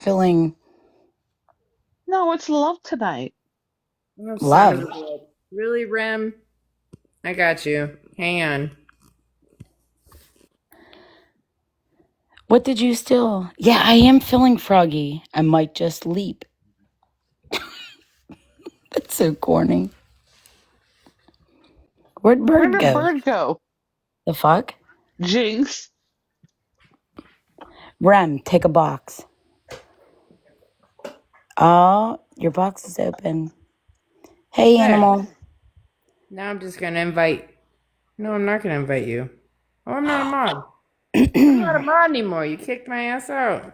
feeling No, it's love tonight. Oh, son of a love. bitch. Really, Rem? I got you. Hang on. What did you steal? Yeah, I am feeling froggy. I might just leap. That's so corny. Where'd Where Bird did go? Bird go? The fuck? Jinx. Rem, take a box. Oh, your box is open. Hey, There. animal. Now I'm just gonna invite. No, I'm not gonna invite you. Oh, I'm not a mod. I'm not a mod anymore. You kicked my ass out.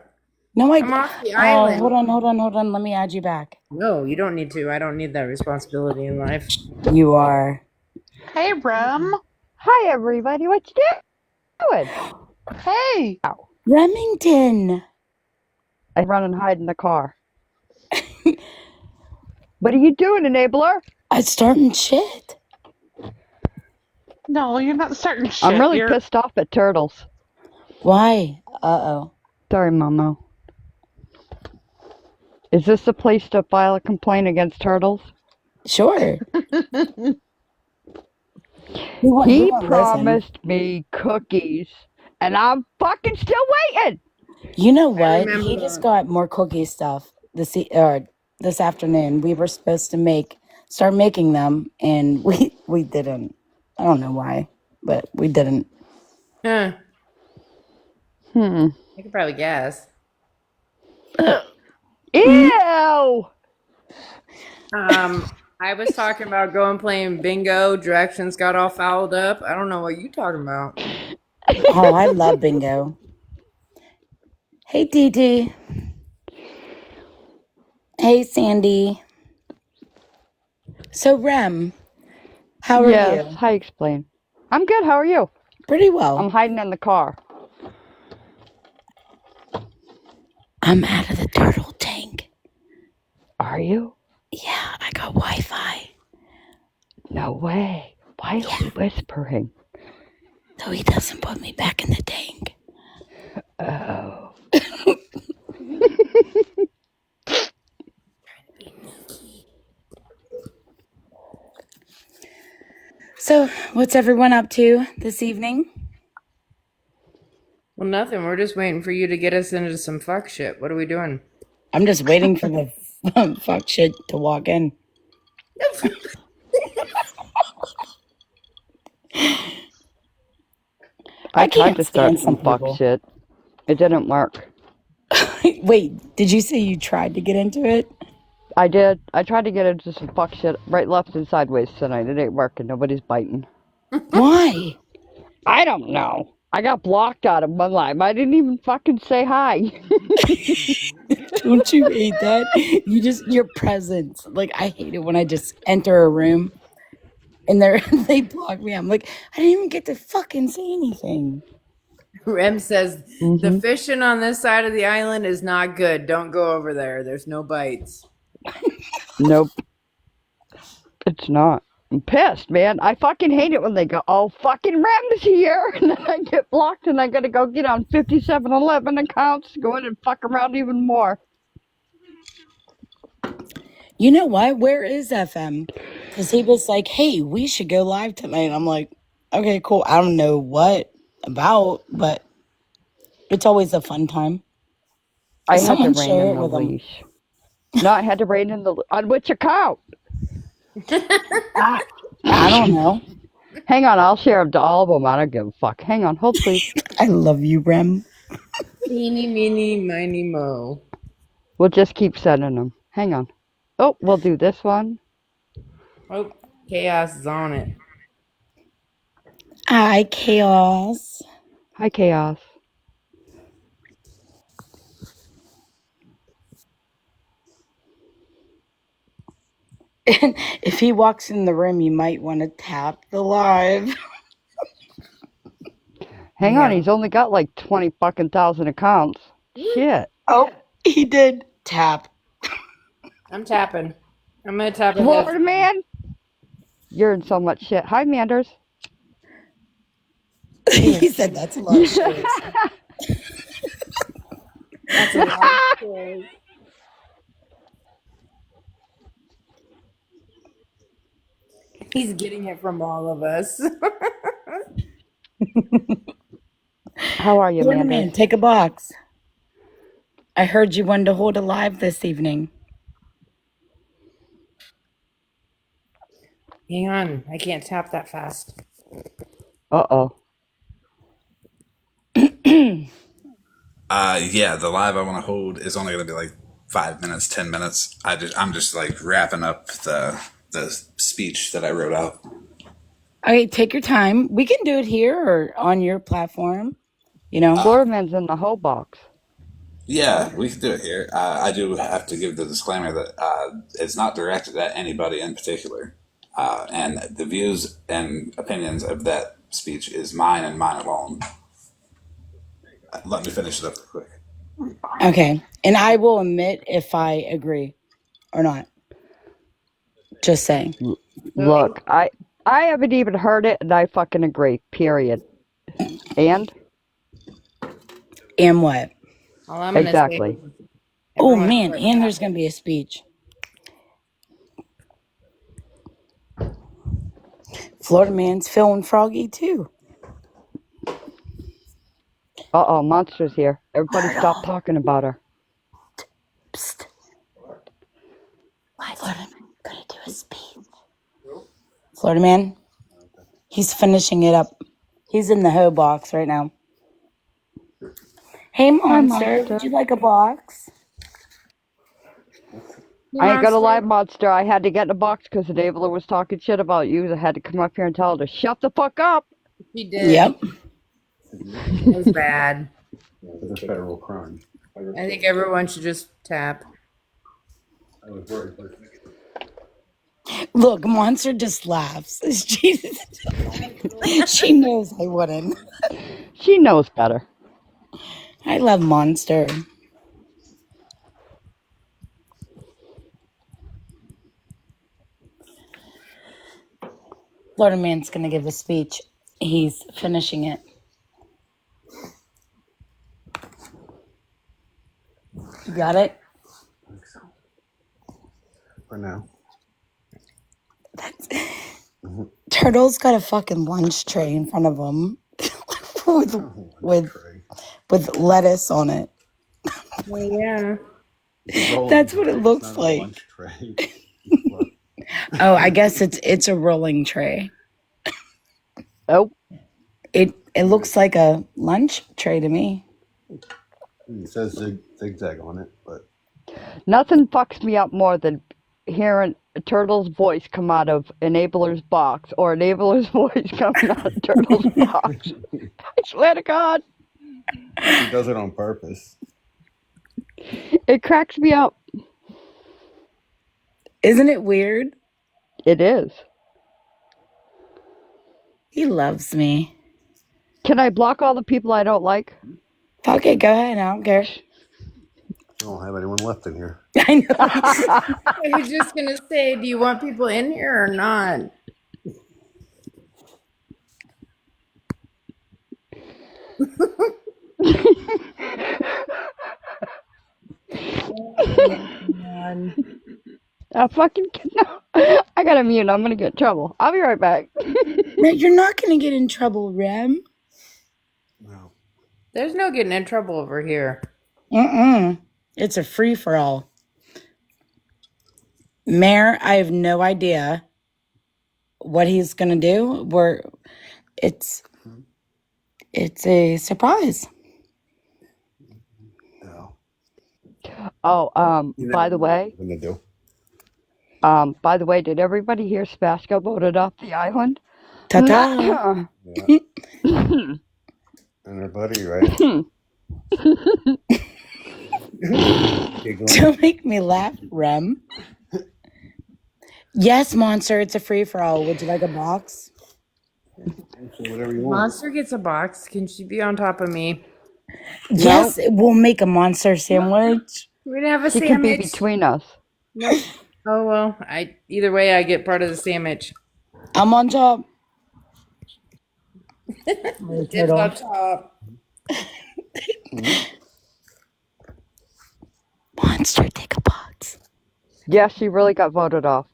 No, I'm off the oh, island. hold on. Let me add you back. No, you don't need to. I don't need that responsibility in life. You are. Hey, Rem. Hi, everybody. What you doing? Hey. Remington. I run and hide in the car. What are you doing, enabler? I'm starting shit. No, you're not starting shit. I'm really You're pissed off at turtles. Why? Uh-oh. Sorry, Momo. Is this the place to file a complaint against turtles? Sure. He He won't listen. promised me cookies, and I'm fucking still waiting. You know I what? remember He just that. got more cookie stuff this afternoon. We were supposed to start making them, and we didn't. I don't know why, but we didn't. Huh. Hmm. I could probably guess. Ew! I was talking about going playing bingo. Directions got all fouled up. I don't know what you talking about. Oh, I love bingo. Hey, Dee Dee. Hey, Sandy. So, Rem, how are Yes, you? I explain. I'm good. How are you? Pretty I'm well. hiding in the car. I'm out of the turtle tank. Are you? Yeah, I got Wi-Fi. No way. Why is he whispering? So he doesn't put me back in the tank. Oh. So, what's everyone up to this evening? Well, nothing. We're just waiting for you to get us into some fuck shit. What are we doing? I'm just waiting for the fuck shit to walk in. I I tried can't to start stand some some fuck people. shit. It didn't work. Wait, did you say you tried to get into it? I did. I tried to get into some fuck shit right, left, and sideways tonight. It ain't working. Nobody's biting. Why? I don't know. I got blocked out of my life. I didn't even fucking say hi. Don't you hate that? Your presence. Like, I hate it when I just enter a room and they block me. I'm like, I didn't even get to fucking say anything. Rem says the hmm fishing on this side of the island is not good. Don't go over there. There's no bites. Nope, it's not. I'm pissed, man. I fucking hate it when they go, oh, fucking Rem's here. And then I get blocked and I gotta go get on 5711 accounts, go in and fuck around even more. You know what? Where is FM? Because he was like, hey, we should go live tonight. I'm like, okay, cool. I don't know what about, but it's always a fun time. I had to Someone rein share in it the with him. leash. No, I had to rein in the on which account? I, I don't know. Hang on, I'll share them to all of them. I don't give a fuck. Hang on, hold please. I love you, Rem. Teeny, meeny, miny, mo. We'll just keep sending them. Hang on. Oh, we'll do this one. Oh, chaos is on it. Hi, Chaos. Hi, Chaos. If he walks in the room, you might want to tap the live. Hang on, Yeah. he's only got like 20 fucking thousand accounts. Shit. Oh, he did tap. I'm tapping. I'm gonna tap a head. Florida man, you're in so much shit. Hi, Manders. He said that's a lot of shit. That's a lot of chairs. He's getting it from all of us. How are you, Florida Amanda? man, take a box. I heard you wanted to hold a live this evening. Hang on, I can't tap that fast. Uh-oh. Yeah, the live I want to hold is only going to be like 5 minutes, 10 minutes. I'm just like wrapping up the speech that I wrote out. Okay, take your time. We can do it here or on your platform. You know, Florida man's in the whole box. Yeah, we can do it here. I do have to give the disclaimer that it's not directed at anybody in particular, and the views and opinions of that speech is mine and mine alone. Let me finish it up real quick. okay. And I will admit if I agree or not. Just saying. Look, I haven't even heard it, and I fucking agree. Period. And And what? All I'm gonna exactly. say is Oh everyone man, put and that- there's gonna be a speech. Florida man's feeling froggy too. Uh-oh, Monster's here. Everybody stop talking about her. Psst. Florida man gonna do a speech. Florida man, he's finishing it up. He's in the hoe box right now. Hey Monster, would you like a box? I ain't gonna lie, Monster. I had to get in a box because Enabler was talking shit about you. I had to come up here and tell her to shut the fuck up. She did. Yep. It was bad. It's a federal crime. I think everyone should just tap. I was worried. Look, Monster just laughs. She knows I wouldn't. She knows better. I love Monster. Florida man's gonna give a speech. He's finishing it. You got it? For now. Turtle's got a fucking lunch tray in front of him with lettuce on it. Well, yeah. That's what it looks like. Oh, I guess it's a rolling tray. Oh, It looks like a lunch tray to me. It says zigzag on it, but nothing fucks me up more than hearing a Turtle's voice come out of Enabler's box or Enabler's voice coming out of Turtle's box. I swear to God. he does it on purpose. It cracks me up. Isn't it weird? It is. He loves me. Can I block all the people I don't like? Fuck it, go ahead. I don't care. I don't have anyone left in here. I know. I was just gonna say, do you want people in here or not? I fucking no. I gotta mute. I'm gonna get in trouble. I'll be right back. No, you're not gonna get in trouble, Rem. No. There's no getting in trouble over here. It's a free for all. Mayor, I have no idea what he's gonna do. It's a surprise. No. Oh, by the way, What they do? did everybody hear Spaska voted off the island? Ta-ta. Yeah. And her buddy, right? Giggling. Don't make me laugh, Rem. Yes, Monster, it's a free for all. Would you like a box? So whatever you want. Monster gets a box. Can she be on top of me? Yes, we'll make a monster sandwich. We didn't have a She can be sandwich. between us. Nope. Oh well. Either way, I get part of the sandwich. I'm on top. It's up top. monster take a box. Yeah, she really got voted off.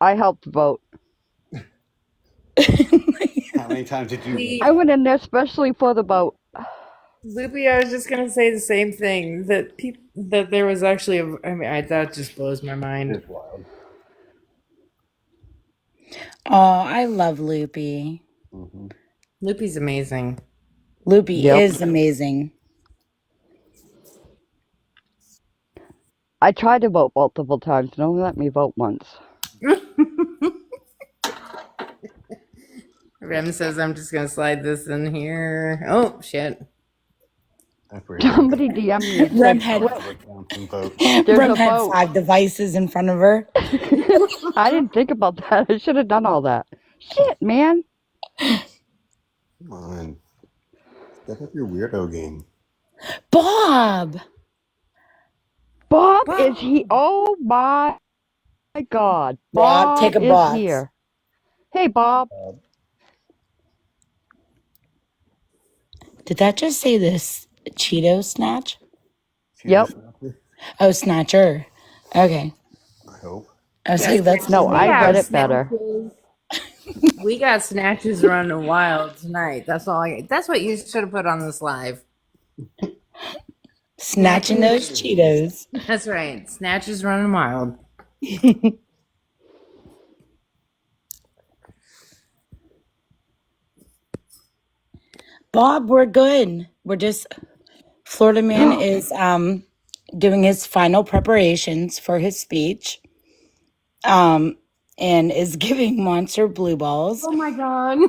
I helped vote. How many times did you? I went in there especially for the vote. Loopy, I was just gonna say the same thing that there was actually that just blows my mind. It's wild. Oh, I love Loopy. Mm-hmm. Loopy's amazing. Loopy Yep. is amazing. I tried to vote multiple times and only let me vote once. Rem says I'm just gonna slide this in here. Oh shit. Somebody DM me and Rem said, had, There's Rem a had vote. 5 devices in front of her. I didn't think about that. I should have done all that. Shit, man. Come on. Step up your weirdo game. Bob! Bob is he? Oh my God. Bob, take a is box. here. Hey, Bob. Did that just say this Cheeto snatch? Yep. Oh, snatcher. Okay. I hope. I was like, that's No, I Yeah, read it better. We got snatches running wild tonight. That's what you should have put on this live. snatching those Cheetos. That's right. Snatches running wild. Bob, we're good. We're just Florida Man is doing his final preparations for his speech. And is giving Monster blue balls. Oh my god.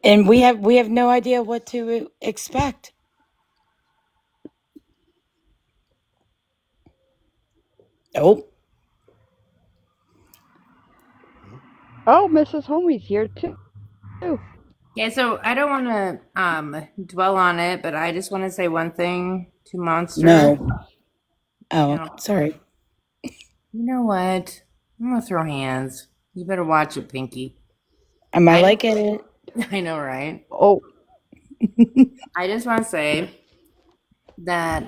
And we have no idea what to expect. Oh, Oh, Mrs. Homie's here too. Yeah, so I don't want to dwell on it, but I just want to say one thing to Monster. no. Oh, No. sorry. You know what? I'm gonna throw hands. You better watch it, Pinky. Am I like it? I know, right? Oh, I just want to say that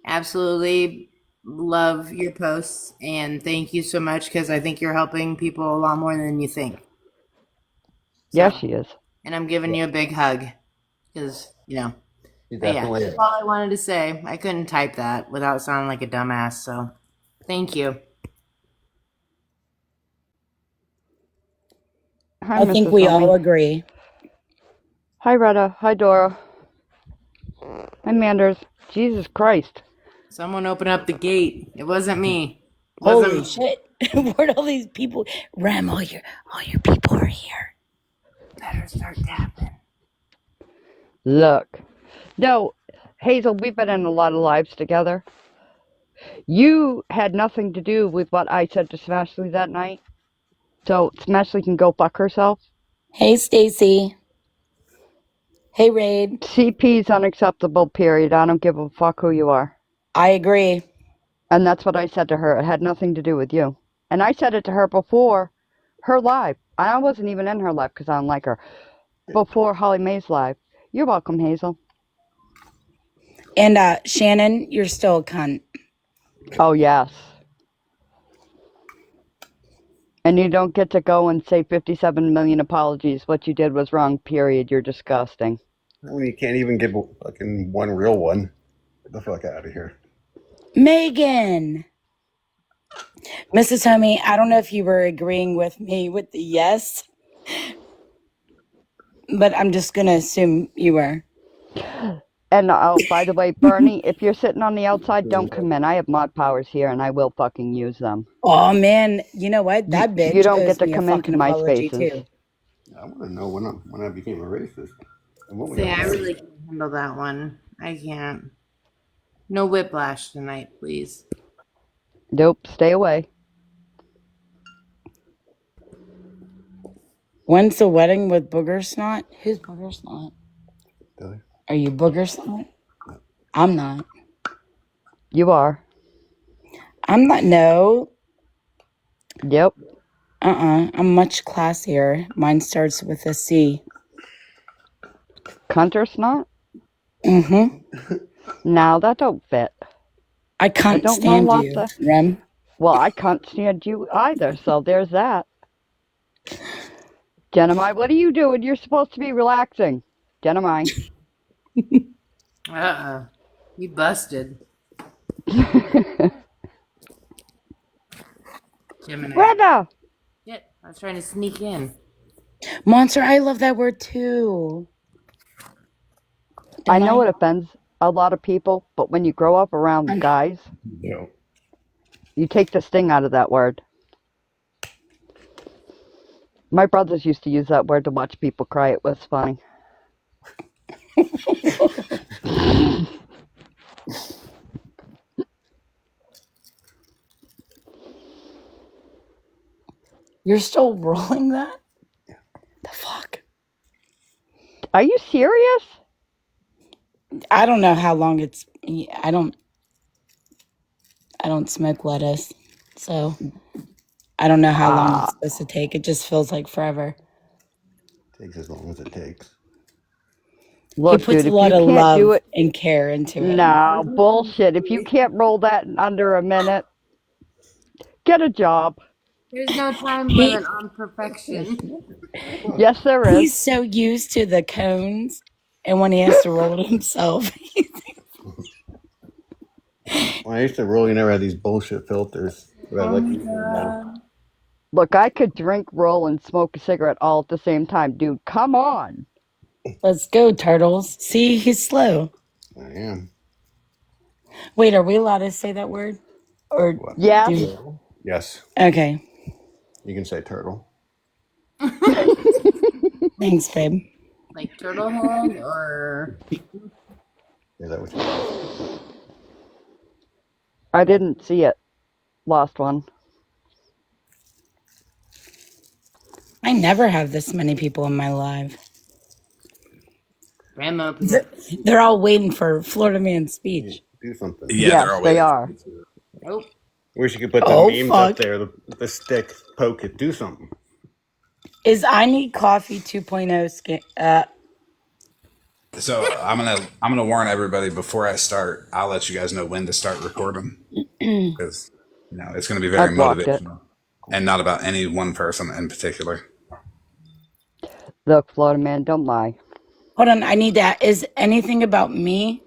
absolutely love your posts and thank you so much because I think you're helping people a lot more than you think. yeah, she is. And I'm giving you a big hug because, You yeah, definitely that's all I wanted to say. I couldn't type that without sounding like a dumbass, so thank you. Hi, I think Mrs. we Homie. all agree. Hi, Retta. Hi, Dora. Hi, Manders. Jesus Christ. Someone open up the gate. It wasn't me. It wasn't Holy me. shit. Where'd all these people Ram, all your people are here. Better start tapping. Look. No, Hazel, we've been in a lot of lives together. You had nothing to do with what I said to Smashley that night. So Smashley can go fuck herself. Hey, Stacy. Hey, Raid. CP's unacceptable, period. I don't give a fuck who you are. I agree. And that's what I said to her. It had nothing to do with you. And I said it to her before her live. I wasn't even in her live because I don't like her. Before Holly Mae's live. You're welcome, Hazel. And Shannon, you're still a cunt. Oh, yes. And you don't get to go and say 57 million apologies. What you did was wrong, period. You're disgusting. you can't even give fucking one real one. Get the fuck out of here. Megan. Mrs. Homie, I don't know if you were agreeing with me with the yes, but I'm just going to assume you were. And oh, by the way, Bernie, if you're sitting on the outside, don't come in. I have mod powers here, and I will fucking use them. Oh, man. You know what? That bitch You don't owes get to me a come into fucking my apology, spaces. too. I want to know when I became a racist. And what we See, I got really can't handle that one. I can't. No whiplash tonight, please. Nope, stay away. When's the wedding with Booger Snot? Who's Booger Snot? Really? Are you Booger Snot? I'm not. You are. I'm not. No. Yep. I'm much classier. Mine starts with a C. Cunter snot? Mm-hmm. Now that don't fit. I can't don't know stand what you, the- Rem. Well, I can't stand you either, so there's that. Jennemai, what are you doing? You're supposed to be relaxing. Jennemai. You busted. Gemini. Brenda! Shit, I was trying to sneak in. Monster, I love that word too. I know it offends a lot of people, but when you grow up around guys, Yeah. you take the sting out of that word. My brothers used to use that word to watch people cry. It was funny. You're still rolling that? The fuck? Are you serious? I don't know how long it's. I don't smoke lettuce, so I don't know how long it's supposed to take. It just feels like forever. Takes as long as it takes. Look, He puts dude, a lot if of you can't do love it, and care into it. no, bullshit. If you can't roll that in under a minute, get a job. There's no time limit on perfection. Yes, there He's is. so used to the cones, and when he has to roll it himself, When I used to roll, you never had these bullshit filters. But I like using them now. Look, I could drink, roll, and smoke a cigarette all at the same time, dude. Come on. let's go, turtles. See, he's slow. I am. Wait, are we allowed to say that word? Or What? Yeah. Yes. okay, You can say turtle. thanks, babe. Like turtle head or Is that what you I didn't see it. Lost one. I never have this many people in my live. grandma. They're all waiting for Florida Man's speech. do something? Yeah, Yes, they're all they waiting. are. Oh, Wish you could put the Oh, memes fuck. up there, the stick, poke it, do something. Is I Need Coffee 2.0 So I'm gonna warn everybody before I start. I'll let you guys know when to start recording because it's gonna be very I blocked it. motivational and not about any one person in particular. Look, Florida man, don't lie. Hold on, I need that. Is anything about me?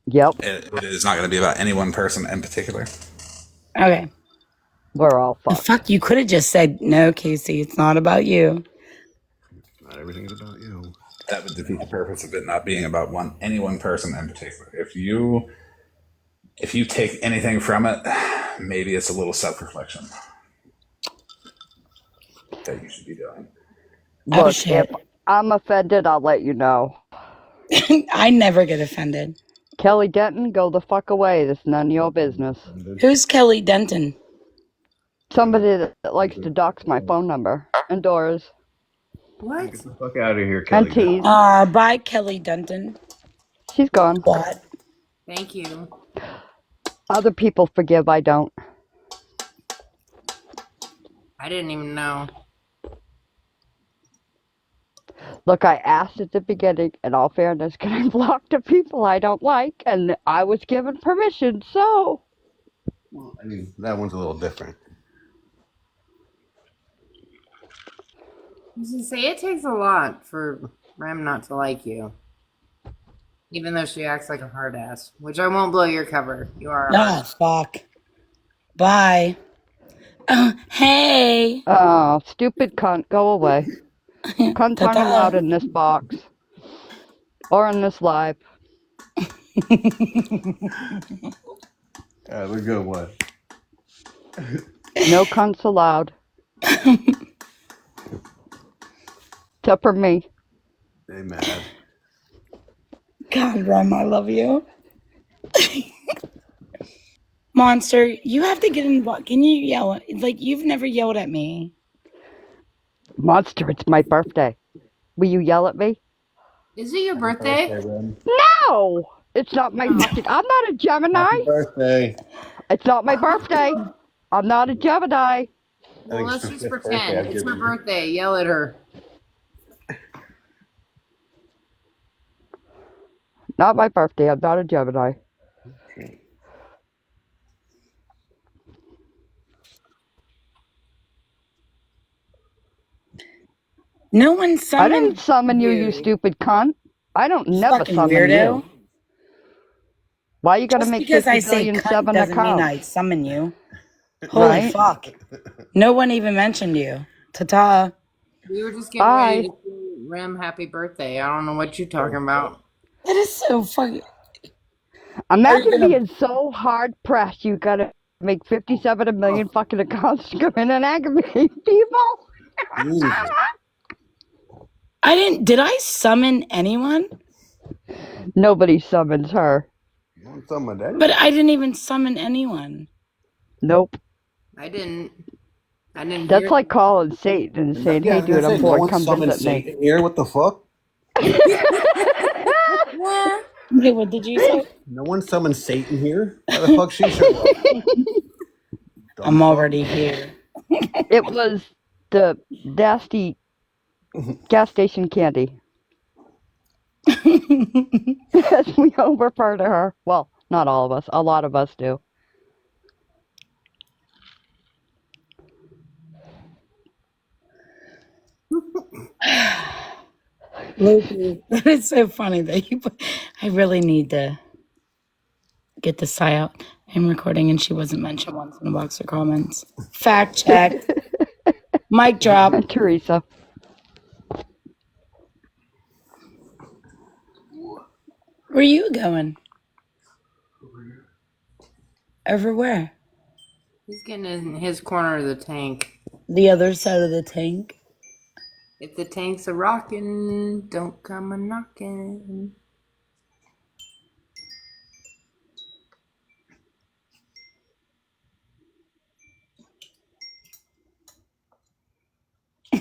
Yep, It is not gonna be about any one person in particular. Okay. we're all The fucked. fuck, you could have just said, no, Casey, it's not about you. Not everything's about you. That would defeat the purpose of it not being about any one person in particular. If you take anything from it, maybe it's a little self-reflection that you should be doing. Oh, Look, shit. if I'm offended, I'll let you know. I never get offended. Kelly Denton, go the fuck away. This is none of your business. Who's Kelly Denton? Somebody that likes to dox my phone number and doors what? Get the fuck out of here, Kelly. and tease. Bye, Kelly Denton. She's gone. What? Thank you. Other people forgive, I don't. I didn't even know. Look, I asked at the beginning, in all fairness, can I block the people I don't like? And I was given permission, so. I mean, that one's a little different. You should say it takes a lot for Rem not to like you. Even though she acts like a hard ass. Which I won't blow your cover. You are a hard Oh, fuck. Bye. Hey. Oh, stupid cunt, go away. Cunts aren't allowed in this box. Or in this live. We're good one. No cunts allowed. Except for me. They mad. God, Rem, I love you. Monster, you have to get involved. Can you yell? Like, you've never yelled at me. Monster, it's my birthday. Will you yell at me? Is it your birthday? No! It's not my fucking. I'm not a Gemini. Happy birthday. It's not my birthday. I'm not a Gemini. Well, let's it's just her pretend. birthday, I've It's her given her. birthday. Yell at her. Not my birthday. I'm not a Gemini. No one I summoned didn't summon you, you stupid cunt. I don't never fucking summon weirdo. you. Why you gotta Just make because 50 I say billion cunt seven doesn't mean I accounts? summon you. Holy Right? fuck. No one even mentioned you. Ta-ta. We were just getting Bye. ready to sing Rem happy birthday. I don't know what you're talking about. That is so fucking... Imagine gonna- being so hard pressed you gotta make 57 million fucking accounts to come in and aggravate people. Jesus. Did I summon anyone? Nobody summons her. You want some of that? But I didn't even summon anyone. Nope. I didn't That's hear like calling Satan and saying, hey, dude, I'm no bored. one Come summoned visit me. Satan here. What the fuck? Okay, what did you say? No one summoned Satan here. Why the fuck she show up? I'm already here. It was the nasty gas station candy. Yes, we all refer to her. Well, not all of us. A lot of us do. Loki, that is so funny that you put, I really need to get the sigh out. I'm recording and she wasn't mentioned once in the box of comments. Fact check. Mic drop. Teresa. Where are you going? Over where? He's getting in his corner of the tank. The other side of the tank. If the tank's a rockin', don't come a knockin'. See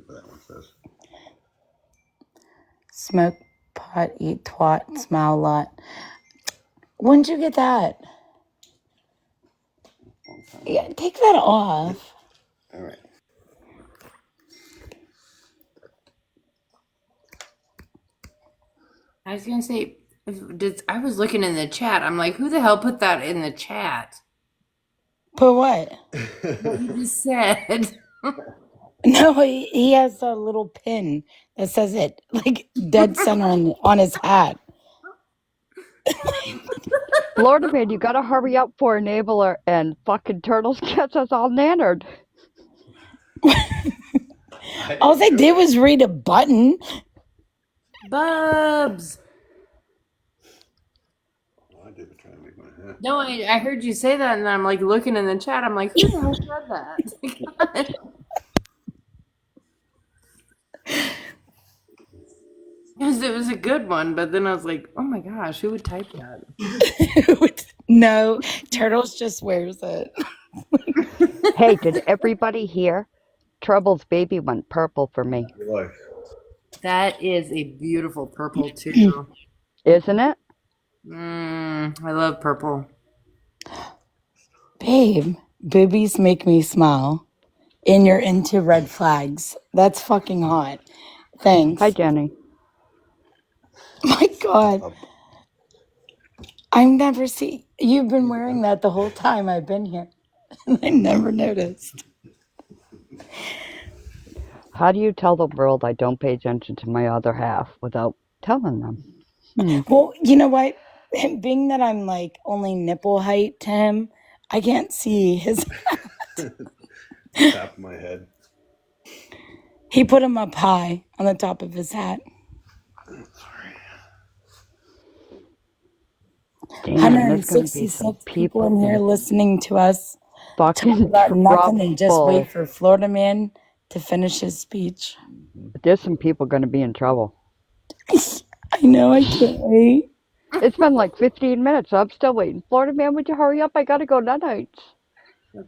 what that one says. Smoke pot, eat twat, smile a lot. When'd you get that? Yeah, take that off. All right. I was gonna say, I was looking in the chat. I'm like, who the hell put that in the chat? Put what? What you just said. No, he has a little pin that says it, like dead center on his hat. Florida man, you gotta hurry up for Enabler and fucking Turtles gets us all nannered. All they did was read a button. Bubs. Well, I did try to make my hat. No, I heard you say that, and I'm like looking in the chat. I'm like, who the hell said that? Because it was a good one, but then I was like, oh my gosh, who would type that? No, Turtles just wears it. Hey, did everybody hear? Trouble's baby went purple for me. Your life. That is a beautiful purple too. Isn't it? I love purple. Babe, boobies make me smile. And you're into red flags. That's fucking hot. Thanks. Hi, Jenny. My God. I've never seen... You've been wearing that the whole time I've been here. And I never noticed. How do you tell the world I don't pay attention to my other half without telling them? Well, you know what? Being that I'm like only nipple height to him, I can't see his... Top of my head. He put him up high on the top of his hat. Damn, there's gonna be 166 some people in here in listening to us. Talk fucking about nothing and just trouble. wait for Florida Man to finish his speech. There's some people gonna be in trouble. I know, I can't wait. It's been like 15 minutes, so I'm still waiting. Florida man, would you hurry up? I gotta go night-nights.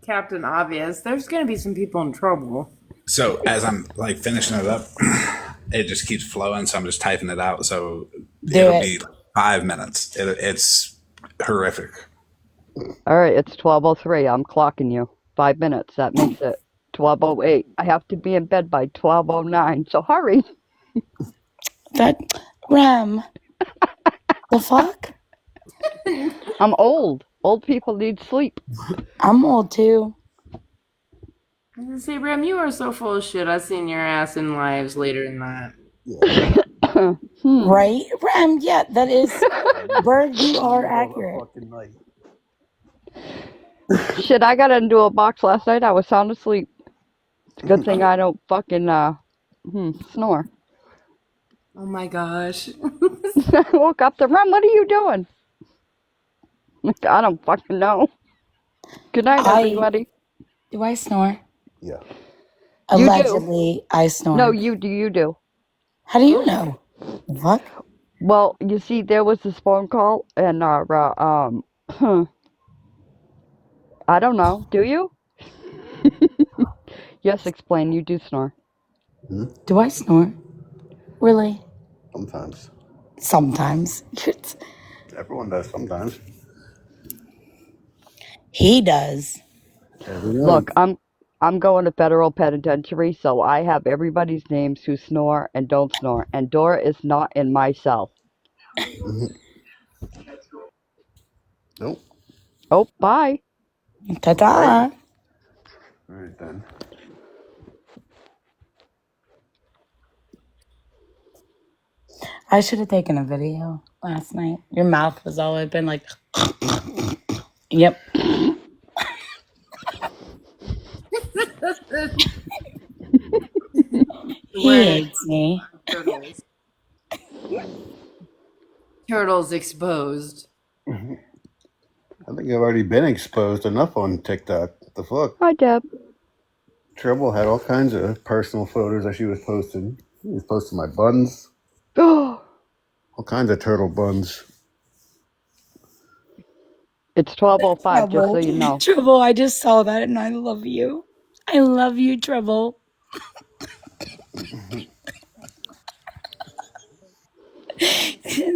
Captain Obvious. There's going to be some people in trouble. So as I'm like finishing it up, it just keeps flowing. So I'm just typing it out. So it'll be 5 minutes. It's horrific. All right, it's 12:03. I'm clocking you. 5 minutes. That makes it 12:08. I have to be in bed by 12:09. So hurry. Thank that? Rem. The fuck? I'm old. Old people need sleep. I'm old too. I was gonna say, Bram, you are so full of shit. I've seen your ass in lives later than that. Yeah. Right? Rem, yeah, that is. Bird, you are accurate. Fucking night. Shit, I got into a box last night. I was sound asleep. It's a good thing I don't fucking snore. Oh my gosh. I woke up to Rem, what are you doing? I don't fucking know. Good night, everybody. Do I snore? Yeah. You do. Allegedly, I snore. No, you do. How do you know? What? Well, you see, there was this phone call, and I don't know. Do you? Yes, explain. You do snore. Do I snore? Really? Sometimes. Sometimes. Everyone does sometimes. He does. Every night. Look, I'm going to federal penitentiary, so I have everybody's names who snore and don't snore, and Dora is not in my cell. Nope. Oh, bye. Ta-da. All right then. I should have taken a video last night. Your mouth was all open, like. Yep. He hates me. Turtles. Turtles exposed. I think I've already been exposed enough on TikTok. What the fuck? Hi, Deb. Trouble had all kinds of personal photos that she was posting. She was posting my buns. Oh, All kinds of turtle buns. it's 12:05, just so you know. Trouble, I just saw that and I love you. I love you, Trouble.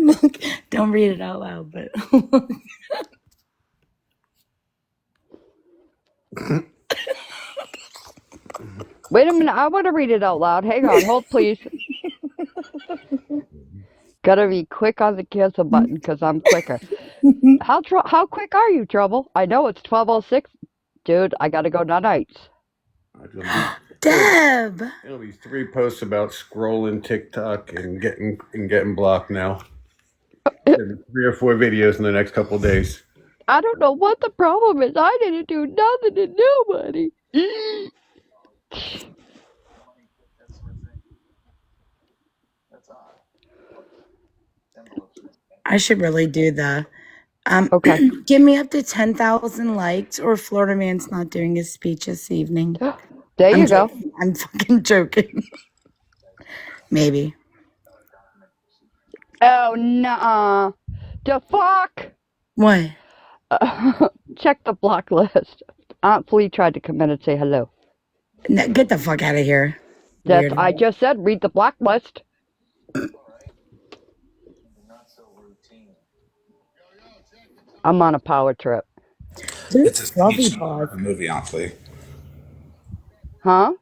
Look, don't read it out loud, but Wait a minute, I want to read it out loud. Hang on, hold please. Gotta be quick on the cancel button because I'm quicker. How quick are you, Trouble? I know it's 12:06. Dude, I gotta go nights. Deb. It'll be 3 posts about scrolling TikTok and getting blocked now. And 3 or 4 videos in the next couple days. I don't know what the problem is. I didn't do nothing to nobody. I should really do the Okay. give me up to 10,000 likes or Florida Man's not doing his speech this evening. There you I'm go. joking. I'm fucking joking. Maybe. Oh, no. The fuck? What? Check the block list. Aunt Flea tried to come in and say hello. No, get the fuck out of here. That's, Weirdo. I just said read the block list. I'm on a power trip. It's a Fluffy speech, paws. not a movie, honestly. Huh?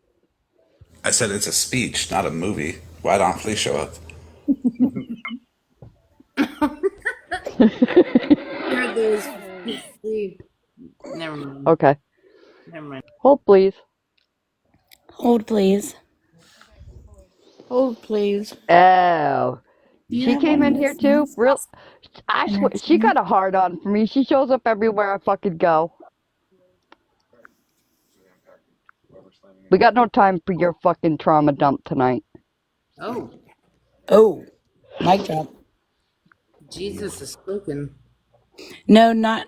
I said it's a speech, not a movie. Why don't please show up? Never mind. Okay. Never mind. Hold, please. Hold, please. Hold, please. Oh. You She have came one in of here those too? masks? Real? I swear, she got a hard on for me. She shows up everywhere I fucking go. We got no time for your fucking trauma dump tonight. Oh, Oh, mic drop. Jesus is spoken. No, not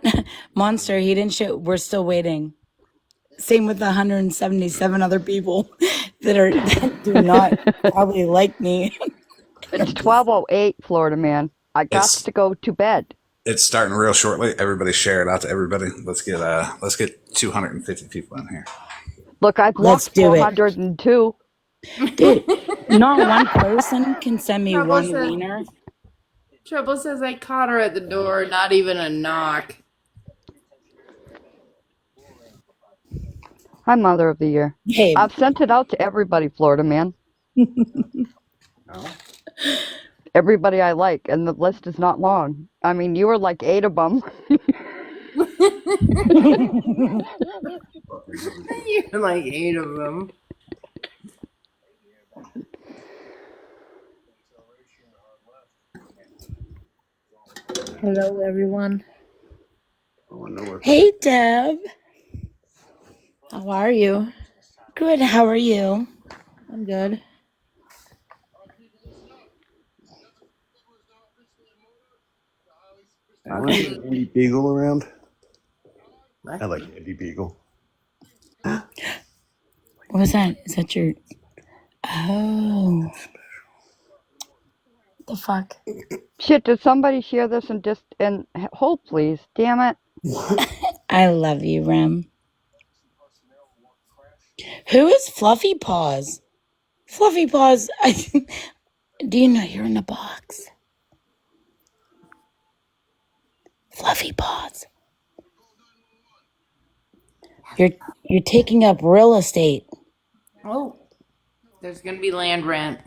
Monster. He didn't show. We're still waiting. Same with the 177 other people that do not probably like me. It's 12:08, Florida man. I got It's- to go to bed. It's starting real shortly. Everybody share it out to everybody. Let's get 250 people in here. Look, I've Let's lost do it. 402. Dude, not one person can send me Trouble one said- wiener. Trouble says I caught her at the door, not even a knock. Hi, Mother of the Year. Hey, I've sent it out to everybody, Florida man. Everybody I like, and the list is not long. I mean, you were like 8 of them. You're like 8 of them. Hello, everyone. Hey, Deb. How are you? Good. How are you? I'm good. Andy Beagle around? I like Andy Beagle. What was that? Is that your... Oh. The fuck? Shit, did somebody share this and hold, please? Damn it. I love you, Rem. Who is Fluffy Paws? Fluffy Paws, do you know you're in the box? Fluffy Paws. You're taking up real estate. Oh, there's gonna be land rent.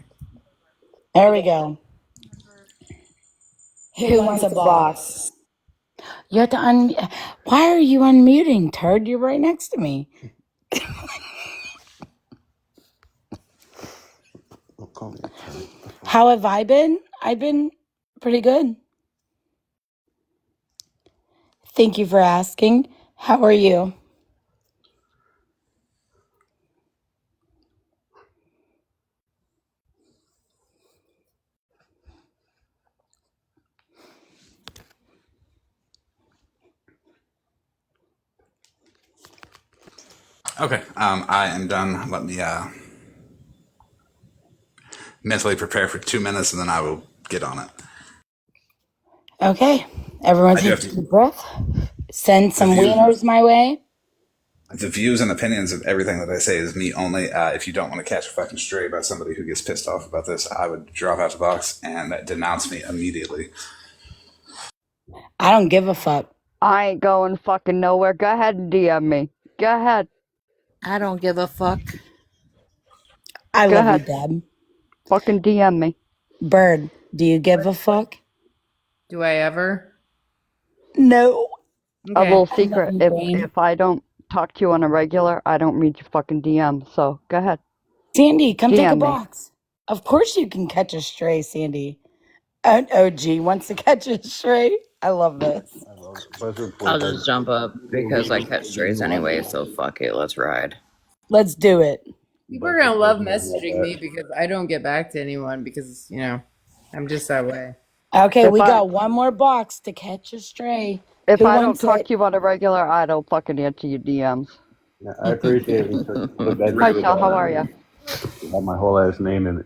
There we go. Who wants a box? You have to Why are you unmuting, turd? You're right next to me. How have I been? I've been pretty good. Thank you for asking. How are you? Okay, I am done. Let me mentally prepare for 2 minutes, and then I will get on it. Okay. Everyone I do take have a deep breath. Send some wieners my way. The views and opinions of everything that I say is me only. If you don't want to catch a fucking stray by somebody who gets pissed off about this, I would drop out the box and denounce me immediately. I don't give a fuck. I ain't going fucking nowhere. Go ahead and DM me. Go ahead. I don't give a fuck. I Go love ahead. you, Deb. Fucking DM me. Bird, do you give a fuck? Do I ever? No. A Okay. little secret. you, Wayne. If I don't talk to you on a regular, I don't read your fucking DM. So go ahead. Sandy, come take a DM me. box. Of course you can catch a stray, Sandy. An OG wants to catch a stray. I love this. I'll just jump up because I catch strays anyway, so fuck it, let's ride. Let's do it. People are gonna love messaging me because I don't get back to anyone because, you know, I'm just that way. Okay, If we I- got one more box to catch a stray. If Who I don't wants talk it? to you on a regular, I don't fucking answer your DMs. I appreciate it. Hi, Shell. How are you? Got my whole ass name in it.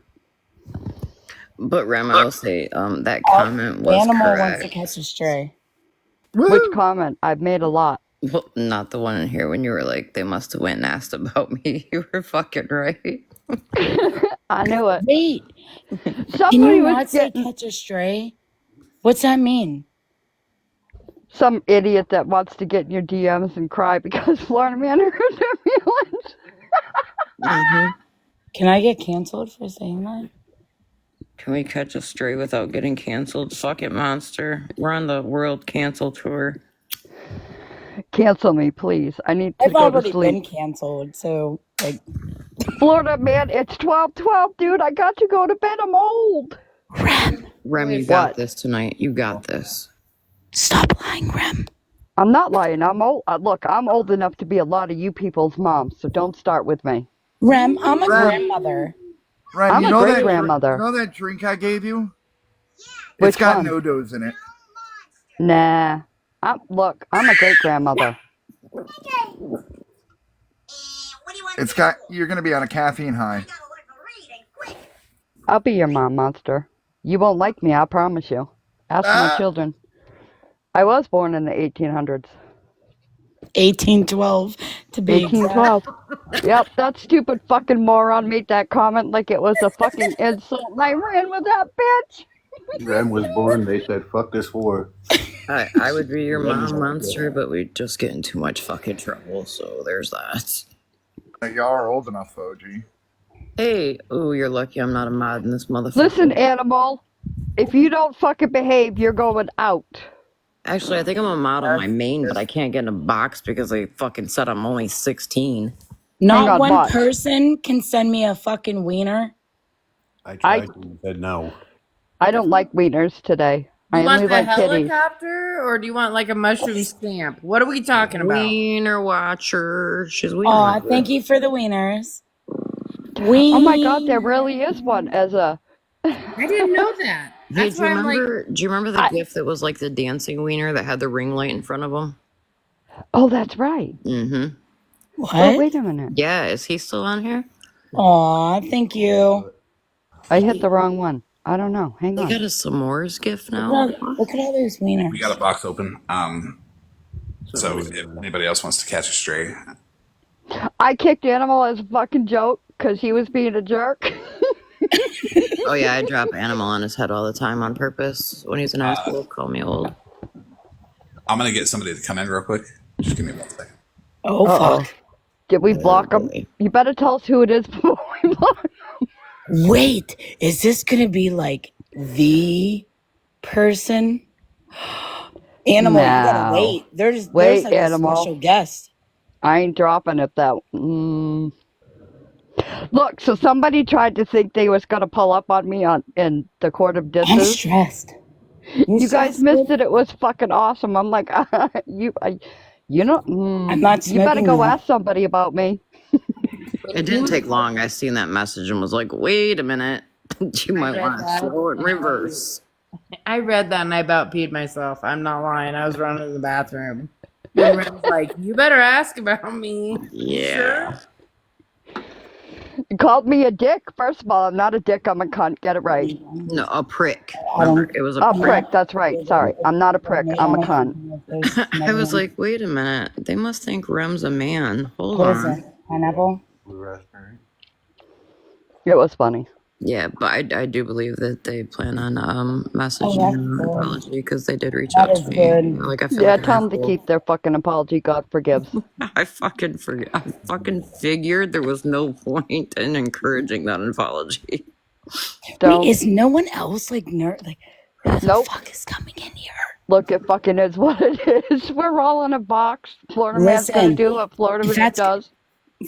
But Rem, I will say, that comment was Animal wants correct. to catch a stray. Which comment? I've made a lot. Well, not the one in here when you were like, they must have went and asked about me. You were fucking right. I knew it. Wait, can Somebody you was not say getting catch a stray? What's that mean? some idiot that wants to get in your DMs and cry because Florida man hurt an ambulance. Mm-hmm. Can I get canceled for saying that? Can we catch a stray without getting canceled? Fuck it, monster. We're on the world cancel tour. Cancel me, please. I need to I've go to already sleep. been canceled, so like Florida man, it's 12:12, dude. I got to go to bed. I'm old. Rem, you What? got this tonight. You got this. stop lying, Rem. I'm not lying. I'm old. Look, I'm old enough to be a lot of you people's moms, so don't start with me. Rem, I'm a Rem. grandmother. Rem, I'm you a know great that grandmother. You know that drink I gave you? Which It's got one? no-dos in it. Nah. Look, I'm a great grandmother. You're gonna be on a caffeine high. I'll be your mom, monster. You won't like me, I promise you. Ask my children. I was born in the 1800s. 1812 to be exact. 1812. Yep, that stupid fucking moron made that comment like it was a fucking insult, and I ran with that bitch. Rem was born, they said, fuck this war. I would be your mom, monster, but we'd just get in too much fucking trouble, so there's that. Y'all are old enough, OG. Hey, oh, you're lucky I'm not a mod in this motherfucker. Listen, animal. If you don't fucking behave, you're going out. Actually, I think I'm a mod on my main, but I can't get in a box because they fucking said I'm only 16. Not on, one watch. person can send me a fucking wiener. I tried to said no. I don't like wieners today. Do you I only want the like kitties. helicopter or do you want like a mushroom stamp? What are we talking about? Wiener watcher. She's wiener. Aw, thank you for the wieners. Oh my god, there really is one as a. I didn't know that. Hey, That's do you why I'm like, remember? Do you remember the gift that was like the dancing wiener that had the ring light in front of him? Oh, that's right. Mm-hmm. What? Oh, wait a minute. Yeah, is he still on here? Aw, thank you. I hit the wrong one. I don't know. Hang They on. got a s'mores gift now. Look at all those wieners. We got a box open. So if anybody else wants to catch a stray, I kicked Animal as a fucking joke because he was being a jerk. Oh yeah, I drop animal on his head all the time on purpose. When he's an asshole, call me old. I'm gonna get somebody to come in real quick. Just give me 1 second. Oh, fuck. Did we block him? You better tell us who it is before we block him. Wait, is this gonna be like the person? Animal, you gotta No. wait. There's Wait, like Animal. a special guest. I ain't dropping it though. Look, so somebody tried to think they was gonna pull up on me in the court of I'm disses. stressed. You guys missed it. It was fucking awesome. I'm like, you know, I'm not you better smoking go though. ask somebody about me. It didn't take long. I seen that message and was like, wait a minute. You might want to slow it in reverse. I read that and I about peed myself. I'm not lying. I was running to the bathroom. And Ren's like, you better ask about me. Yeah. You called me a dick. First of all, I'm not a dick. I'm a cunt. Get it right. No, a prick. Remember, it was a A prick. prick. That's right. Sorry, I'm not a prick. I'm a cunt. I was like, wait a minute. They must think Rem's a man. Hold What is on. it? Pineapple? It was funny. Yeah, but I do believe that they plan on messaging that's an good. apology because they did reach That out is to me. good. Like I feel Yeah, like an tell them to asshole. keep their fucking apology. God forgives. I fucking figured there was no point in encouraging that apology. Don't. Wait, is no one else like who the Nope. fuck is coming in here? Look, it fucking is what it is. We're all in a box. Florida man's gonna Listen, do what Florida if man that's- does.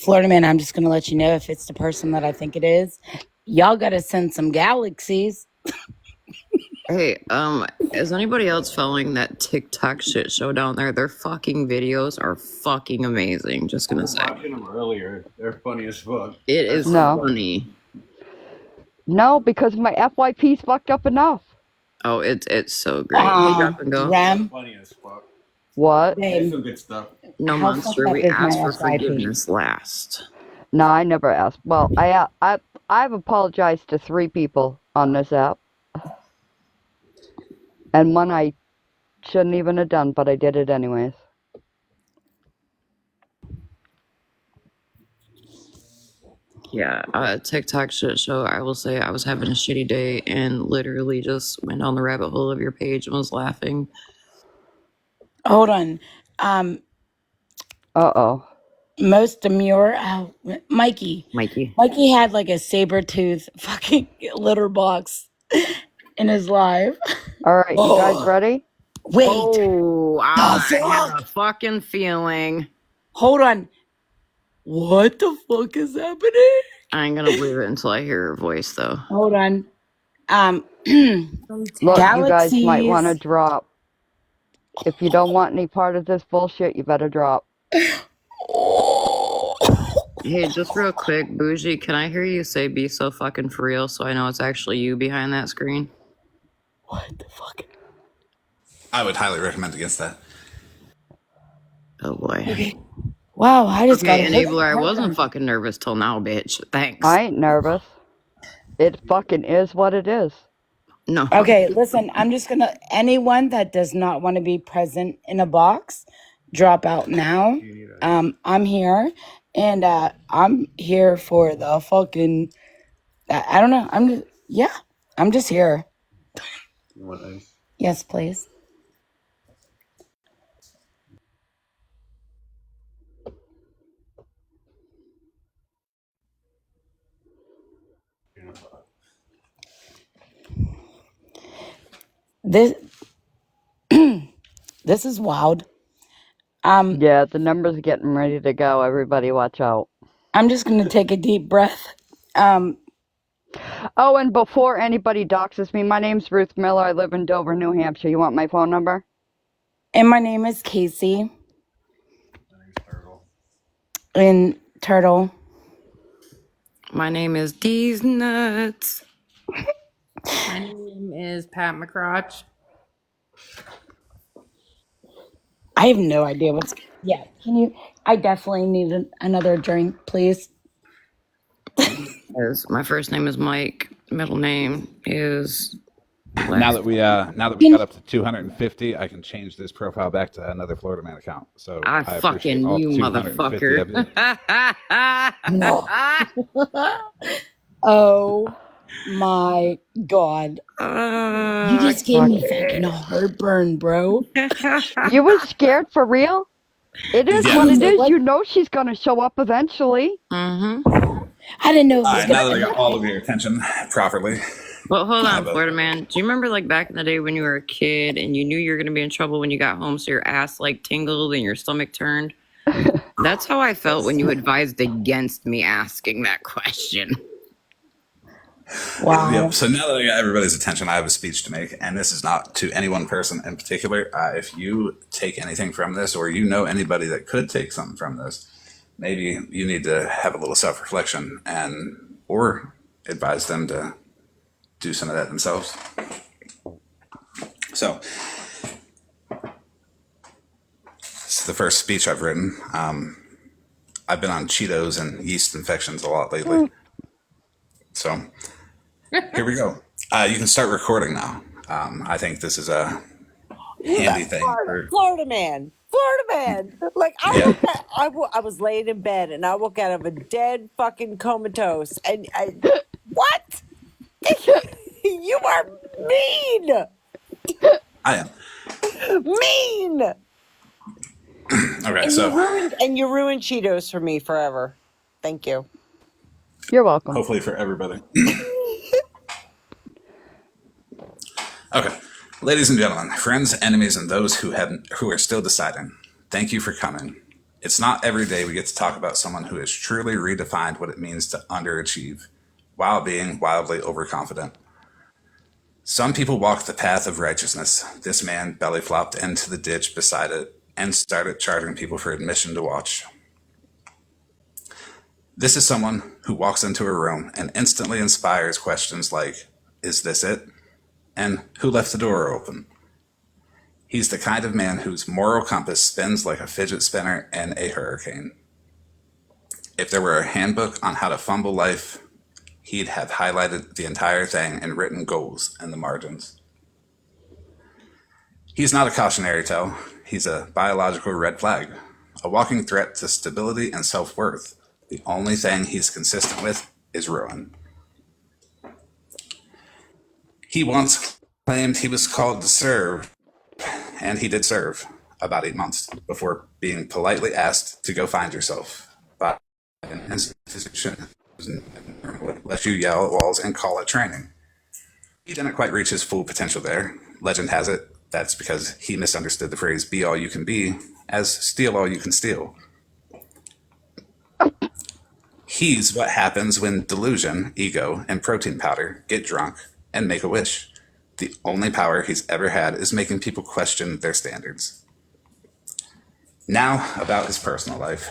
Florida man, I'm just gonna let you know if it's the person that I think it is. Y'all gotta send some galaxies. Hey, is anybody else following that TikTok shit show down there? Their fucking videos are fucking amazing. Just gonna say. Watching them earlier. They're funny as fuck. It is No. funny. No, because my FYP's fucked up enough. Oh, it's so great. Hey, drop and go. Rem, Funny as fuck. What? There's some good stuff. No, How Monster, fucked we up is my asked for SIP? forgiveness last. No, I never asked. Well, I've apologized to 3 people on this app, and one I shouldn't even have done, but I did it anyways. Yeah, TikTok shit show. I will say I was having a shitty day and literally just went down the rabbit hole of your page and was laughing. hold on. Uh-oh. Most demure Mikey. Mikey had like a saber tooth fucking litter box in his life. All right, you guys ready? Wait, Oh, I fuck? had a fucking feeling. hold on. What the fuck is happening? I ain't gonna believe it until I hear her voice, though. Hold on. Look, you guys might Galaxies. want to drop. If you don't want any part of this bullshit, you better drop. Hey, just real quick, Bougie, can I hear you say "be so fucking for real" so I know it's actually you behind that screen? What the fuck? I would highly recommend against that. Oh boy. Okay. Wow, I just Okay, got Enabler, I wasn't fucking nervous till now, bitch. Thanks. I ain't nervous. It fucking is what it is. No. Okay, listen, I'm just gonna anyone that does not want to be present in a box, drop out now. I'm here and I'm here for the fucking I don't know. I'm just here. You want ice? Yes, please. This this is wild. Yeah, the numbers are getting ready to go. Everybody watch out. I'm just gonna take a deep breath. Oh, and before anybody doxes me, my name's Ruth Miller. I live in Dover, New Hampshire. You want my phone number? And my name is Casey. And Turtle. My name is D's Nuts. My name is Pat McCrotch. I have no idea what's. Yeah, can you? I definitely need another drink, please. My first name is Mike. Middle name is. Now that we got up to 250, I can change this profile back to another Florida Man account. So I appreciate fucking all you, 250 of you. motherfucker. No. Oh my God! You just gave me fucking heartburn, bro. You was scared for real? It is Yeah. what it is. What? You know she's going to show up eventually. Mm-hmm. I didn't know it All was right, now that I gonna. got all of your attention properly. Well, hold on, but- Florida Man. Do you remember like back in the day when you were a kid and you knew you were going to be in trouble when you got home, so your ass like tingled and your stomach turned? That's how I felt when you advised against me asking that question. Wow. Yep. So now that I got everybody's attention, I have a speech to make, and this is not to any one person in particular. If you take anything from this, or you know anybody that could take something from this, maybe you need to have a little self-reflection and or advise them to do some of that themselves. So this is the first speech I've written. I've been on Cheetos and yeast infections a lot lately. So here we go. You can start recording now. I think this is a handy thing. Florida man. Like I was laying in bed and I woke out of a dead fucking comatose and what? You are mean. I am. Mean. Okay, And so you ruined Cheetos for me forever. Thank you. You're welcome. hopefully for everybody. Okay, ladies and gentlemen, friends, enemies, and those who are still deciding, thank you for coming. It's not every day we get to talk about someone who has truly redefined what it means to underachieve while being wildly overconfident. Some people walk the path of righteousness. This man belly flopped into the ditch beside it and started charging people for admission to watch. This is someone who walks into a room and instantly inspires questions like, is this it? And who left the door open? He's the kind of man whose moral compass spins like a fidget spinner in a hurricane. If there were a handbook on how to fumble life, he'd have highlighted the entire thing and written goals in the margins. He's not a cautionary tale. He's a biological red flag, a walking threat to stability and self-worth. The only thing he's consistent with is ruin. He once claimed he was called to serve, and he did serve about 8 months before being politely asked to go find yourself by an institution who let you yell at walls and call it training. He didn't quite reach his full potential there. Legend has it that's because he misunderstood the phrase "be all you can be" as "steal all you can steal." He's what happens when delusion, ego, and protein powder get drunk and make a wish. The only power he's ever had is making people question their standards. Now, about his personal life.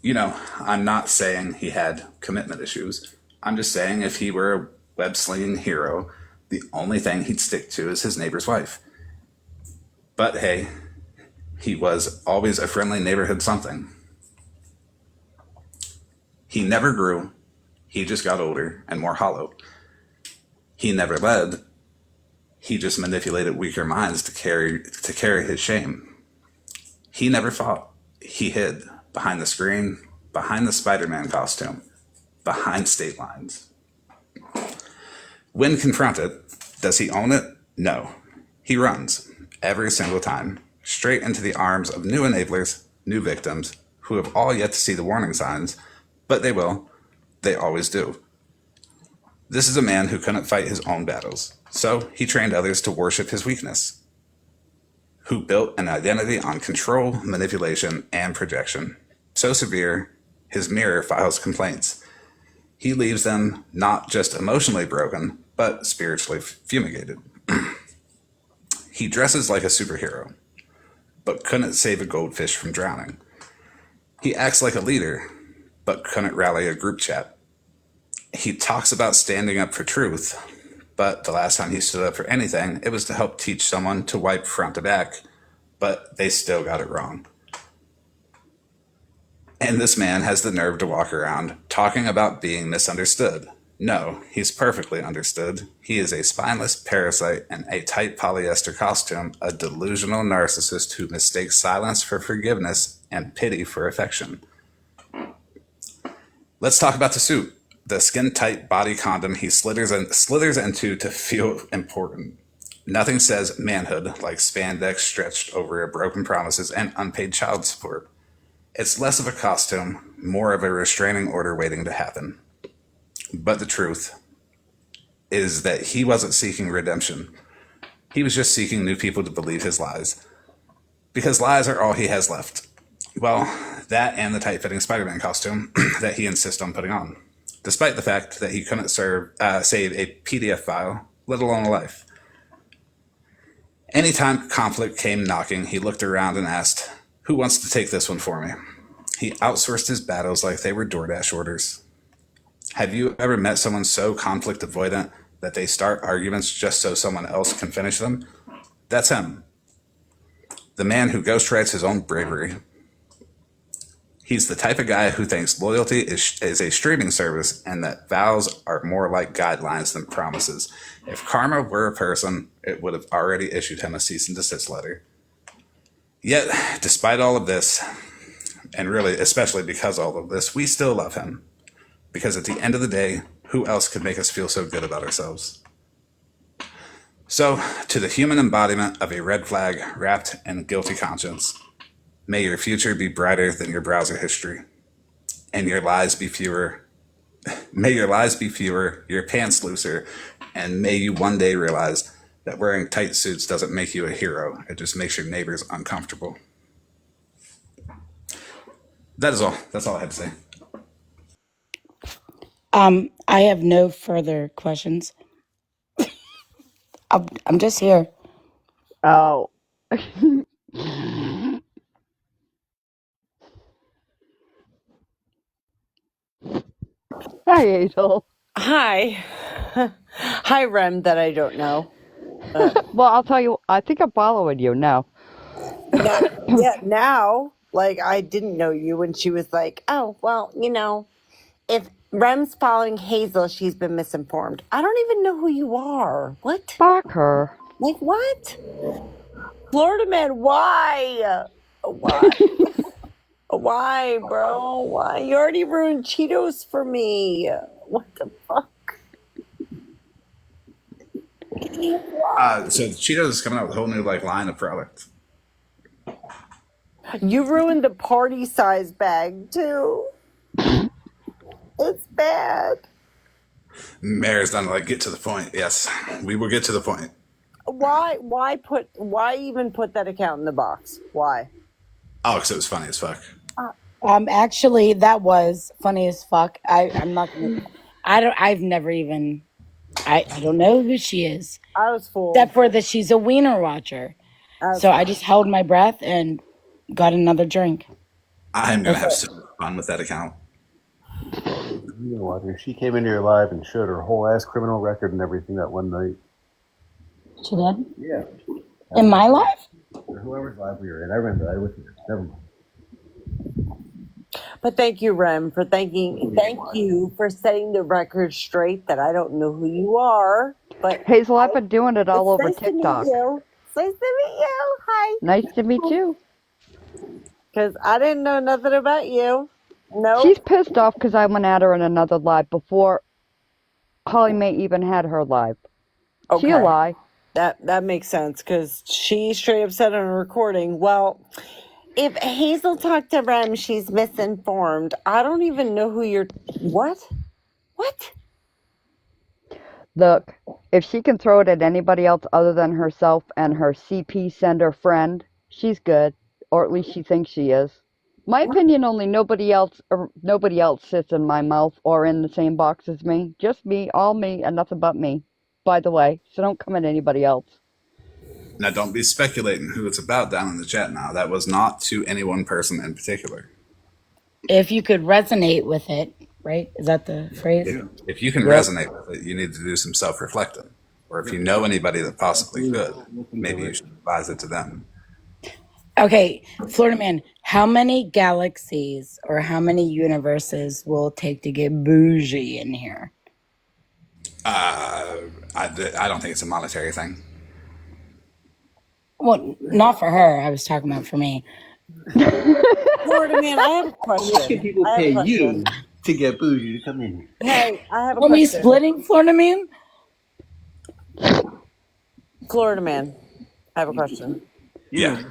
You know, I'm not saying he had commitment issues. I'm just saying if he were a web-slinging hero, the only thing he'd stick to is his neighbor's wife. But hey, he was always a friendly neighborhood something. He never grew. He just got older and more hollow. He never led. He just manipulated weaker minds to carry his shame. He never fought. He hid behind the screen, behind the Spider-Man costume, behind state lines. When confronted, does he own it? No. He runs, every single time, straight into the arms of new enablers, new victims, who have all yet to see the warning signs, but they will. They always do. This is a man who couldn't fight his own battles, so he trained others to worship his weakness, who built an identity on control, manipulation, and projection. So severe, his mirror files complaints. He leaves them not just emotionally broken, but spiritually fumigated. He dresses like a superhero, but couldn't save a goldfish from drowning. He acts like a leader, but couldn't rally a group chat. He talks about standing up for truth, but the last time he stood up for anything, it was to help teach someone to wipe front to back, but they still got it wrong. And this man has the nerve to walk around talking about being misunderstood. No, he's perfectly understood. He is a spineless parasite in a tight polyester costume, a delusional narcissist who mistakes silence for forgiveness and pity for affection. Let's talk about the suit, the skin-tight body condom he slithers into to feel important. Nothing says manhood like spandex stretched over broken promises and unpaid child support. It's less of a costume, more of a restraining order waiting to happen. But the truth is that he wasn't seeking redemption. He was just seeking new people to believe his lies. Because lies are all he has left. Well, that and the tight-fitting Spider-Man costume that he insists on putting on, despite the fact that he couldn't save a PDF file, let alone a life. Anytime conflict came knocking, he looked around and asked, "Who wants to take this one for me?" He outsourced his battles like they were DoorDash orders. Have you ever met someone so conflict avoidant that they start arguments just so someone else can finish them? That's him. The man who ghostwrites his own bravery. He's the type of guy who thinks loyalty is a streaming service and that vows are more like guidelines than promises. If karma were a person, it would have already issued him a cease and desist letter. Yet, despite all of this, and really especially because of all of this, we still love him. Because at the end of the day, who else could make us feel so good about ourselves? So, to the human embodiment of a red flag wrapped in guilty conscience, may your future be brighter than your browser history, and your lies be fewer. May your lies be fewer, your pants looser, and may you one day realize that wearing tight suits doesn't make you a hero. It just makes your neighbors uncomfortable. That is all. That's all I have to say. I have no further questions. I'm just here. Oh. Hi, Hazel. Hi. Hi, Rem, that I don't know. Well, I'll tell you, I think I'm following you now. Now, like, I didn't know you when she was like, oh, well, if Rem's following Hazel, she's been misinformed. I don't even know who you are. What? Fuck her. Like, what? Florida man, why? Why? Why, bro? Why? You already ruined Cheetos for me. What the fuck? So Cheetos is coming out with a whole new line of product. You ruined the party size bag too. It's bad. Mayor's done get to the point. Yes, we will get to the point. Why even put that account in the box? Why? Oh, because it was funny as fuck. Actually, that was funny as fuck. I'm not gonna. I've never even. I don't know who she is. I was fooled. Except for that she's a wiener watcher. So I just held my breath and got another drink. I'm gonna have so much fun with that account. You know what? She came into your live and showed her whole ass criminal record and everything that one night. She did? Yeah. In my life? Whoever's live we were in. I remember. I was here. Never mind. But thank you, Rem, for thank you for setting the record straight that I don't know who you are. But Hazel, I've been doing it all over nice TikTok. To meet you. It's nice to meet you. Hi. Nice to meet you. Because I didn't know nothing about you. No. She's pissed off because I went at her in another live before Holly Mae even had her live. Okay. She a lie. That makes sense because she straight up said on a recording, well, if Hazel talked to Rem, she's misinformed. I don't even know who you're... What? What? Look, if she can throw it at anybody else other than herself and her CP sender friend, she's good. Or at least she thinks she is. My opinion only, nobody else sits in my mouth or in the same box as me. Just me, all me, and nothing but me. By the way, so don't come at anybody else. Now, don't be speculating who it's about down in the chat now. That was not to any one person in particular. If you could resonate with it, right? Is that the phrase? If you can resonate with it, you need to do some self-reflecting. Or if you know anybody that possibly could, maybe you should advise it to them. Okay, Florida Man, how many galaxies or how many universes will it take to get bougie in here? I don't think it's a monetary thing. Well, not for her. I was talking about for me. Florida Man, I have a question. How much people I have a pay question. you to get bougie to come in here? Hey, I have a Are we question. splitting, Florida Man? Florida Man, I have a question. Yeah.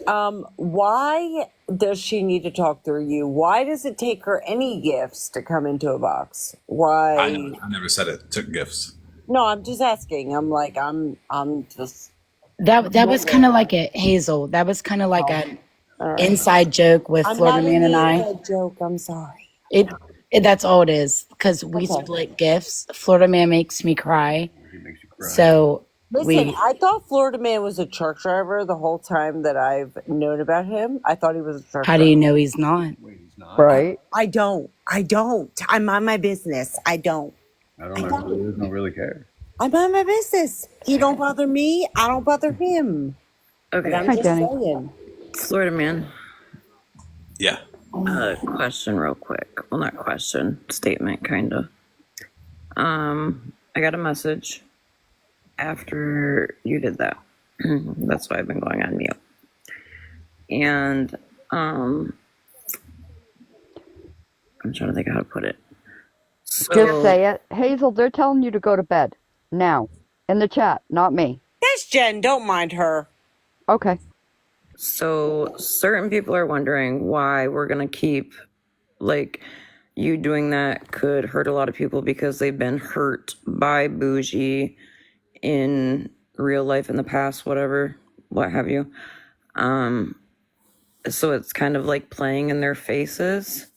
Why does she need to talk through you? Why does it take her any gifts to come into a box? Why? I never said it took gifts. No, I'm just asking. I'm just. That was kind of like a Hazel. That was kind of like an All right. inside joke with I'm Florida not Man and I. a joke. I'm sorry. It that's all it is because we Okay. split gifts. Florida Man makes me cry, He makes you cry. so Listen, I thought Florida Man was a truck driver the whole time that I've known about him. I thought he was a truck how driver. do you know he's not? Wait, he's not. Right? I don't. I'm on my business. I don't. I don't know who doesn't really care. I'm on my business. He don't bother me. I don't bother him. Okay, But I'm Hi, just Jenny. saying. Florida Man. Yeah. Question real quick. Well, not question, statement kind of. I got a message after you did that. That's why I've been going on mute. And I'm trying to think of how to put it. Just say it. Hazel, they're telling you to go to bed. Now. In the chat, not me. Yes, Jen. Don't mind her. Okay. So certain people are wondering why we're gonna keep, like, you doing that could hurt a lot of people because they've been hurt by bougie in real life in the past, whatever, what have you. So it's kind of like playing in their faces,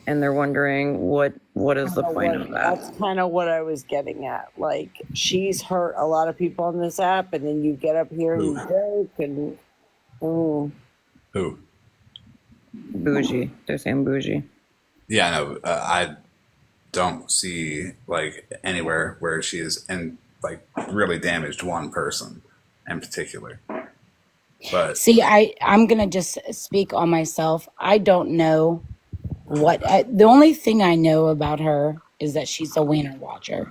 and they're wondering what is the point of that. That's kind of what I was getting at. Like, she's hurt a lot of people on this app, and then you get up here and you joke and. Who? Bougie. They're saying bougie. Yeah, no, I don't see like anywhere where she is and like really damaged one person in particular. But See, I'm gonna just speak on myself. I don't know what the only thing I know about her is that she's a wiener watcher.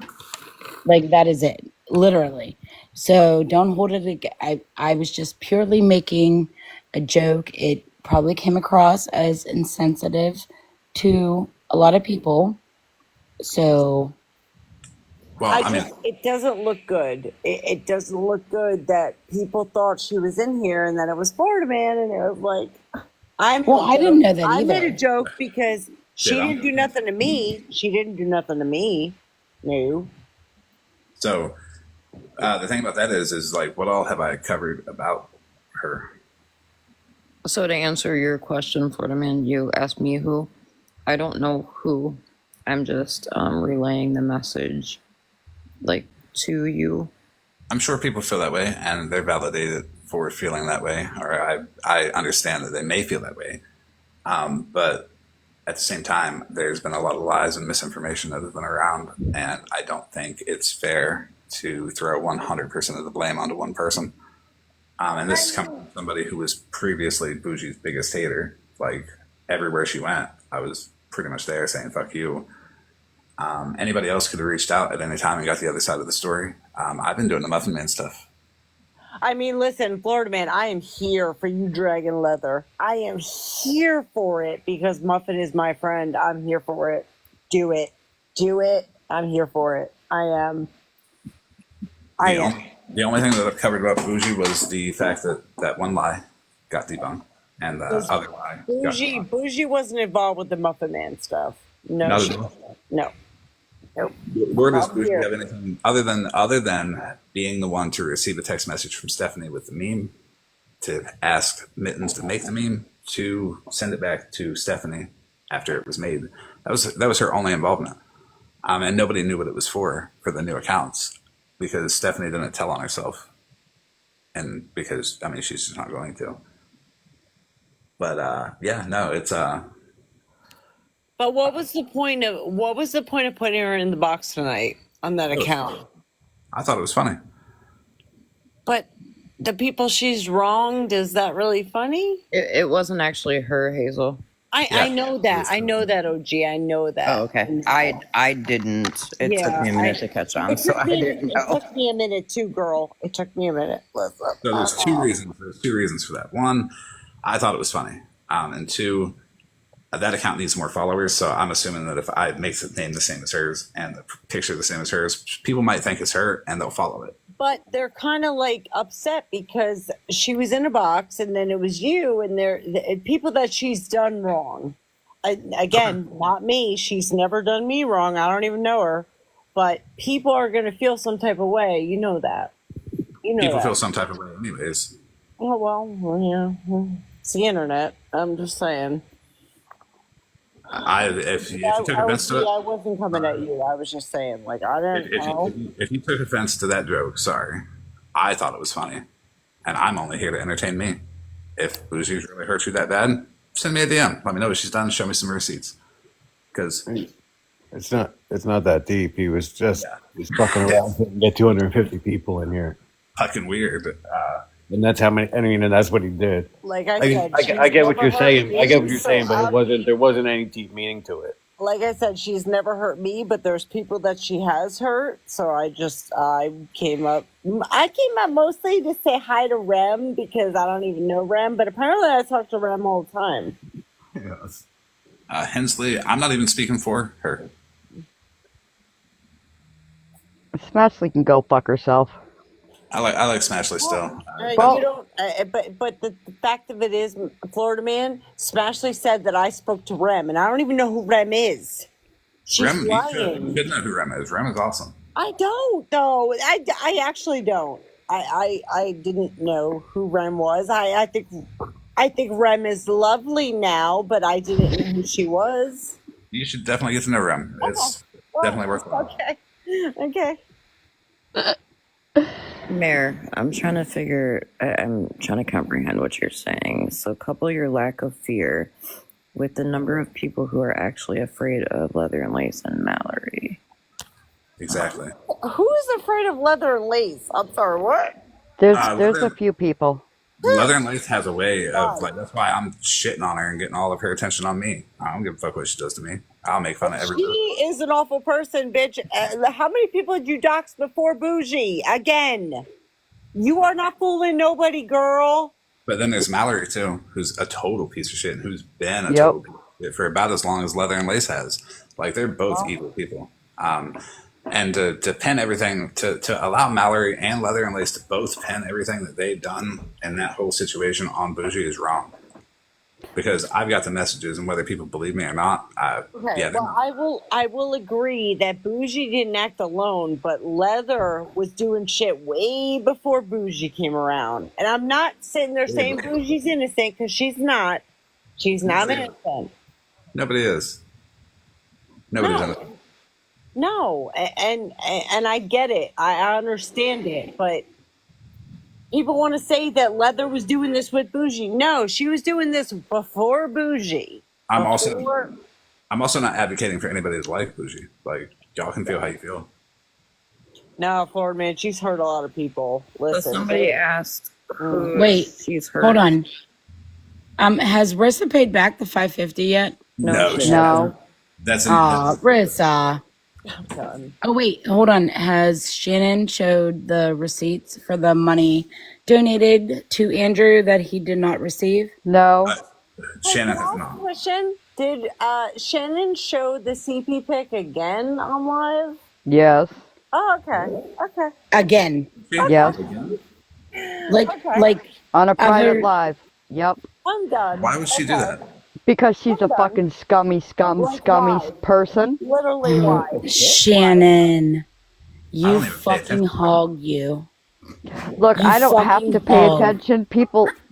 Like that is it, literally. So don't hold it. I was just purely making a joke. It probably came across as insensitive to a lot of people. So well, I mean, it doesn't look good. It doesn't look good that people thought she was in here and that it was Florida Man, and it was like, I didn't know that I made either. a joke because she Yeah. didn't do nothing to me. She didn't do nothing to me. No. so the thing about that is like, what all have I covered about her? So to answer your question, Florida Man, you asked me who. I don't know who. I'm just relaying the message, like, to you. I'm sure people feel that way, and they're validated for feeling that way, or I understand that they may feel that way. But at the same time, there's been a lot of lies and misinformation that has been around, and I don't think it's fair to throw 100% of the blame onto one person. And this is coming from somebody who was previously Bougie's biggest hater. Like, everywhere she went, I was pretty much there saying, fuck you. Anybody else could have reached out at any time and got the other side of the story. I've been doing the Muffin Man stuff. I mean, listen, Florida Man, I am here for you, Dragon Leather. I am here for it because Muffin is my friend. I'm here for it. Do it. Do it. I'm here for it. I am. The only thing that I've covered about Bougie was the fact that that one lie got debunked, and the other lie got debunked. Bougie wasn't involved with the Muffin Man stuff. No. Not at all. No. Nope. Where does I'm Bougie here. have anything other than being the one to receive a text message from Stephanie with the meme, to ask Mittens to make the meme, to send it back to Stephanie after it was made? That was her only involvement, and nobody knew what it was for the new accounts, because Stephanie didn't tell on herself, and because I mean she's just not going to. But yeah, no, it's But what was the point of putting her in the box tonight on that account? I thought it was funny. But the people she's wronged, is that really funny? It wasn't actually her, Hazel. I know that. I know that, OG. I know that. Oh, okay. I didn't. It took me a minute to catch on, so I didn't It know. took me a minute too, girl. It took me a minute. Listen. So there's two reasons. There's two reasons for that. One, I thought it was funny, and two, that account needs more followers. So I'm assuming that if I make the name the same as hers and the picture the same as hers, people might think it's her and they'll follow it. But they're kind of like upset because she was in a box and then it was you, and they're people that she's done wrong. Again, not me. She's never done me wrong. I don't even know her. But people are going to feel some type of way. You know that. You know People that. feel some type of way, anyways. Oh, well, yeah. It's the internet. I'm just saying. If you took offense to I it, wasn't coming at you. I was just saying, like, I didn't know. if you took offense to that joke, sorry. I thought it was funny, and I'm only here to entertain me. If Bougie's really hurt you that bad, send me a DM. Let me know what she's done. Show me some receipts. Because It's not that deep. He was just he's fucking around and get 250 people in here, fucking weird. and that's how many. I mean, and that's what he did. Like I said, I get what she's you're never saying. hurt I get what me, you're so saying, but there wasn't any deep meaning to it. like I said, she's never hurt me, but there's people that she has hurt. So I came up mostly to say hi to Rem because I don't even know Rem, but apparently I talk to Rem all the time. Yes. Hensley, I'm not even speaking for her. Smashley can go fuck herself. I like Smashley still. Well- You don't, but the fact of it is, Florida man, Smashley said that I spoke to Rem, and I don't even know who Rem is. She's Rem, you lying. should know who Rem is. Rem is awesome. I don't though. I actually don't. I didn't know who Rem was. I think Rem is lovely now, but I didn't know who she was. You should definitely get to know Rem. It's definitely worthwhile. Okay. Mayor, I'm trying to comprehend what you're saying. So couple your lack of fear with the number of people who are actually afraid of Leather and Lace and Mallory. Exactly. Who's afraid of leather and lace? I'm sorry, what? There's Leather- a few people. Leather and Lace has a way of, like, that's why I'm shitting on her and getting all of her attention on me. I don't give a fuck what she does to me. I'll make fun of She everybody. is an awful person, bitch. How many people did you dox before Bougie? Again. You are not fooling nobody, girl. But then there's Mallory, too, who's a total piece of shit and who's been a Yep. total piece of shit for about as long as Leather and Lace has. Like, they're both evil people. And to pin everything, to allow Mallory and Leather and Lace to both pin everything that they've done in that whole situation on Bougie is wrong. Because I've got the messages, and whether people believe me or not, Okay, yeah, well, I will agree that Bougie didn't act alone, but Leather was doing shit way before Bougie came around. And I'm not sitting there saying Bougie's innocent, because she's not. She's not innocent. nobody is. Nobody's No. innocent. No, and I get it. I understand it, but people want to say that Leather was doing this with Bougie. No, she was doing this before Bougie. I'm also not advocating for anybody to like Bougie. Like, y'all can feel how you feel. No, Florida man, she's hurt a lot of people. Listen, Somebody asked who Wait, she's hurt. hold on. Has Rissa paid back the $550 yet? No, she No. hasn't. That's Rissa. I'm done. Oh wait, hold on. Has Shannon showed the receipts for the money donated to Andrew that he did not receive? No. Shannon Can I has ask a not. question? Did Shannon show the CP pic again on live? Yes. Oh, okay. Okay. Again. Yes. Like Okay. like On a private Other- live. Yep. I'm done. Why would she do that? Because she's a Okay. fucking scummy Like why? person. Literally why? Shannon, I you don't even pay fucking attention. hog you. Look, You I don't have fucking to pay hog. attention.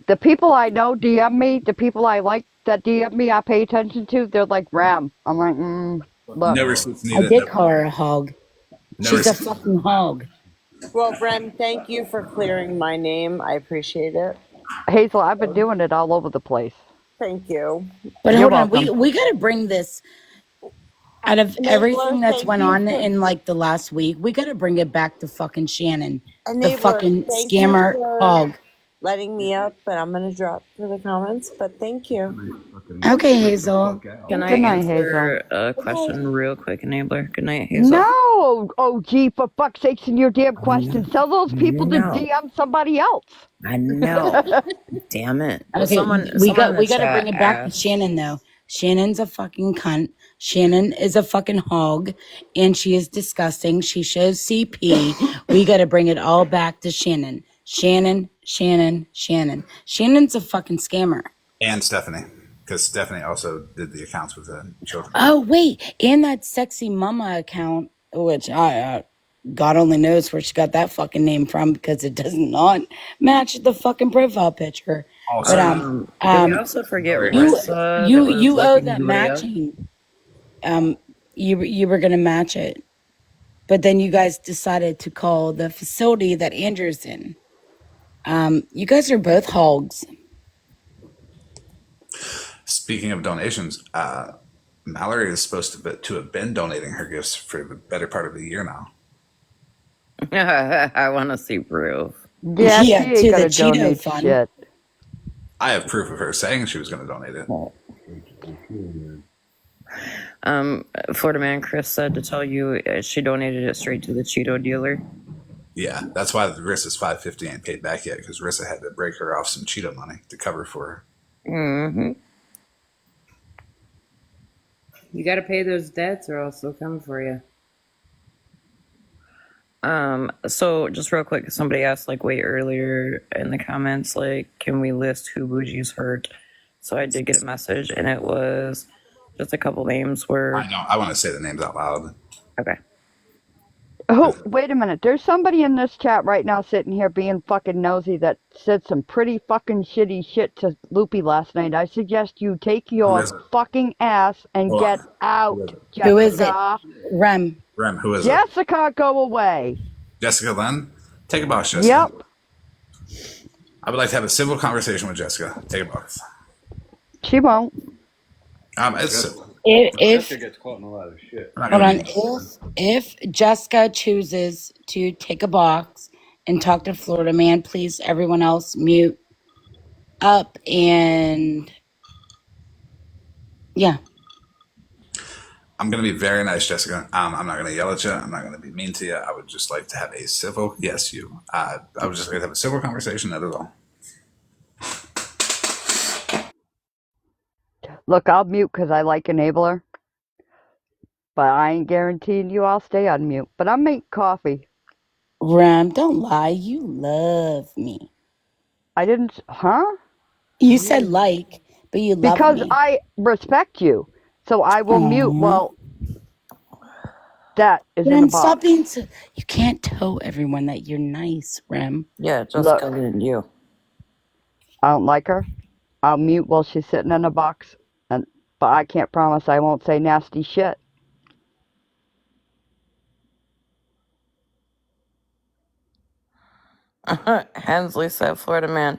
The people I know DM me, the people I like that DM me, I pay attention to. They're like Ram. I'm like, look. No receipts I needed. did call her a hog. No She's a receipts. fucking hog. Well, Rem, thank you for clearing my name. I appreciate it. Hazel, I've been doing it all over the place. Thank you. But You're hold on, welcome. we gotta bring this out of everything Enabler, that's thank went you on for in like the last week. We gotta bring it back to fucking Shannon, the Enabler, fucking thank you scammer for hog. letting me up, but I'm gonna drop for the comments. But thank you. Okay, Hazel. Can I Good night, answer Hazel. a question real quick, Enabler? Good night, Hazel. No! Oh, gee, for fuck's sakes, in your damn questions. Tell those people to No. DM somebody else. I know. Damn it. Well, Okay, someone in we the gotta bring chat it back to asked. Shannon though. Shannon's a fucking cunt. Shannon is a fucking hog, and she is disgusting. She shows CP. We gotta bring it all back to Shannon. Shannon. Shannon's a fucking scammer. And Stephanie, because Stephanie also did the accounts with the children. Oh wait, and that sexy mama account, which I God only knows where she got that fucking name from because it does not match the fucking profile picture. Also, But Did we also forget you Rissa that was you owe looking that Julia? matching. You were gonna match it, but then you guys decided to call the facility that Andrew's in. You guys are both hogs. speaking of donations, Mallory is supposed to have been donating her gifts for the better part of a year now. I want to see proof. Yeah, Yeah, she to ain't the gonna Cheeto donate fund. shit. I have proof of her saying she was going to donate it. Florida Man Chris said to tell you she donated it straight to the Cheeto dealer. Yeah, that's why the Rissa's $550 ain't paid back yet, because Rissa had to break her off some Cheeto money to cover for her. Mm-hmm. You got to pay those debts, or else they'll come for you. So just real quick, somebody asked like way earlier in the comments, like, can we list who Bougie's hurt? So I did get a message, and it was just a couple names where. I want to say the names out loud. Okay. Oh, wait a minute. There's somebody in this chat right now sitting here being fucking nosy that said some pretty fucking shitty shit to Loopy last night. I suggest you take your fucking ass and Hold get on. out, Who is it? Jessica. Rem. Rem, who is it? Jessica, go away. Jessica Lynn? Take a box, Jessica. Yep. I would like to have a civil conversation with Jessica. Take a box. She won't. It's civil. If Jessica gets caught in a lot of shit. I'm not hold gonna on, be- if Jessica chooses to take a box and talk to Florida Man, please everyone else mute up and yeah. I'm going to be very nice, Jessica. I'm not going to yell at you. I'm not going to be mean to you. I would just like to have a civil, yes, you. I would just like to have a civil conversation, that is all. Look, I'll mute because I like Enabler. But I ain't guaranteeing you I'll stay on mute. But I'll make coffee. Rem, don't lie. You love me. I didn't, huh? You said like, but you love Because me. I respect you. So I will mute. Aw. Well, that is in Rem, the stop box. being so. You can't tell everyone that you're nice, Rem. Yeah, Look. Jessica and you. I don't like her. I'll mute while she's sitting in a box. But I can't promise I won't say nasty shit. Hensley said, Florida Man,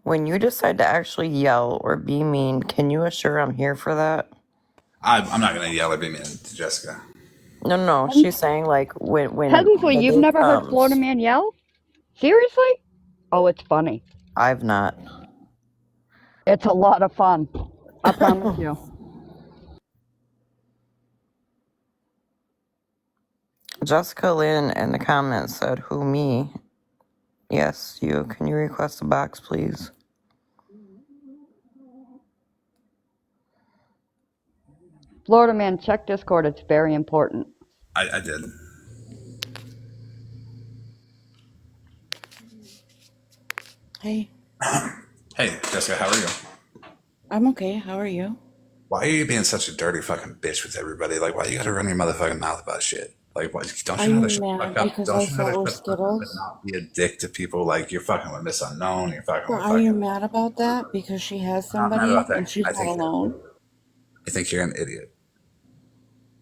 when you decide to actually yell or be mean, can you assure I'm here for that? I'm not going to yell or be mean to Jessica. No. She's saying like when Hensley, the you've day never heard comes- Florida Man yell? Seriously? Oh, it's funny. I've not. It's a lot of fun. I promise you. Jessica Lynn in the comments said, who, me? Yes, you. Can you request a box, please? Florida Man, check Discord. It's very important. I did. Hey, Hey, Jessica, how are you? I'm okay. How are you? Why are you being such a dirty fucking bitch with everybody? Like, why you gotta run your motherfucking mouth about shit? Like, why, don't Are you know how you to shut the mad fuck up? because I Don't you know how sat to with shut the fuck up and Skittles? not be a dick to people? Like, you're fucking with Miss Unknown. You're fucking Well, with are you fucking. mad about that because she has I'm not mad somebody about that. and she's not alone? I think you're an idiot.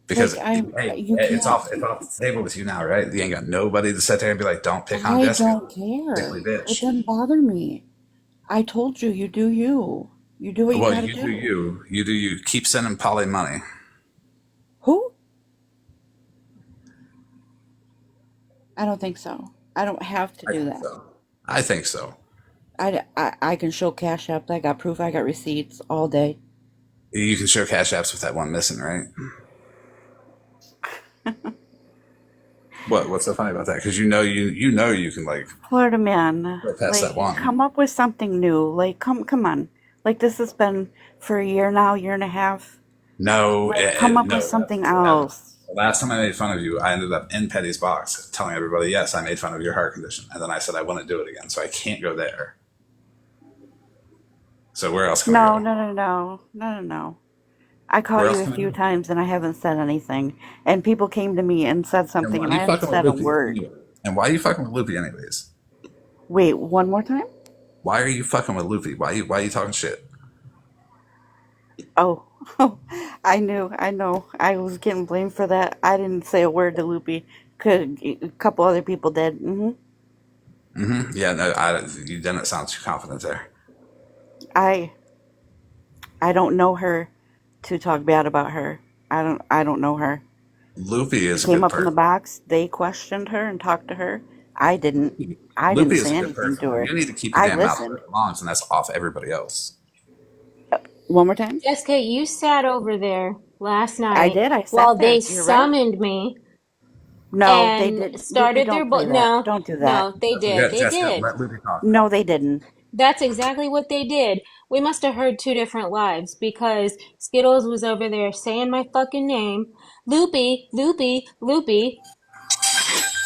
Because hey, You it's can't. off the table with you now, right? You ain't got nobody to sit there and be like, "Don't pick on I Jessica, don't care. sickly It bitch." doesn't bother me. I told you, you do you. You do what you Well, gotta you do do. you. You do you. Keep sending Polly money. Who? I don't think so. I don't have to I do think that. so. I think so. I can show Cash App. I got proof. I got receipts all day. You can show cash apps with that one missing, right? What's so funny about that? Because you know you can like Florida man, go past that one. come up with something new. Come on. Like this has been for a year now, year and a half. No, Come up no. with something else. The last time I made fun of you, I ended up in Petty's box telling everybody, yes, I made fun of your heart condition. And then I said I want to do it again, so I can't go there. So where else can I go? No. I called Where you else a can I few go? times and I haven't said anything. And people came to me and said And something why and are I you haven't fucking with said a Loopy? word. And why are you fucking with Loopy anyways? Wait, one more time? Why are you fucking with Loopy? Why are you talking shit? Oh, I know. I was getting blamed for that. I didn't say a word to Loopy. A couple other people did. Yeah, no, you didn't sound too confident there. I don't know her to talk bad about her. I don't know her. Loopy is a Came good up in the person. box. They questioned her and talked to her. I didn't. I didn't Loopy is say a good anything to person. her. You need to keep your I damn mouth where listened. it belongs, and that's off everybody else. One more time. Jessica, you sat over there last I night did. I while sat they there. You're right. summoned me No, they and did. Loopy, started their don't play that. no, Don't do that. no, they did. Yeah, They Jessica, did. let Loopy talk. No, they didn't. That's exactly what they did. We must have heard two different lives because Skittles was over there saying my fucking name, Loopy, Loopy, Loopy.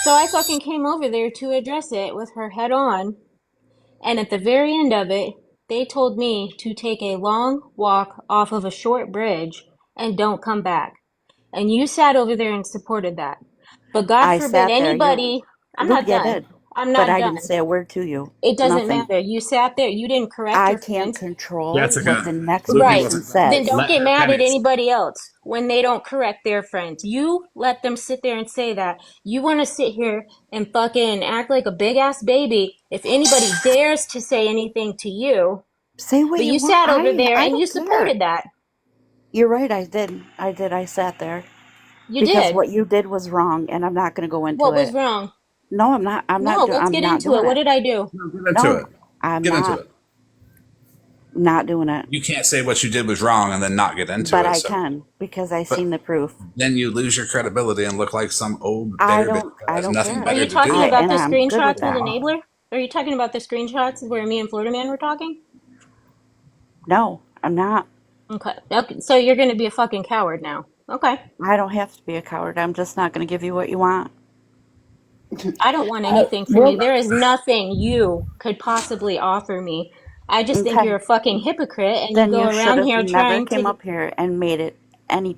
So I fucking came over there to address it with her head on. And at the very end of it, they told me to take a long walk off of a short bridge and don't come back. And you sat over there and supported that. But God I forbid sat there. anybody, I'm not Loopy, I done. did. I'm But not I didn't done. say a word to you. It doesn't Nothing. matter. You sat there. You didn't correct I your can't friends. control what the Jessica, next Loopy Right. person wasn't. Then says. don't Let get her mad at finish. anybody else when they don't correct their friends. You let them sit there and say that. You want to sit here and fucking act like a big ass baby if anybody dares to say anything to you. Say what But you you want. sat over there I and you don't care. supported that. You're right. I did. I sat there You because did. what you did was wrong, and I'm not going to go into What was it. wrong? No, I'm not. No, let's I'm get not into it. doing What it. did I do? No, get into No, it. I'm Get into not. it. Not doing it. You can't say what you did was wrong and then not get into But it. I So, can because I but seen the proof. then you lose your credibility and look like some old I bitter bitch don't. that I has don't nothing care. Are better you to do talking than about And the I'm good with screenshots with that. Enabler? Are you talking about the screenshots where me and Florida Man were talking? No, I'm not. Okay. Okay. So you're going to be a fucking coward now. Okay. I don't have to be a coward. I'm just not going to give you what you want. I don't want anything from you. Real, There is nothing you could possibly offer me. I just think Okay. you're a fucking hypocrite and you Then go you should around have here never trying came to. up here and made it any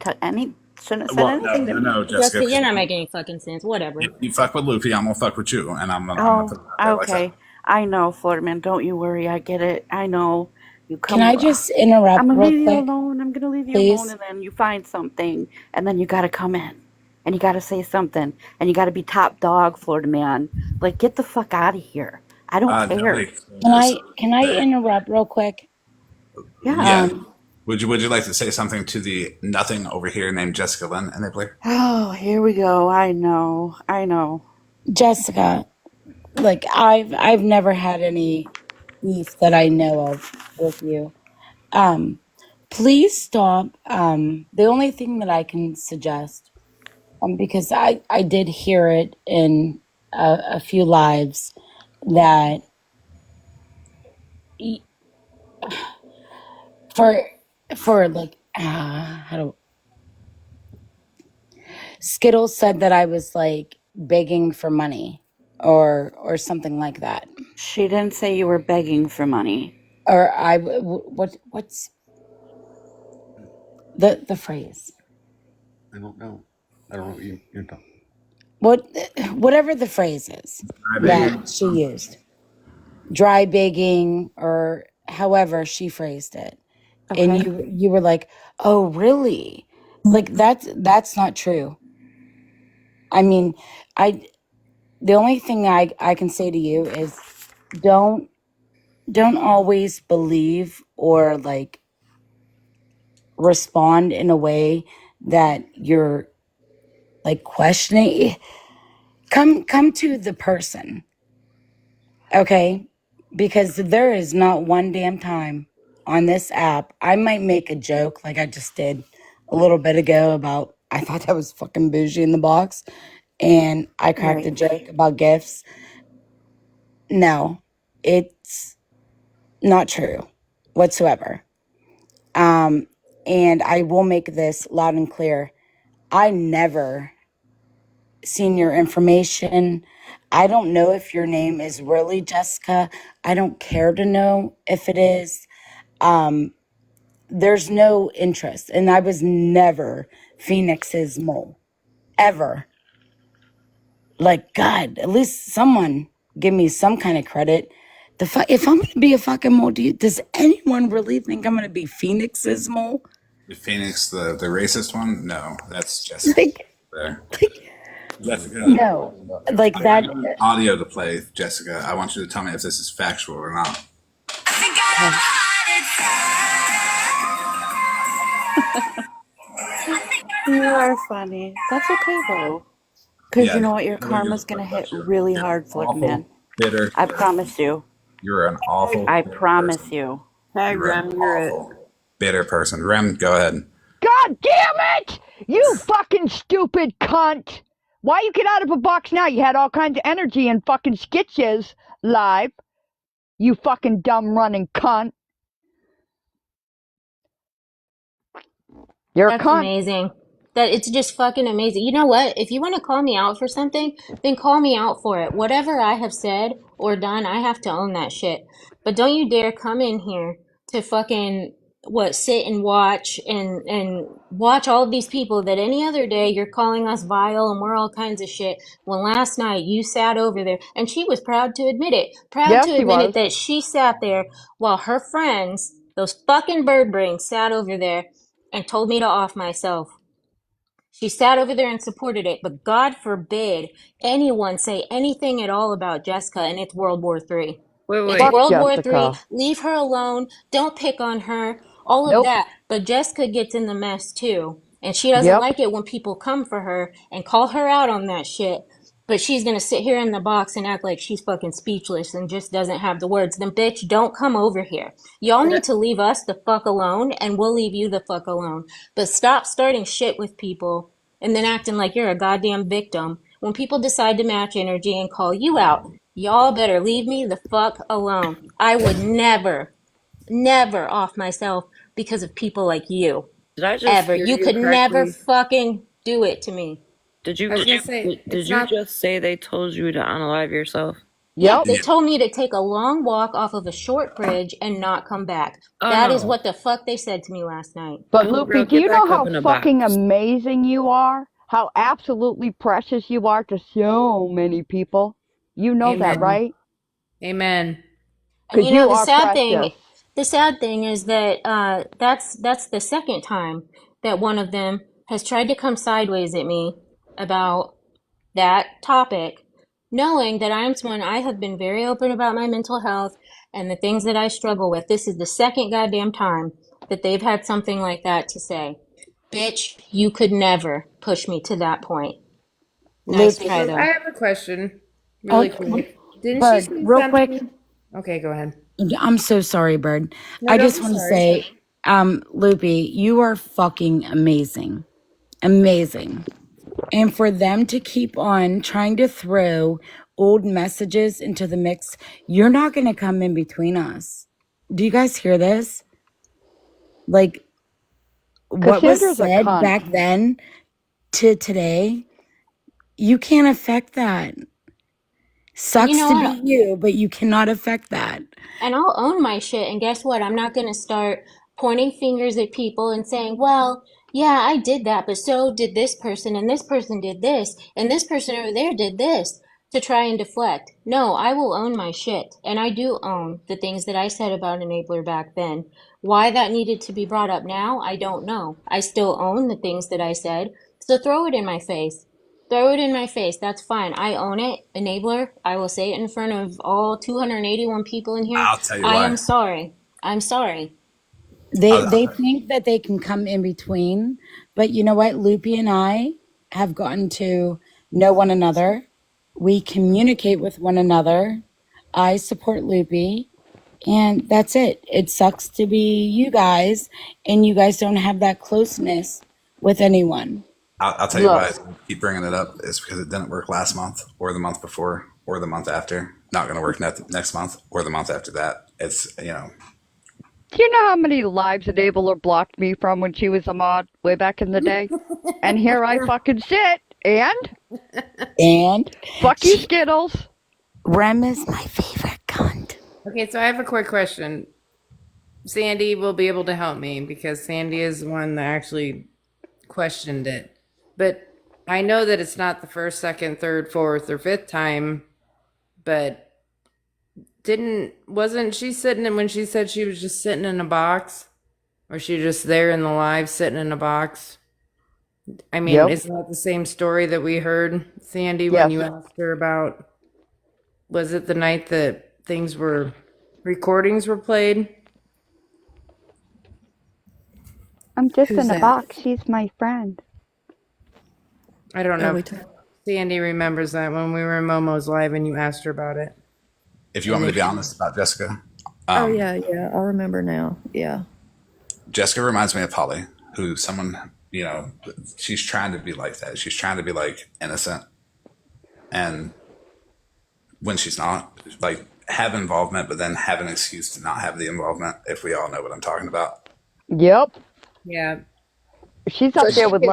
shouldn't have said Well, no, anything to no, me. no, Jessica. Jessica, Because you're not making any fucking sense. Whatever. if you fuck with Luffy, I'm gonna fuck with you, and I'm gonna Oh, put it out there like that. okay. I know, Florida man. Don't you worry. I get it. I know. You can come. I just I'm interrupt gonna real leave you quick, alone. I'm gonna leave you alone, please? and then you find something, and then you gotta come in, and you gotta say something, and you gotta be top dog, Florida man. Like, get the fuck out of here. I don't Nobody care. Can I interrupt real quick? Yeah. Yeah. Would you like to say something to the nothing over here named Jessica Lynn Enabler? Oh, here we go. I know. Jessica, like I've never had any beef that I know of with you. Please stop. The only thing that I can suggest, because I did hear it in a few lives that y- for like how do Skittles said that I was like begging for money or something like that. She didn't say you were begging for money. Or what's The phrase. I don't know. I don't know what you're talking. Whatever the phrase is that she used. Dry begging or however she phrased it. And Okay. you were like, "Oh, really?" Like that's not true. I mean, the only thing I can say to you is don't always believe or like respond in a way that you're like questioning. Come to the person, okay? Because there is not one damn time on this app I might make a joke like I just did a little bit ago about I thought that was fucking bougie in the box, and I cracked a Right. joke about gifts. No, it's not true whatsoever. And I will make this loud and clear. I never seen your information. I don't know if your name is really Jessica. I don't care to know if it is. There's no interest. And I was never Phoenix's mole. Ever. Like, God, at least someone give me some kind of credit. If I'm going to be a fucking mole, does anyone really think I'm going to be Phoenix's mole? Phoenix, the racist one? No, that's Jessica. Like, There. Jessica, no. Like I that. have an audio to play, Jessica. I want you to tell me if this is factual or not. You are funny. That's okay though. Because you know what? Your I know karma's gonna hit really you're hard, Florida awful, man. bitter. I promise you. You're an awful. I bitter promise person. you. Hi, You're an Rem. You're it. awful, bitter person. Rem, go ahead. God damn it! You fucking stupid cunt! Why you get out of a box now? You had all kinds of energy and fucking sketches live. You fucking dumb running cunt. You're a That's cunt. amazing. That it's just fucking amazing. You know what? If you want to call me out for something, then call me out for it. Whatever I have said or done, I have to own that shit. But don't you dare come in here to fucking sit and watch and watch all of these people that any other day you're calling us vile and we're all kinds of shit. When last night you sat over there and she was proud to admit it. Proud Yes, to he admit it was. that she sat there while her friends, those fucking bird brains, sat over there and told me to off myself. She sat over there and supported it, but God forbid anyone say anything at all about Jessica, and it's World War III. It's Wait. Fuck World War III. Jessica. Leave her alone. Don't pick on her. All of Nope. that. But Jessica gets in the mess too. And she doesn't Yep. like it when people come for her and call her out on that shit. But she's gonna sit here in the box and act like she's fucking speechless and just doesn't have the words. Then bitch, don't come over here. Y'all need to leave us the fuck alone and we'll leave you the fuck alone. But stop starting shit with people and then acting like you're a goddamn victim. When people decide to match energy and call you out, y'all better leave me the fuck alone. I would never, never off myself because of people like you. Did I just Ever. hear You you could never correctly? fucking do it to me. Did I you was gonna say did it's you not. just say they told you to unalive yourself? Yeah, Yep. they told me to take a long walk off of a short bridge and not come back. Oh That is no. what the fuck they said to me last night. But Oh, Loopy, girl, do get you know back up how in a fucking box. amazing you are? How absolutely precious you are to so many people? You know that, Amen. right? Amen. And Because you are precious. the sad thing is that that's the second time that one of them has tried to come sideways at me about that topic, knowing that I'm someone I have been very open about my mental health and the things that I struggle with. This is the second goddamn time that they've had something like that to say. Bitch, you could never push me to that point. Nice Loopy. try So I though. have a question, really Oh, quick. Didn't she Bird, say real quick. something? Okay, go ahead. I'm so sorry, Bird. No, I don't just be want to sorry. say, Loopy, you are fucking amazing. Amazing. And for them to keep on trying to throw old messages into the mix, you're not going to come in between us. Do you guys hear this? Like, what was Cassandra's a said cunt. back then to today, you can't affect that. You Sucks know to what? be you, but you cannot affect that. And I'll own my shit. And guess what? I'm not going to start pointing fingers at people and saying, well, yeah, I did that, but so did this person, and this person did this, and this person over there did this, to try and deflect. No, I will own my shit, and I do own the things that I said about Enabler back then. Why that needed to be brought up now, I don't know. I still own the things that I said, so throw it in my face. Throw it in my face. That's fine. I own it. Enabler. I will say it in front of all 281 people in here. I'll tell you I why. am sorry. I'm sorry. They think that they can come in between, but you know what? Loopy and I have gotten to know one another. We communicate with one another. I support Loopy, and that's it. It sucks to be you guys, and you guys don't have that closeness with anyone. I'll tell you why I Look, keep bringing it up. It's because it didn't work last month, or the month before, or the month after. Not going to work next month, or the month after that. It's, do you know how many lives Enabler blocked me from when she was a mod way back in the day? And here I fucking sit, And fuck you, Skittles. Rem is my favorite cunt. Okay, so I have a quick question. Sandy will be able to help me because Sandy is the one that actually questioned it. But I know that it's not the first, second, third, fourth, or fifth time, but wasn't she sitting in when she said she was just sitting in a box? Or she just there in the live sitting in a box? I mean, Yep. isn't that the same story that we heard, Sandy, Yes. when you asked her about, was it the night that recordings were played? I'm just Who's in a that? box. She's my friend. I don't Oh, know if Sandy remembers that when we were in Momo's live and you asked her about it. if you want me to be honest about Jessica, Oh yeah, yeah. I remember now. Yeah. Jessica reminds me of Polly, who's someone, she's trying to be like that. She's trying to be like innocent. And when she's not, like have involvement, but then have an excuse to not have the involvement, if we all know what I'm talking about. Yep. Yeah. She's up there with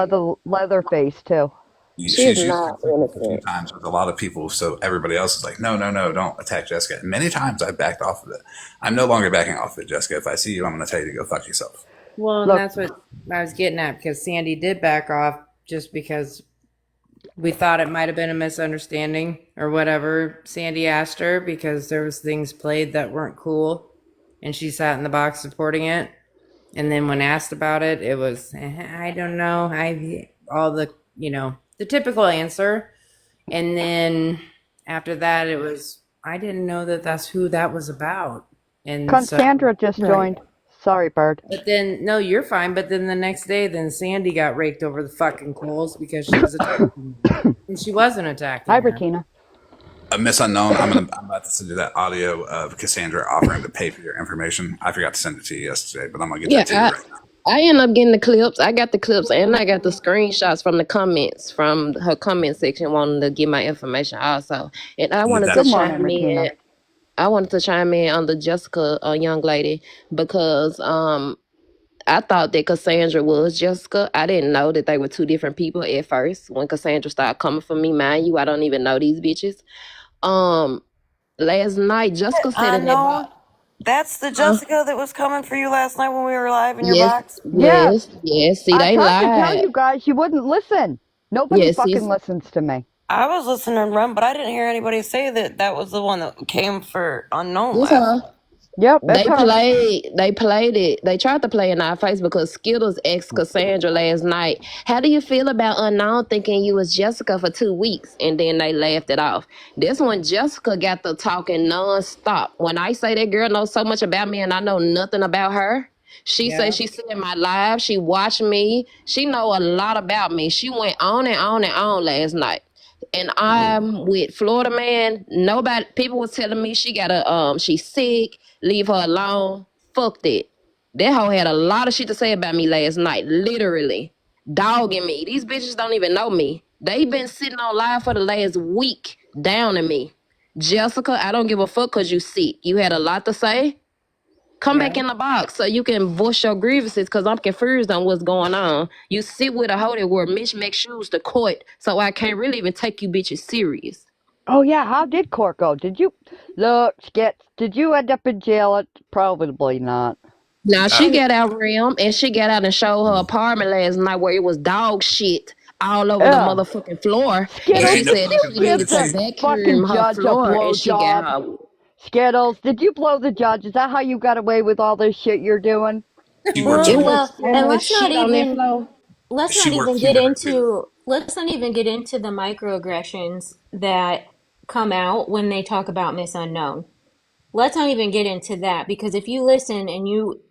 Leatherface, too. She's used a few times with a lot of people, so everybody else is like, no, don't attack Jessica. And many times I backed off of it. I'm no longer backing off of it, Jessica. If I see you, I'm going to tell you to go fuck yourself. Well, and Look. that's what I was getting at because Sandy did back off just because we thought it might have been a misunderstanding or whatever. Sandy asked her because there was things played that weren't cool and she sat in the box supporting it. And then when asked about it, it was, I don't know. All the, the typical answer. And then after that, it was, I didn't know that that's who that was about. And Cassandra just joined. Sorry, Bird. But then, no, you're fine. But then the next day, then Sandy got raked over the fucking coals because she was attacking her. And she wasn't attacking Hi, her. Bettina. A Miss Unknown, I'm about to send you that audio of Cassandra offering to pay for your information. I forgot to send it to you yesterday, but I'm going to get that to you right now. I end up getting the clips. I got the clips and I got the screenshots from the comments from her comment section wanting to get my information also. And I wanted to chime in. I wanted to chime in on the Jessica young lady because I thought that Cassandra was Jessica. I didn't know that they were two different people at first. When Cassandra started coming for me, mind you, I don't even know these bitches. Last night Jessica said in that box. That's the Jessica that was coming for you last night when we were live in your box? Yes. See, I they tried to lied. tell you guys, you wouldn't listen. Nobody fucking listens to me. I was listening to Rem, but I didn't hear anybody say that was the one that came for Unknown Yes, last. Yep, They played it. They tried to play in our face because Skittles asked Cassandra last night, how do you feel about Unknown thinking you was Jessica for 2 weeks? And then they laughed it off. This one, Jessica got the talking nonstop. When I say that girl knows so much about me and I know nothing about her, she said she seen my live, she watched me, she know a lot about me. She went on and on and on last night. And I'm with Florida Man. People was telling me she got she's sick, leave her alone. Fuck that. That hoe had a lot of shit to say about me last night, literally. Dogging me. These bitches don't even know me. They been sitting on live for the last week, downing me. Jessica, I don't give a fuck because you sick. You had a lot to say. Come back in the box so you can voice your grievances because I'm confused on what's going on. You sit with a hoe that wore mismatched shoes to court, so I can't really even take you bitches serious. Oh, yeah, how did court go? Did you end up in jail? Probably not. Now she Uh, got out Rim and she got out and showed her apartment last night where it was dog shit all over the Yeah. motherfucking floor. And Skittles, she ain't no did said that you fucking she way give needed that to the she. fucking vacuum her judge a floor and she got blowjob? her. Skittles, did you blow the judge? Is that how you got away with all this shit you're doing? She works It for. was Well, so and much shit on that floor. She works 2 different. let's not even get into the microaggressions that come out when they talk about Miss Unknown. Let's not even get into that because if you listen and you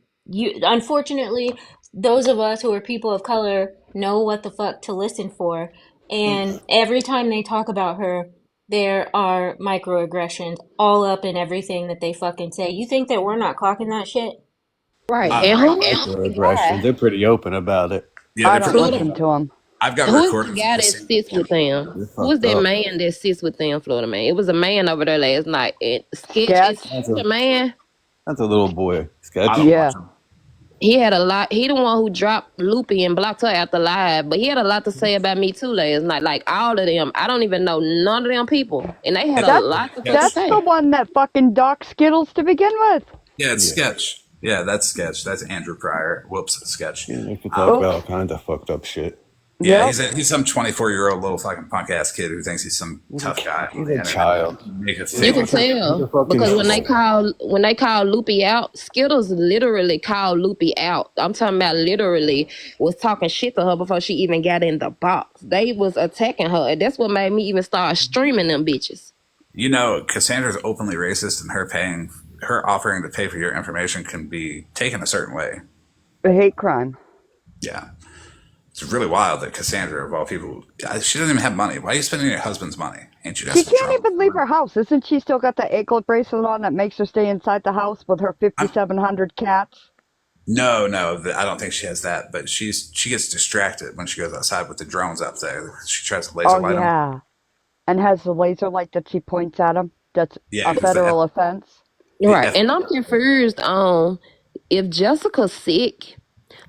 unfortunately those of us who are people of color know what the fuck to listen for, and every time they talk about her there are microaggressions all up in everything that they fucking say. You think that we're not clocking that shit? Right. Uh, And Not who is the microaggressions. guy? They're pretty open about it. yeah, I they're don't pretty. Florida. listen to him. I've got Who is the recordings of guy that Cassandra. sits with them? They're Who is fucked that up. man that sits with them, Florida man? It was a man over there last night. And Sketch is Sketch? That's Sketch a a man. that's a little boy. I Sketch. don't watch Yeah. them. He had a lot. He the one who dropped Loopy and blocked her after live, but he had a lot to say about me too last night. Like all of them, I don't even know none of them people, and they had a That's lot to fucking Sketch. that's the say. one that fucking docked Skittles to begin with. Yeah, it's Yeah. Sketch. Yeah, that's Sketch. That's Andrew Pryor. Whoops, Sketch. Yeah, they could talk Um, about Oops. all kinds of fucked up shit. yeah, Yep. he's some 24-year-old little fucking punk ass kid who thinks he's some He's tough guy on he's the a internet. child. Make a You fake can account. He's a tell fucking because child. when they called Loopy out, Skittles literally called Loopy out. I'm talking about literally was talking shit to her before she even got in the box. They was attacking her, and that's what made me even start streaming them bitches. You know, Cassandra's openly racist, and her offering to pay for your information can be taken a certain way. A hate crime. Yeah. It's really wild that Cassandra, of all people, she doesn't even have money. Why are you spending your husband's money? Ain't you She desperate can't trouble? even leave her house. Isn't she still got the anklet bracelet on that makes her stay inside the house with her I'm, 5,700 cats? no, I don't think she has that. But she gets distracted when she goes outside with the drones up there. She tries to laser Oh, light them. yeah. And has the laser light that she points at him. That's Yeah, a because federal offense. the Right, and I'm confused on if Jessica's sick.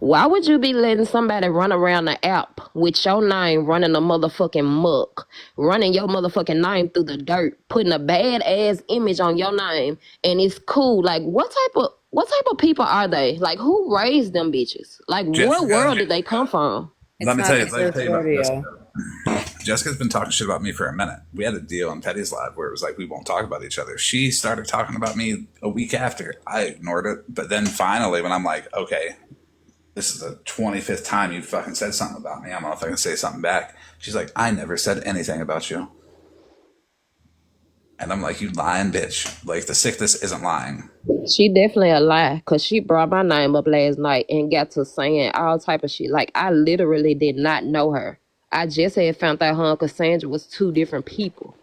Why would you be letting somebody run around the app with your name running a motherfucking muck, running your motherfucking name through the dirt, putting a bad ass image on your name, and it's cool? Like, what type of people are they? Like, who raised them bitches? Like, what world did they come from? Let It's me not tell the you. Let me first tell you about Jessica. rodeo. Jessica's been talking shit about me for a minute. We had a deal on Petty's Live where it was like we won't talk about each other. She started talking about me a week after. I ignored it, but then finally, when I'm like, okay, this is the 25th time you fucking said something about me. I'm gonna fucking say something back. She's like, I never said anything about you. And I'm like, you lying bitch. Like, the sickness isn't lying. She definitely a lie because she brought my name up last night and got to saying all type of shit. Like, I literally did not know her. I just had found out her and Cassandra was two different people.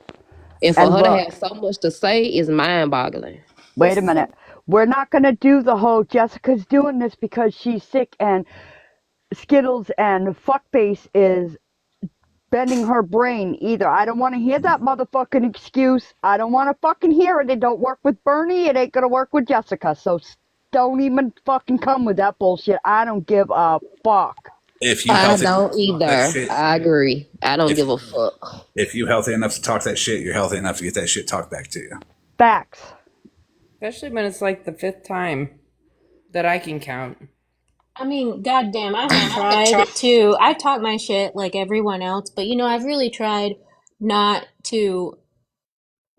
And for And her to look, have so much to say is mind boggling. wait a minute. We're not going to do the whole Jessica's doing this because she's sick and Skittles and Fuckface is bending her brain either. I don't want to hear that motherfucking excuse. I don't want to fucking hear it. It don't work with Bernie. It ain't going to work with Jessica. So don't even fucking come with that bullshit. I don't give a fuck. If you I healthy enough don't to talk that either. shit, I agree. I don't if give a fuck. if you healthy enough to talk that shit, you're healthy enough to get that shit talked back to you. Facts. Especially when it's like the fifth time that I can count. I mean, goddamn, I have tried to. I talk my shit like everyone else, but you know, I've really tried not to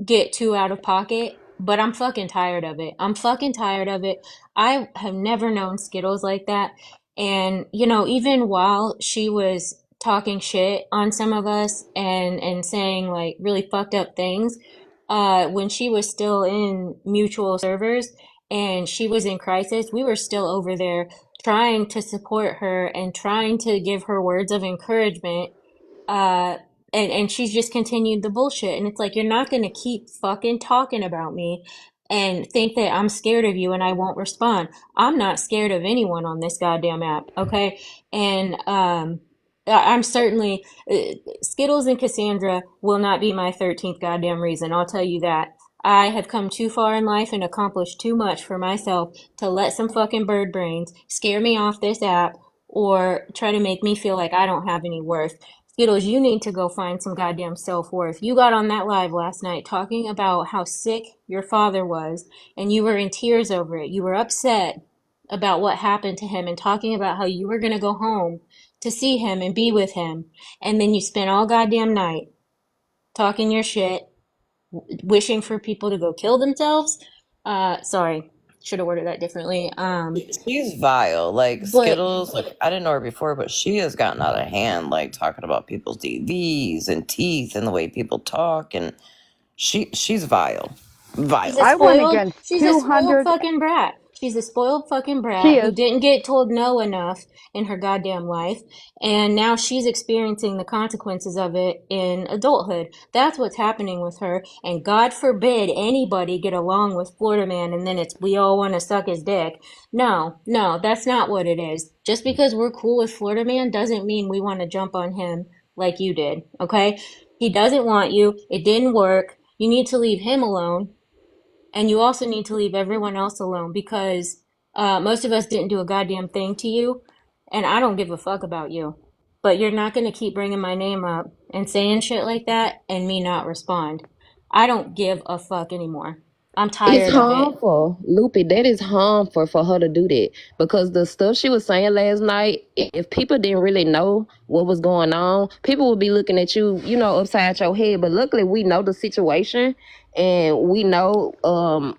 get too out of pocket, but I'm fucking tired of it. I'm fucking tired of it. I have never known Skittles like that. And, you know, even while she was talking shit on some of us and saying like really fucked up things, when she was still in mutual servers and she was in crisis, we were still over there trying to support her and trying to give her words of encouragement. Uh, and she's just continued the bullshit. And it's like, you're not going to keep fucking talking about me and think that I'm scared of you and I won't respond. I'm not scared of anyone on this goddamn app, okay? And I'm certainly Skittles and Cassandra will not be my 13th goddamn reason. I'll tell you that. I have come too far in life and accomplished too much for myself to let some fucking bird brains scare me off this app or try to make me feel like I don't have any worth. Skittles, you need to go find some goddamn self-worth. You got on that live last night talking about how sick your father was, and you were in tears over it. You were upset about what happened to him and talking about how you were going to go home to see him and be with him. And then you spent all goddamn night talking your shit, wishing for people to go kill themselves. Sorry, should have worded that differently. She's vile. Like But Skittles, like I didn't know her before, but she has gotten out of hand, like talking about people's DVs and teeth and the way people talk, and she's vile. Vile. I went against she's a spoiled 200. fucking brat. She's a spoiled fucking brat She who is. didn't get told no enough in her goddamn life, and now she's experiencing the consequences of it in adulthood. That's what's happening with her, and God forbid anybody get along with Florida Man and then it's we all want to suck his dick. No, that's not what it is. Just because we're cool with Florida Man doesn't mean we want to jump on him like you did, okay? He doesn't want you. It didn't work. You need to leave him alone. And you also need to leave everyone else alone because most of us didn't do a goddamn thing to you. And I don't give a fuck about you. But you're not going to keep bringing my name up and saying shit like that and me not respond. I don't give a fuck anymore. I'm It's tired of it. harmful, Loopy. That is harmful for her to do that because the stuff she was saying last night, if people didn't really know what was going on, people would be looking at you, you know, upside your head. But luckily, we know the situation and we know,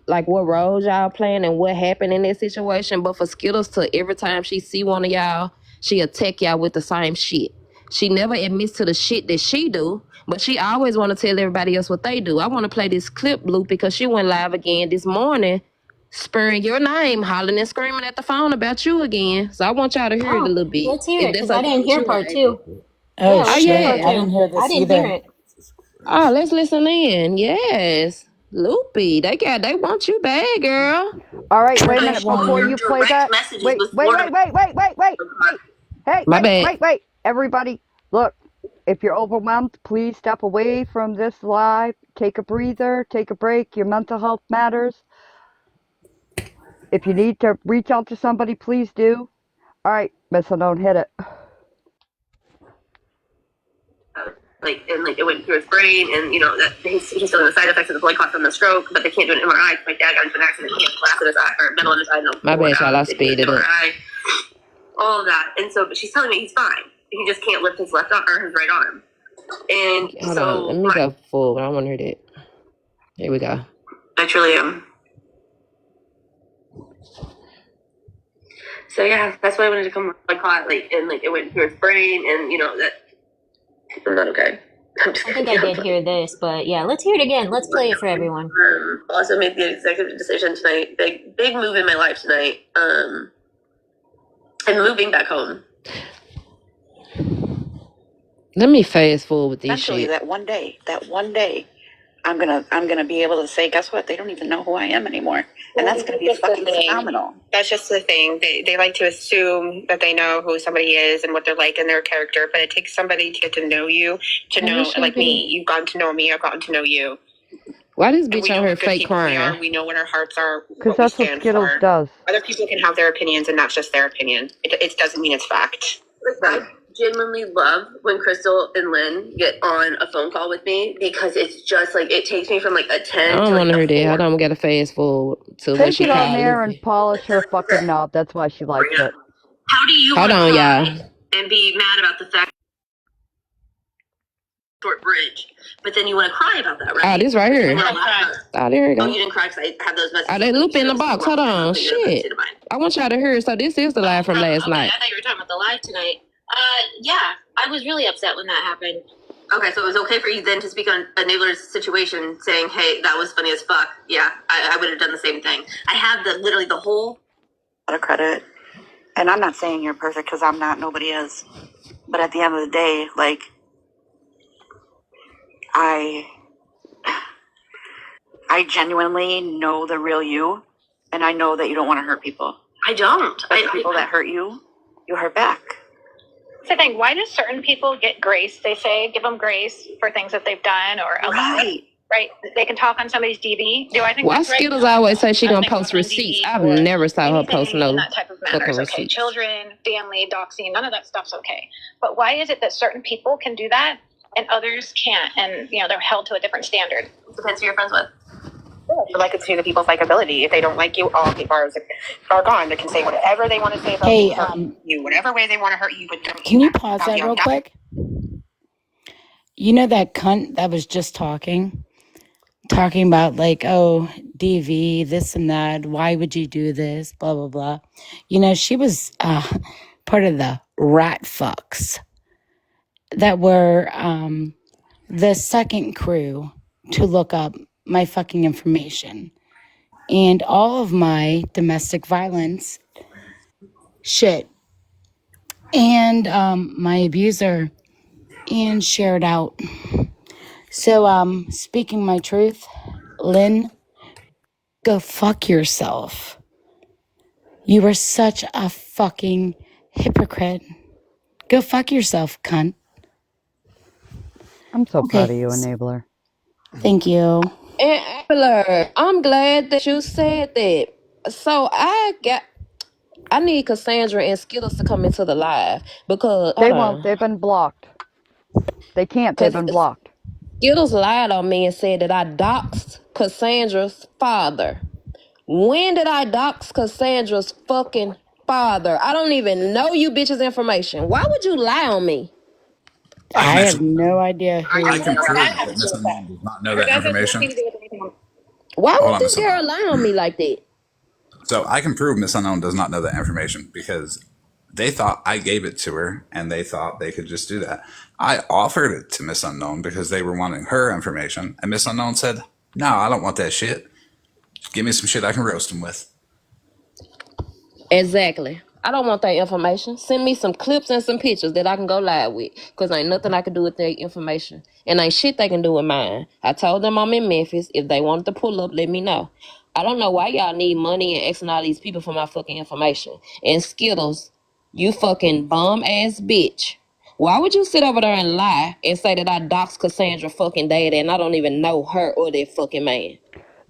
like what roles y'all playing and what happened in that situation. But for Skittles to every time she see one of y'all, she attack y'all with the same shit. She never admits to the shit that she do, but she always want to tell everybody else what they do. I want to play this clip, Luke, because she went live again this morning, spurring your name, hollering and screaming at the phone about you again. So I want y'all to hear it a little bit. Let's hear If it that's because I okay didn't with hear you, part right? two. Oh, Yeah, let's shit. hear I part didn't two. hear this I didn't either. hear it. Oh, let's listen in. Yes. Loopy, they want you bad, girl. All right, wait a They minute want before me. you play that. Wait. Hey, My bad. wait. Everybody, look. If you're overwhelmed, please step away from this live. Take a breather, take a break. Your mental health matters. If you need to reach out to somebody, please do. All right, Miss, don't hit it. It went through his brain, and you know that he's feeling the side effects of the blood clot from the stroke, but they can't do an MRI. My dad got into an accident, he had glass in his eye or metal in his eye. No, My bad, y'all. I speeded up. All of that, and so, but she's telling me he's fine. He just can't lift his left arm or his right arm. And Hold so on. Let me go full. I want to hear that. Here we go. I truly am. So yeah, that's why I wanted to come. Blood clot, and it went through his brain, and you know that I'm not okay. I think I did hear this, but yeah, let's hear it again. Let's play it for everyone. Also made the executive decision tonight. Big move in my life tonight. I'm moving back home. Let me fast forward with these Eventually, shit. that one day, I'm gonna be able to say, guess what? They don't even know who I am anymore, and that's gonna be fucking phenomenal. That's just the thing. They like to assume that they know who somebody is and what they're like in their character, but it takes somebody to get to know you, to know, like me. You've gotten to know me. I've gotten to know you. Why this And bitch we on know her how good fake people we are. crying? We know what our hearts are. Because What we that's what stand Skittles for. does. Other people can have their opinions, and that's just their opinion. It doesn't mean it's fact. I genuinely love when Crystal and Lynn get on a phone call with me because it's just like it takes me from like a 10 I don't to want to like hear a that. 4. Hold on, we gotta fast forward to what Take she it on called there Loopy. and polish her fucking knob. That's why she likes it. How do you Hold want to on, cry y'all. and be mad about the fact short bridge, but then you want to cry about that, right? Oh, this right here. You wanna laugh. Oh, there you Oh, go. you didn't cry because I have those messages. Oh, they loop in the box. Hold on. Shit. I want y'all to hear it. So this is the live from last night. I thought you were talking about the live tonight. Yeah, I was really upset when that happened. Okay, so it was okay for you then to speak on Enabler's situation, saying, "Hey, that was funny as fuck." Yeah, I would have done the same thing. I have literally the whole. A lot of credit, and I'm not saying you're perfect because I'm not. Nobody is. But at the end of the day, like I genuinely know the real you, and I know that you don't want to hurt people. I don't. But the people that hurt you, you hurt back. That's the thing. Why do certain people get grace? They say give them grace for things that they've done or Right. Right? They can talk on somebody's DV. Do I think Why that's right? Skittles No. always say she I don't gonna think post talking on receipts? DV I've or never saw her anything post no in that type of fucking matters. Okay, receipts. children, family, doxing, none of that stuff's okay. But why is it that certain people can do that and others can't? And they're held to a different standard. Depends who you're friends with. like to the people's likability. If they don't like you, all people are gone. They can say whatever they want to say about Hey, you, whatever way they want to hurt you. But don't can you pause that real quick? You know that cunt that was just talking about like, oh, DV, this and that. Why would you do this? Blah, blah, blah. You know, she was part of the rat fucks that were the second crew to look up my fucking information and all of my domestic violence shit and my abuser and shared out. So speaking my truth, Lynn, go fuck yourself. You are such a fucking hypocrite. Go fuck yourself, cunt. I'm so proud of you, Enabler. Thank you. Enabler, I'm glad that you said that. So I need Cassandra and Skittles to come into the live because They won't. They've been blocked. They can't. They've been blocked. Skittles lied on me and said that I doxed Cassandra's father. When did I dox Cassandra's fucking father? I don't even know you bitches' information. Why would you lie on me? I have no idea who. I can prove that Miss Unknown does not know that information. Why Hold would on, this Miss girl lie on me like that? So I can prove Miss Unknown does not know that information because they thought I gave it to her and they thought they could just do that. I offered it to Miss Unknown because they were wanting her information, and Miss Unknown said, "No, I don't want that shit. Give me some shit I can roast them with." Exactly. I don't want that information. Send me some clips and some pictures that I can go live with. Because ain't nothing I can do with their information. And ain't shit they can do with mine. I told them I'm in Memphis. If they wanted to pull up, let me know. I don't know why y'all need money and asking all these people for my fucking information. And Skittles, you fucking bum ass bitch. Why would you sit over there and lie and say that I doxed Cassandra fucking daddy and I don't even know her or that fucking man?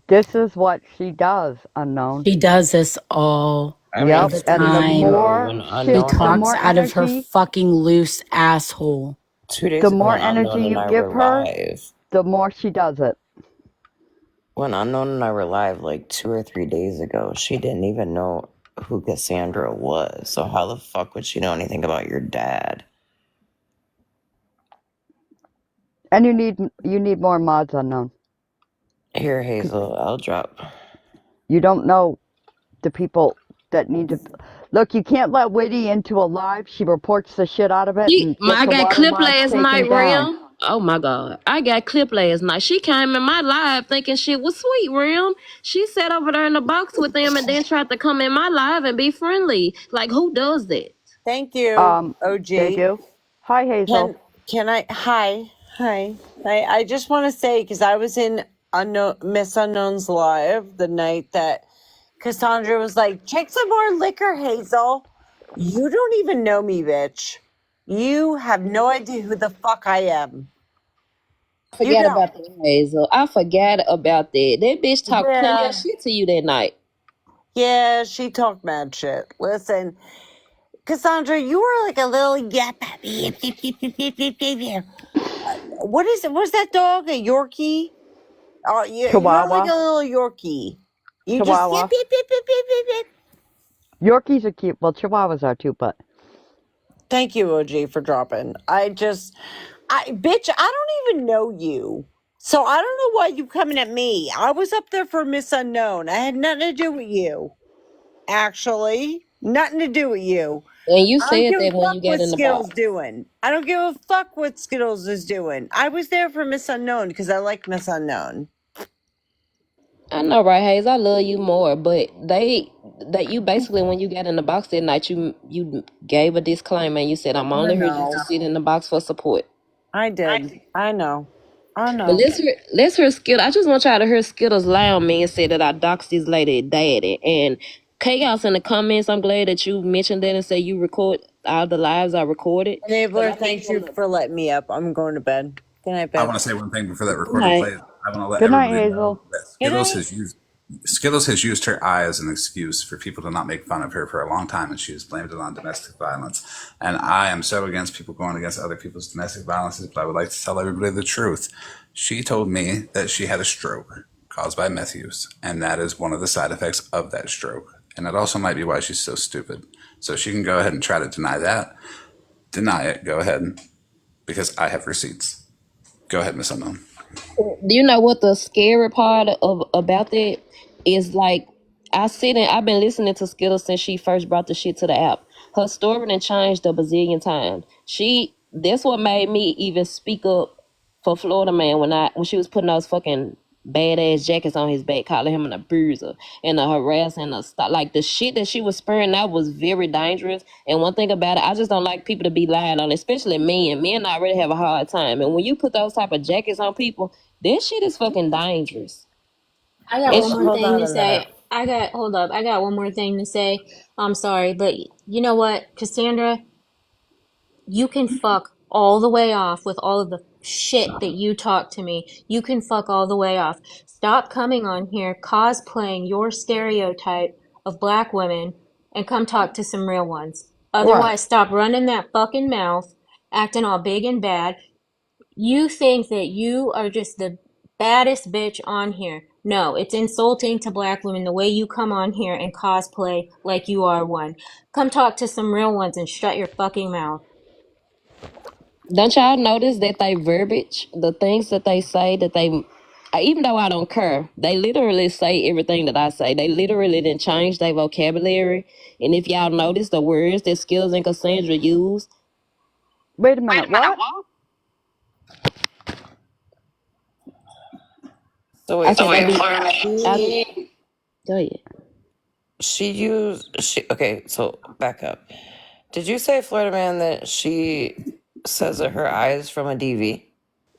This is what she does, Unknown. She does this all Yep, the and the time. more She the talks more out of her energy, fucking loose asshole. 2 days the ago more when Unknown energy and you I give were her, live, the more she does it. when Unknown and I were live like 2 or 3 days ago, she didn't even know who Cassandra was. So how the fuck would she know anything about your dad? And you need more mods, Unknown. Here, Hazel, I'll drop. You don't know the people that need to look. You can't let Witty into a live. She reports the shit out of it and gets I a got lot of clipped mods last taken night, down. Rim. Oh my God. I got clipped last night. She came in my live thinking shit was sweet, Rim. She sat over there in the box with them and then tried to come in my live and be friendly. Like, who does that? Thank you, OG. They do. Hi, Hazel. Can I? Hi. I just want to say because I was in Miss Unknown's live the night that Cassandra was like, "Check some more liquor, Hazel." You don't even know me, bitch. You have no idea who the fuck I am. I forgot about that, Hazel. I forgot about that. That bitch talked plenty of shit to you that night. Yeah, she talked mad shit. Listen, Cassandra, you were like a little yap. What is it? What's that dog? A Yorkie? Oh, you're Chihuahua. like a little Yorkie. You Chihuahua. just yip. Yorkies are cute. Well, Chihuahuas are too, but. Thank you, OG, for dropping. Bitch, I don't even know you. So I don't know why you coming at me. I was up there for Miss Unknown. I had nothing to do with you. Actually, nothing to do with you. And you I don't said give that a when fuck you got what in the Skittles box. doing. I don't give a fuck what Skittles is doing. I was there for Miss Unknown because I like Miss Unknown. I know, right, Hayes? I love you more, but you basically when you got in the box that night, you gave a disclaimer and you said, "I'm only here just to sit in the box for support." I did. I know. But let's hear Skittles. I just want y'all to hear Skittles lie on me and say that I doxed this lady daddy. And Chaos in the comments, I'm glad that you mentioned that and say you record all the lives I recorded. Enabler, thank you for letting me up. I'm going to bed. Good night, I babe. want to say one thing before that recording night. plays. I want to let Good night, everybody Hazel. know that Skittles has used her eye as an excuse for people to not make fun of her for a long time, and she has blamed it on domestic violence. And I am so against people going against other people's domestic violences, but I would like to tell everybody the truth. She told me that she had a stroke caused by meth use, and that is one of the side effects of that stroke. And it also might be why she's so stupid. So she can go ahead and try to deny that. Deny it. Go ahead, because I have receipts. Go ahead, Miss Unknown. Do you know what the scary part of about that is? Like, I've been listening to Skittles since she first brought the shit to the app. Her story done changed a bazillion times. That's what made me even speak up for Florida Man when she was putting those fucking badass jackets on his back, calling him an abuser and a harasser and a stuff. Like, the shit that she was sparing, that was very dangerous. And one thing about it, I just don't like people to be lying on, especially men. Men already have a hard time. And when you put those type of jackets on people, that shit is fucking dangerous. I got It's one more thing to say. Hold up. I got one more thing to say. I'm sorry, but you know what, Cassandra? You can fuck all the way off with all of the shit that you talk to me. You can fuck all the way off. Stop coming on here cosplaying your stereotype of black women and come talk to some real ones. Otherwise, stop running that fucking mouth, acting all big and bad. You think that you are just the baddest bitch on here. No, it's insulting to black women the way you come on here and cosplay like you are one. Come talk to some real ones and shut your fucking mouth. Don't y'all notice that they verbiage, the things that they say, even though I don't care, they literally say everything that I say. They literally didn't change their vocabulary. And if y'all notice the words that Skills and Cassandra use. Wait a minute, what? So wait, Go ahead. Okay, so back up. Did you say, Florida Man, that she says that her eyes from a DV?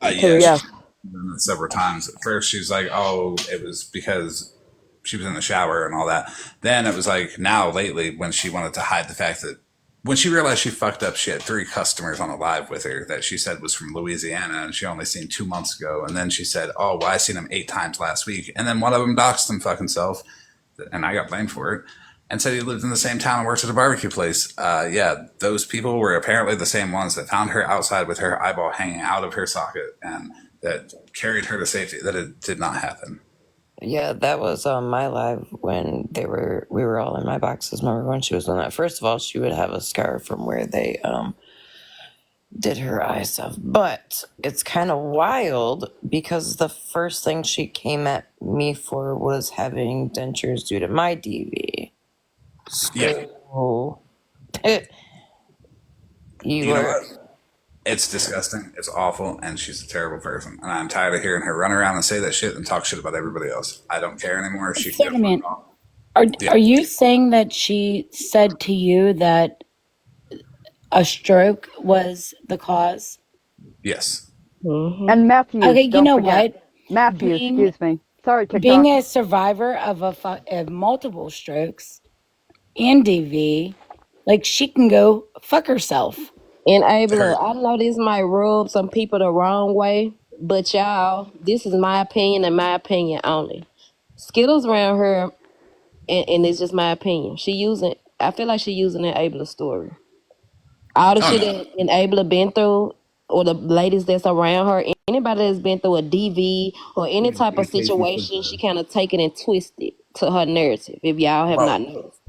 Yeah. She's done it several times. At first, she's like, "Oh, it was because she was in the shower and all that." Then it was like, now lately, when she wanted to hide the fact that when she realized she fucked up, she had 3 customers on a live with her that she said was from Louisiana, and she only seen 2 months ago. And then she said, "Oh, well, I seen him 8 times last week," and then one of them doxed him fucking self, and I got blamed for it. And said he lived in the same town and worked at a barbecue place. Yeah, those people were apparently the same ones that found her outside with her eyeball hanging out of her socket and that carried her to safety. That it did not happen. Yeah, that was on my live when we were all in my boxes. Remember when she was on that? First of all, she would have a scar from where they did her eye stuff. But it's kind of wild because the first thing she came at me for was having dentures due to my DV. Yeah. You know what? It's disgusting. It's awful, and she's a terrible person. And I'm tired of hearing her run around and say that shit and talk shit about everybody else. I don't care anymore. She can get fucked off. Are you saying that she said to you that a stroke was the cause? Yes. Mm-hmm. And Matthews. Okay, you know what? Matthews, excuse me. Sorry, TikTok. Being a survivor of multiple strokes and DV, like, she can go fuck herself. Enabler, I know this might rub some people the wrong way, but y'all, this is my opinion and my opinion only. Skittles around her, and it's just my opinion. I feel like she's using Enabler's story. All the shit that Enabler been through, or the ladies that's around her, anybody that's been through a DV or any type of situation, she kind of take it and twist it to her narrative, if y'all have not noticed.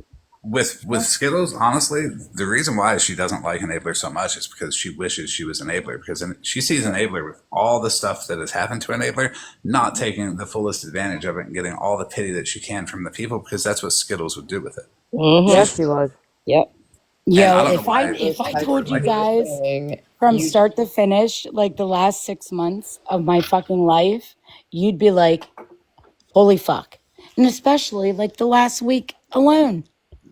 With Skittles, honestly, the reason why she doesn't like Enabler so much is because she wishes she was Enabler, because she sees Enabler with all the stuff that has happened to Enabler, not taking the fullest advantage of it and getting all the pity that she can from the people, because that's what Skittles would do with it. Mm-hmm. Yes, she was. Yep. Yo, if I told you guys from start to finish, like the last 6 months of my fucking life, you'd be like, holy fuck. And especially like the last week alone.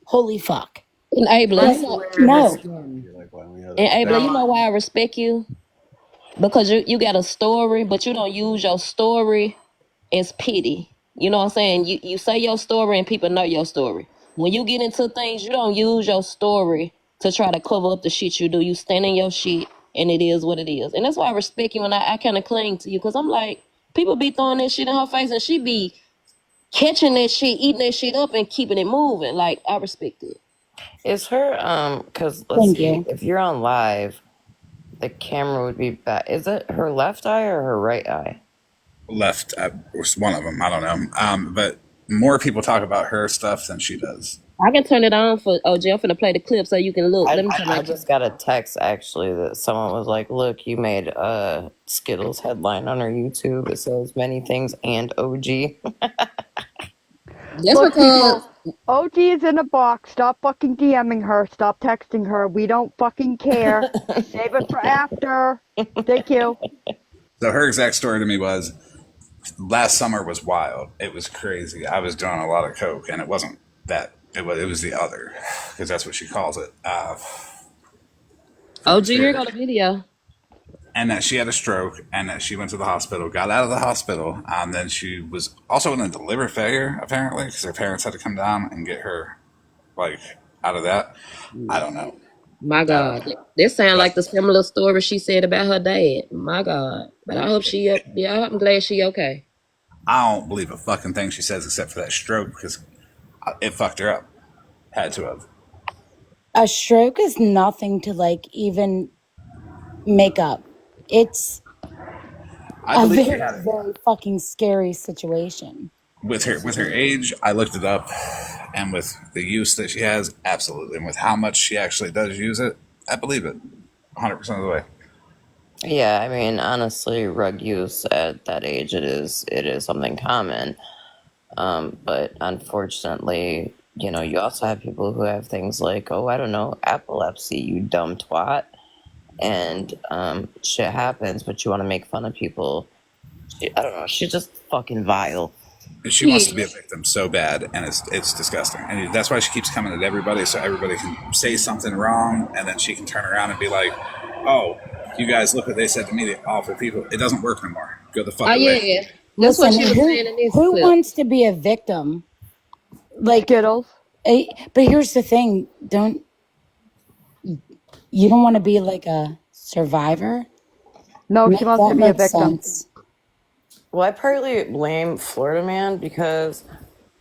Holy fuck. Enabler. No. Enabler, you know why I respect you? Because you got a story, but you don't use your story as pity. You know what I'm saying? You say your story and people know your story. When you get into things, you don't use your story to try to cover up the shit you do. You stand in your shit, and it is what it is. And that's why I respect you, and I kind of cling to you, because I'm like, people be throwing that shit in her face, and she be catching that shit, eating that shit up, and keeping it moving. Like, I respect it. Is her, because let's see, if you're on live, the camera would be back. Is it her left eye or her right eye? left. Was one of them. I don't know. But more people talk about her stuff than she does. I can turn it on for OG. I'm finna play the clip so you can look. Let me turn I my just got a text actually that someone was like, "Look, you made a Skittles headline on her YouTube. It says many things and OG." That's Look, because people, OG is in a box. Stop fucking DMing her. Stop texting her. We don't fucking care. Save it for after. Thank you. So her exact story to me was, last summer was wild. It was crazy. I was doing a lot of coke, and it wasn't that. It was the other, because that's what she calls it. OG, here go the video. And that she had a stroke, and that she went to the hospital, got out of the hospital, and then she was also in a liver failure, apparently, because her parents had to come down and get her, like, out of that. I don't know. My God, this sound like the similar story she said about her dad. My God, but I hope I'm glad she okay. I don't believe a fucking thing she says except for that stroke, because it fucked her up. Had to have. A stroke is nothing to like even make up. It's I a believe she very, had it. very fucking scary situation. With her age, I looked it up, and with the use that she has, absolutely, and with how much she actually does use it, I believe it 100% of the way. Yeah, I mean, honestly, rug use at that age, it is something common. But unfortunately, you know, you also have people who have things like, oh, I don't know, epilepsy, you dumb twat. And shit happens, but you want to make fun of people. I don't know, she's just fucking vile. And she wants to be a victim so bad, and it's disgusting. And that's why she keeps coming at everybody, so everybody can say something wrong, and then she can turn around and be like, oh, you guys, look what they said to me, the awful people. It doesn't work no more. Go the fuck away. Yeah. That's what she was who, saying in this who clip. wants to be a victim? Like Skittles. But here's the thing: you don't want to be like a survivor? No, she wants to be a victim. Sense. Well, I partly blame Florida Man because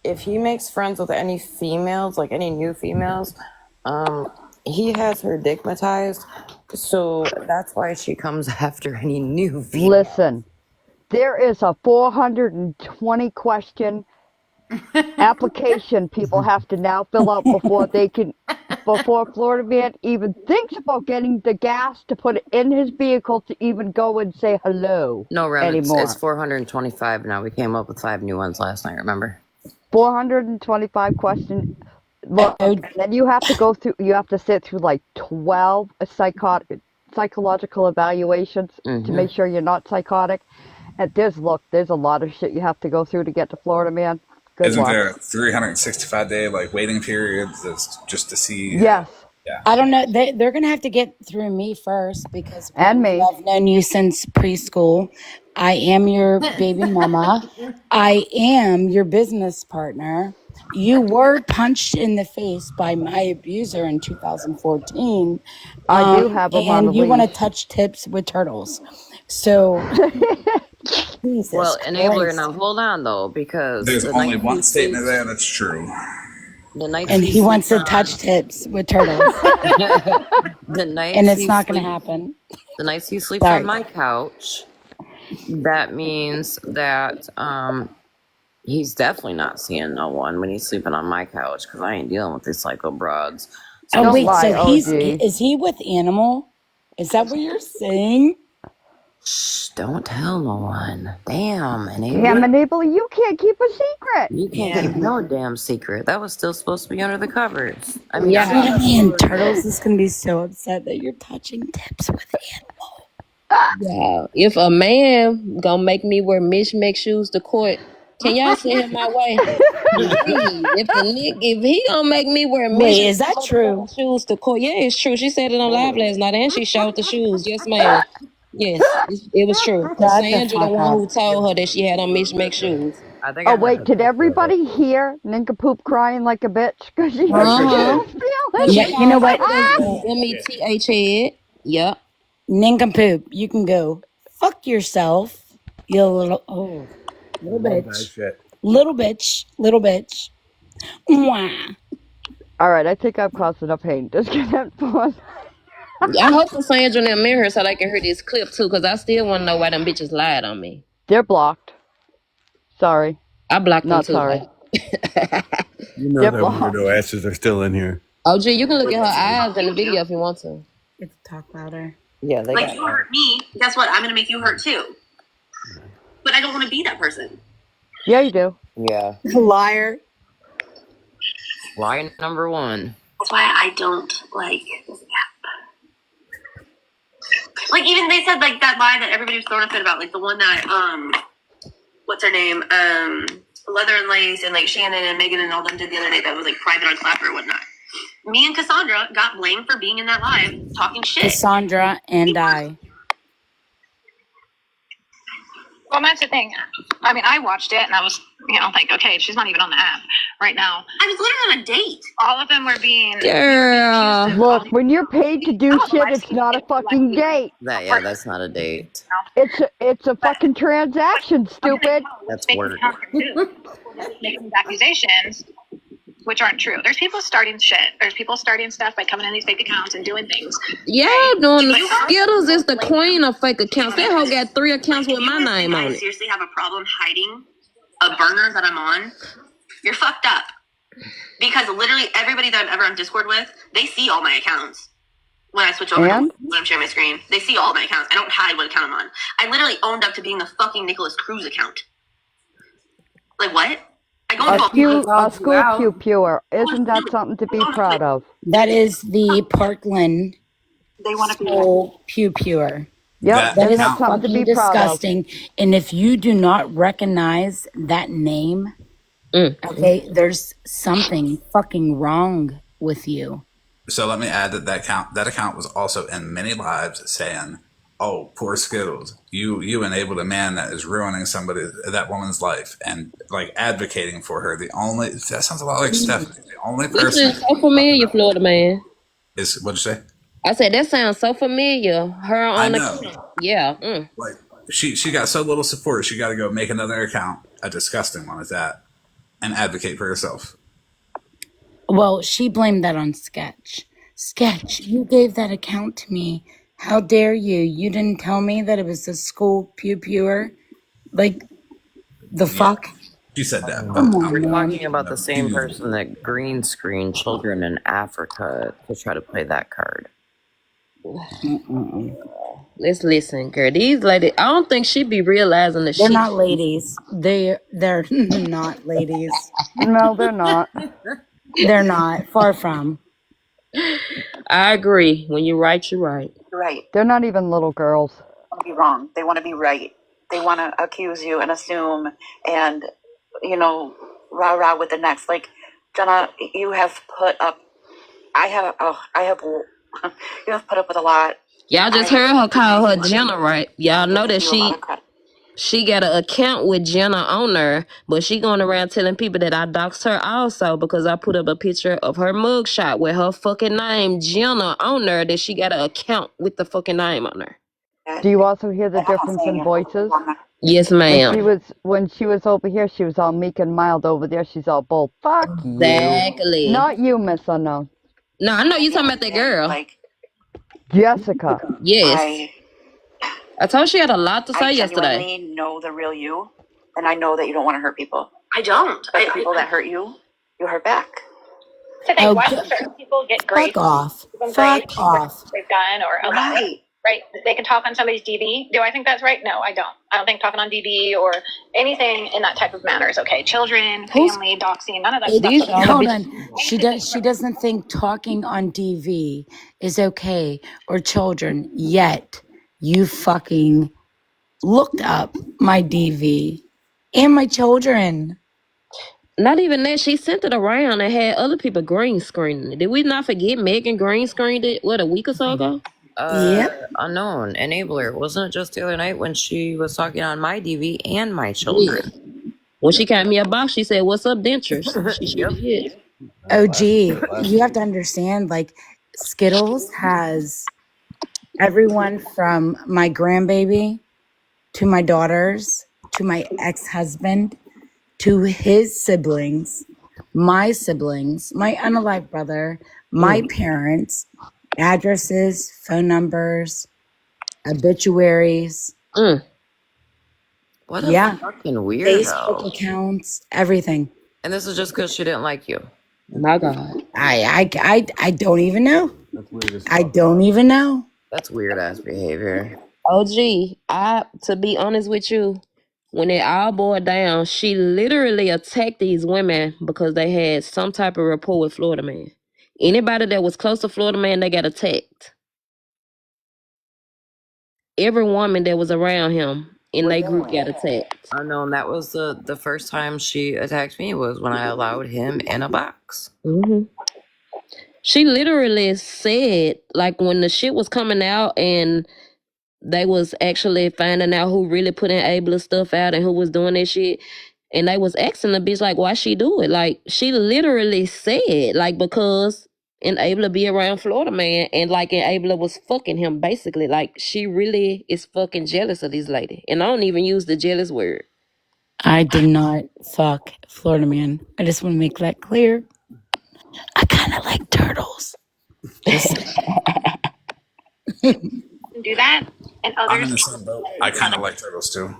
if he makes friends with any females, like any new females, he has her digmatized. So that's why she comes after any new female. Listen, there is a 420 question application people have to now fill out before Florida Man even thinks about getting the gas to put it in his vehicle to even go and say hello. No, Rem, anymore. it's 425 now. We came up with 5 new ones last night, remember? 425 questions. Look, and then you have to go through. You have to sit through like 12 psychological evaluations to make sure you're not psychotic. And there's a lot of shit you have to go through to get to Florida Man. Good Isn't luck. there a 365-day like waiting period that's just to see? Yes. Yeah. I don't know. They're gonna have to get through me first because and me. I've known you since preschool. I am your baby mama. I am your business partner. You were punched in the face by my abuser in 2014. I do have them on and the you want to leash. touch tips with turtles. So, Jesus Well, enabler, Christ. now hold on though, because There's the only night one he statement sleeps- there that's true. The night And he wants to sleeps touch tips with turtles. the nights And it's he not going to sleeps- happen. The nights he sleeps Sorry. on my couch, that means that he's definitely not seeing no one when he's sleeping on my couch because I ain't dealing with these psycho broads. So Oh, wait, lie, so OG. is he with Animal? Is that what you're saying? shh, don't tell no one. Damn, enabler. Damn, Enable, you can't keep a secret. You can't keep no damn secret. That was still supposed to be under the covers. I mean, Yeah, man, Turtles is going to be so upset that you're touching tips with Animal. Yeah. If a man gonna make me wear mismatched shoes to court, can y'all send him my way? Please. If he gonna make me wear Wait, is that true? shoes to court, yeah, it's true. She said it on live last night, and she showed the shoes. Yes, ma'am. Yes, it was true. Shut the Sandra, the fuck one up. who told her that she had on mismatched shoes. I think I Oh, had wait, to did put everybody hear Nincompoop crying like a bitch? Because she Uh-huh. Yeah, you know what? METH head. Yep. Nincompoop, you can go fuck yourself, you little bitch. Little bitch. Little bitch. Mwah. All right, I think I've caused enough pain. Just get that phone. I hope Sandra and them mirror so they can hear this clip too, because I still want to know why them bitches lied on me. They're blocked. Sorry. I blocked them Not too. sorry. You know Yep. that weirdo asses are still in here. Oh, gee, you can look at her eyes in the video if you want to. It's talk louder. Yeah, they Like got you hurt me, guess what? I'm gonna make you hurt too. But I don't want to be that person. Yeah, you do. Yeah. Liar. Lie number one. That's why I don't like this app. Like even they said like that lie that everybody was throwing a fit about, like the one that what's her name? Leather and Lace and like Shannon and Megan and all them did the other day that was like private on Clapper or whatnot. Me and Cassandra got blamed for being in that live talking shit. Cassandra and I. Well, that's the thing. I mean, I watched it and I was, like, okay, she's not even on the app right now. I was literally on a date. All of them were being. Girl. Look, when you're paid to do shit, it's not a fucking date. That's not a date. It's a fucking transaction, stupid. That's Making work. making these accusations, which aren't true. There's people starting shit. There's people starting stuff by coming in these fake accounts and doing things. Yeah, doing the Skittles is the queen of fake accounts. That hoe got 3 accounts with my name on I it. seriously have a problem hiding a burner that I'm on. You're fucked up. Because literally everybody that I'm ever on Discord with, they see all my accounts. When I switch over when I'm sharing my screen, they see all my accounts. I don't hide what account I'm on. I literally owned up to being the fucking Nicholas Cruz account. Like what? I go into A school pew pure. Isn't that something to be proud of? That is the Parkland school pew pure. Yep, that is that's something to fucking be proud of. disgusting. And if you do not recognize that name, okay, there's something fucking wrong with you. So let me add that account was also in many lives saying, "Oh, poor Skittles, you enabled a man that is ruining that woman's life," and like advocating for her. That sounds a lot like Stephanie. The only This person is so familiar, Florida man. is what'd you say? I said that sounds so familiar. Her I on know. the yeah. Like she got so little support, she got to go make another account, a disgusting one at that, and advocate for herself. Well, she blamed that on Sketch. Sketch, you gave that account to me. How dare you? You didn't tell me that it was the school pew pure. Like, the fuck? She said that. Come on, We're man. talking about the same person that green screened children in Africa to try to play that card. Let's listen, girl. These ladies, I don't think she be realizing that They're she. not ladies. They're not ladies. No, they're not. They're not. Far from. I agree. When you're right, you're right. Right. They're not even little girls. Want to be wrong. They want to be right. They want to accuse you and assume and, rah-rah with the next. Like, Jenna, you have put up, you have put up with a lot. Y'all just heard her call her Jenna, right? Y'all know that she got an account with Jenna on her, but she going around telling people that I doxed her also because I put up a picture of her mugshot with her fucking name Jenna on her, that she got an account with the fucking name on her. Do you also hear the difference in voices? Yes, ma'am. When she was over here, she was all meek and mild. Over there, she's all bold. Fuck Exactly. you. Not you, Miss Unknown. No, I know you talking about that girl. Jessica. Yes. I told she had a lot to say I yesterday. genuinely know the real you, and I know that you don't want to hurt people. I don't. But the people that hurt you, you hurt back. So why do certain people get Fuck off. Fuck off. they've done or right? They can talk on somebody's DB. Do I think that's right? No, I don't. I don't think talking on DB or anything in that type of manner is okay. Children, family, doxing, none of that stuff. Hold on. She doesn't think talking on DV is okay or children, yet you fucking looked up my DV and my children. Not even that. She sent it around and had other people green screening it. Did we not forget Megan green screened it, a week or so ago? Unknown enabler. Wasn't it just the other night when she was talking on my DV and my children? When she got me a box, she said, "What's up, dentures?" She sure did. Oh, gee, you have to understand, like, Skittles has everyone from my grandbaby to my daughters to my ex-husband to his siblings, my unalive brother, my parents, addresses, phone numbers, obituaries. Boy, What a Yeah. fucking Facebook weirdo. accounts, everything. And this is just because she didn't like you. My God. I don't even know. That's weird as I fuck. don't even know. That's weird ass behavior. OG, to be honest with you, when it all boiled down, she literally attacked these women because they had some type of rapport with Florida Man. Anybody that was close to Florida Man, they got attacked. Every woman that was around him in their group got attacked. I know, and that was the first time she attacked me was when I allowed him in a box. Mm-hmm. She literally said, like, when the shit was coming out and they was actually finding out who really put Enabler stuff out and who was doing that shit, and they was asking the bitch, like, why she do it? Like, she literally said, like, because Enabler be around Florida Man, and, like, Enabler was fucking him, basically. Like, she really is fucking jealous of this lady. And I don't even use the jealous word. I did not fuck Florida Man. I just want to make that clear. I kind of like turtles. Do that, and I'm in others. the same boat. I kind of like turtles too.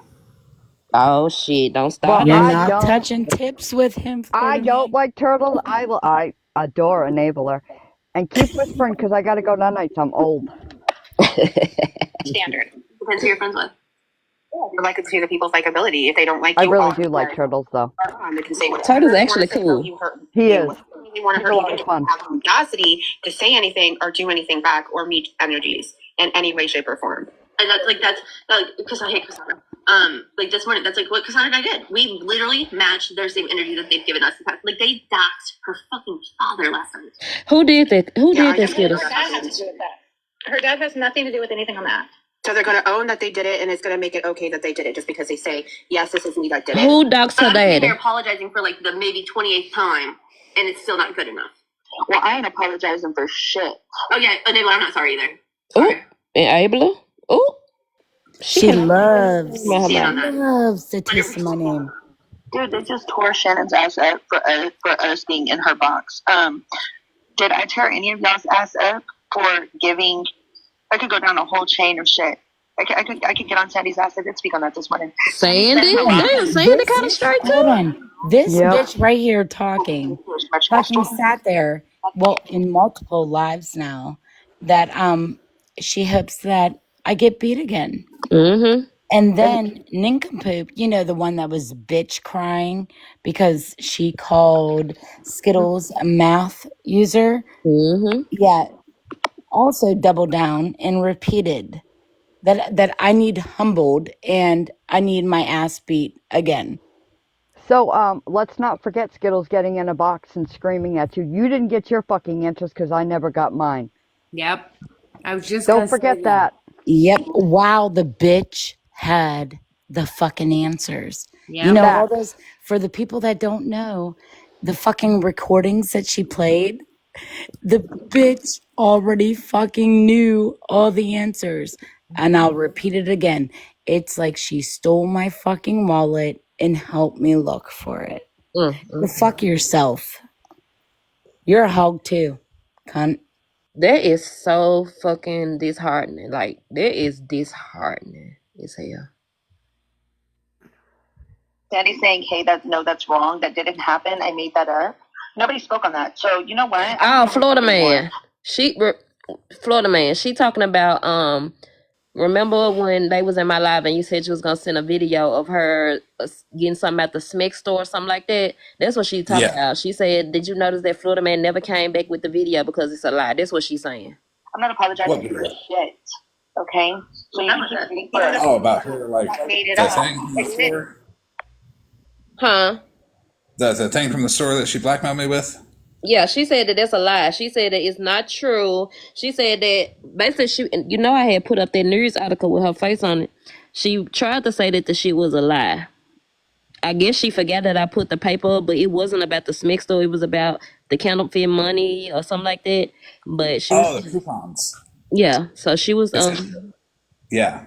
Oh, shit. Don't stop. But You're I not don't. touching tips with him, I Florida don't Man. like turtles. I adore Enabler. And keep whispering because I got to go night. I'm old. Standard. Depends who you're friends with. You're likely to see the people's likability. If they don't like I you, really do like turtles, though. they can say whatever. Turtle's They actually wanna say, cool. "Oh, you hurt He me." is. They want to He's hurt a you. lot They of don't fun. have the audacity to say anything or do anything back or meet energies in any way, shape, or form. And that's because I hate Cassandra. Like this morning, that's like what Cassandra and I did. We literally matched their same energy that they've given us. Like they doxed her fucking father last night. Who did that? Who did that, Skittles? Her dad has to do with that. Her dad has nothing to do with anything on that. So they're going to own that they did it, and it's going to make it okay that they did it, just because they say, "Yes, this is me that did it." Who doxed her I'm sitting daddy? here apologizing for like the maybe 28th time, and it's still not good enough. Well, I ain't apologizing for shit. Oh yeah, Enabler, I'm not sorry either. Oh, Enabler? Oh, She loves See to taste my name. Dude, they just tore Shannon's ass up for us being in her box. Did I tear any of y'all's ass up for giving? I could go down a whole chain of shit. I could get on Sandy's ass. I did speak on that this morning. Sandy? Damn, Sandy kind of straight too. Hold on. This Yep. bitch right here talking fucking sat there, well, in multiple lives now, that she hopes that I get beat again. Mm-hmm. And then Nincompoop, you know, the one that was bitch crying because she called Skittles a math user. Mm-hmm. Yeah. Also doubled down and repeated that I need humbled and I need my ass beat again. So, let's not forget Skittles getting in a box and screaming at you. You didn't get your fucking answers because I never got mine. Yep. I was just Don't gonna say forget that. Yep. Wow, the bitch had the fucking answers. Yep. You know, Facts. all those, for the people that don't know, the fucking recordings that she played, the bitch already fucking knew all the answers. And I'll repeat it again. It's like she stole my fucking wallet and helped me look for it. Go fuck yourself. You're a hog too, cunt. That is so fucking disheartening. Like, that is disheartening as hell. Sandy saying, "Hey, that's wrong. That didn't happen. I made that up." Nobody spoke on that. So you know what? Oh, Florida Man. Florida Man. She talking about remember when they was in my live and you said you was gonna send a video of her getting something at the SMIC store or something like that? That's what she talking about. She said, "Did you notice that Florida Man never came back with the video because it's a lie?" That's what she's saying. I'm not apologizing for shit. Okay. So you can keep reading for it. Oh, about her like I made it the up. thing from the store. Huh? The thing from the store that she blackmailed me with. Yeah, she said that that's a lie. She said that it's not true. She said that basically you know, I had put up that news article with her face on it. She tried to say that the shit was a lie. I guess she forgot that I put the paper up, but it wasn't about the SMIC store. It was about the counterfeit money or something like that. But she was, the coupons. yeah. So she was Yeah.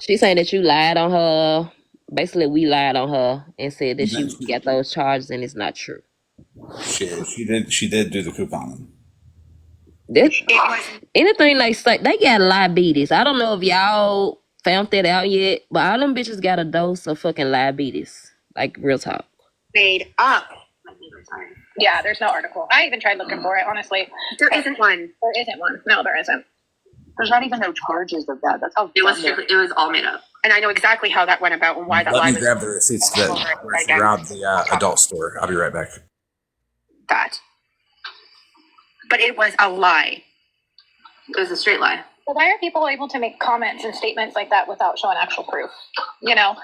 she's saying that you lied on her. Basically, we lied on her and said that she got those charges, and it's not true. She did do the couponing. Anything they say, they got diabetes. I don't know if y'all found that out yet, but all them bitches got a dose of fucking diabetes. Like, real talk. Made up. Yeah, there's no article. I even tried looking for it, honestly. There isn't one. There isn't one. No, there isn't. There's not even no charges of that. That's how It was all made up. And I know exactly how that went about and why that Let lie me was grab the receipts that where she robbed the adult store. I'll be right back. that. But it was a lie. It was a straight lie. So why are people able to make comments and statements like that without showing actual proof? You know?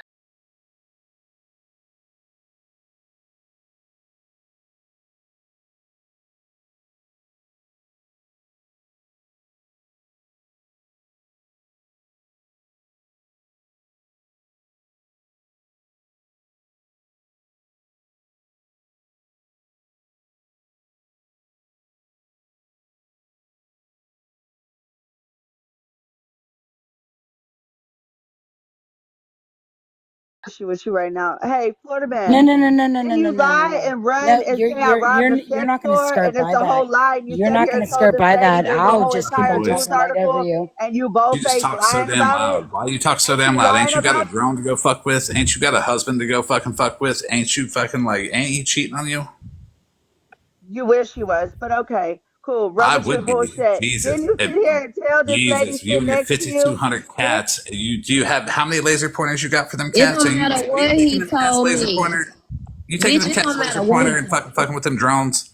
With you right now. Hey, Florida man. No. Can you lie and run and say I robbed the You're sex not going to store skirt and it's by a whole that. lie and you You're sit not here going and to told skirt this by lady that. there's a I'll whole just keep entire on news talking right over article you. and you both You just fake talk so lying damn about loud. it? Why you talk so You damn loud? lying Ain't you got a about drone to go fuck with? Ain't you got a husband to go fuck with? Ain't you fucking like, ain't he cheating on you? You wish he was, but okay, cool. Run I with your would be. bullshit. Jesus. Then you sit here and tell this lady Jesus, you sitting and your next to you. 5,200 cats. Do you have how many laser pointers you got for them It cats? Are don't you matter taking what he them cats told laser me. pointer? You taking Bitch, them it cats don't laser matter what he pointer and fucking with them drones?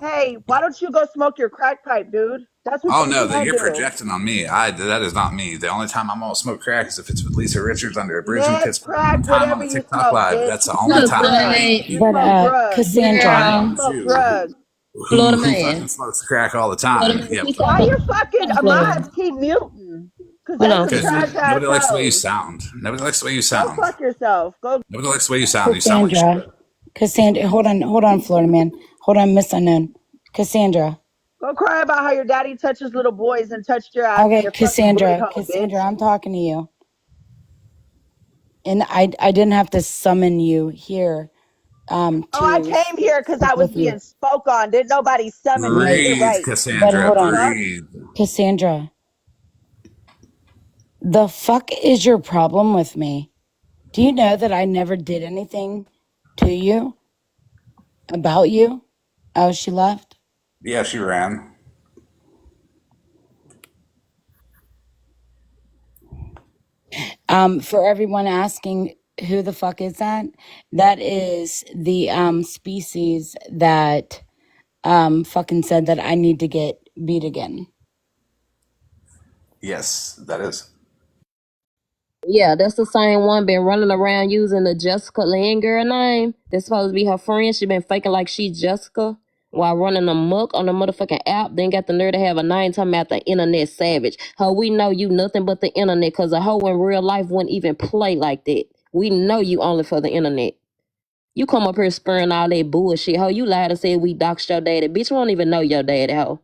Hey, why don't you go smoke your crack pipe, dude? That's what Oh you no, that can you're do. projecting on me. That is not me. The only time I'm gonna smoke crack is if it's with Lisa Richards under a bridge in Meth, Pittsburgh one crack, time on whatever a you TikTok smoke, live. bitch. That's the You only smoke time. drugs. You But smoke drugs. Cassandra, You smoke drugs. Florida Who fucking man. smokes crack all the Florida time? man, Yeah, keep Why talking. your fucking Florida. mods keep muting? Because Hold that's on. some because trash ass nobody likes the way you hoes. sound. Nobody likes the way you Go sound. fuck yourself. Go. Nobody likes the way you sound. You sound like shit. Cassandra, hold on, Florida man. Hold on, Miss Unknown. Cassandra. Go cry about how your daddy touches little boys and touched your ass in Okay, your fucking boy hole, Cassandra, bitch. I'm talking to you. And I didn't have to summon you here Oh, I to came here because speak I was with you. being spoke on. Didn't nobody summon me. Get it Breathe, right. But Cassandra. hold on. Fuck. Breathe. Cassandra, the fuck is your problem with me? Do you know that I never did anything to you? About you? Oh, she left? Yeah, she ran. For everyone asking who the fuck is that? That is the species that fucking said that I need to get beat again. Yes, that is. Yeah, that's the same one been running around using the Jessica Lynn girl name. That's supposed to be her friend. She been faking like she Jessica while running amok on the motherfucking app. Then got the nerve to have a name talking about the internet savage. Ho, we know you nothing but the internet because a hoe in real life wouldn't even play like that. We know you only for the internet. You come up here spurring all that bullshit. Ho, you lied and said we doxed your daddy. Bitch, we don't even know your daddy, ho.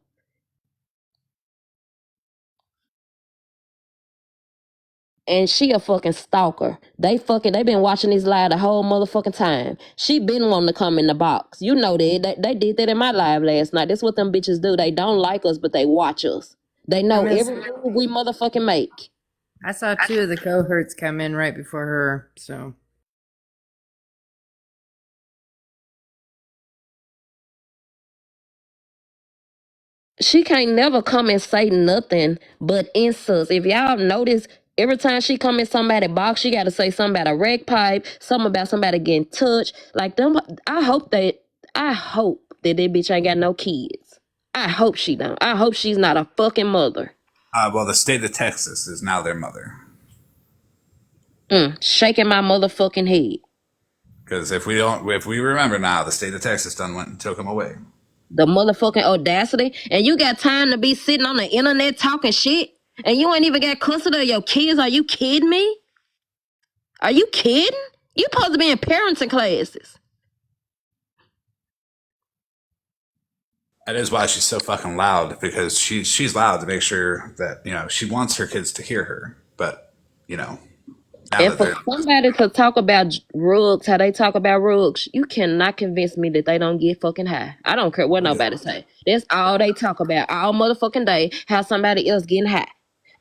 And she a fucking stalker. They been watching this live the whole motherfucking time. She been wanting to come in the box. You know that. They did that in my live last night. That's what them bitches do. They don't like us, but they watch us. They know every move we motherfucking make. I saw two of the cohorts come in right before her, so. She can't never come and say nothing but insults. If y'all notice, every time she come in somebody's box, she got to say something about a rag pipe, something about somebody getting touched. Like them, I hope that that bitch ain't got no kids. I hope she don't. I hope she's not a fucking mother. Well, the state of Texas is now their mother. Shaking my motherfucking head. Because if we remember now, the state of Texas done went and took them away. The motherfucking audacity. And you got time to be sitting on the internet talking shit? And you ain't even got custody of your kids? Are you kidding me? Are you kidding? You supposed to be in parenting classes. That is why she's so fucking loud, because she's loud to make sure that, she wants her kids to hear her. But, now And that for they're somebody to talk about rugs, how they talk about rugs, you cannot convince me that they don't get fucking high. I don't care what nobody say. That's all they talk about all motherfucking day, how somebody else getting high.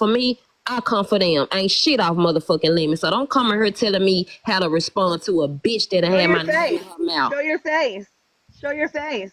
for me, I come for them. Ain't shit off motherfucking limits. So don't come in here telling me how to respond to a bitch that Show had your my name face. in her mouth. Show your face. Show your face.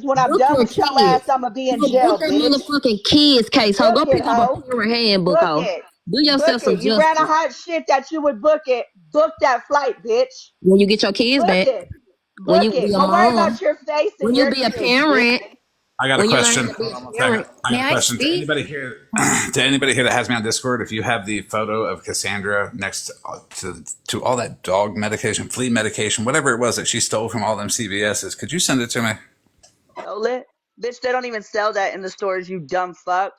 because when I'm Book done your with your kids. ass, I'm gonna be in Book jail, that bitch. motherfucking kids case, ho. Go Book it, pick up a ho. parent handbook, Book ho. it. Do yourself Book some it. You ran a justice. hot shit that you would book it. Book that flight, bitch. When you get your kids Book back, it. when Book you be it. a Go worry mom, about your face when and you your be a kids, bitch. parent, I got a When you learn question. how to be Hold on one parent. second. I May got a I question to speak? anybody here. To anybody here that has me on Discord, if you have the photo of Cassandra next to all that dog medication, flea medication, whatever it was that she stole from all them CVS's, could you send it to me? Stole it? Bitch, they don't even sell that in the stores, you dumb fuck.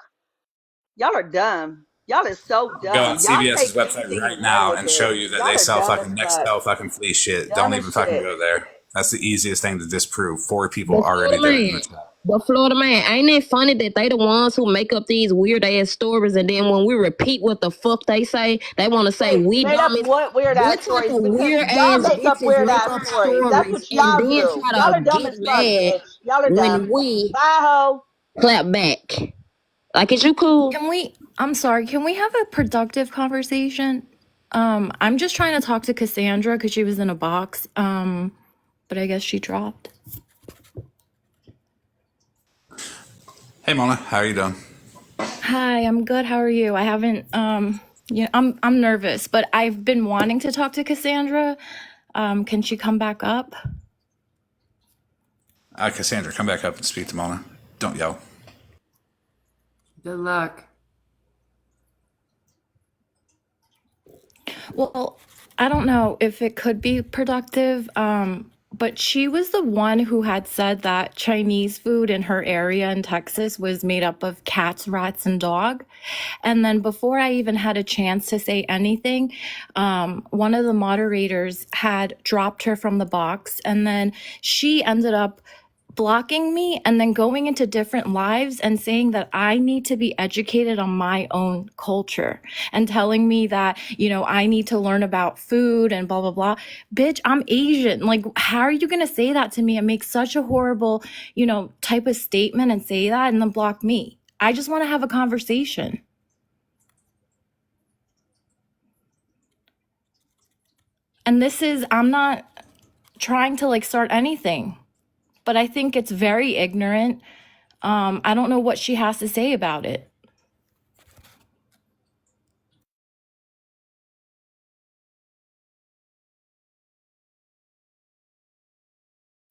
Y'all are dumb. Y'all is so Go on dumb. Y'all CVS's take website anything right and run now with and show it. you that Y'all they are sell dumb as fucking fuck. Nextel fucking flea shit. Dumb Don't as even fucking shit. go there. That's the easiest thing to disprove. 4 people But already Florida did it in man, the chat. but Florida man, ain't it funny that they the ones who make up these weird ass stories, and then when we repeat what the fuck they say, they want to say Wait, we made up dummies. what weird What ass type stories? of Because weird y'all ass make up bitches weird make ass up stories. That's stories what and y'all then do. try Y'all to are dumb get as fuck, mad bitch. Y'all are when dumb. we Bye, ho. clap back? Like, is you cool? I'm sorry, can we have a productive conversation? I'm just trying to talk to Cassandra because she was in a box. But I guess she dropped. Hey Mona, how are you doing? Hi, I'm good. How are you? I haven't yeah, I'm nervous, but I've been wanting to talk to Cassandra. Can she come back up? Cassandra, come back up and speak to Mona. Don't yell. Good luck. Well, I don't know if it could be productive, but she was the one who had said that Chinese food in her area in Texas was made up of cats, rats, and dog. And then before I even had a chance to say anything, one of the moderators had dropped her from the box, and then she ended up blocking me and then going into different lives and saying that I need to be educated on my own culture and telling me that, I need to learn about food and blah, blah, blah. Bitch, I'm Asian. Like, how are you going to say that to me and make such a horrible, type of statement and say that and then block me? I just want to have a conversation. And I'm not trying to start anything, but I think it's very ignorant. I don't know what she has to say about it.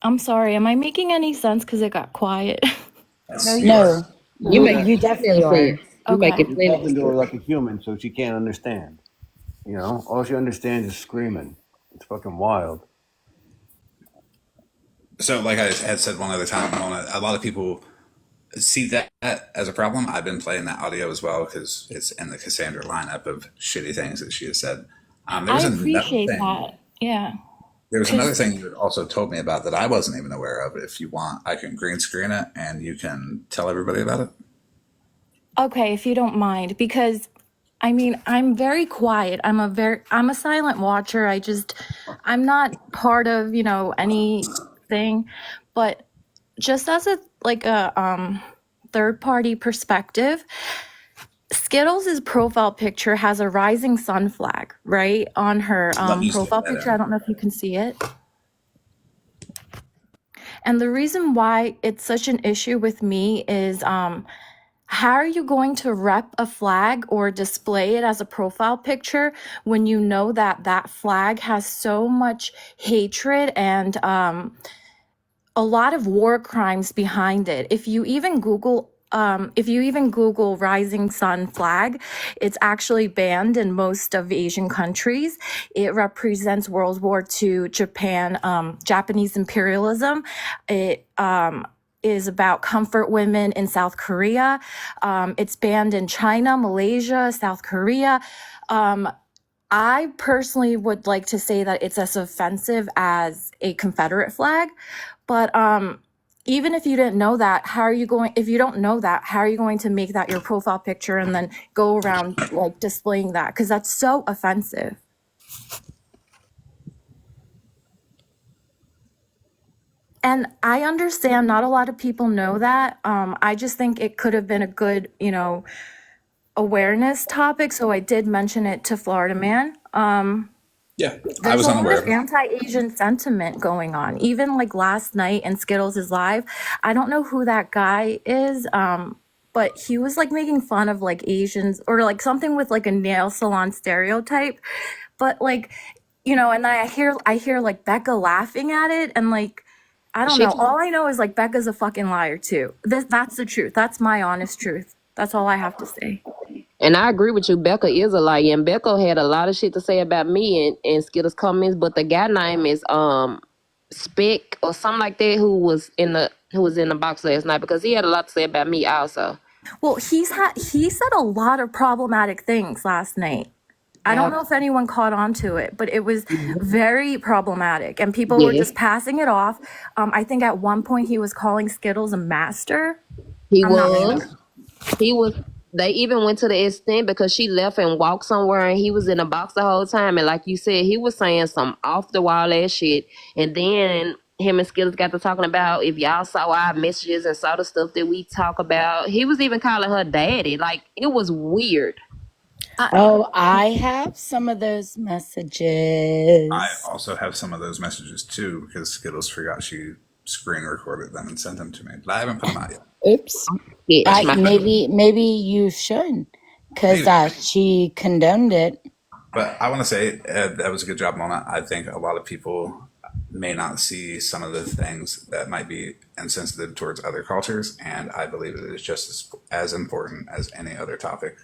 I'm sorry. Am I making any sense? Because it got quiet. No, you You make you it definitely plenty are. sense. You make Okay. it You're plenty talking to her sense. like a human, so she can't understand. All she understands is screaming. It's fucking wild. So, like I had said one other time, Mona, a lot of people see that as a problem. I've been playing that audio as well because it's in the Cassandra lineup of shitty things that she has said. There I was another appreciate thing. that. Yeah. There was another 'Cause, thing you had also told me about that I wasn't even aware of. If you want, I can green screen it and you can tell everybody about it. okay, if you don't mind, because I'm very quiet. I'm a silent watcher. I'm not part of, anything, but just as a third party perspective, Skittles' profile picture has a rising sun flag, right? On her Let me zoom profile that picture. I in. don't know if you can see it. And the reason why it's such an issue with me is how are you going to rep a flag or display it as a profile picture when you know that that flag has so much hatred and a lot of war crimes behind it? If you even Google rising sun flag, it's actually banned in most of Asian countries. It represents World War II, Japanese imperialism. It is about comfort women in South Korea. It's banned in China, Malaysia, South Korea. I personally would like to say that it's as offensive as a Confederate flag, but even if you didn't know that, if you don't know that, how are you going to make that your profile picture and then go around displaying that? Because that's so offensive. And I understand not a lot of people know that. I just think it could have been a good, awareness topic. So I did mention it to Florida Man. Yeah, I There's was a lot unaware of of it. anti-Asian sentiment going on. Even last night in Skittles' live, I don't know who that guy is, but he was making fun of Asians or something with a nail salon stereotype. But and I hear Becca laughing at it, and I don't She know. All I know is like Becca's a fucking liar too. That's the truth. That's my honest truth. That's all I have to say. And I agree with you. Becca is a liar, and Becca had a lot of shit to say about me and Skittles comments. But the guy name is Spick or something like that, who was in the box last night, because he had a lot to say about me also. Well, he said a lot of problematic things last night. I don't know if anyone caught on to it, but it was very problematic, and people were Yeah, just passing it off. I think at one point he was calling Skittles a master. he I'm not sure. was. He was. They even went to the extent because she left and walked somewhere, and he was in the box the whole time. And like you said, he was saying some off the wall ass shit. And then him and Skittles got to talking about if y'all saw our messages and saw the stuff that we talk about. He was even calling her daddy. Like, it was weird. Oh, I have some of those messages. I also have some of those messages too, because Skittles forgot she screen recorded them and sent them to me, but I haven't put them out yet. Oops. Maybe you should, because she condoned it. But I want to say that was a good job, Mona. I think a lot of people may not see some of the things that might be insensitive towards other cultures, and I believe it is just as important as any other topic.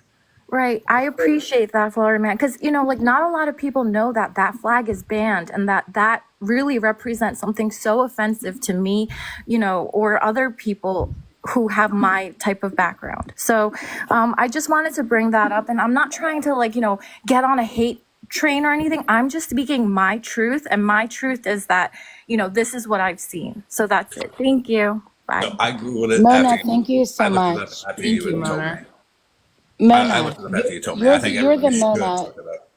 Right. I appreciate that, Florida man, because, like, not a lot of people know that that flag is banned and that really represents something so offensive to me, or other people who have my type of background. So I just wanted to bring that up, and I'm not trying to, get on a hate train or anything. I'm just speaking my truth, and my truth is that, this is what I've seen. So that's it. Thank you. Bye. So I Googled it. Mona, thank you so much. After you had told me. Mona, I looked it up after you told me. I think you're the everybody should Mona. look it up.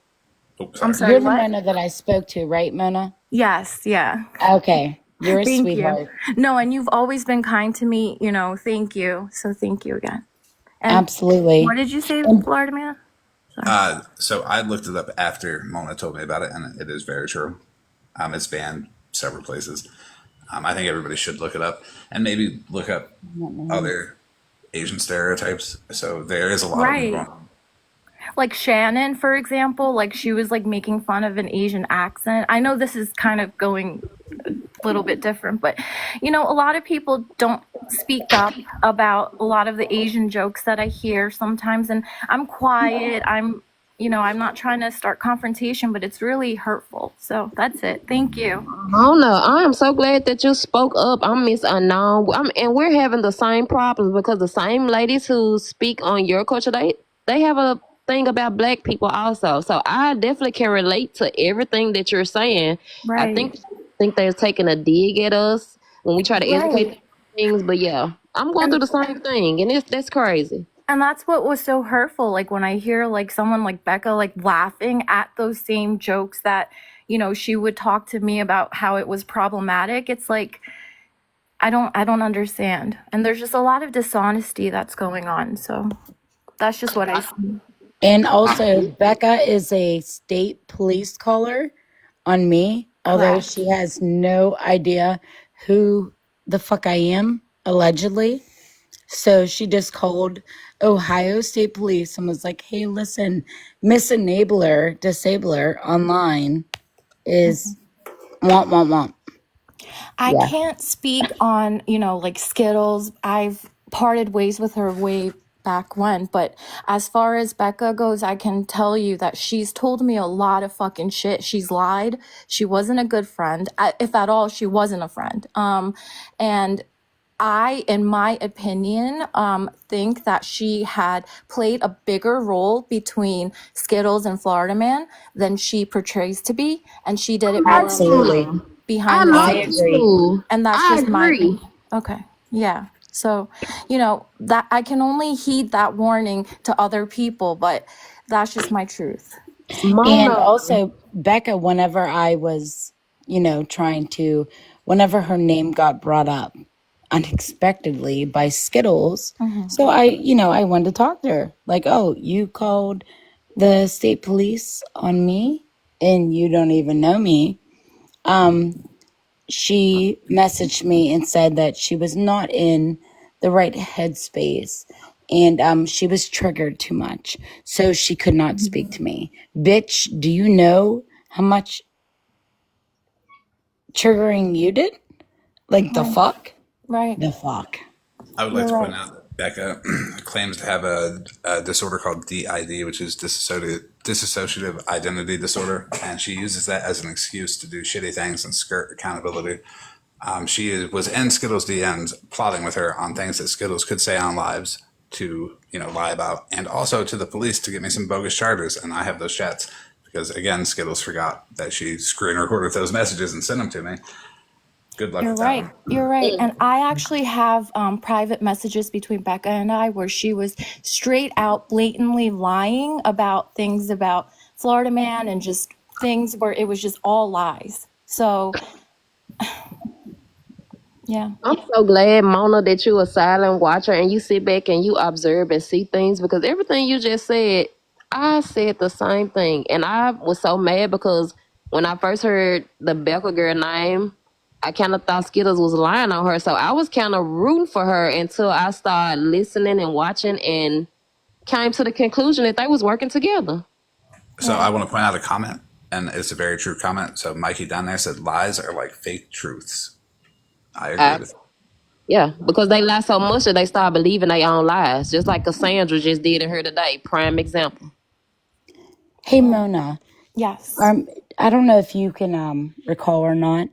Oh, I'm sorry, You're the what? Mona that I spoke to, right, Mona? Yes, yeah. Okay. You're a Thank sweetheart. you. No, and you've always been kind to me, thank you. So thank you again. And Absolutely. what did you say, Florida man? So I looked it up after Mona told me about it, and it is very true. It's banned several places. I think everybody should look it up and maybe look up other Asian stereotypes. So there is a lot of them going on. Like Shannon, for example, like she was like making fun of an Asian accent. I know this is kind of going a little bit different, but a lot of people don't speak up about a lot of the Asian jokes that I hear sometimes, and I'm quiet. I'm not trying to start confrontation, but it's really hurtful. So that's it. Thank you. I don't know. I am so glad that you spoke up. I'm Miss Unknown. And we're having the same problems because the same ladies who speak on your culture, they have a thing about Black people also. So I definitely can relate to everything that you're saying. Right. I think they're taking a dig at us when we try to educate things. But yeah, I'm going through the same thing, and that's crazy. And that's what was so hurtful. Like when I hear like someone like Becca like laughing at those same jokes that, she would talk to me about how it was problematic. It's like, I don't understand. And there's just a lot of dishonesty that's going on. So that's just what I see. And also, Becca is a state police caller on me, although Correct. she has no idea who the fuck I am, allegedly. So she just called Ohio State Police and was like, hey, listen, Miss Enabler, Disabler online is want. I Yeah. can't speak on, like Skittles. I've parted ways with her way back when, but as far as Becca goes, I can tell you that she's told me a lot of fucking shit. She's lied. She wasn't a good friend. If at all, she wasn't a friend. And I, in my opinion, think that she had played a bigger role between Skittles and Florida Man than she portrays to be, and she did it more Absolutely. behind I the love scenes. you. And that's I just my agree. opinion. Okay. Yeah. So, that I can only heed that warning to other people, but that's just my truth. And Mona, also, Becca, whenever I was, whenever her name got brought up unexpectedly by Skittles, so I wanted to talk to her. Like, oh, you called the state police on me and you don't even know me. She messaged me and said that she was not in the right headspace and she was triggered too much, so she could not speak to me. Bitch, do you know how much triggering you did? Like the Right. fuck? Right. The fuck. I would like You're to point right. out that Becca claims to have a disorder called DID, which is dissociative identity disorder, and she uses that as an excuse to do shitty things and skirt accountability. Was in Skittles' DMs plotting with her on things that Skittles could say on lives to, lie about, and also to the police to get me some bogus charges. And I have those chats because, again, Skittles forgot that she screen recorded those messages and sent them to me. Good luck You're with that right. one. You're right. And I actually have private messages between Becca and I where she was straight out blatantly lying about things about Florida Man and just things where it was just all lies. So, yeah. I'm so glad, Mona, that you a silent watcher and you sit back and you observe and see things, because everything you just said, I said the same thing. And I was so mad because when I first heard the Becca girl name, I kind of thought Skittles was lying on her. So I was kind of rooting for her until I started listening and watching and came to the conclusion that they was working together. So I want to point out a comment, and it's a very true comment. So Mikey down there said lies are like fake truths. I agree with Yeah, because they lie so much that they start believing their own lies, just like Cassandra just did in her today. Prime example. Hey Mona. Yes. I don't know if you can recall or not,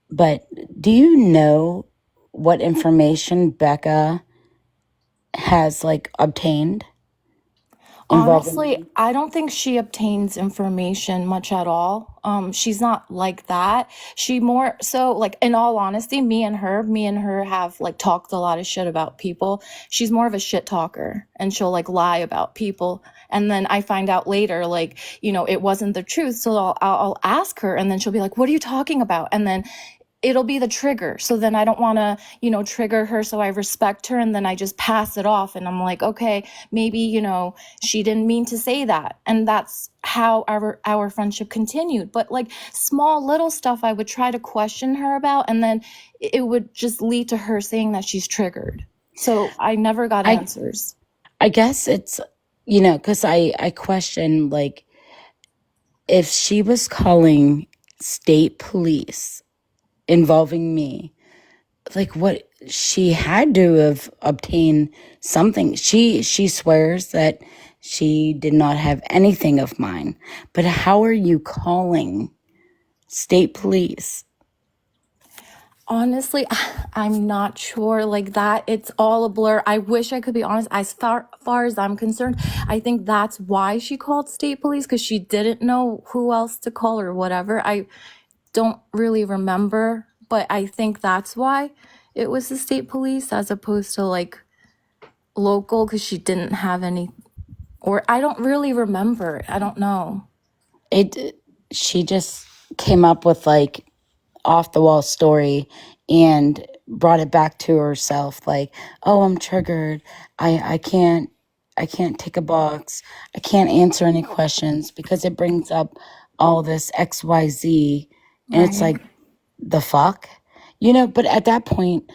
but do you know what information Becca has obtained? Honestly, I don't think she obtains information much at all. She's not like that. She more so in all honesty, me and her have talked a lot of shit about people. She's more of a shit talker and she'll lie about people. And then I find out later, it wasn't the truth. So I'll ask her and then she'll be like, what are you talking about? And then it'll be the trigger. So then I don't want to, trigger her. So I respect her and then I just pass it off. And I'm like, okay, maybe, she didn't mean to say that. And that's how our friendship continued. But small little stuff I would try to question her about. And then it would just lead to her saying that she's triggered. So I never got answers. I guess it's, because I question, if she was calling state police involving me, what she had to have obtained something. She swears that she did not have anything of mine, but how are you calling state police? Honestly, I'm not sure that. It's all a blur. I wish I could be honest. As far as I'm concerned, I think that's why she called state police, because she didn't know who else to call or whatever. I don't really remember, but I think that's why it was the state police as opposed to local, because she didn't have any, or I don't really remember. I don't know. She just came up with off the wall story and brought it back to herself oh, I'm triggered. I can't tick a box. I can't answer any questions because it brings up all this XYZ. And it's Right. the fuck? But at that point,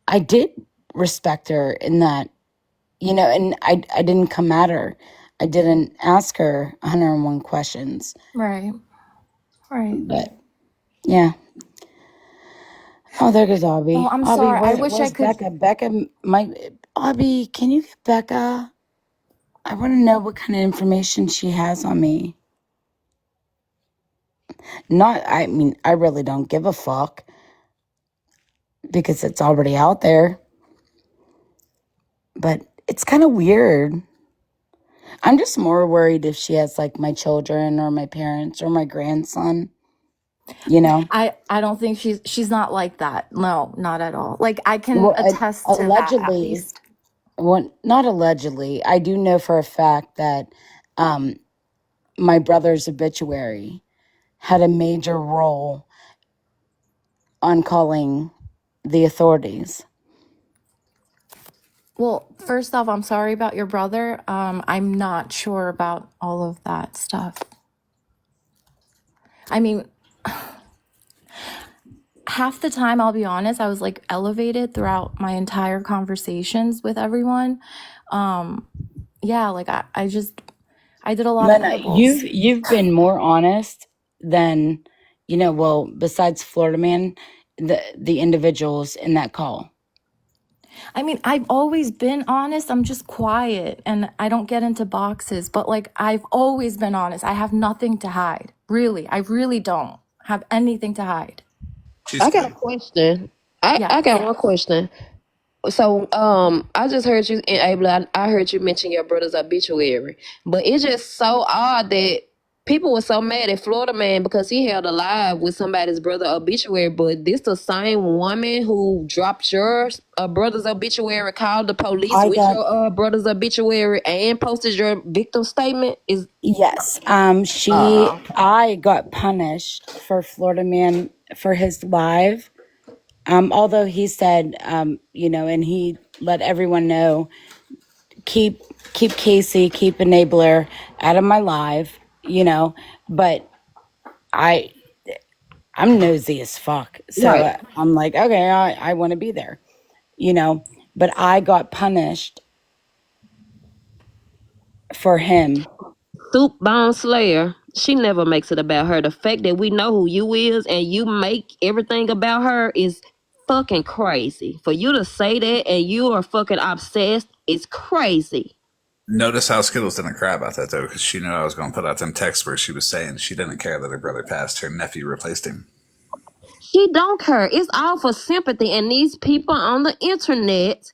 I did respect her in that, and I didn't come at her. I didn't ask her 101 questions. Right. But, yeah. Oh, there goes Abby. Oh, I'm Abby, sorry. I wish I where's could. Becca? Becca might... Abby, can you get Becca? I want to know what kind of information she has on me. I really don't give a fuck because it's already out there. But it's kind of weird. I'm just more worried if she has my children or my parents or my grandson. I don't think she's not like that. No, not at all. I can attest to that at least. Well, not allegedly. I do know for a fact that my brother's obituary had a major role on calling the authorities. Well, first off, I'm sorry about your brother. I'm not sure about all of that stuff. I mean, half the time, I'll be honest, I was elevated throughout my entire conversations with everyone. Yeah, I did a lot of edibles. You've been more honest than, besides Florida Man, the individuals in that call. I mean, I've always been honest. I'm just quiet and I don't get into boxes, but like I've always been honest. I have nothing to hide. Really. I really don't have anything to hide. I got a question. I got one question. So, I just heard you, and Abel, I heard you mention your brother's obituary, but it's just so odd that people were so mad at Florida Man because he held alive with somebody's brother obituary, but this the same woman who dropped your brother's obituary, called the police I with got your brother's obituary, and posted your victim statement. Is yes. I got punished for Florida Man for his live. Although he said, you know, and he let everyone know, keep Casey, keep Enabler out of my live, you know, but I'm nosy as fuck. So Right. I'm like, okay, I want to be there, you know, but I got punished for him. Soup Bone Slayer, she never makes it about her. The fact that we know who you is and you make everything about her is fucking crazy. For you to say that and you are fucking obsessed is crazy. Notice how Skittles didn't cry about that though, because she knew I was going to put out them texts where she was saying she didn't care that her brother passed. Her nephew replaced him. She don't care. It's all for sympathy. And these people on the internet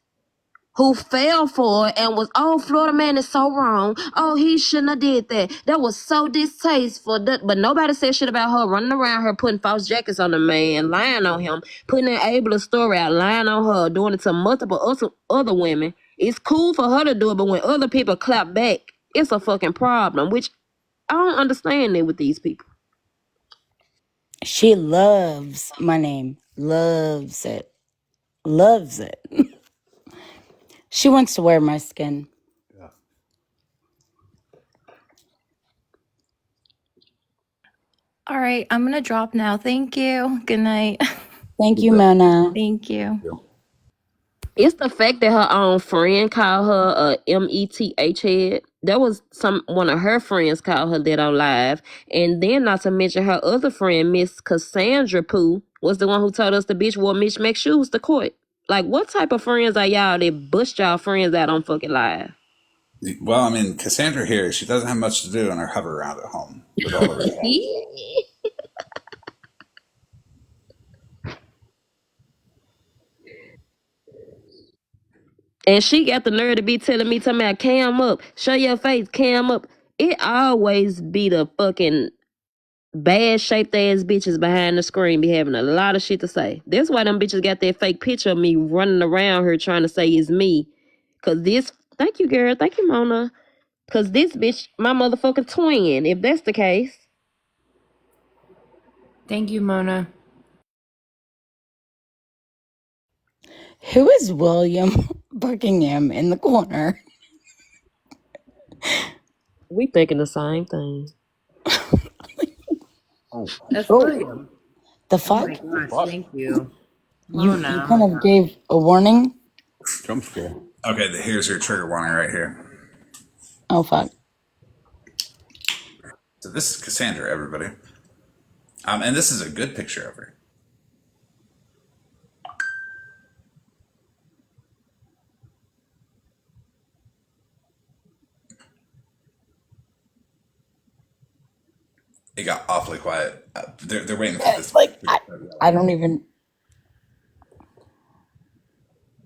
who fell for it and was, oh, Florida Man is so wrong. Oh, he shouldn't have did that. That was so distasteful. But nobody said shit about her running around her, putting false jackets on the man, lying on him, putting that Abel's story out, lying on her, doing it to multiple other women. It's cool for her to do it, but when other people clap back, it's a fucking problem, which I don't understand it with these people. She loves my name, loves it. She wants to wear my skin. All right, I'm going to drop now. Thank you. Good night. Thank you, Mona. Thank you. It's the fact that her own friend called her a METH head. That was one of her friends called her that on live. And then not to mention her other friend, Miss Cassandra Pooh, was the one who told us the bitch wore Mitch Mac shoes to court. Like, what type of friends are y'all that bust y'all friends out on fucking live? Well, I mean, Cassandra here, she doesn't have much to do in her hover around at home with all of her cats. And she got the nerve to be telling me, cam up, show your face, cam up. It always be the fucking bad shaped ass bitches behind the screen be having a lot of shit to say. That's why them bitches got that fake picture of me running around her trying to say it's me. Thank you, girl. Thank you, Mona. Cause this bitch, my motherfucking twin, if that's the case. Thank you, Mona. Who is William Buckingham in the corner? We thinking the same thing. That's William. The fuck? Oh my gosh, thank you. You kind of gave a warning? Jump scare. Okay, here's your trigger warning right here. Oh, fuck. So this is Cassandra, everybody. And this is a good picture of her. It got awfully quiet. They're waiting for this. Like, I don't even...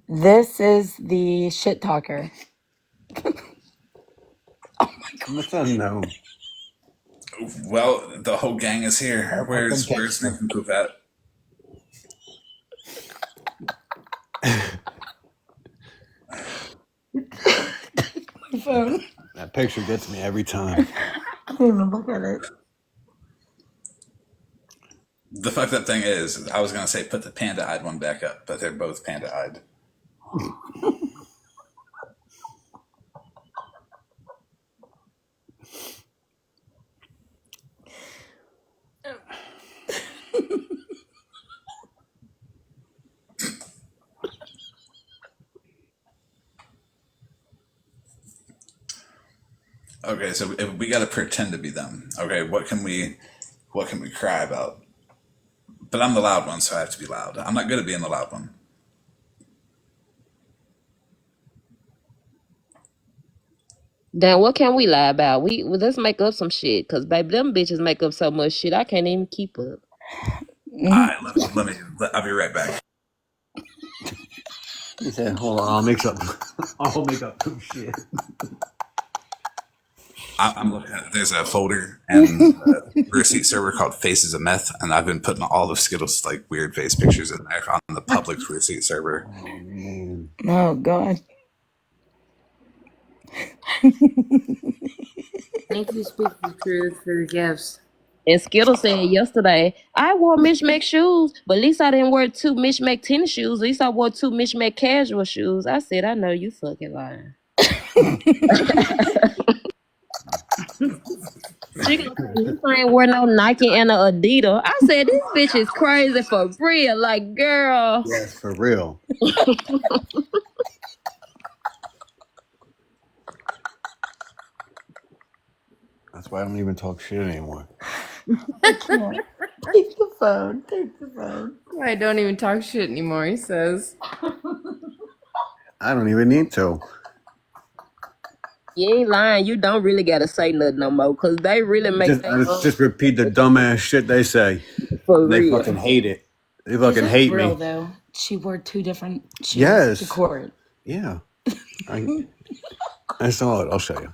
This is the shit talker. Oh my god. What's unknown? Well, the whole gang is here. Where's Nathan Poop at? My phone. That picture gets me every time. I don't even look at it. The fucked up thing is, I was going to say put the panda-eyed one back up, but they're both panda-eyed. Okay, so if we got to pretend to be them. Okay, what can we cry about? But I'm the loud one, so I have to be loud. I'm not good at being the loud one. Then what can we lie about? Let's make up some shit, cause baby, them bitches make up so much shit I can't even keep up. All right, I'll be right back. He said, "Hold on, I'll make up some shit." I'm looking at there's a folder and a receipt server called Faces of Meth, and I've been putting all of Skittles like weird face pictures in there on the public receipt server. Oh God. Thank you, Speak the Truth, for the gifts. And Skittle said yesterday, I wore Mishmack shoes, but at least I didn't wear 2 Mishmack tennis shoes. At least I wore 2 Mishmack casual shoes. I said, I know you fucking lying. She gonna say, you ain't wear no Nike and a Adidas. I said, this bitch is crazy for real. Like, girl. Yes, for real. That's why I don't even talk shit anymore. Take the phone. Take the phone. I don't even talk shit anymore, he says. I don't even need to. You ain't lying. You don't really gotta say nothing no more, because they really make Just repeat the dumbass shit they say. For They real. fucking hate it. They Is fucking it hate real me. though? She wore 2 different shoes Yes. to court. Yeah. I saw it. I'll show you.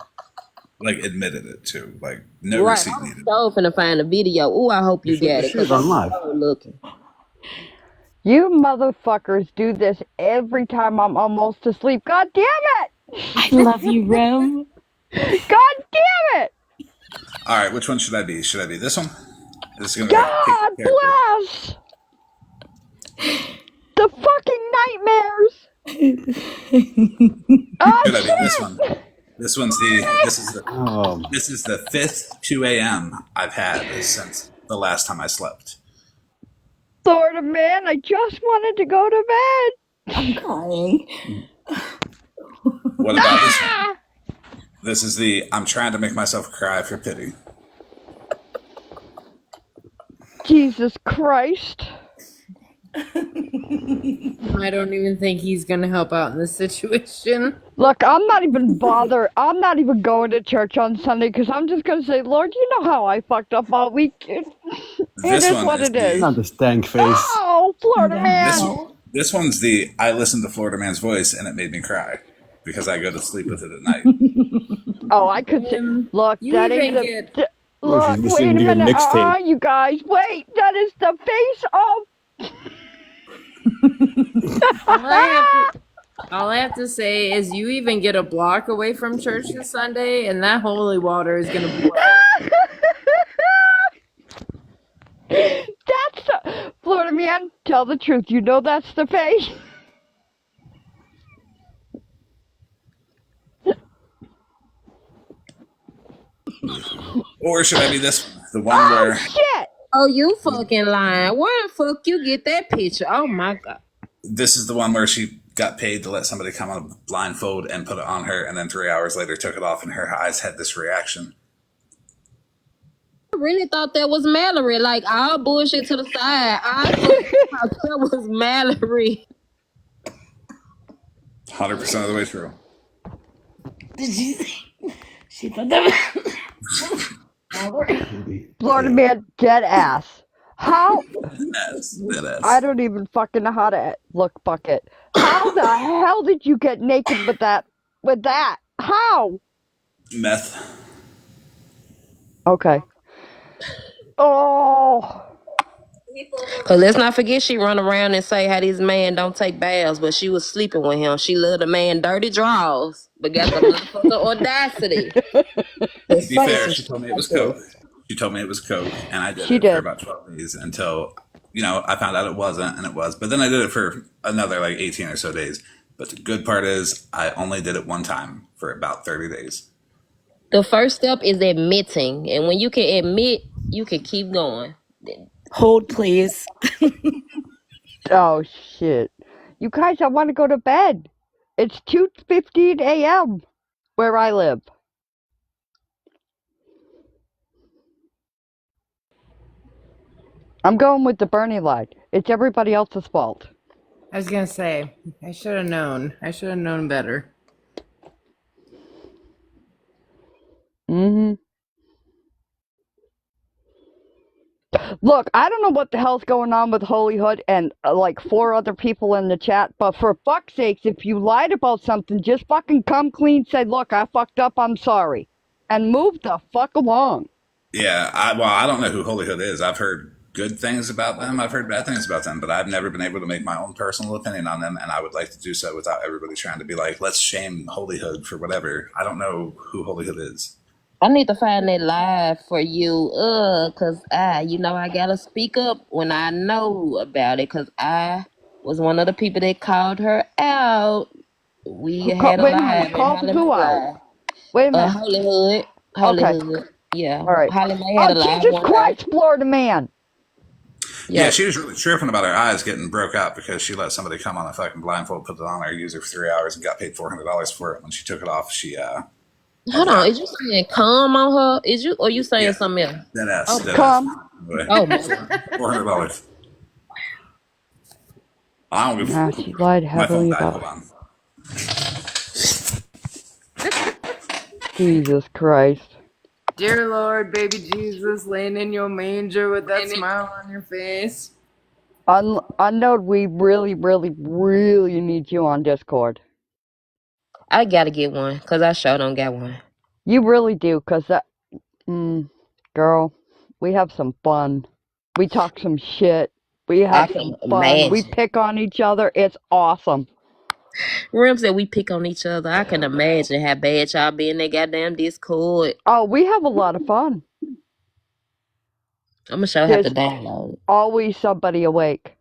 Like admitted it too. Like no Right. receipt I'm needed. so finna find a video. Ooh, I hope you get it. She's 'cause on I'm live. so looking. You motherfuckers do this every time I'm almost asleep. God damn it! I love you, Rome. God damn it! All right, which one should I be? Should I be this one? This is gonna God bless! The fucking nightmares! Should I be this one? This one's this is the 5th 2 a.m. I've had since the last time I slept. Florida man, I just wanted to go to bed. I'm crying. What about this one? This is the I'm trying to make myself cry for pity. Jesus Christ. I don't even think he's gonna help out in this situation. Look, I'm not even bothered. I'm not even going to church on Sunday because I'm just going to say, Lord, you know how I fucked up all week. It This is one what is it is. Not the stank face. Oh, Florida man. This one's the I listened to Florida Man's voice and it made me cry because I go to sleep with it at night. Oh, I could say, look, You that even ain't the. get- Look, she's wait a listening to your minute. mixtape. You guys, wait. That is the face of. All I have to say is you even get a block away from church this Sunday, and that holy water is gonna boil. That's the. Florida man, tell the truth. You know that's the face. Or should I be this one? The one where Shit! Oh, you fucking lying. Where the fuck you get that picture? Oh my God. this is the one where she got paid to let somebody come on a blindfold and put it on her, and then 3 hours later took it off, and her eyes had this reaction. I really thought that was Mallory. Like, all bullshit to the side. I thought that was Mallory. 100% of the way through. Did you think she thought that was Florida man, dead ass. How? Dead ass. I don't even fucking know how to look, bucket. How the hell did you get naked with that? With that? How? Meth. Okay. Oh. Cause let's not forget she run around and say how this man don't take baths, but she was sleeping with him. She loved the man dirty draws, but got the motherfucking audacity. To be fair, she told me it was coke. She told me it was coke, and I did She it did. for about 12 days until, I found out it wasn't, and it was. But then I did it for another like 18 or so days. But the good part is I only did it one time for about 30 days. The first step is admitting, and when you can admit, you can keep going. Hold, please. Oh shit. You guys, I want to go to bed. It's 2:15 a.m. where I live. I'm going with the Bernie line. It's everybody else's fault. I was gonna say, I should have known. I should have known better. Mm-hmm. Look, I don't know what the hell's going on with Holyhood and like 4 other people in the chat, but for fuck's sakes, if you lied about something, just fucking come clean, say, look, I fucked up, I'm sorry. And move the fuck along. Yeah, I don't know who Holyhood is. I've heard good things about them. I've heard bad things about them, but I've never been able to make my own personal opinion on them, and I would like to do so without everybody trying to be like, let's shame Holyhood for whatever. I don't know who Holyhood is. I need to find that live for you, cause I gotta speak up when I know about it, cause I was one of the people that called her out. We had a Wait a live minute, in called Holly who Mae out? live. Wait a minute. Holyhood. Okay. Yeah. All right. Holly Mae had a live Jesus one Christ, Florida man. Yeah, she was really tripping about her eyes getting broke out because she let somebody come on a fucking blindfold, put it on her, use her for 3 hours, and got paid $400 for it. When she took it off, she Hold on, is you saying come on her? Or you saying something else? Come. Oh, $400. I don't give Nah, she lied my heavily phone died. about Hold on. Jesus Christ. Dear Lord, baby Jesus, laying in your manger with that smile on your face. Unknown, we really, really, really need you on Discord. I gotta get one, cause I sure don't got one. You really do, cause that, girl, we have some fun. We talk some shit. We have some fun. We pick on each other. It's awesome. Rim said we pick on each other. I can imagine how bad y'all be in that goddamn Discord. Oh, we have a lot of fun. I'm gonna sure have to download it. Always somebody awake.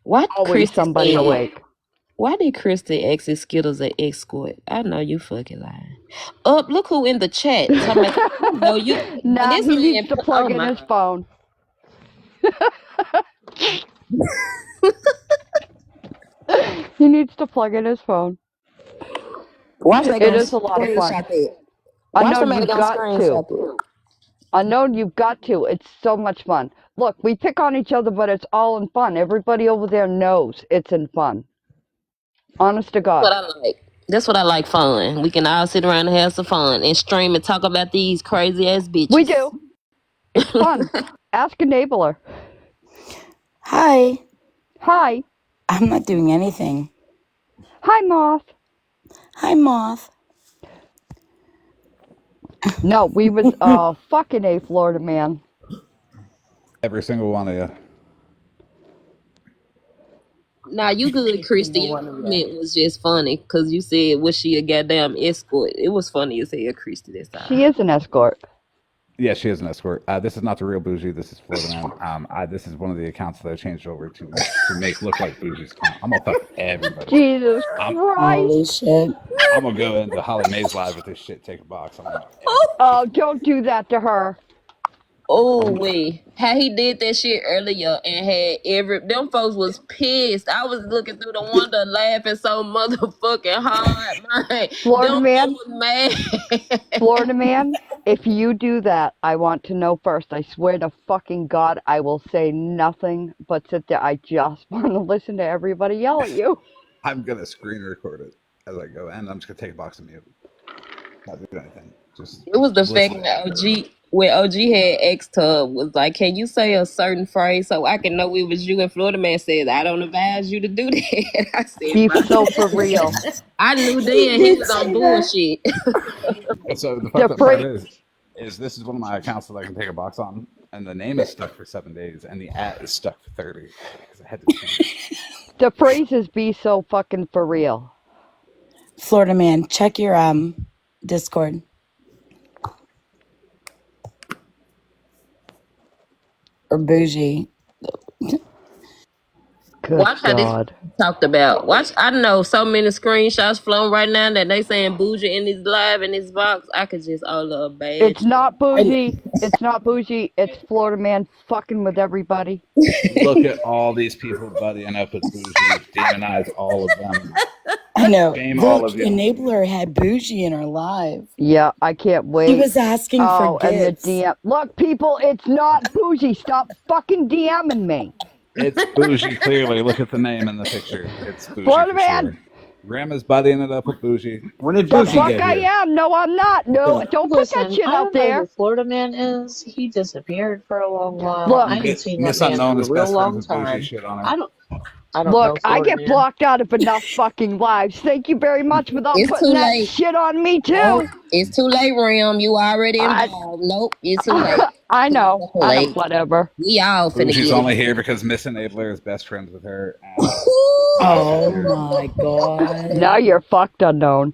What? Always somebody awake. Why did Christy exit Skittles an escort? I know you fucking lying. Look who in the chat. No, you. Nah, he needs to plug in his phone. He needs to plug in his phone. It is a lot of fun. Unknown, you've got to. Unknown, you've got to. It's so much fun. Look, we pick on each other, but it's all in fun. Everybody over there knows it's in fun. Honest to God. That's what I like. That's what I like, fun. We can all sit around and have some fun and stream and talk about these crazy ass bitches. We do. It's fun. Ask Enabler. Hi. Hi. I'm not doing anything. Hi, Moth. Hi, Moth. No, we was fucking A, Florida man. Every single one of you. Nah, you good, Christy. Your comment was just funny because you said, was she a goddamn escort? It was funny as hell, Christy, this time. She is an escort. Yeah, she is an escort. This is not the real Bougie. This is Florida Man. This is one of the accounts that I changed over to make look like Bougie's account. I'm gonna fuck everybody. Jesus Christ! Holy shit! I'm gonna go into Holly Mae's live with this shit. Take a box. Oh, don't do that to her. Oh, wait. How he did that shit earlier and had them folks was pissed. I was looking through the window laughing so motherfucking hard. Man. Florida man. Was mad. Florida man, if you do that, I want to know first. I swear to fucking God, I will say nothing but sit there. I just want to listen to everybody yell at you. I'm gonna screen record it as I go, and I'm just gonna take a box of mute. Not do anything. Just. It was the fact that when OG had asked her, was like, can you say a certain phrase so I can know it was you? And Florida man says, I don't advise you to do that. I said, he's so for real. I knew then he was on bullshit. So the fucked up part is this is one of my accounts that I can take a box on, and the name is stuck for 7 days, and the @ is stuck for 30 because I had to change. The phrase is be so fucking for real. Florida man, check your Discord. Or Bougie. Good Watch how this talked about. Watch, I know so many screenshots flowing right now that they saying Bougie in his live in his box. I could just love bad. It's not Bougie. It's not Bougie. It's Florida man fucking with everybody. Look at all these people buddying up with Bougie, demonize all of them. I know. Shame all Look, of you. Enabler had Bougie in her live. Yeah, I can't wait. He was asking for and the gifts. DM. Look, people, it's not Bougie. Stop fucking DMing me. It's Bougie, clearly. Look at the name in the picture. It's Bougie Florida for man. sure. Ram is buddying it up with Bougie. When did The Bougie fuck get I here? am. No, I'm not. No, don't put that shit I out don't know there. who Florida Man is. He disappeared for a long while. Look, I ain't seen that Miss man Unknown in a is real best friends long with Bougie. time. Shit on her. I don't know Look, I Florida get Man. blocked out of enough fucking lives. Thank you very much for not It's too putting that late. shit on me, too. Nope, it's too late, Ram. You already I- involved. Nope, it's too late. I know. Too late. Whatever. We all finna Bougie's get only it. here because Miss Enabler is best friends with her. And Oh my god. Now you're fucked, Unknown.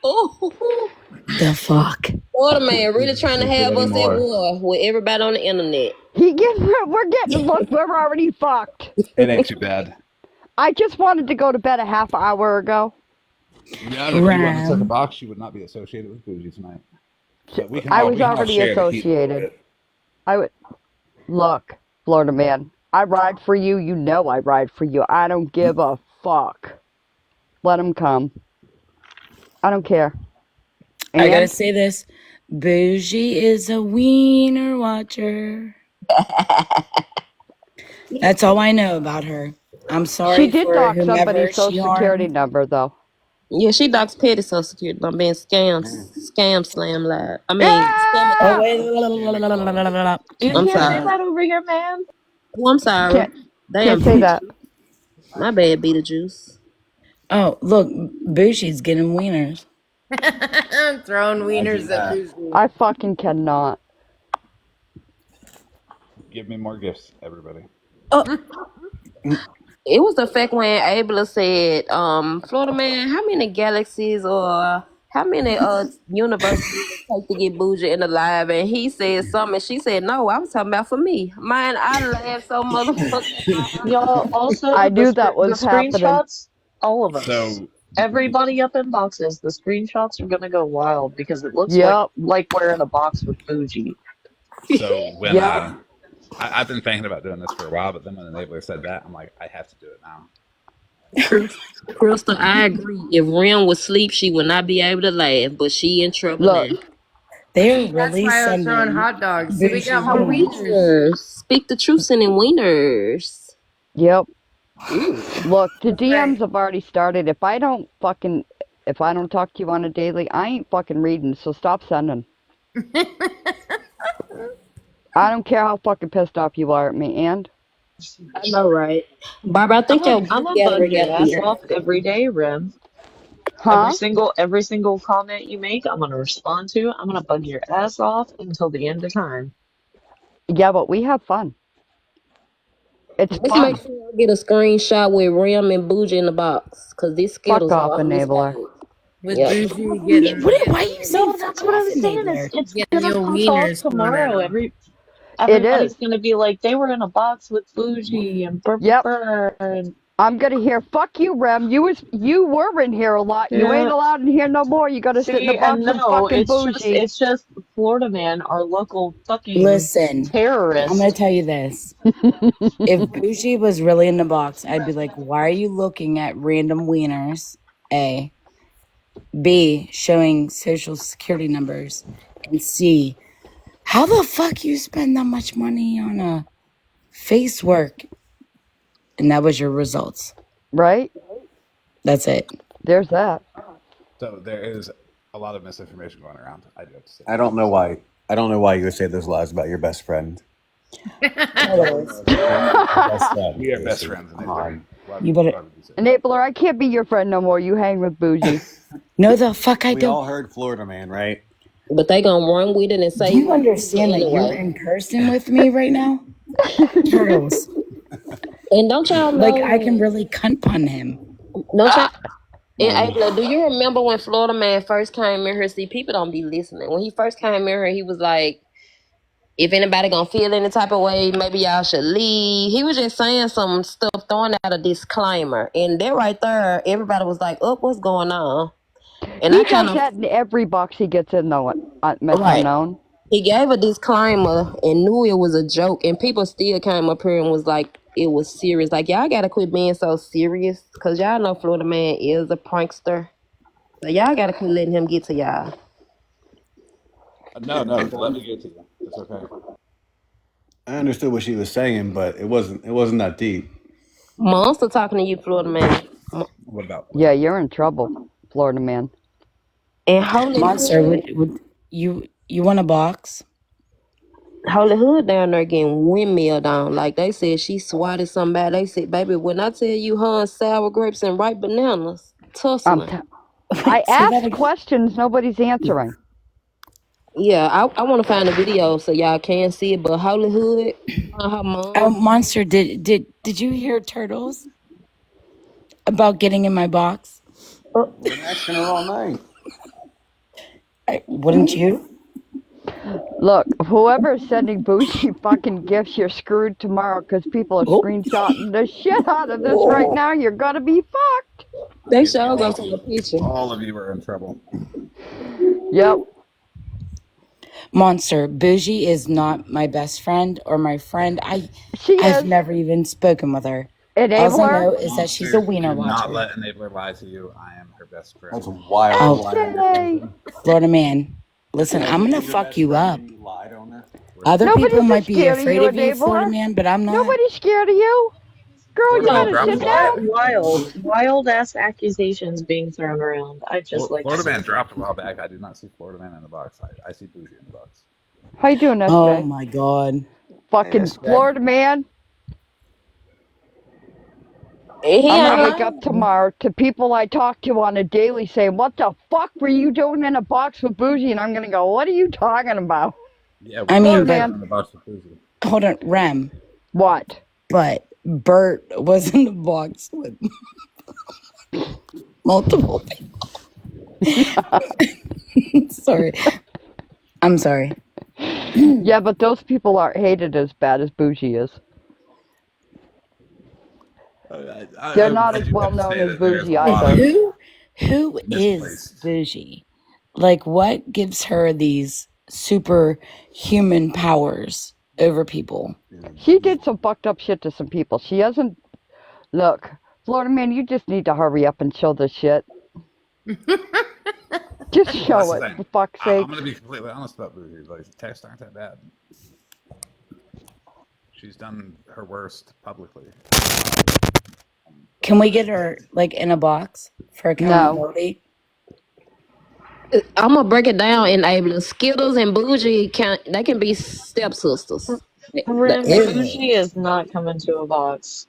Oh, The fuck? Florida man really trying to Can't have do us at anymore. war with everybody on the internet. We're getting, look, we're already fucked. it ain't too bad. I just wanted to go to bed a half hour ago. Yeah, if you went and took a box, you would not be associated with Bougie tonight. But we can I all, was we can all already share the heat a little associated. bit. I would look, Florida man. I ride for you. You know I ride for you. I don't give a fuck. Let him come. I don't care. I gotta And say this. Bougie is a wiener watcher. That's all I know about her. I'm sorry she did for dock whomever somebody's she social security harmed. number, though. Yeah, she docs petty social security by being scam slam live. I mean, Oh, wait. You I'm can't say sorry. that over here, man. Oh, I'm sorry. Can't Damn, say that. my bad, Beetlejuice. Oh, look. Bougie's getting wieners. Throwing wieners at Bougie. I fucking cannot. Give me more gifts, everybody. It was the fact when Abla said, Florida man, how many galaxies or how many universes it take to get Bougie in the live? And he said something, and she said, no, I was talking about for me. Mine, I laughed so motherfucking. Y'all also I knew that the was happening. screenshots, all of us. So Everybody up in boxes, the screenshots are gonna go wild because it looks Yep. like we're in a box with Bougie. So when Yeah. I've been thinking about doing this for a while, but then when Enabler said that, I'm like, I have to do it now. Crystal, I agree. If Rim would sleep, she would not be able to laugh, but she in trouble Look. now. They're That's really why I was throwing sending hot dogs. See, we Bougie got more wieners. wieners. Speak the truth, sending wieners. Yep. Ooh. Look, the DMs have already started. If I don't talk to you on a daily, I ain't fucking reading, so stop sending. I don't care how fucking pissed off you are at me, and I know, right? Barbara, I think your I'm gonna gallery bug your got ass weird. off every day, Rim. huh? Every single comment you make, I'm gonna respond to. I'm gonna bug your ass off until the end of time. Yeah, but we have fun. It's Let's fun. make sure I get a screenshot with Rim and Bougie in the box, cause these Skittles Fuck off, are Enabler. With Yep. Bougie getting, Why are you so No, that's what I'm saying. It's getting gonna your pop off wieners thrown at tomorrow. them. Everybody's is. gonna be like, they were in a box with Bougie and Yep. and I'm gonna hear fuck you, Rem. You were in here a lot. You ain't yeah. allowed in here no more. You gotta sit in See, the box and with no, fucking Bougie. it's just Florida Man, our local fucking Listen, I'm terrorist. gonna tell you this. If Bougie was really in the box, I'd be like, why are you looking at random wieners? A. B. Showing social security numbers. And C. How the fuck you spend that much money on a face work? And that was your results. Right? That's it. There's that. So there is a lot of misinformation going around. I do have to say. I don't know why. I don't know why you would say those lies about your best friend. Best friend. We are best friends. Come on. You better. Enabler, I can't be your friend no more. You hang with Bougie. No, the fuck I We don't. all heard Florida Man, right? But they gonna run with it and say, Do you understand that you're anyway. in person with me right now? Turtles. And don't y'all know? Like, I can really cunt pun him. Don't y'all? And Abla, do you remember when Florida Man first came in here? See, people don't be listening. When he first came in here, he was like, if anybody gonna feel any type of way, maybe y'all should leave. He was just saying some stuff, throwing out a disclaimer. And there right there, everybody was like, oh, what's going on? And He I does kind of, that in every box he gets in, though, Miss right. Unknown. He gave a disclaimer and knew it was a joke. And people still came up here and was like, it was serious. Like, y'all gotta quit being so serious, cause y'all know Florida Man is a prankster. So y'all gotta quit letting him get to y'all. No, let me get to you. It's okay. I understood what she was saying, but it wasn't that deep. Monster talking to you, Florida Man. What about? Yeah, you're in trouble, Florida Man. And Holy Monster, Hood, would you want a box? Holy Hood down there getting windmill down. Like they said, she swatted somebody. They said, baby, when I tell you her and sour grapes and ripe bananas, tussling. I asked questions, nobody's answering. Yeah, I want to find a video so y'all can see it. But Holy Hood, her mom. Oh, Monster, did you hear Turtles about getting in my box? I've been asking her all night. Wouldn't you? Look, whoever's sending Bougie fucking gifts, you're screwed tomorrow because people are screenshotting the shit out of this right now. You're gonna be fucked. They sure gonna take a picture. All of you are in trouble. Yep. Monster, Bougie is not my best friend or my friend. I've is. never even spoken with her. Enabler? All I know is that she's a wiener Do watcher. not let Enabler lie to you. I am her best friend. That's wild. Florida Man, listen, I'm gonna fuck you up. Other Nobody's people might be scared of afraid you, of you, Enabler. Florida Man, but I'm not. Nobody's scared of you. Girl, you better sit down. Wild ass accusations being thrown around. I just like Florida Man dropped a while back. I do not see Florida Man in the box. I see Bougie in the box. How you doing, SJ? Oh my god. Fucking SJ. Florida Man. I'm gonna wake up tomorrow to people I talk to on a daily saying, what the fuck were you doing in a box with Bougie? And I'm gonna go, what are you talking about? Yeah, I mean, but but in the box with Bougie. hold on, Rem. What? But Bert was in the box with multiple people. Sorry. I'm sorry. Yeah, but those people aren't hated as bad as Bougie is. They're not as well known as Bougie either. Who is Bougie? Like, what gives her these superhuman powers over people? She did some fucked up shit to some people. She hasn't. Look, Florida Man, you just need to hurry up and show this shit. Just show it, for fuck's sake. I'm going to be completely honest about Bougie. Like, the texts aren't that bad. She's done her worst publicly. Can we get her, like, in a box for accountability? I'm gonna break it down. Enabler Skittles and Bougie they can be stepsisters. Bougie is not coming to a box.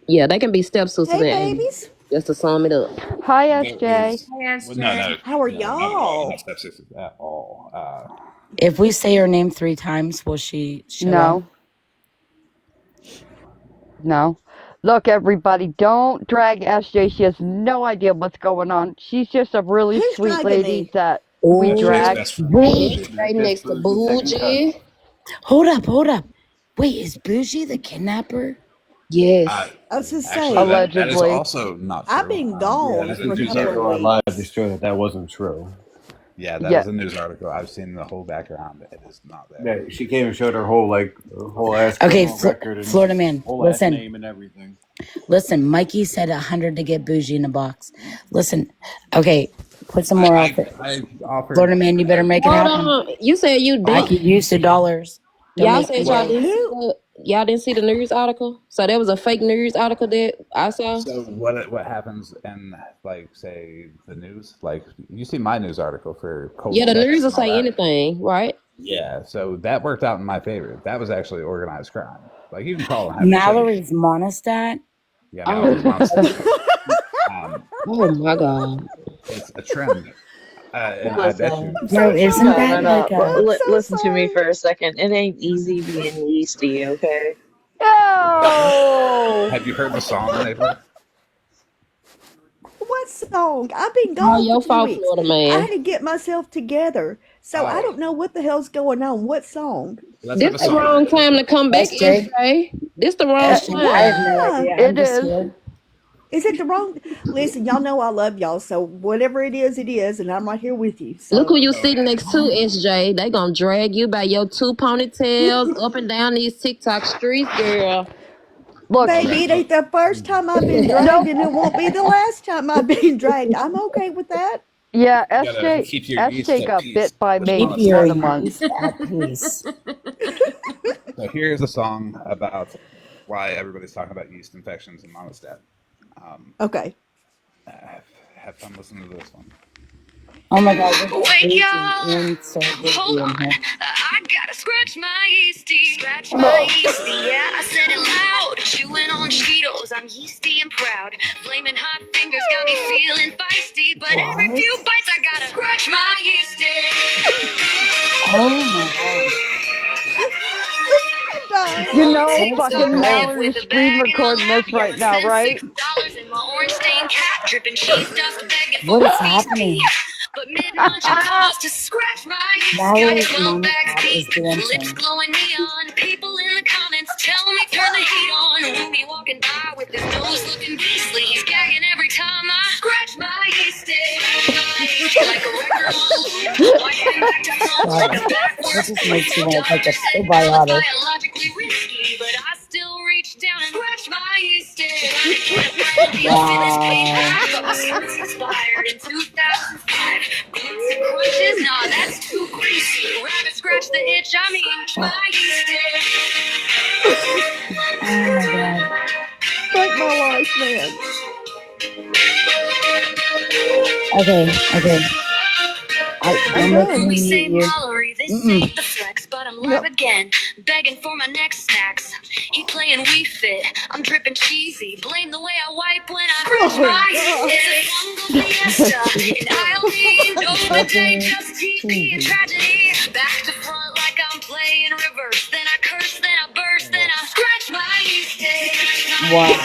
Yeah, they can be stepsisters. Hey, babies. Just to sum it up. Hi, SJ. No. How are No, y'all? not stepsisters at all. If we say her name 3 times, will she show up? No. Look, everybody, don't drag SJ. She has no idea what's going on. She's just a really sweet lady that we drag. Right next to Bougie. Hold up. Wait, is Bougie the kidnapper? Yes. I was just Actually, saying. that is also not true. I've been gone that is a for a news couple article. of Live weeks. to show that wasn't true. Yeah, that was a news article. I've seen the whole background. It is not there. Yeah, she came and showed her whole ass. Okay, record and Florida Man, whole listen. Ass name and everything. Listen, Mikey said 100 to get Bougie in a box. Listen, okay, put some more out there. I offered. Florida Man, you better make it Hold happen. on. You said you I did. could use the dollars. Y'all Donate said to y'all didn't see the news article. So there was a fake news article that I saw. So what happens in, like, say, the news? Like, you see my news article for Cold Yeah, the Texas news will and all say that. anything, right? Yeah, so that worked out in my favor. That was actually organized crime. Like, you can call it. Mallory's Monostat. Yeah, Mallory's monster. Oh my God. It's a trend. And I bet you. No, isn't that like a... Listen to me for a second. It ain't easy being yeasty, okay? Oh! Have you heard the song, Enabler? What song? I've been gone your for 2 fault, weeks. Florida Man. I had to get myself together. So I don't know what the hell's going on. What song? This the wrong time to come back, SJ. This the wrong time. I have no idea. It I'm just is. here. Is it the wrong? Listen, y'all know I love y'all. So whatever it is, and I'm right here with you. So. Look who you sitting next to, SJ. They gonna drag you by your 2 ponytails up and down these TikTok streets, girl. Look, Baby, it ain't the first time I've been dragged, and it won't be the last time I've been dragged. I'm okay with that. yeah, You gotta keep your yeast SJ at got peace. bit by with Keep me your one monostat. a month. yeast at peace. So here's a song about why everybody's talking about yeast infections and monostat. Okay. Have fun listening to this one. Oh my god, we got Wake Boozy y'all! and Sir Hold Boozy in on. here. I gotta scratch my yeasty. Scratch my yeasty. Yeah, I said it loud. Chewing on Cheetos. I'm yeasty and proud. Flaming hot fingers got me feeling feisty. But every What? few bites I gotta scratch my yeasty. Oh my god. You know, That was so fucking good. Mallory's screen recording this right now, right? $6 in my orange stained cap. Dripping cheese dust begging What for is a feastie. happening? But mid-munch I pause to scratch my yeasty. Mallory's 12 mom bags cat is deep. Lips dancing. glowing neon. People in the comments tell me turn the heat on. Rooney walking by with his nose looking beastly. He's gagging every time I scratch my yeasty. Like a record on loop. Winding back to front God, like a that backwards just flip. makes you want to take a Doctor said that was probiotic. biologically risky, but I still reach down and scratch my yeasty. Trying to get a brand deal for this paper. Wow. But my scripts expired in 2005. Glutes and crunches, nah, that's too greasy. Rather scratch the itch, I mean, my yeasty. Oh my god. Fuck my life, man. Okay. I'm I'm not done. gonna We say mute you. Mallory, this Mm-mm. ain't the flex, but I'm live again, begging for my next snacks. He playing Wii Fit, I'm dripping cheesy. Blame the way I wipe when I scratch my It's a fungal fiesta, and I'll need over day Dripping just TP and cheesy. tragedy. Back to front like I'm playing reverse. Then I curse, then I burst, then I scratch my yeasty. Wow.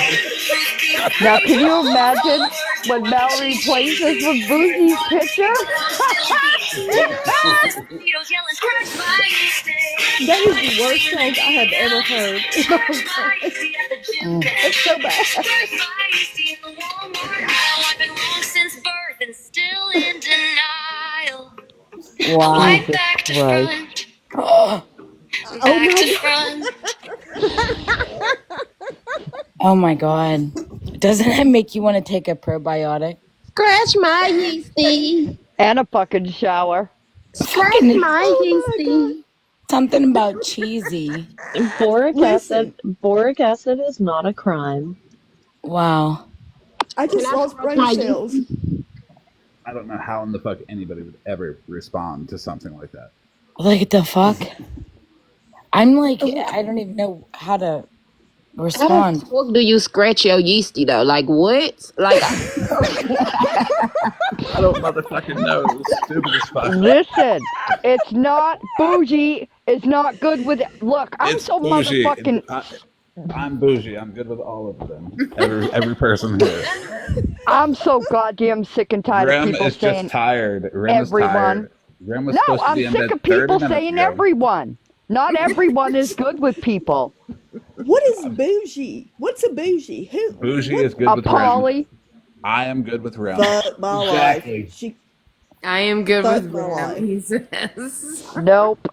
Now, can you imagine when Mallory plays this with Boozy's picture? That is the worst song I have ever heard in my life. Mm. It's so bad. I've been wrong since birth and still in denial. Wow. Right Jesus back to Christ. front, Oh back my to god. front. Oh my god. Doesn't that make you want to take a probiotic? Scratch my yeasty. And a fucking shower. Scratch Fucking my Oh my yeasty. something about cheesy. Boric Listen, acid is not a crime. Wow. I Can just I lost scratch brain my cells. yeasty? I don't know how in the fuck anybody would ever respond to something like that. Like the fuck? I'm like, I don't even know how to How the respond. fuck do you scratch your yeasty though? Like what? Like I don't motherfucking know. It's stupid as fuck. Listen, it's not bougie. It's not good with it. Look, I'm It's so bougie. motherfucking. I'm bougie. I'm good with all of them. Every person here. I'm so goddamn sick and tired of Grim people is just saying tired. Grim is everyone. tired. Grim was No, supposed to I'm be in sick bed of 30 people minutes saying ago. everyone. Not everyone is good with people. What is bougie? What's a bougie? Who? Bougie What? is good A with Rem. Polly. I am good with Rem. Fuck my Exactly. life. She I am good fuck with my Ram, life. he says. Nope.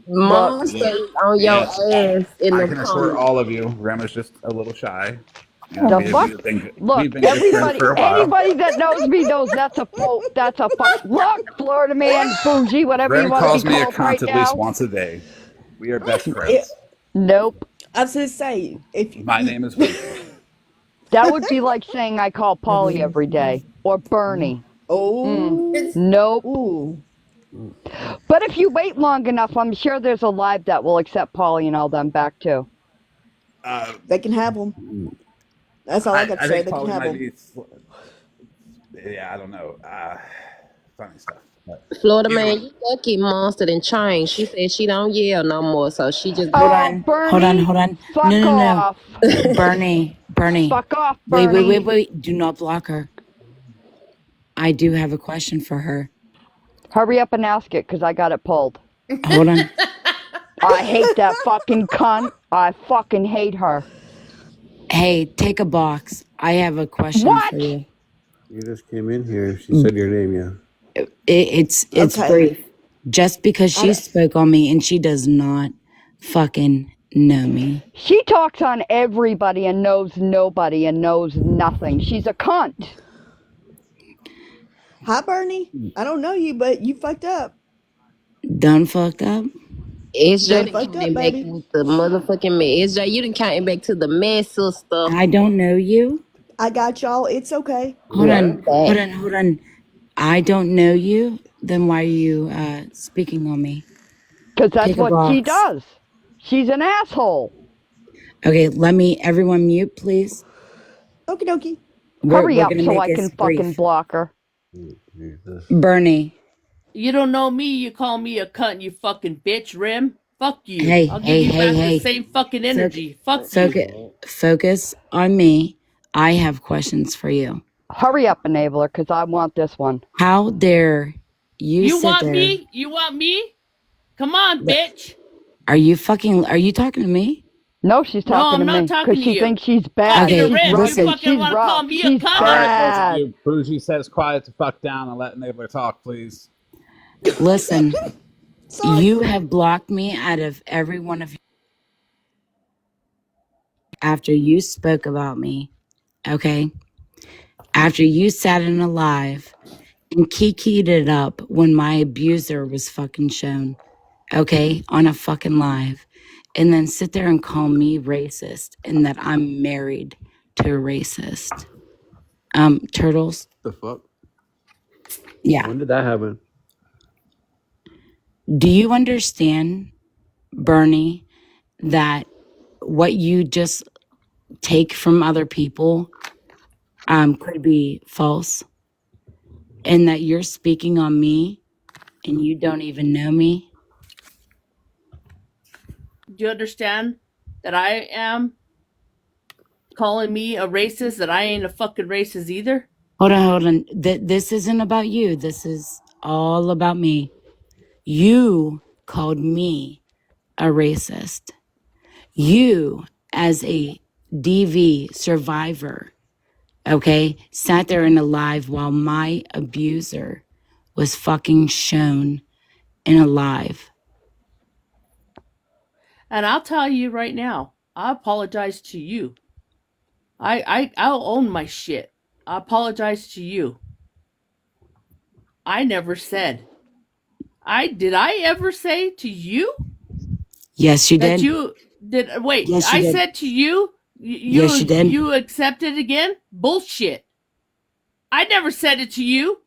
Mom Look, stays on your Yes, ass in I the can assure comments. all of you, Rem is just a little shy. You know, the we've fuck? been Look, good friends everybody, for a while. anybody that knows me knows that's a full, that's a fuck. Look, Florida man, bougie, whatever you Rem want to calls be me a called cunt right at least now. once a day. We are best It, friends. Nope. I was just saying, if you, My name is Wade. That would be like saying I call Polly every day or Bernie. oh, Nope. ooh, But if you wait long enough, I'm sure there's a live that will accept Polly and all them back too. they can have them. That's all I got to I say. think They can Polly have might them. be. Yeah, I don't know. Funny stuff. But Florida either man, way. you lucky Monster and Change. She said she don't yell no more, so she just Hold Oh, on. Bernie, Hold on. fuck No. off. Bernie. Fuck off, Wait. Bernie. Do not block her. I do have a question for her. Hurry up and ask it, because I got it pulled. Hold on. I hate that fucking cunt. I fucking hate her. Hey, take a box. I have a question What? for you. You just came in here. She said your name, yeah. It's Okay. brief. Just because I she don't- spoke on me and she does not fucking know me. She talks on everybody and knows nobody and knows nothing. She's a cunt. Hi, Bernie. I don't know you, but you fucked up. Done fucked up? SJ Done done fucked up, came back baby. with the motherfucking mess. SJ, you done came back to the mess, sister. I don't know you. I got y'all. It's okay. Hold Yeah. on, hold on, hold on. I don't know you. Then why are you speaking on me? Because that's Pick a what she box. does. She's an asshole. Okay, everyone mute, please. Okie dokie. Hurry We're up gonna so make I can this fucking brief. block her. Bernie. You don't know me, you call me a cunt, you fucking bitch, Rim. Fuck you. Hey, I'll give hey, you hey, back hey. the same fucking energy. Fuck you. Focus on me. I have questions for you. Hurry up, enabler, because I want this one. How dare you sit want there? me? You want me? Come on, bitch. Are you talking to me? No, she's No, talking I'm to not me talking because to she you. thinks she's bad. Fucking Okay, Rim, listen. you fucking want to call me a She's cunt? All right, both bad. of you. Bougie says quiet the fuck down and let Enabler talk, please. Listen, you have blocked me out of every one of you after you spoke about me, okay? After you sat in a live and kikied it up when my abuser was fucking shown, okay, on a fucking live, and then sit there and call me racist and that I'm married to a racist. Turtles? The fuck? Yeah. When did that happen? Do you understand, Bernie, that what you just take from other people could be false, and that you're speaking on me and you don't even know me? Do you understand that I am calling me a racist, that I ain't a fucking racist either? Hold on. This isn't about you. This is all about me. You called me a racist. You, as a DV survivor, okay, sat there in a live while my abuser was fucking shown in a live. And I'll tell you right now, I apologize to you. I'll own my shit. I apologize to you. I never said. Did I ever say to you Yes, you that did. you did? Wait, Yes, you I did. said to you, Yes, you did. you accepted again? Bullshit. I never said it to you.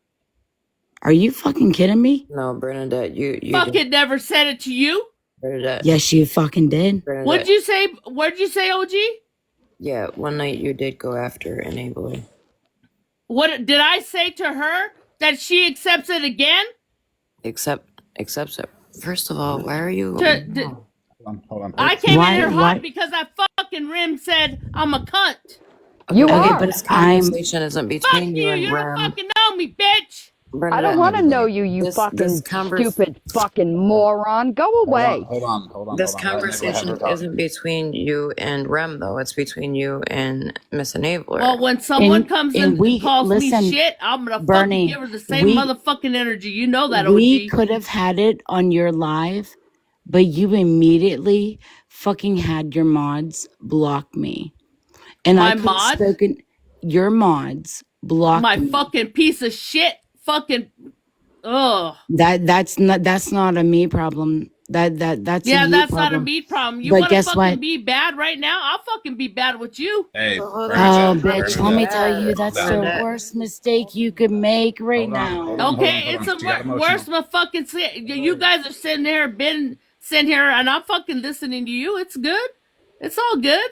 Are you fucking kidding me? No, Bernadette, you Fucking never said it to you. Bernadette. Yes, you fucking did. Bernadette. What'd you say? What'd you say, OG? Yeah, one night you did go after Enabler. What did I say to her that she accepts it again? Accepts it. First of all, why are you? Hold on. I came in here hot because that fucking Rim said I'm a cunt. You okay, are. but this conversation isn't Fuck between you. you and You don't Rem. fucking know me, bitch. I don't want to know you, you fucking stupid fucking moron. Go away. Hold on. This Let Enabler have conversation her talk. isn't between you and Rem, though. It's between you and Miss Enabler. Well, when someone comes in and calls listen, me shit, I'm gonna Bernie, fucking give her the same motherfucking energy. You know that, we OG. could have had it on your live, but you immediately fucking had your mods block me. And My I could have mods? spoken, your mods blocked My me. fucking piece of shit. Fucking. Ugh. That's not a me problem. That's Yeah, a you that's problem. not a me problem. You But want to guess fucking what? be bad right now? I'll fucking be bad with you. Hey, Oh, Bernadette, bitch, let me Bernadette, tell you, that's the Bernadette. worst mistake you could make right now. Okay, it's a worse my fucking. You guys are sitting there, been sitting here, and I'm fucking listening to you. It's good. It's all good.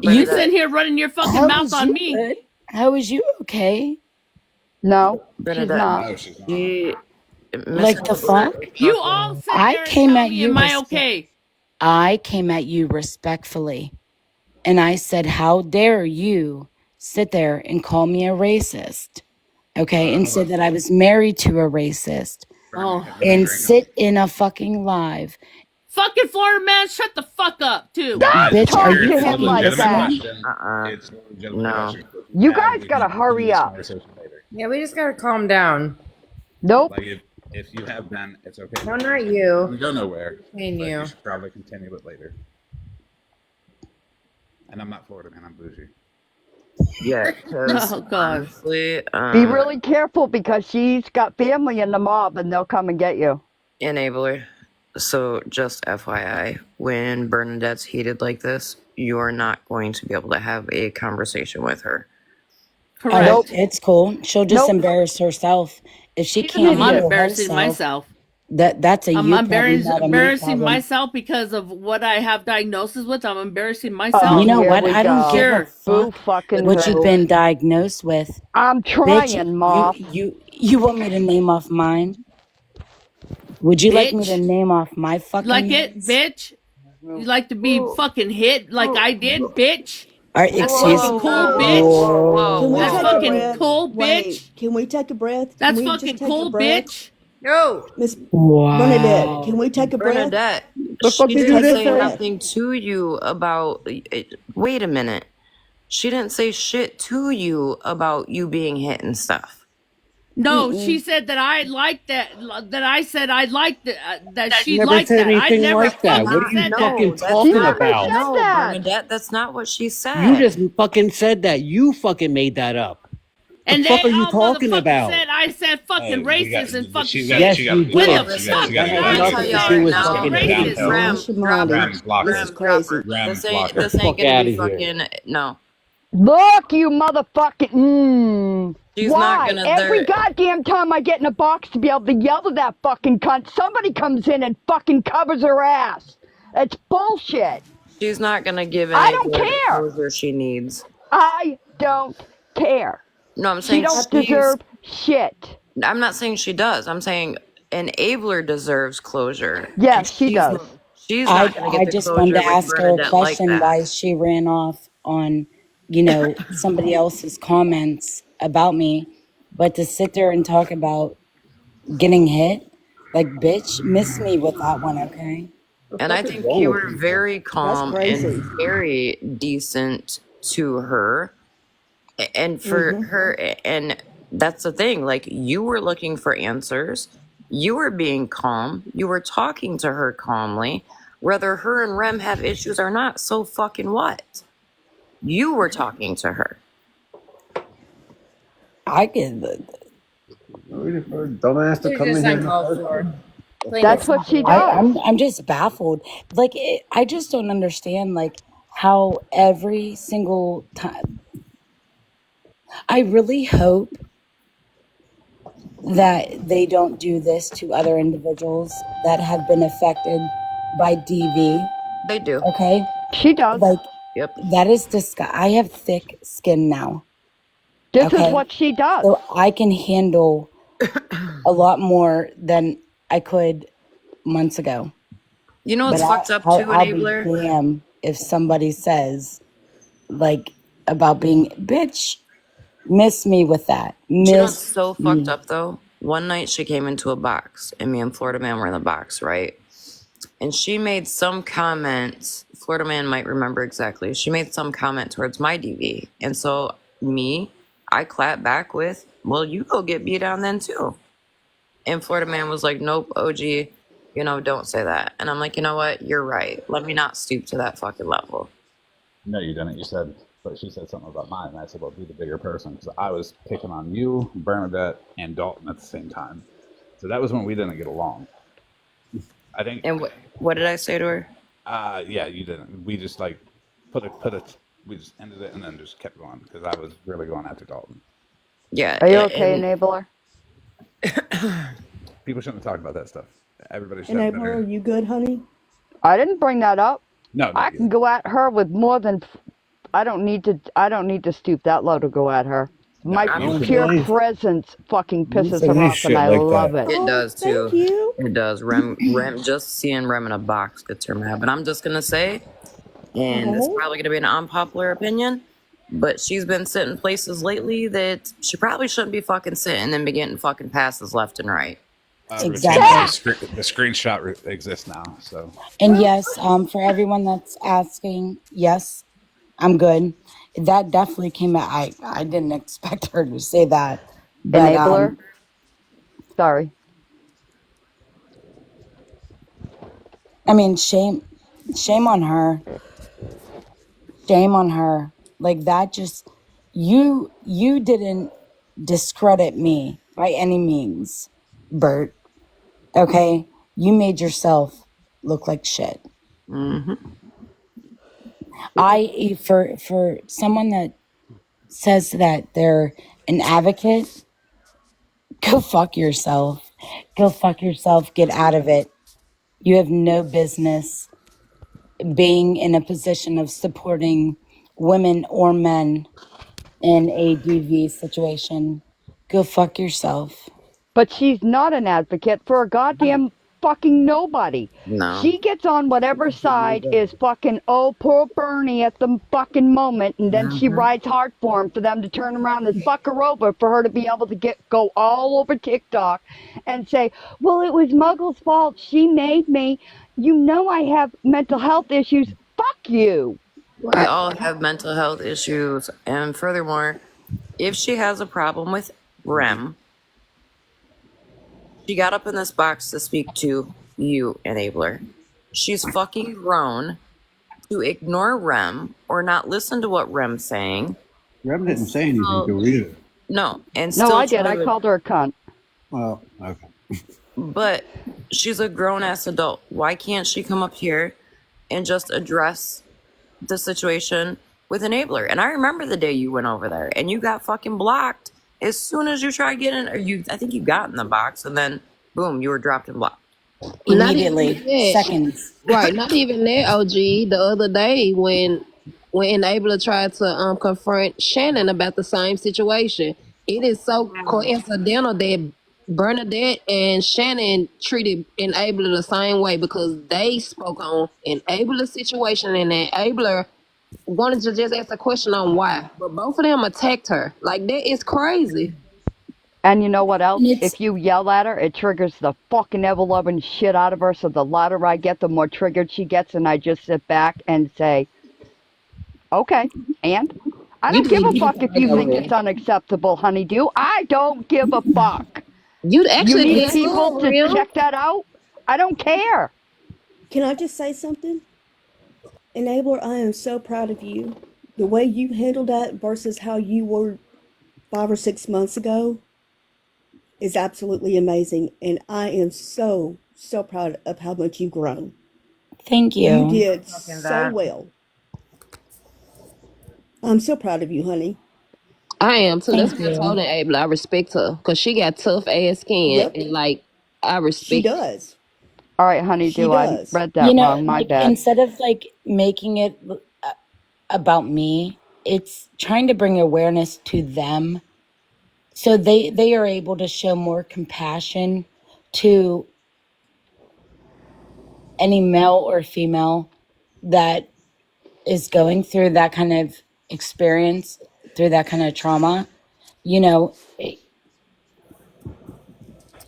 You sitting here running your fucking How mouth is on you me. good? How is you okay? No, she's Bernadette, not. No, she's not. Like the fuck? You all sit I there and came tell at me, you. am I okay? I came at you respectfully, and I said, "How dare you sit there and call me a racist?" Okay, and said that I was married to a racist, Oh. and sit in a fucking live. Fucking Florida man, shut the fuck up, too. Bitch, are you It's a fucking legitimate listening? question. It's a legitimate No. question. You And guys we gotta can hurry continue this up. conversation later. Yeah, we just gotta calm down. Nope. Like if you have been, it's okay. No, not It you. doesn't go nowhere. Ain't but you. you should probably continue it later. And I'm not Florida man, I'm bougie. Yeah, because Oh God. honestly, Be really careful because she's got family in the mob and they'll come and get you. enabler. So just FYI, when Bernadette's heated like this, you're not going to be able to have a conversation with her. Correct. It's cool. She'll just Nope. embarrass herself if she She's can't an I'm handle embarrassing herself. myself. That's a I'm you problem, not a me embarrassing problem. myself because of what I have diagnosis with. I'm embarrassing Oh, myself. You know here what? we I don't go. give a Sure. Boo fuck fucking what you've who. been diagnosed with. I'm Bitch, trying, Moth. you want me to name off mine? Would you like me to Bitch. name off my fucking Like it, meds? bitch? You like to be fucking hit like I did, bitch? All right, That's excuse. fucking cool, Whoa. bitch. Can we That's take a fucking breath? cool, Wait, bitch. can we take a breath? Can That's we fucking just take a cool, breath? bitch. No. Miss Bernadette, Wow. can we take a breath? Bernadette, The fuck she you do didn't this say for? nothing to you about. Wait a minute. She didn't say shit to you about you being hit and stuff. No, she said that I liked that. That I said I liked that she Never liked said that. I anything never like that. fucking What are you said fucking that. That's talking not. about? No, that. Bernadette, that's not what she said. You just fucking said that. You fucking made that up. And The fuck they are you all talking motherfucking about? said I said fucking racist and fucking shit. Yes, you When did. the Listen, fuck That did has let me I tell nothing say y'all to do right with now. fucking racist? hate. Rem, drop her. Rem, block This her. is crazy. Rem, This block ain't her. this ain't Fuck gonna outta be here. fucking no. Look, you motherfucking. She's not Why? gonna. Every goddamn time I get in a box to be able to yell at that fucking cunt, somebody comes in and fucking covers her ass. It's bullshit. She's not gonna give I don't Enabler the care. closure she needs. I don't care. No, I'm She saying don't she's. deserve shit. I'm not saying she does. I'm saying Enabler deserves closure. Yes, she does. She's not gonna I get the just wanted to closure with ask her a Bernadette like question that. why she ran off on, somebody else's comments about me, but to sit there and talk about getting hit, like, bitch, miss me with that one, okay? And I think you were very calm and very decent to her. And for her, and that's the thing, like, you were looking for answers. You were being calm. You were talking to her calmly. Whether her and Rem have issues or not, so fucking what? You were talking to her. I get Dumbass to come in here. uncalled for. That's what she does. I'm just baffled. Like, I just don't understand, like, how every single time. I really hope that they don't do this to other individuals that have been affected by DV. They do. Okay? She does. Like, Yep. that is disgusting. I have thick skin now. This Okay? is what she does. So I can handle a lot more than I could months ago. You know what's But fucked up too, I'll be Enabler? damned if somebody says, like, about being, bitch, miss me with that. You know what's Miss so me. fucked up though? One night she came into a box, and me and Florida Man were in the box, right? And she made some comments. Florida Man might remember exactly. She made some comment towards my DV, and so I clapped back with, "Well, you go get beat down then too." And Florida Man was like, "Nope, OG, don't say that." And I'm like, you know what? You're right. Let me not stoop to that fucking level. No, you didn't. You said, but she said something about mine, and I said, well, be the bigger person, because I was picking on you, Bernadette, and Dalton at the same time. So that was when we didn't get along. I think. And what did I say to her? Yeah, you didn't. We just like we just ended it and then just kept going because I was really going after Dalton. Yeah. Are you okay, Enabler? People shouldn't have talked about that stuff. Everybody should have Enabler, are you good, honey? I didn't bring that up. No, I can go at her with more than. I don't need to stoop that low to go at her. My pure presence fucking pisses her off, and I love it. It does too. Thank you. It does. Rem, just seeing Rem in a box gets her mad. But I'm just gonna say, and it's probably gonna be an unpopular opinion, but she's been sitting places lately that she probably shouldn't be fucking sitting and be getting fucking passes left and right. Exactly. The screenshot exists now, so. And yes, for everyone that's asking, yes, I'm good. That definitely came out. I didn't expect her to say that. But, Enabler? Sorry. I mean, shame on her. Shame on her. Like that just you didn't discredit me by any means, Bert. Okay? You made yourself look like shit. Mm-hmm. For someone that says that they're an advocate, go fuck yourself. Go fuck yourself. Get out of it. You have no business being in a position of supporting women or men in a DV situation. Go fuck yourself. But she's not an advocate for a goddamn fucking nobody. No. She gets on whatever side is fucking, oh, poor Bernie at the fucking moment, and then she rides hard for him for them to turn around and fuck her over for her to be able to go all over TikTok and say, well, it was Muggle's fault. She made me. You know I have mental health issues. Fuck you. We all have mental health issues. And furthermore, if she has a problem with Rem, she got up in this box to speak to you, Enabler. She's fucking grown to ignore Rem or not listen to what Rem's saying. Rem didn't say anything to her either. No, and No, still I did. try I to- called her a cunt. Well, okay. But she's a grown-ass adult. Why can't she come up here and just address the situation with Enabler? And I remember the day you went over there and you got fucking blocked as soon as you tried getting, I think you got in the box and then boom, you were dropped and blocked. Immediately. Not even that. Seconds. Right, not even that, OG. The other day when Enabler tried to confront Shannon about the same situation, it is so coincidental that Bernadette and Shannon treated Enabler the same way because they spoke on Enabler's situation and Enabler wanted to just ask a question on why. But both of them attacked her. Like, that is crazy. And you know what else? If you yell at her, it triggers the fucking ever-loving shit out of her. So the louder I get, the more triggered she gets. And I just sit back and say, okay, and? I don't give a fuck if you think it's unacceptable, honeydew. I don't give a fuck. You actually need did people too, to Real. check that out? I don't care. Can I just say something? Enabler, I am so proud of you. The way you handled that versus how you were 5 or 6 months ago is absolutely amazing. And I am so proud of how much you've grown. Thank you. You did Fucking so that. well. I'm so proud of you, honey. I am too. That's Thank what I you. told Enabler. I respect her because she got tough ass skin. Yep. And like, I respect She does. All right, honeydew, I does. read that wrong. My like, bad. instead of like making it about me, it's trying to bring awareness to them so they are able to show more compassion to any male or female that is going through that kind of experience, through that kind of trauma. You know,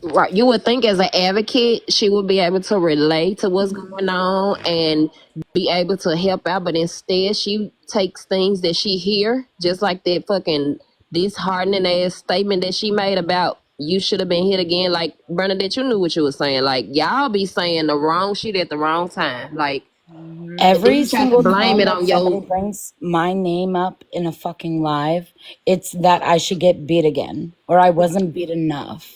Right. You would think as an advocate, she would be able to relate to what's going on and be able to help out. But instead, she takes things that she hear, just like that fucking disheartening ass statement that she made about you should have been hit again. Like, Bernadette, you knew what you were saying. Like, y'all be saying the wrong shit at the wrong time. Like, every you try to single blame time it that on somebody your... brings my name up in a fucking live, it's that I should get beat again or I wasn't beat enough.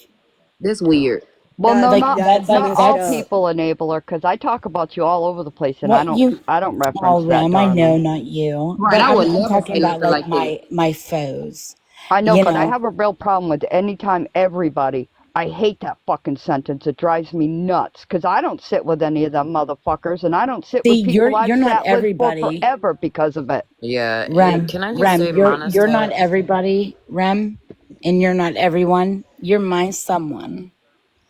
That's weird. Well, no, Like, not, that's not all messed up. people enabler, because I talk about you all over the place, and Well, I don't reference oh, that. Rem, I know, darling. not you. Right, But I would I'm never talking say about nothing like like that. my foes. I know, You but I know? have a real problem with anytime everybody. I hate that fucking sentence. It drives me nuts, because I don't sit with any of them motherfuckers, and I don't sit See, with people I've you're not sat with for everybody. forever because of it. Yeah. Rem, Can I just Rem, say, you're not Monistat? everybody, Rem, and you're not everyone. You're my someone.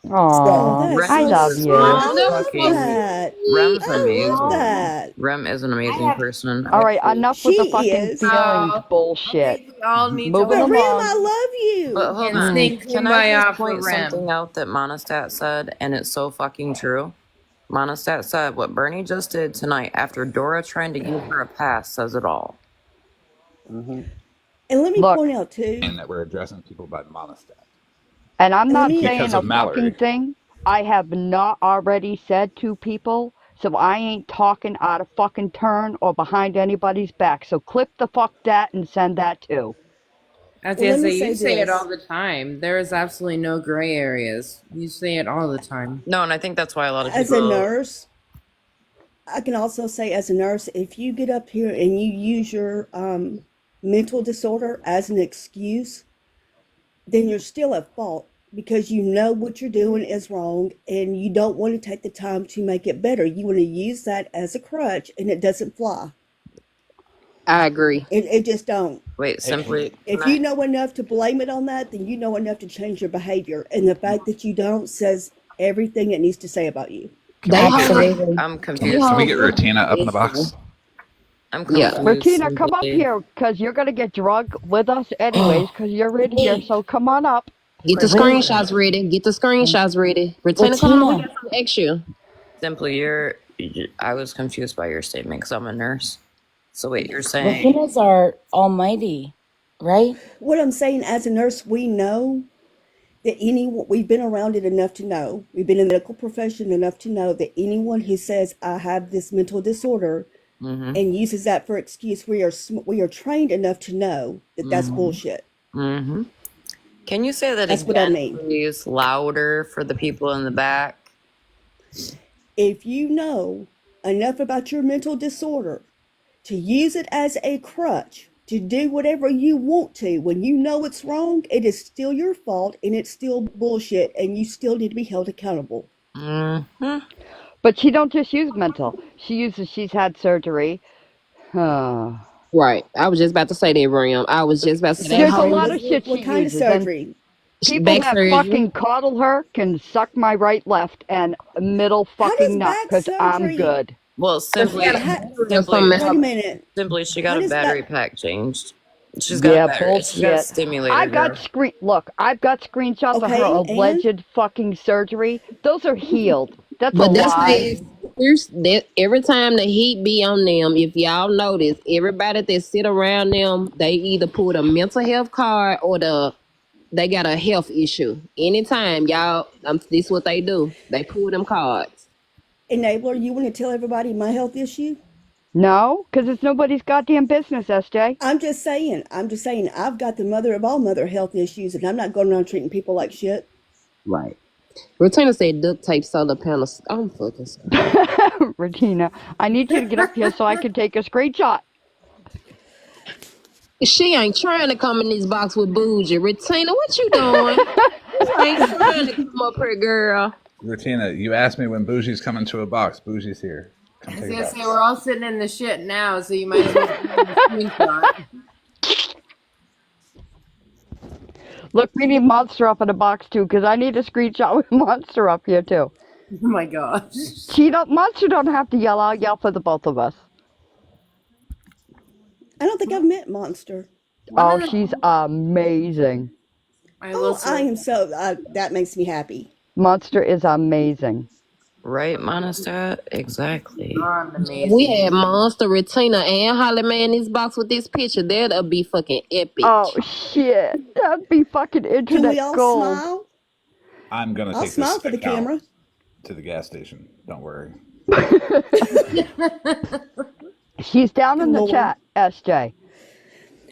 Aw, Rem I love is you. fucking. That. Rem's I amazing. love that. Rem is an amazing person. All right, enough with the She fucking is. feelings bullshit. We all need Moving to But Rem, along. I love you. But hold and on. sing Can I Kumbaya just for point Rem. something out that Monistat said, and it's so fucking true? Monistat said what Bernie just did tonight after Dora trying to give her a pass says it all. And let me Look. point out too. And that we're addressing people by Monistat. And I'm not me- saying Because a of Mallory. fucking thing I have not already said to people so I ain't talking out of fucking turn or behind anybody's back. So clip the fuck that and send that too. I was Well, gonna let me say, you say say it this. all the time. There is absolutely no gray areas. You say it all the time. No, and I think that's why a lot of As a people. nurse, I can also say as a nurse, if you get up here and you use your mental disorder as an excuse, then you're still at fault because you know what you're doing is wrong and you don't want to take the time to make it better. You want to use that as a crutch and it doesn't fly. I agree. It just don't. Wait, simply. If you know enough to blame it on that, then you know enough to change your behavior. And the fact that you don't says everything it needs to say about you. I'm confused. Can we get Rutina up in the box? I'm confused. Rutina, come up simply. here because you're gonna get drunk with us anyways because you're in here. So come on up. Get the screenshots ready. Get the screenshots ready. Retina, come on. We got some extra. Simply, I was confused by your statement because I'm a nurse. So wait, you're saying Rapinas are almighty, right? What I'm saying, as a nurse, we know that we've been around it enough to know. We've been in the medical profession enough to know that anyone who says I have this mental disorder and uses that for excuse, we are trained enough to know that that's bullshit. Mm-hmm. Can you say that That's again, what I mean. please, louder for the people in the back? If you know enough about your mental disorder to use it as a crutch to do whatever you want to, when you know it's wrong, it is still your fault and it's still bullshit and you still need to be held accountable. But she don't just use mental. She's had surgery. Right. I was just about to say that, Ram. I was just about to say There's that. a lot of shit What she kind uses. of And surgery? people Back that surgery. fucking coddle her can suck my right, left, and middle fucking nut back because I'm surgery- good. Well, simply, Wait a minute. simply, she How got a does battery that- pack changed. She's got a battery. She's got a stimulator. I've got screenshots of her Okay, alleged fucking surgery. Those are healed. That's But a that's lie. that every time the heat be on them, if y'all notice, everybody that sit around them, they either pull a mental health card or they got a health issue. Anytime y'all, this is what they do. They pull them cards. Enabler, you want to tell everybody my health issue? No, because it's nobody's goddamn business, SJ. I'm just saying, I've got the mother of all mother health issues and I'm not going around treating people like shit. Right. Retainer said duct tape solar panels. I'm fucking sorry. Regina, I need you to get up here so I can take a screenshot. She ain't trying to come in this box with Bougie. Retainer, what you doing? You ain't trying to come up here, girl. Rutina, you asked me when Bougie's coming to a box. Bougie's here. Come I was take a gonna box. say we're all sitting in the shit now, so you might as well do the screenshot. Look, we need Monster up in the box too, because I need a screenshot with Monster up here too. Oh my gosh. Monster don't have to yell. I'll yell for the both of us. I don't think I've met Monster. Oh, she's amazing. I am so, that makes me happy. Monster is amazing. Right, Monistat? Exactly. We had Monster, Retainer, and Holly Mae in this box with this picture. That'll be fucking epic. Oh shit, that'd be fucking internet Can we all gold. smile? I'm gonna I'll take smile this for the account camera. to the gas station. Don't worry. She's down in the Lord. chat, SJ.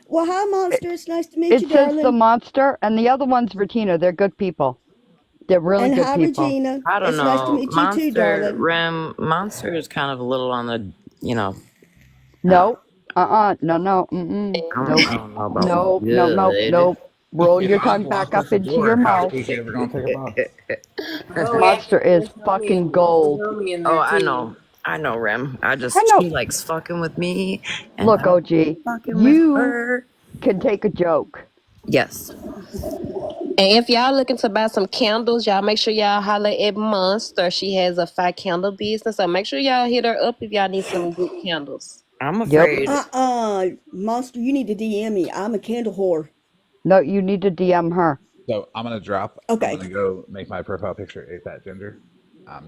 Well, hi, Monster. It's nice to meet It you, says darling. the Monster, and the other one's Regina. They're good people. They're really And good hi, people. Regina. I don't It's know. nice to meet Monster, you too, darling. Monster is kind of a little on the, No, no, I nope, don't know about nope. Roll your tongue back up into your mouth. Is she ever gonna take a box? Monster is fucking gold. Oh, I know. I know, Rem. I know. She likes fucking with me. And Look, I'm OG, fucking with you her. can take a joke. Yes. And if y'all looking to buy some candles, y'all make sure y'all holler at Monster. She has a 5 candle business, so make sure y'all hit her up if y'all need some good candles. I'm afraid. Monster, you need to DM me. I'm a candle whore. No, you need to DM her. So I'm gonna drop. Okay. I'm gonna go make my profile picture a fat ginger,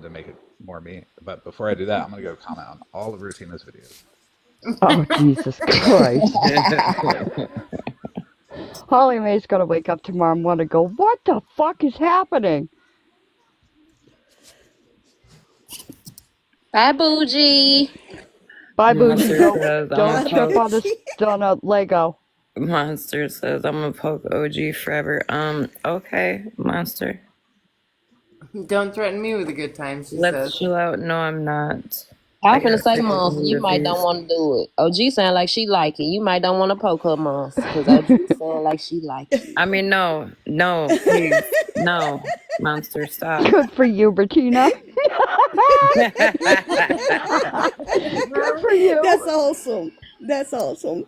to make it more me. But before I do that, I'm gonna go comment on all of Rutina's videos. Oh, Jesus Christ. Holly Mae's gonna wake up tomorrow and want to go, what the fuck is happening? Bye, Bougie. Bye, Bougie. Monster says, Don't trip on a Lego. Monster says, I'm gonna poke OG forever. Okay, Monster. Don't threaten me with a good time, she Let's says. chill out. No, I'm not. I'm finna gotta say, stick with Moss, the you might don't reviews. want to do it. OG sound like she like it. You might don't want to poke her, Moss, because OG sound like she like it. I mean, no, please, no, Monster, stop. Good for you, Bettina. Good for you. That's awesome. That's awesome.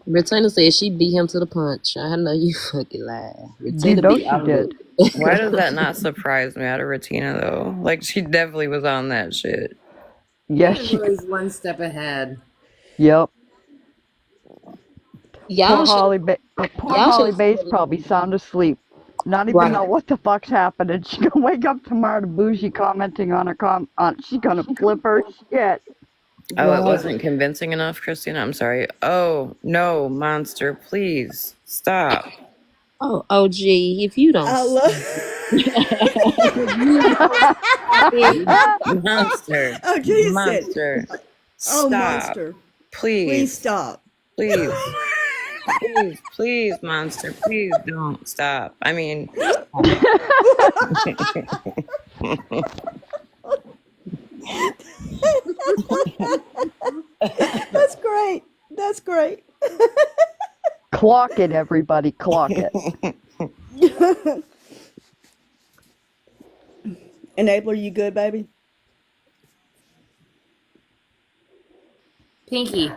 Britannia said she beat him to the punch. I know you fucking lied. You know she did. Why does that not surprise me out of Retina though? Like she definitely was on that shit. Yes, She was always one step ahead. Yep. Y'all Poor Holly should- Bay's probably sound asleep. Not even Right. know what the fuck's happening. She's gonna wake up tomorrow to Bougie commenting on her she's gonna flip her shit. Oh, it wasn't convincing enough, Christina. I'm sorry. Oh no, Monster, please stop. Oh, OG, if you don't. I love. Monster. Oh, Jesus. Monster. Oh, Stop. Monster. Please. Please stop. Please. Please, Monster. Please don't stop. I mean. That's great. That's great. Clock it, everybody. Clock it. Enabler, you good, baby? Pinky.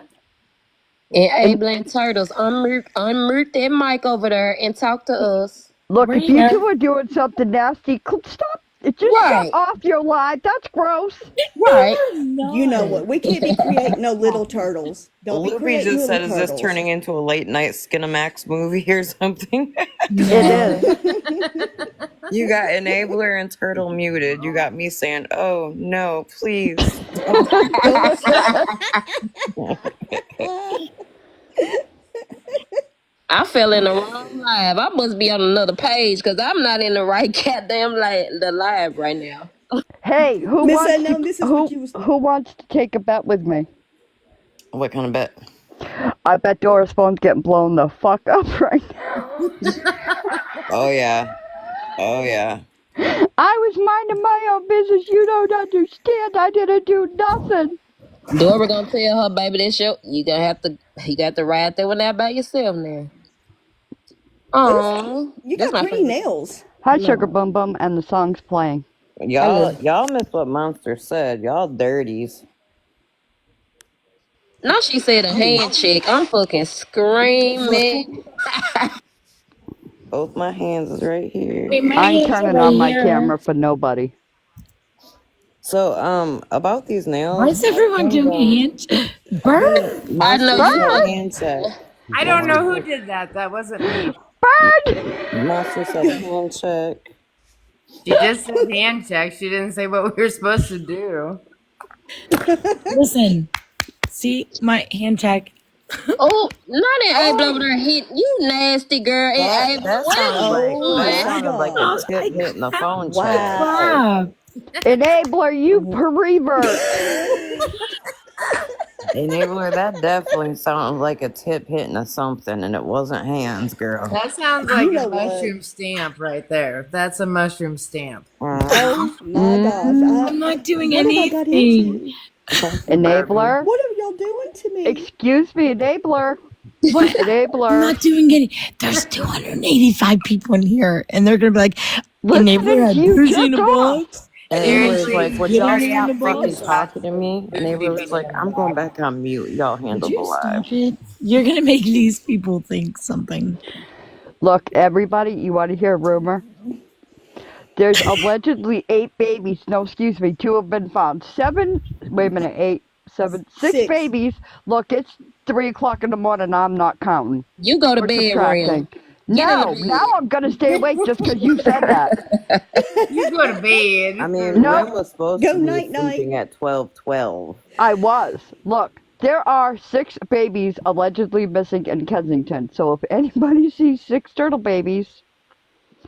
Enabling Turtles, unmute that mic over there and talk to us. Look, if you two are doing something nasty, stop. Just Right. shut off your live. That's gross. Right. You know what? We can't be creating no little turtles. Don't be Loopy creating just said, little is this turtles. turning into a late night Skinamax movie or something? It is. You got Enabler and Turtle muted. You got me saying, oh no, please. I fell in the wrong live. I must be on another page because I'm not in the right goddamn the live right now. Hey, who Miss wants Unknown, this is what you was. who wants to take a bet with me? What kind of bet? I bet Dora's phone's getting blown the fuck up right now. Oh yeah. Oh yeah. I was minding my own business. You don't understand. I didn't do nothing. Dora gonna tell her baby this show. You got to ride there with that by yourself now. Oh, You got pretty nails. Hi, Sugar Bum Bum, and the song's playing. Y'all missed what Monster said. Y'all dirties. Now she said a handshake. I'm fucking screaming. Both my hands is right here. I ain't turning on my camera for nobody. So, about these nails. Why is everyone doing a hand? Burn! I know Monster hand check. I don't know who did that. That wasn't me. Monster said hand check. She just said hand check. She didn't say what we were supposed to do. Listen, see my hand check. Oh, not Abe over there hitting you, nasty girl. Abe, That sounded like a tip hitting the phone check. Wow. Enabler, you pervert. Enabler, that definitely sounded like a tip hitting a something, and it wasn't hands, girl. That sounds like You know a what? mushroom stamp right there. That's a mushroom stamp. Oh my gosh. I'm not doing What have I got anything. Enabler. What are y'all doing to me? Excuse me, Enabler. What? Enabler. I'm not doing any. There's 285 people in here, and they're gonna be like, Enabler had you, booze in a jerk off. box. And it was like, would y'all Seriously? stop fucking talking to me? And they were like, I'm going back on mute. Y'all handle the live. Stop it. You're gonna make these people think something. Look, everybody, you want to hear a rumor? There's allegedly 8 babies. No, excuse me, 2 have been found. 6 Six. babies. Look, it's 3 o'clock in the morning. I'm not counting. You go to Or bed, subtracting. Ram. No, now I'm gonna stay awake just because you said that. You go to bed. I mean, No. Rim was supposed Go to be night-night. sleeping at 12:12. I was. Look, there are 6 babies allegedly missing in Kensington. So if anybody sees 6 turtle babies,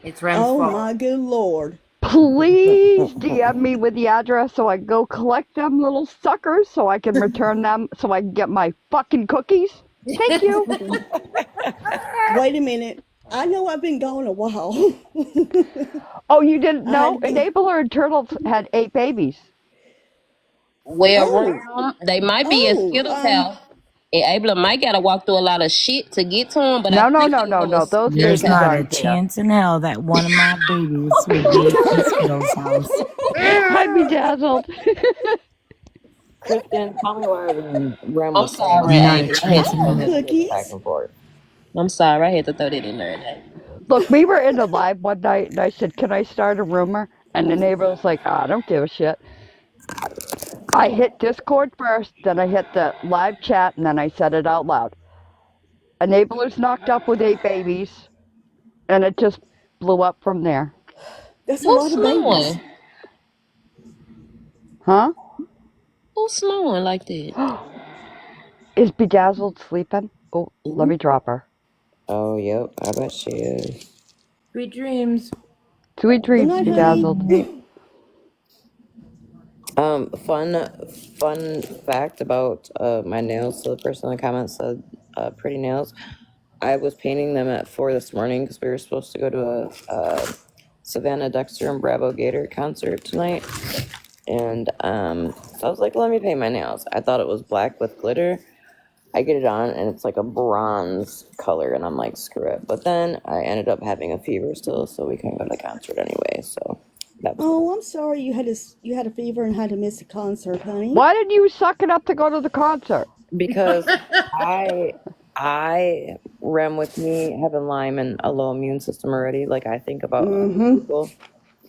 It's Rem's Oh fault. my good lord. Please DM me with the address so I can go collect them little suckers so I can return them so I can get my fucking cookies. Thank you. Wait a minute. I know I've been gone a while. Oh, you didn't know? Enabler and Turtles had 8 babies. Well, they might be in Skittles' house. Abler might gotta walk through a lot of shit to get to him, but No. Those There's babies not a aren't there. chance in hell that one of my babies would be in Skittles' house. I'd be dazzled. Kristen, tell me why Rem I'm was saying sorry, Not a Abler. chance in hell. back and forth. I'm sorry, I had to throw that in there. Look, we were in the live one night and I said, can I start a rumor? And the neighbor was like, I don't give a shit. I hit Discord first, then I hit the live chat, and then I said it out loud. Enabler's knocked up with 8 babies, and it just blew up from there. That's a lot of babies. Huh? Who's snoring like that? Is Bedazzled sleeping? Oh, let me drop her. Oh, yep. I bet she is. Sweet dreams. Sweet dreams, Good night, Bedazzled. Fun fact about my nails. So the person in the comments said pretty nails. I was painting them at 4 this morning because we were supposed to go to a Savannah Dexter and Bravo Gator concert tonight. And so I was like, let me paint my nails. I thought it was black with glitter. I get it on and it's like a bronze color and I'm like, screw it. But then I ended up having a fever still, so we couldn't go to the concert anyway. So that was Oh, I'm sorry you had a fever and had to miss the concert, honey. Why didn't you suck it up to go to the concert? because I Rem with me having Lyme and a low immune system already. Like I think about people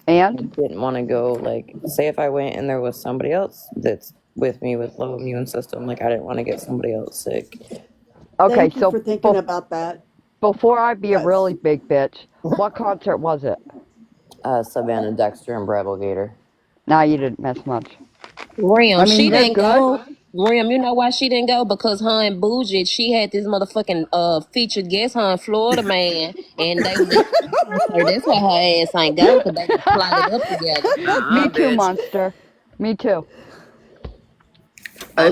and didn't want to go. Like say if I went and there was somebody else that's with me with low immune system, like I didn't want to get somebody else sick. Okay, Thank you so for thinking about that. Before I be a really big bitch, what concert was it? Savannah Dexter and Bravo Gator. Nah, you didn't miss much. Ram, I mean, she they're didn't go. Ram, you know why she didn't go? Because her and Bougie, she had this motherfucking featured guest, her and Florida Man, and they was so that's why her ass ain't go, because they was plotted up together. Me too, Monster. Me too. I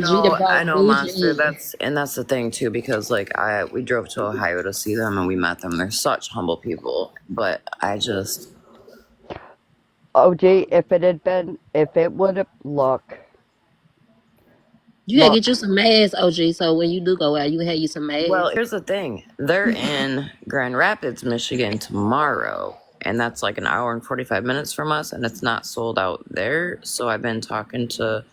know, Monster. That's the thing too, because like we drove to Ohio to see them and we met them. They're such humble people, but I just. OG, if it would have You gotta get you some masks, OG, so when you do go out, you have you some masks. Well, here's the thing. They're in Grand Rapids, Michigan tomorrow, and that's like an hour and 45 minutes from us, and it's not sold out there. So I've been talking to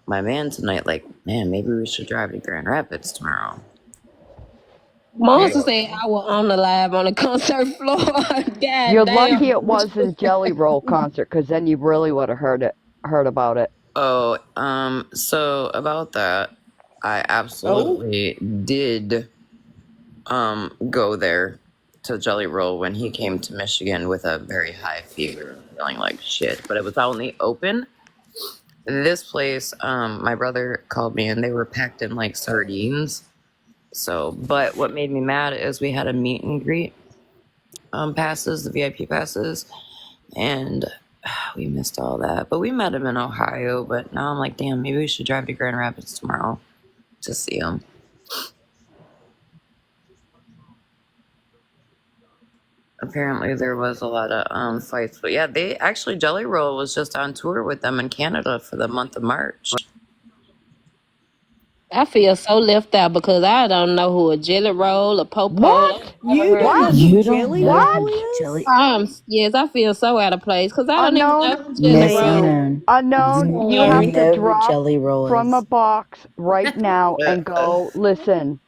my man tonight, like, man, maybe we should drive to Grand Rapids tomorrow. Monster said I was on the live on the concert floor. God You're damn. lucky it wasn't Jelly Roll concert, because then you really would have heard about it. Oh, so about that, I absolutely did go there to Jelly Roll when he came to Michigan with a very high fever, feeling like shit. But it was out in the open. This place, my brother called me and they were packed in like sardines. So, but what made me mad is we had a meet and greet passes, the VIP passes, and we missed all that. But we met him in Ohio, but now I'm like, damn, maybe we should drive to Grand Rapids tomorrow to see him. Apparently there was a lot of fights, but yeah, Jelly Roll was just on tour with them in Canada for the month of March. I feel so left out because I don't know who a Jelly Roll, a Popo. What? You don't know Jelly? Yes, I feel so out of place because I don't even know who Jelly Miss Roll. Unknown. Unknown, you I have know to who drop Jelly Roll from is. a box right now and go listen.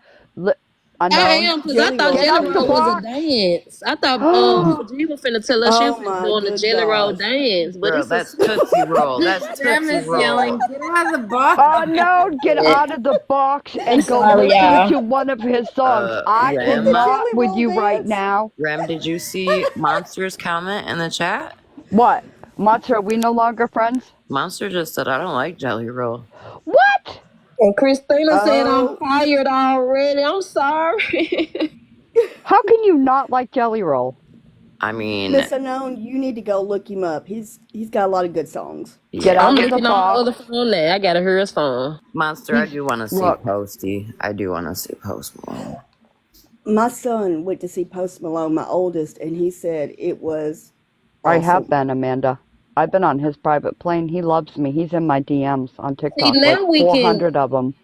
Unknown, I am because I thought get out Jelly the Roll was a box. dance. I thought G was finna tell us she was doing the Jelly Roll dance, but Girl, it's that's Tootsie Roll. That's Rem Tootsie is Roll. yelling, get out of the box. Unknown, get out of the box and go sorry, listen y'all. to one of his songs. I Rem, cannot with you right now. Rem, did you see Monster's comment in the chat? What? Monster, are we no longer friends? Monster just said, I don't like Jelly Roll. What? And Christina said I'm fired already. I'm sorry. How can you not like Jelly Roll? I mean, Miss Unknown, you need to go look him up. He's got a lot of good songs. Get I'm looking on the other phone there. I gotta hear his phone. Monster, I do want to see Look. Posty. I do want to see Post Malone. My son went to see Post Malone, my oldest, and he said it was I awesome. have been, Amanda. I've been on his private plane. He loves me. He's in my DMs on TikTok. now like we can- 400 of them.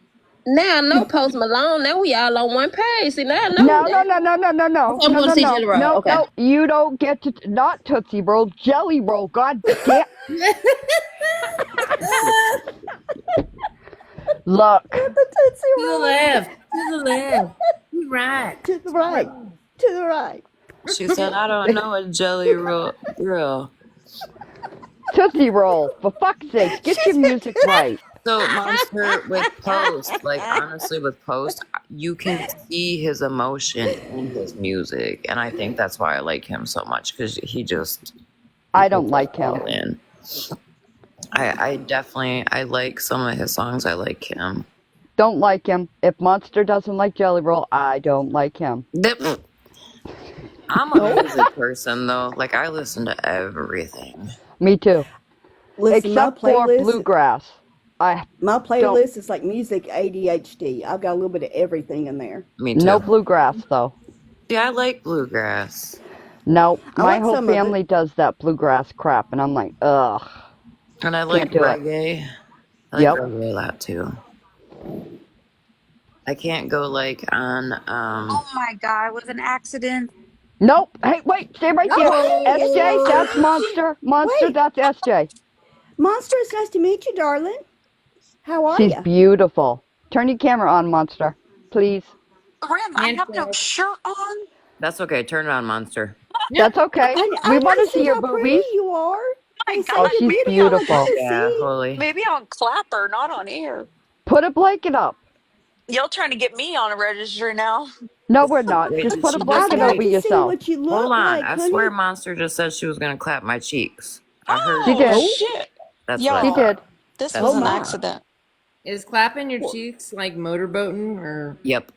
Now I know Post Malone. Now we all on one page. See, now I know. No. I'm going to see Jelly Roll. No, Okay. no, you don't get to, not Tootsie Roll, Jelly Roll, god damn. Look. The Tootsie To the Roll. left. To the left. To the right. To the right. To the right. She said, I don't know a Jelly Roll girl. Tootsie Roll, for fuck's sake, get your music right. So, Monster, with Post, like, honestly, with Post, you can see his emotion in his music. And I think that's why I like him so much, because he just... I don't like him. In. I definitely, I like some of his songs. I like him. Don't like him. If Monster doesn't like Jelly Roll, I don't like him. I'm a music person, though. Like, I listen to everything. Me too. Listen, Except for bluegrass. My playlist is like music ADHD. I've got a little bit of everything in there. Me too. No bluegrass, though. Yeah, I like bluegrass. No, I my like whole some of family does that bluegrass crap, and I'm like, ugh. And I like do it. reggae. I like Yep. reggae a lot, too. I can't go, like, on, Oh my God, it was an accident. Nope. Hey, wait, stay right there. Oh, SJ, that's Monster. Monster, Wait. that's SJ. Monster, it's nice to meet you, darling. How are She's you? beautiful. Turn your camera on, Monster, please. Rim, I have no shirt on. That's okay. Turn it on, Monster. That's okay. I We want to wanna see your how pretty boobies. you are. My They say God, Oh, you're she's beautiful. I beautiful. gotta Yeah, see. holy. maybe on Clapper, not on air. Put a blanket up. Y'all trying to get me on a registry now? No, we're not. Wait, Just did put a she blanket just I'd over like to see yourself. what you look Hold on. like, I honey. swear Monster just said she was going to clap my cheeks. I heard She did. Oh shit! That's what I She Y'all, thought. did. this That's was Oh an my. accident. Is clapping your cheeks like motorboating or? Yep.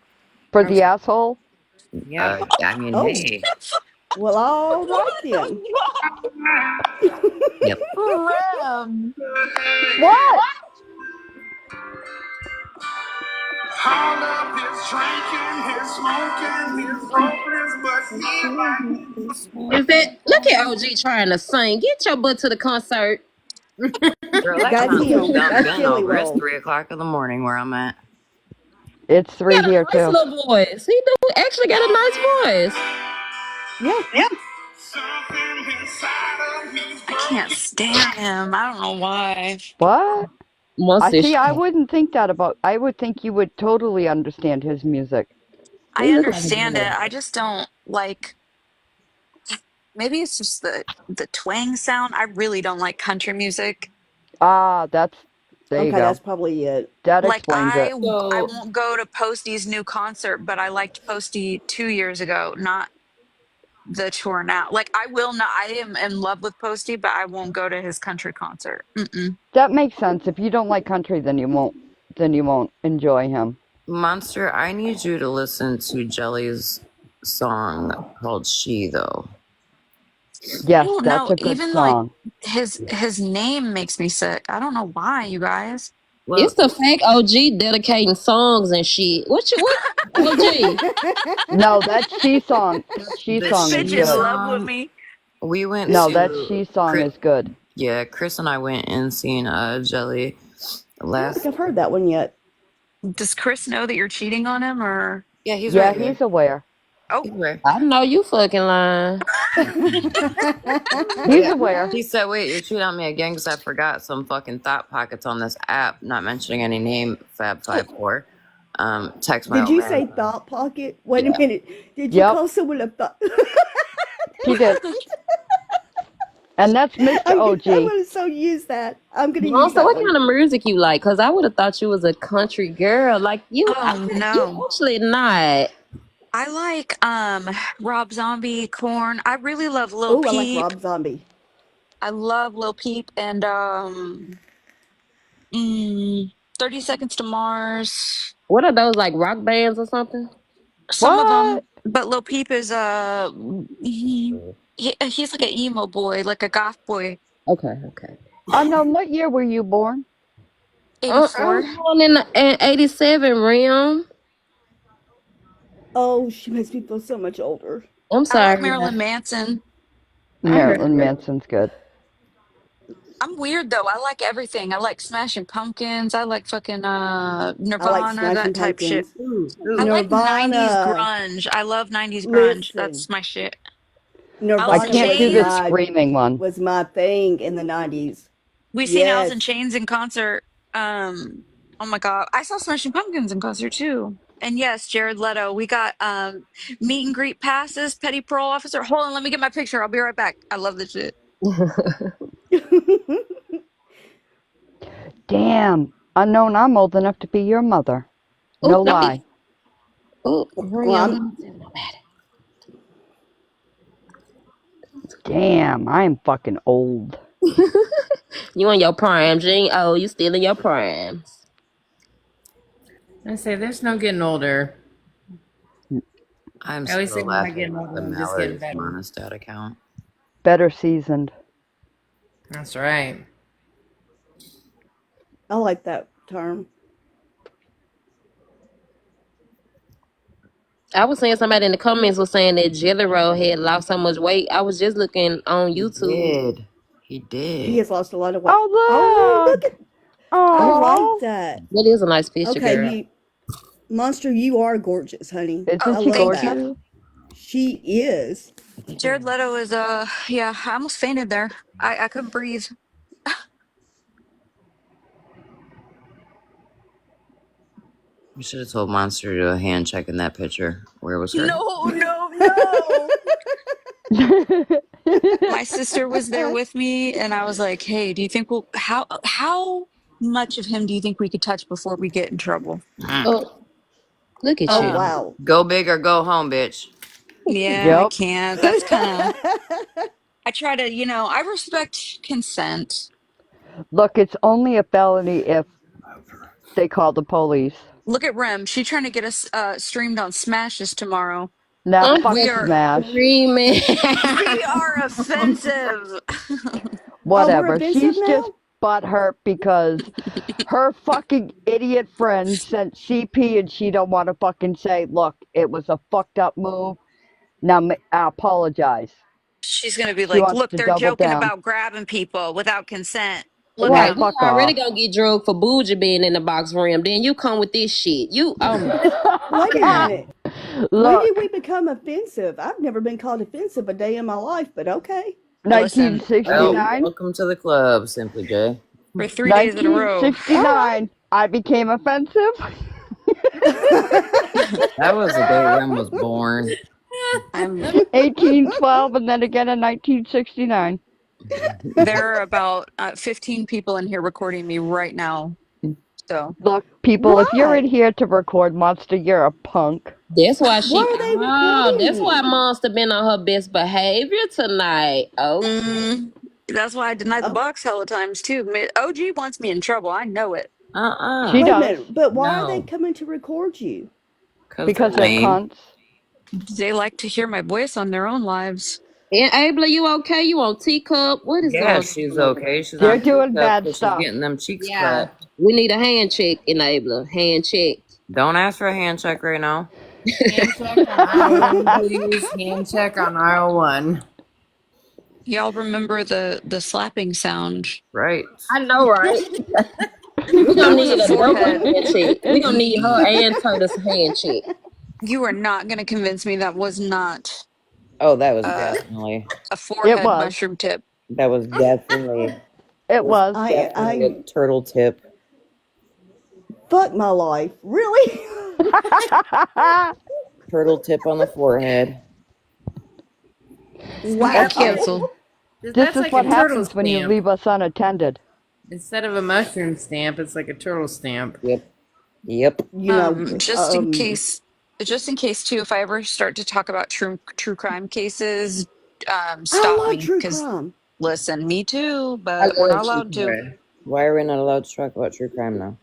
For the asshole. Yeah. I mean, Oh. hey. Well, all right then. Yep. Rim. What? All of his drinking, his smoking, his hopeless, but he might. Is that look at OG trying to sing? Get your butt to the concert. Girl, that That's concert's him. done That's been Jelly over. It's Roll. 3 o'clock in the morning where I'm at. It's He 3 got a here nice too. little voice. He do actually got a nice voice. Yeah. I can't stand him. I don't know why. What? Once I this see. I wouldn't think that about. I would think you would totally understand his music. I understand it. I just don't like. Maybe it's just the twang sound. I really don't like country music. Ah, that's. There you Okay, go. that's probably it. That Like explains it. I won't go to Posty's new concert, but I liked Posty 2 years ago, not the tour now. Like I will not. I am in love with Posty, but I won't go to his country concert. Mm-mm. That makes sense. If you don't like country, then you won't. Then you won't enjoy him. Monster, I need you to listen to Jelly's song called She, though. Yes, I don't that's know. a good Even song. like his name makes me sick. I don't know why, you guys. Well, it's the fake OG dedicating songs and shit. What OG? No, that She song. She The song is Bitch She in good. love with song, me. we went No, to... that She song is good. Yeah, Chris and I went and seen Jelly I don't last... think I've heard that one yet. Does Chris know that you're cheating on him, or? Yeah, he's Yeah, right here. he's aware. Oh, He's aware. I know you fucking lying. He's aware. He said, wait, you're cheating on me again because I forgot some fucking thought pockets on this app, not mentioning any name, Fab54. Text my Did old you man. say thought pocket? Wait Yeah. a minute. Did you Yep. call someone a thought? He did. And that's Mr. I'm OG. gonna so use that. I'm gonna use Also, that what one. kind of music you like? Because I would have thought you was a country girl. Like you, oh you no. actually not. I like Rob Zombie, Korn. I really love Lil Oh, I like Peep. Rob Zombie. I love Lil Peep and 30 Seconds to Mars. What are those like rock bands or something? Some of them. What? But Lil Peep is he's like an emo boy, like a goth boy. Okay, okay. Unknown, what year were you born? I was 84. born in 87, Rim. Oh, she makes me feel so much older. I'm I like sorry. Marilyn Manson. Marilyn Manson's good. I'm weird though. I like everything. I like Smashing Pumpkins. I like fucking Nirvana, Smashing that type shit. Pumpkins. I like 90s Nirvana. grunge. I love 90s grunge. Listen, That's my shit. Nirvana Alice in can't do the Chains. screaming one. was my thing in the 90s. We seen Alice Yes. in Chains in concert. Oh my god. I saw Smashing Pumpkins in concert too. And yes, Jared Leto. We got meet and greet passes, petty parole officer. Hold on, let me get my picture. I'll be right back. I love this shit. Damn. Unknown, I'm old enough to be your mother. No lie. Oh, Well, Damn, I am fucking old. You in your prime, Gene? Oh, you still in your primes. I say there's no getting older. I'm I always still say when I laughing get at older, the I'm just getting Mallory's better. monostat account. Better seasoned. That's right. I like that term. I was saying somebody in the comments was saying that Jelly Roll had lost so much weight. I was just looking on YouTube. He did. He has lost a lot of weight. Oh, Oh, look. look at I Oh, like that. That is a nice picture, Okay, girl. Monster, you are gorgeous, honey. Isn't I she love gorgeous? that. She is. Jared Leto is yeah, I almost fainted there. I couldn't breathe. We should have told Monster to do a hand check in that picture. Where was her? No. My sister was there with me, and I was like, "Hey, do you think how much of him do you think we could touch before we get in trouble?" Oh, look at Oh, you. wow. Go big or go home, bitch. Yeah, I Yep. can't. That's kind of. I try to, I respect consent. Look, it's only a felony if they call the police. Look at Rem. She's trying to get us streamed on Smashes tomorrow. Now, fuck We are Smash. Screaming. we are offensive. Whatever. offensive She's now? just butthurt because her fucking idiot friend sent CP and she don't want to fucking say, look, it was a fucked up move. Now, I apologize. She's gonna be She like, wants "Look, to they're double joking down. about grabbing people without consent. Look Right, at We fuck already off. gonna get drugged for Bougie being in the box room. Then you come with this shit. You, oh my. Wait a minute. When Look, did we become offensive? I've never been called offensive a day in my life, but okay. Listen, 1969. Welcome to the club, Simply J. for 3 days in a row." 1969, I became offensive. That was the day Rem was born. 1812 and then again in 1969. There are about 15 people in here recording me right now. So Look, people, if you're Why? in here to record Monster, you're a punk. That's why she. Why are they recording That's why me? Monster been on her best behavior tonight. Oh, that's why I denied the box hella times too. OG wants me in trouble. I know it. She Wait a does. minute, but why are they No. coming to record you? Because they're cunts. They like to hear my voice on their own lives. and Abla, you okay? You on teacup? What is Yeah, going she's on? okay. She's They're on doing teacup bad 'cause stuff. She's getting them cheeks Yeah, clapped. we need a hand check, Enabler. Hand check. Don't ask for a hand check right now. Hand check on aisle 1, please. Hand check on aisle 1. Y'all remember the slapping sound? Right. I know, right? We That gonna was need a a double forehead. hand check. We gonna need her and Curtis hand check. You are not going to convince me that was not Oh, that was definitely. a forehead was. mushroom tip. That was definitely. It was. Definitely a turtle tip. Fuck my life. Really? Turtle tip on the forehead. Wow. Cancel. This That's is like what a turtle happens when you stamp. leave us unattended. Instead of a mushroom stamp, it's like a turtle stamp. Yep. Yep. You know, Just in case too, if I ever start to talk about true crime cases, I stop love me. true 'Cause crime. listen, me too, I but we're love not allowed true to. crime. Why are we not allowed to talk about true crime now?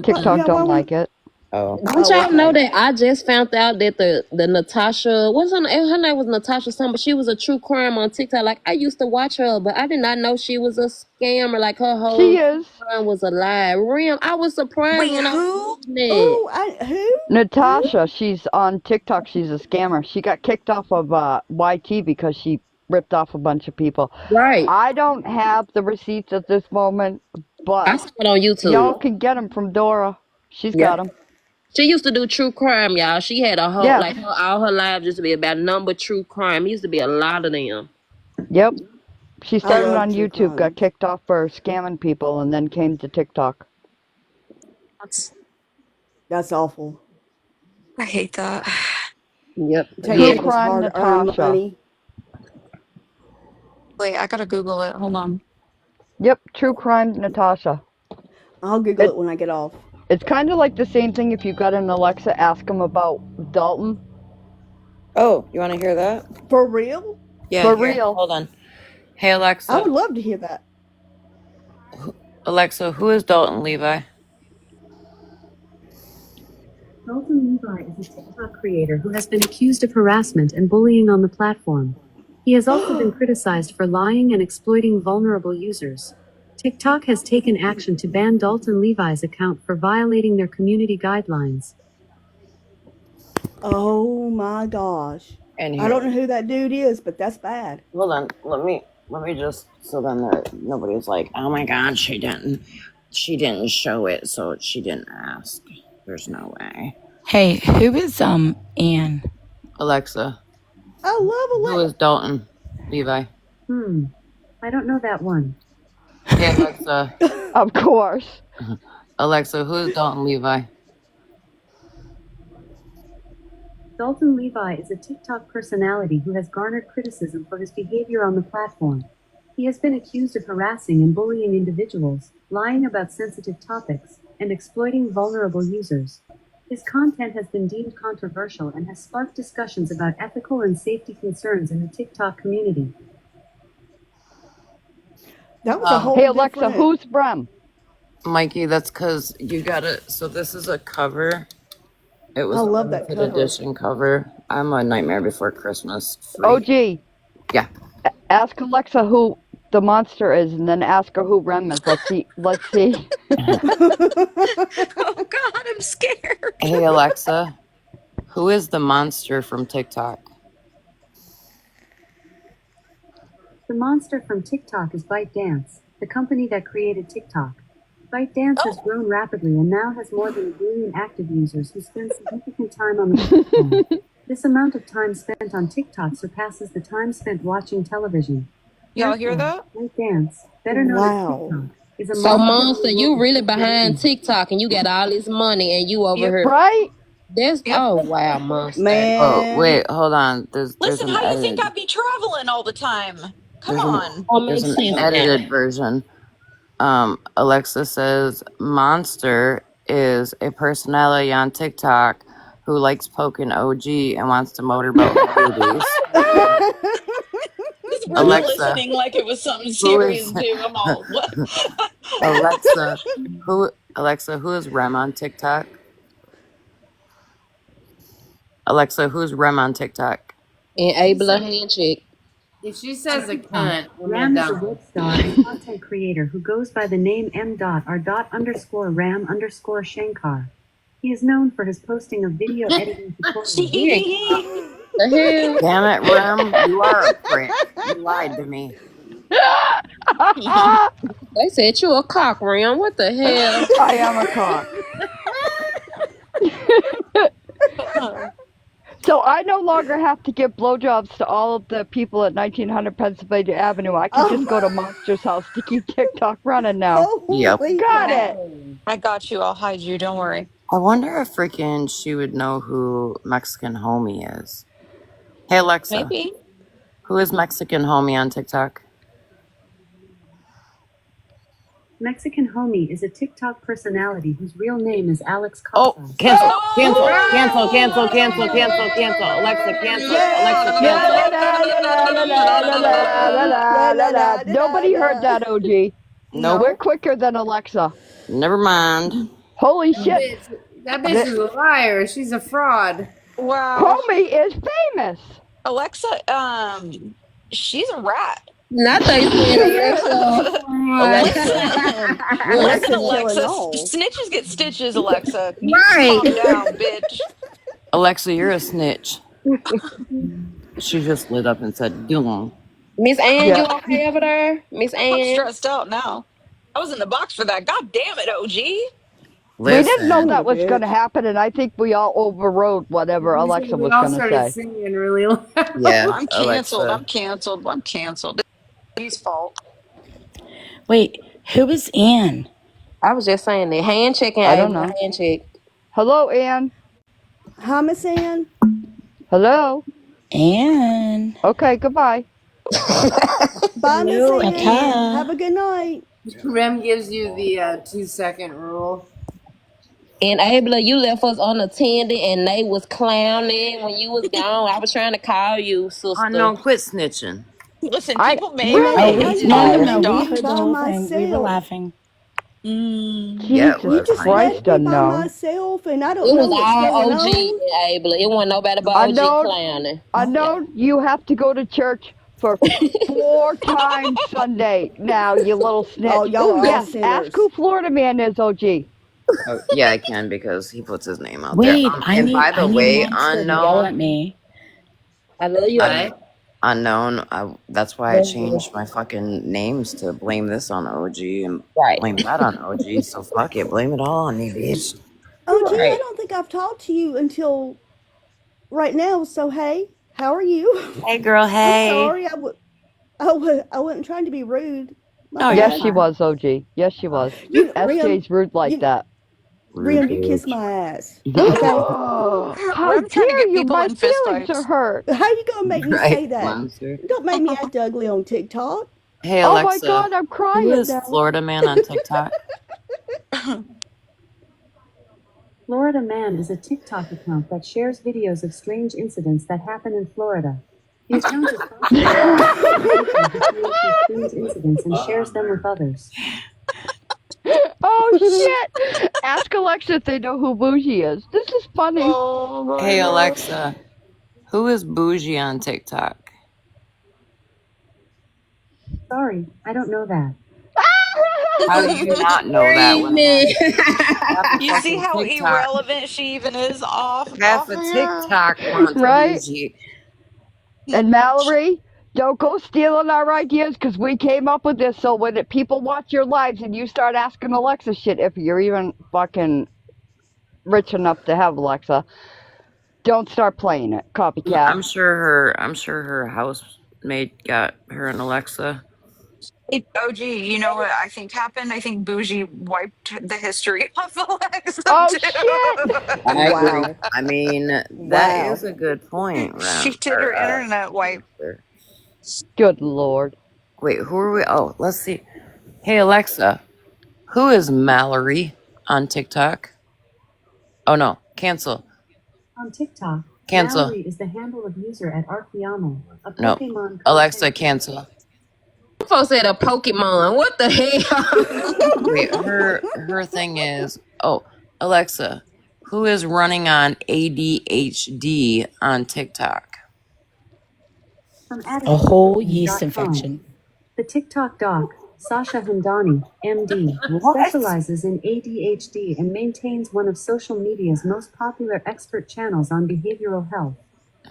TikTok Yeah, don't why like it. Oh. Don't y'all know that I just found out that the Natasha, what's her name? Her name was Natasha something, but she was a true crime on TikTok. Like, I used to watch her, but I did not know she was a scammer. Like, her whole She is. crime was a lie. Rim, I was surprised Wait, when I who? was watching it. Oh, who? Natasha, she's on TikTok. She's a scammer. She got kicked off of YT because she ripped off a bunch of people. Right. I don't have the receipts at this moment, I but saw it on YouTube. y'all can get them from Dora. She's got them. She used to do true crime, y'all. She had a whole, Yeah. like, all her lives used to be about number true crime. It used to be a lot of them. Yep. She started love on true YouTube, crime. got kicked off for scamming people, and then came to TikTok. That's awful. I hate that. Yep. Tell True you, it's crime hard to earn Natasha. money. Wait, I gotta Google it. Hold on. Yep, true crime Natasha. I'll Google it when I get off. It's kind of like the same thing if you got an Alexa, ask them about Dalton. Oh, you want to hear that? For real? Yeah. For here, real. Hold on. Hey, Alexa. I would love to hear that. Alexa, who is Dalton Levi? Dalton Levi is a TikTok creator who has been accused of harassment and bullying on the platform. He has also been criticized for lying and exploiting vulnerable users. TikTok has taken action to ban Dalton Levi's account for violating their community guidelines. Oh my gosh. And I don't know who that dude is, but that's bad. Hold on. Let me just, so then nobody's like, oh my God, she didn't show it, so she didn't ask. There's no way. Hey, who is Anne? Alexa, I love who is Dalton Levi? I don't know that one. Hey, Alexa. Of course. Alexa, who is Dalton Levi? Dalton Levi is a TikTok personality who has garnered criticism for his behavior on the platform. He has been accused of harassing and bullying individuals, lying about sensitive topics, and exploiting vulnerable users. His content has been deemed controversial and has sparked discussions about ethical and safety concerns in the TikTok community. That was a whole Hey, Alexa, different... who's Brem? Mikey, that's because you gotta, so this is a cover. It was I a love that limited cover. edition cover. I'm a Nightmare Before Christmas freak. OG. Yeah. Ask Alexa who the monster is, and then ask her who Rem is. Let's see. Oh God, I'm scared. Hey, Alexa, who is the monster from TikTok? The monster from TikTok is ByteDance, the company that created TikTok. ByteDance has grown rapidly and now has more than 1 billion active users who spend significant time on the platform. This amount of time spent on TikTok surpasses the time spent watching television. Y'all hear that? ByteDance, better known as TikTok, is a So, Monster, you really behind TikTok and you got all this money and you over here. Right? That's, oh, wow, Monster. Man. Oh, wait, hold on. There's Listen, an how do you edited, think I'd be traveling all the time? Come on. there's an edited version. Alexa says, Monster is a personality on TikTok who likes poking OG and wants to motorboat boobies. We're Alexa, listening like it was something who is- serious, dude. I'm all, what? Alexa, who is Rem on TikTok? Alexa, who's Rem on TikTok? Enable a handshake. If she says a cunt, Ram is a web star and content creator who goes by the name m.r._ram_shankar. He is known for his posting of video editing tutorials. The hell? Damn it, Rem, you are a prick. You lied to me. They said you a cock, Ram. What the hell? I am a cock. So I no longer have to give blowjobs to all of the people at 1900 Pennsylvania Avenue. I can just go to Monster's house to keep TikTok running now. Yep. Got it. I got you. I'll hide you. Don't worry. I wonder if freaking she would know who Mexican Homie is. Hey, Alexa. Maybe. Who is Mexican Homie on TikTok? Mexican Homie is a TikTok personality whose real name is Alex Casas. Oh, cancel. Alexa, cancel. Nobody heard that, OG. Nope. We're quicker than Alexa. Never mind. Holy shit. That bitch is a liar. She's a fraud. Wow. Comey is famous. Alexa, she's a rat. Not they said Alexa. Listen, Alexa's Alexa. telling all. Snitches get stitches, Alexa. You Right. calm down, bitch. Alexa, you're a snitch. She just lit up and said, "Dillon." Miss Ann, Yeah. you okay over there? Miss I'm Ann? stressed out now. I was in the box for that. God damn it, OG. We didn't know Listen, that was going to happen, and I think we all overrode whatever Alexa We was all going to started say. singing really loud. yeah, I'm canceled. Alexa. I'm canceled. I'm canceled. It's fault. Wait, who is Ann? I was just saying that. Hand checking, I don't Abel. know. Hand check. Hello, Ann. Hi, Miss Ann. Hello. Ann. Okay, goodbye. Bye, Miss No, Ann. Okay. Have a good night. Rem gives you the 2-second rule. And Abel, you left us unattended, and they was clowning when you was gone. I was trying to call you, sister. Unknown, quit snitching. Listen, I people may Renee, really. how Oh, you no, gonna no, make we me heard the by whole thing. We were myself? laughing. Yeah, it Jesus was. You just Christ, left me by unknown. myself, and I It don't know was what's all going OG on. and Abel. It wasn't nobody but OG Unknown. clowning. Unknown. You have to go to church for 4 times Sunday now, you little snitch. Oh, y'all Oh, are all yes. sinners. Ask who Florida Man is, OG. Oh, yeah, I can because he puts his name out there. Wait, And by the I need way, Monster to yell at unknown, me. I love you. unknown. That's why I changed my fucking names to blame this on OG and Right. blame that on OG. So fuck it, blame it all on me, bitch. OG, I Right. don't think I've talked to you until right now. So hey, how are you? Hey, girl. I'm Hey. sorry. I wasn't trying to be rude. My No, you're Yes, bad. she fine. was, OG. Yes, she was. You, SJ's rude like you, that. Rim, you Rude kiss bitch. my ass. Okay. How I'm trying to dare get you? people My in fist feelings are fights. hurt. How you gonna make me say Right, that? monster. Don't make me act ugly on TikTok. Hey, Oh my Alexa, God, I'm who crying is now. Florida Man on TikTok? Florida Man is a TikTok account that shares videos of strange incidents that happen in Florida. The account is strange incidents and shares them with others. Oh shit! Ask Alexa if they know who Bougie is. This is funny. Oh my Hey, God. Alexa, who is Bougie on TikTok? Sorry, I don't know that. How do you not know that when half a You see fucking how TikTok, irrelevant she even is off half a of here? TikTok wants Right? Bougie? And Mallory, don't go stealing our ideas because we came up with this. So when people watch your lives and you start asking Alexa shit, if you're even fucking rich enough to have Alexa, don't start playing it, copycat. I'm sure her housemaid got her an Alexa. Hey, OG, you know what I think happened? I think Bougie wiped the history off Alexa Oh too. shit! I agree. Wow. I mean, that Wow. is a good point. She did her internet wipe. Good Lord. Wait, who are we? Oh, let's see. Hey, Alexa, who is Mallory on TikTok? Oh, no. Cancel. On TikTok, Cancel. Mallory is the handle of user at Arceamo, a No. Pokemon Alexa, cancel. Folks said a Pokemon. What the hell? Wait, her thing is, oh, Alexa, who is running on ADHD on TikTok? From A whole AddictedThinking.com. yeast infection. The TikTok doc, Sasha Hamdani, MD, specializes in ADHD and maintains one of social media's most popular expert channels on behavioral health.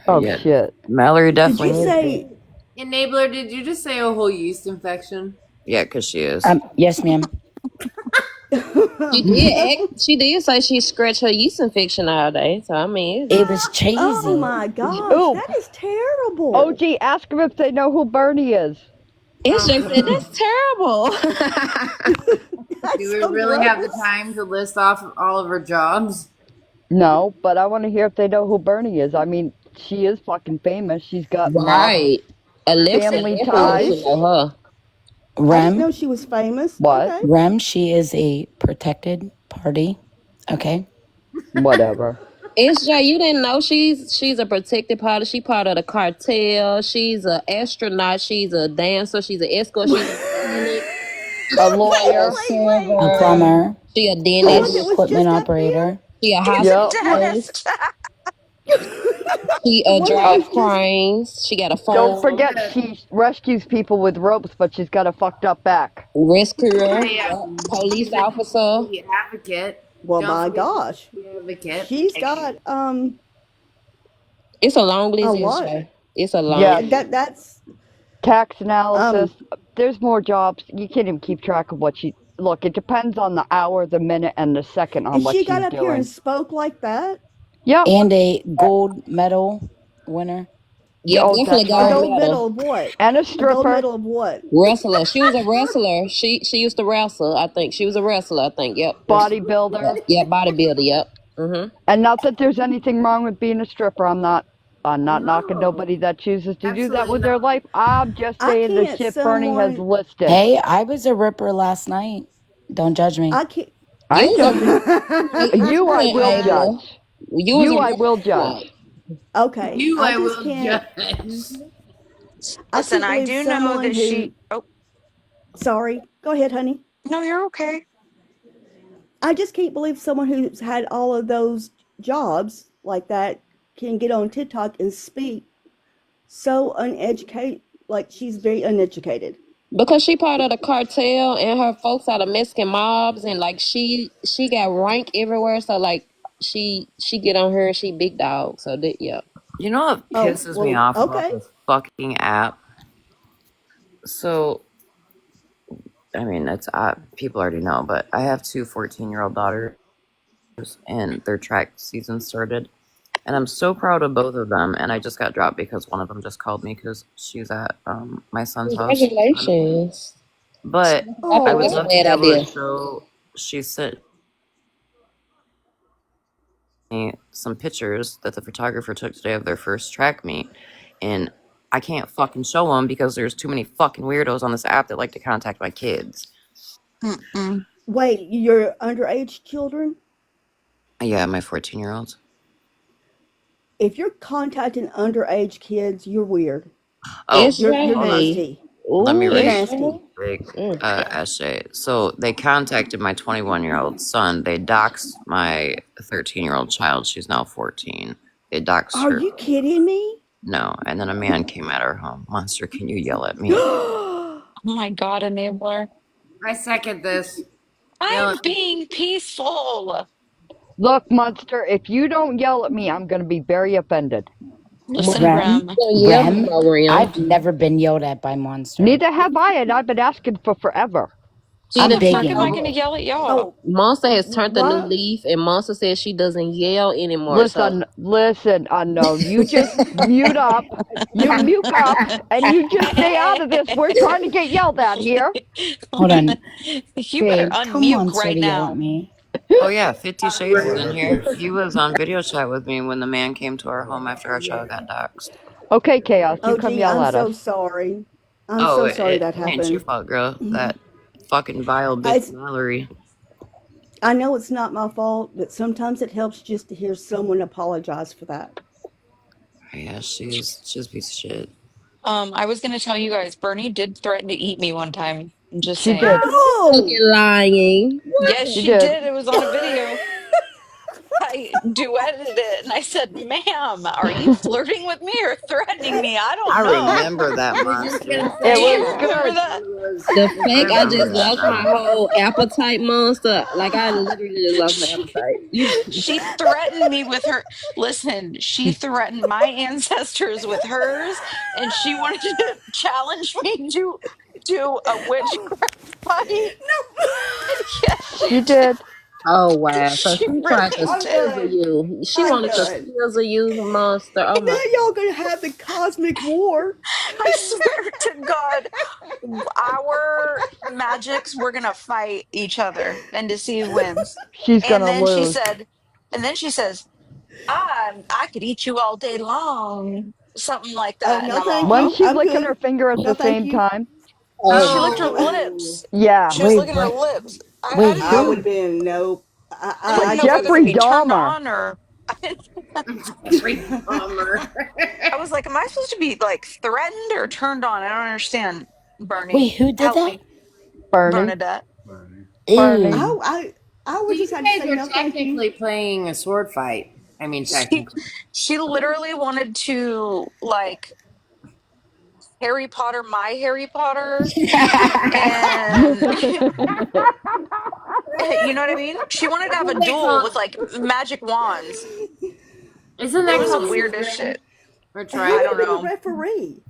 Oh Yeah. shit. Mallory Did definitely you is. say? Enabler, did you just say a whole yeast infection? Yeah, because she is. Yes, ma'am. She did say she scratched her yeast infection all day. So I mean, It was cheesy. Oh my gosh, Ooh. that is terrible. OG, ask them if they know who Bernie is. SJ said that's terrible. Do we really have the time to list off all of her jobs? No, but I want to hear if they know who Bernie is. I mean, she is fucking famous. She's got Right. Alexa family definitely ties. know her. I didn't Rem, know she was famous. What? Okay. Rem, she is a protected party. Okay. Whatever. SJ, you didn't know she's a protected party. She part of the cartel. She's an astronaut. She's a dancer. She's an escort. She's A lawyer. A plumber. She a Oh, dentist. it was Equipment just up there? operator. She a He's a Yep. hospitalist. dentist. She One of drive those just cranes. She got a Don't phone. forget, she rescues people with ropes, but she's got a fucked up back. Rescuer. Yeah, Yep. Police she's a officer. disability advocate. well, Don't my forget gosh, she's an advocate. she's got It's a long a list, lot. Shay. It's a long Yes. list. That's Tax analysis. um. There's more jobs. You can't even keep track of what she. Look, it depends on the hour, the minute, and the second on And what she got she's up here and doing. spoke like that. Yep. And a gold medal winner. Yep, Oh, definitely that's A right. gold gold medal medal. of what? And a A gold stripper. medal of what? Wrestler. She was a wrestler. She used to wrestle. I think she was a wrestler. I think. Yep. Bodybuilder. Yep. Bodybuilder. Yep. And not that there's anything wrong with being a stripper. I'm not knocking No, nobody that chooses to do that absolutely with their not. life. I'm just I saying the can't. shit Bernie has Someone. listed. Hey, I was a ripper last night. Don't judge me. I can't. I You ain't was a judging. You I wrestler, will Abel. judge. You was a You I wrestler will last judge. night. Okay, You, I I just will can't. judge. I Listen, can't I believe do know someone that who. she. Oh, Sorry. Go ahead, honey. no, you're okay. I just can't believe someone who's had all of those jobs like that can get on TikTok and speak so uneducated. Like she's very uneducated. Because she part of the cartel and her folks are the Mexican mobs and like she got rank everywhere. So like she get on her. She big dog. So that yeah. You know what Oh pisses me well. off about Okay. this fucking app? So, I mean, it's people already know, but I have two 14-year-old daughters, and their track season started. And I'm so proud of both of them. And I just got dropped because one of them just called me because she's at my son's house. Congratulations. But I would That's a love to bad be able to idea. show. She sent me some pictures that the photographer took today of their first track meet, and I can't fucking show them because there's too many fucking weirdos on this app that like to contact my kids. Wait, your underage children? Yeah, my 14-year-olds. If you're contacting underage kids, you're weird. Oh, You're hold on. nasty. Let me You're read nasty. essay. So they contacted my 21-year-old son. They doxed my 13-year-old child. She's now 14. They doxed Are her. you kidding me? No, and then a man came at her home. Monster, can you yell at me? Oh my God, enabler. I second this. I'm being peaceful. Look, Monster, if you don't yell at me, I'm going to be very offended. Listen, Rem, Rem. I've never been yelled at by Monster. Neither have I, and I've been asking for forever. How I'm the fuck begging. am I gonna yell at y'all? Monster has turned a new What? leaf, and Monster says she doesn't yell anymore. Listen, unknown. You just mute up. You mute up, and you just stay out of this. We're trying to get yelled at here. Hold on. You better Babe, tell unmute Monster right to yell at now. me. Oh yeah, 50 Shades is in here. He was on video chat with me when the man came to our home after our child got doxxed. Okay, Chaos, you Oh, come gee, yell I'm at so us. sorry. I'm Oh, so sorry it that ain't your happened. fault, girl. That fucking vile bitch Valerie. I know it's not my fault, but sometimes it helps just to hear someone apologize for that. Yeah, she's a piece of shit. I was gonna tell you guys, Bernie did threaten to eat me one time. I'm just She saying. did. Fucking lying. Yes, She she did. did. It was on a video. I duetted it and I said, ma'am, are you flirting with me or threatening me? I don't I know. remember that I was just gonna monster. It Do you was remember good. that? The I fact I just remember that lost my now. whole appetite, Monster. Like I literally just lost my appetite. She threatened me with her. Listen, she threatened my ancestors with hers, and she wanted to challenge me to a witchcraft fight. Yes, she She did. did. Oh wow! So She she tried to really I'm did. scissor done. you. She I'm wanted to done. scissor you, Monster. Oh Now my! y'all gonna have the cosmic war. I swear to God, our magics, we're gonna fight each other and to see who wins. She's And gonna then she lose. said, and then she says, I could eat you all day long. Something like Oh, that. And no, I'm thank all, Wasn't you. she I'm licking her good. finger at No, the thank same you. time? she licked her Oh, lips. Yeah. She was Wait, licking her what? lips. I Wait, didn't I know. would have who? been nope. I I didn't know if it was Jeffrey gonna be turned Dahmer. on or. Jeffrey Dahmer. I was like, am I supposed to be like threatened or turned on? I don't understand. Wait, Bernie, who did help that? me. Bernie. Bernadette. Bernie. Ew. I I would You just have to guys say are no, thank you. technically playing a sword fight. I mean, technically. She literally wanted to like Harry Potter, my Harry Potter, and you know what I mean? She wanted to have a Isn't that duel with called, like magic wands. isn't It that was the called weirdest scissoring shit. or He I would don't have been the know. referee.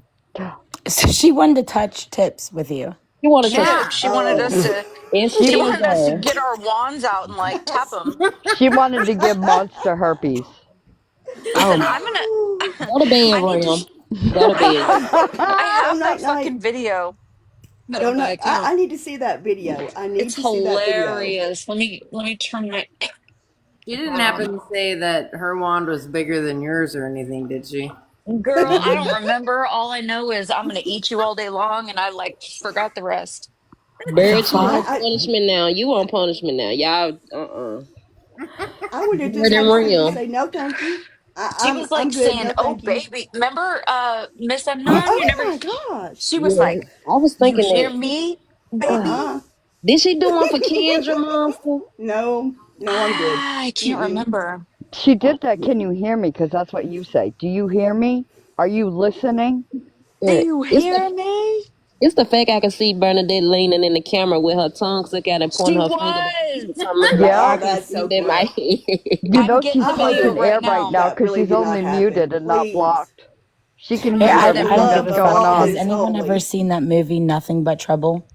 So she wanted to touch tips with you. You wanted to, Yeah, Yeah. she wanted us to. and she She did wanted us to that. get our wands out and like tap them. She wanted to give Monster herpes. Listen, Oh, I'm gonna. go to bed, I need to. Ram. Go to bed. I Go have that night night. fucking video. That Go on my night. account. I need to see that video. I need It's to see that video. hilarious. Let me turn it. She didn't happen to say that her wand was bigger than yours or anything, did she? Girl, I don't remember. All I know is I'm gonna eat you all day long, and I like forgot the rest. The Barrett, you want fuck? punishment now. You want punishment now. Y'all, I would have just Barrett had and to simply Ram. say no, thank you. She was I'm like good. saying, No, "Oh, thank you. baby, remember, Miss Unknown? You Oh never." my gosh. She was Yeah, like, I was "You thinking hear that. me, baby?" Uh-uh. Did she do one for Kendra, Monster? No, no, I'm good. I can't Mm-mm. remember. She did that. Can you hear me? Because that's what you say. Do you hear me? Are you listening? Do Yeah. you hear me? It's the fact I can see Bernadette leaning in the camera with her tongue stuck out and She pointing her finger to was. something like Yeah. I Oh, can that's see so them in my cute. head. You I'm know getting she's the I hope video punching right air right now. now that because really she's did not only muted happen. and not Please. blocked. She can Hey, hear For I the everything don't love give that's a of fuck. going all Has on. is anyone ever holy. seen that movie, Nothing But Trouble?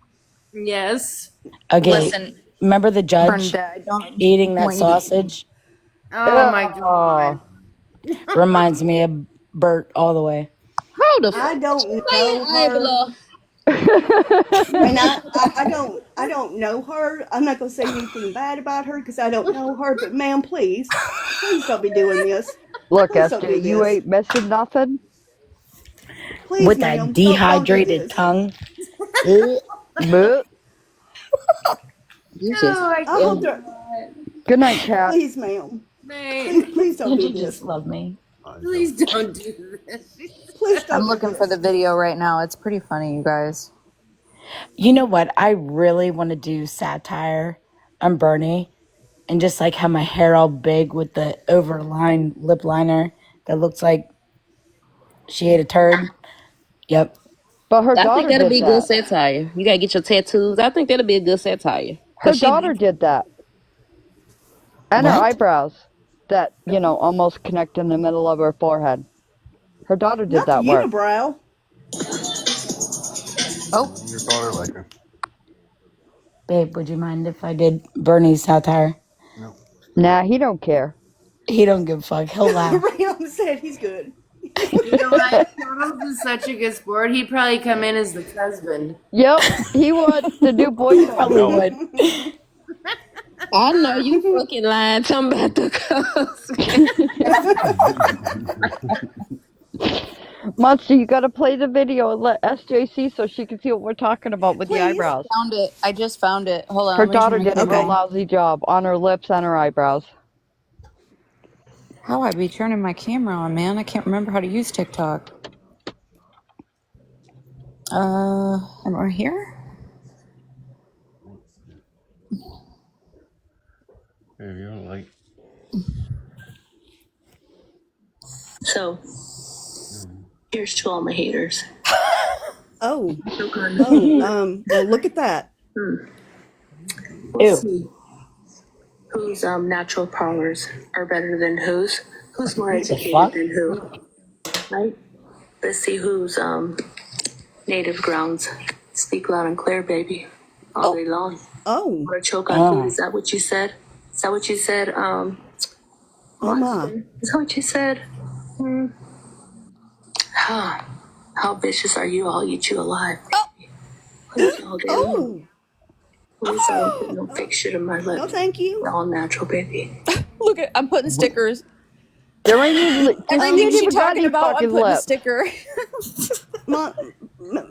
Yes. Okay, Listen, remember the judge Bernadette, I don't eating that want you to. sausage? Oh my god. Reminds me of Bert all the way. How the I fuck did you don't say know it, her, Abla? and I don't know her. I'm not gonna say anything bad about her because I don't know her. But ma'am, please don't be doing this. Look, Please don't do SJ, you this. ain't missing nothing. Please, With that ma'am, don't do dehydrated this. tongue. But You just, Oh my I hope that. god. good night, cat. Please, ma'am. Mate, Please don't Don't do you just this. love me? please don't do this. Please I'm don't do looking for the this. video right now. It's pretty funny, you guys. You know what? I really want to do satire on Bernie and just like have my hair all big with the overlined lip liner that looks like she ate a turd. Yep. But her I think daughter that'll did be good that. satire. You gotta get your tattoos. I think that'll be a good satire. Her Cause she, daughter did that. And her What? eyebrows that, almost connect in the middle of her forehead. Her daughter did Not the that work. unibrow. Oh, Your daughter like her. Babe, would you mind if I did Bernie's satire? No. Nah, he don't care. He don't give a fuck. He'll laugh. Rayon said he's good. You know what? Charles is such a good sport. He'd probably come in as the husband. Yep, he would. The new boyfriend. Probably would. I know you fucking lying. Talking about the husband. Monster, you gotta play the video and let SJ see so she can see what we're talking about with the eyebrows. found it. I just found it. Hold on. Her let me turn daughter my did a camera real on. lousy job on her lips and her eyebrows. How I be turning my camera on, man? I can't remember how to use TikTok. Am I here? Hey, you're like. So, here's to all my haters. Oh. Well, look at that. Let's see whose natural powers are better than whose more educated than who, right? Let's see whose native grounds speak loud and clear, baby, all day long. Oh. Or choke on food. Is that what you said? Is that what you said? Oh my. Monster? Is that what you said? How vicious are you? I'll eat you alive. Please, all day long. Please don't put no fake shit in my lips. No, thank you. They're all natural, baby. Look at I'm putting stickers. There ain't even, Everything she talking about, I'm putting a sticker.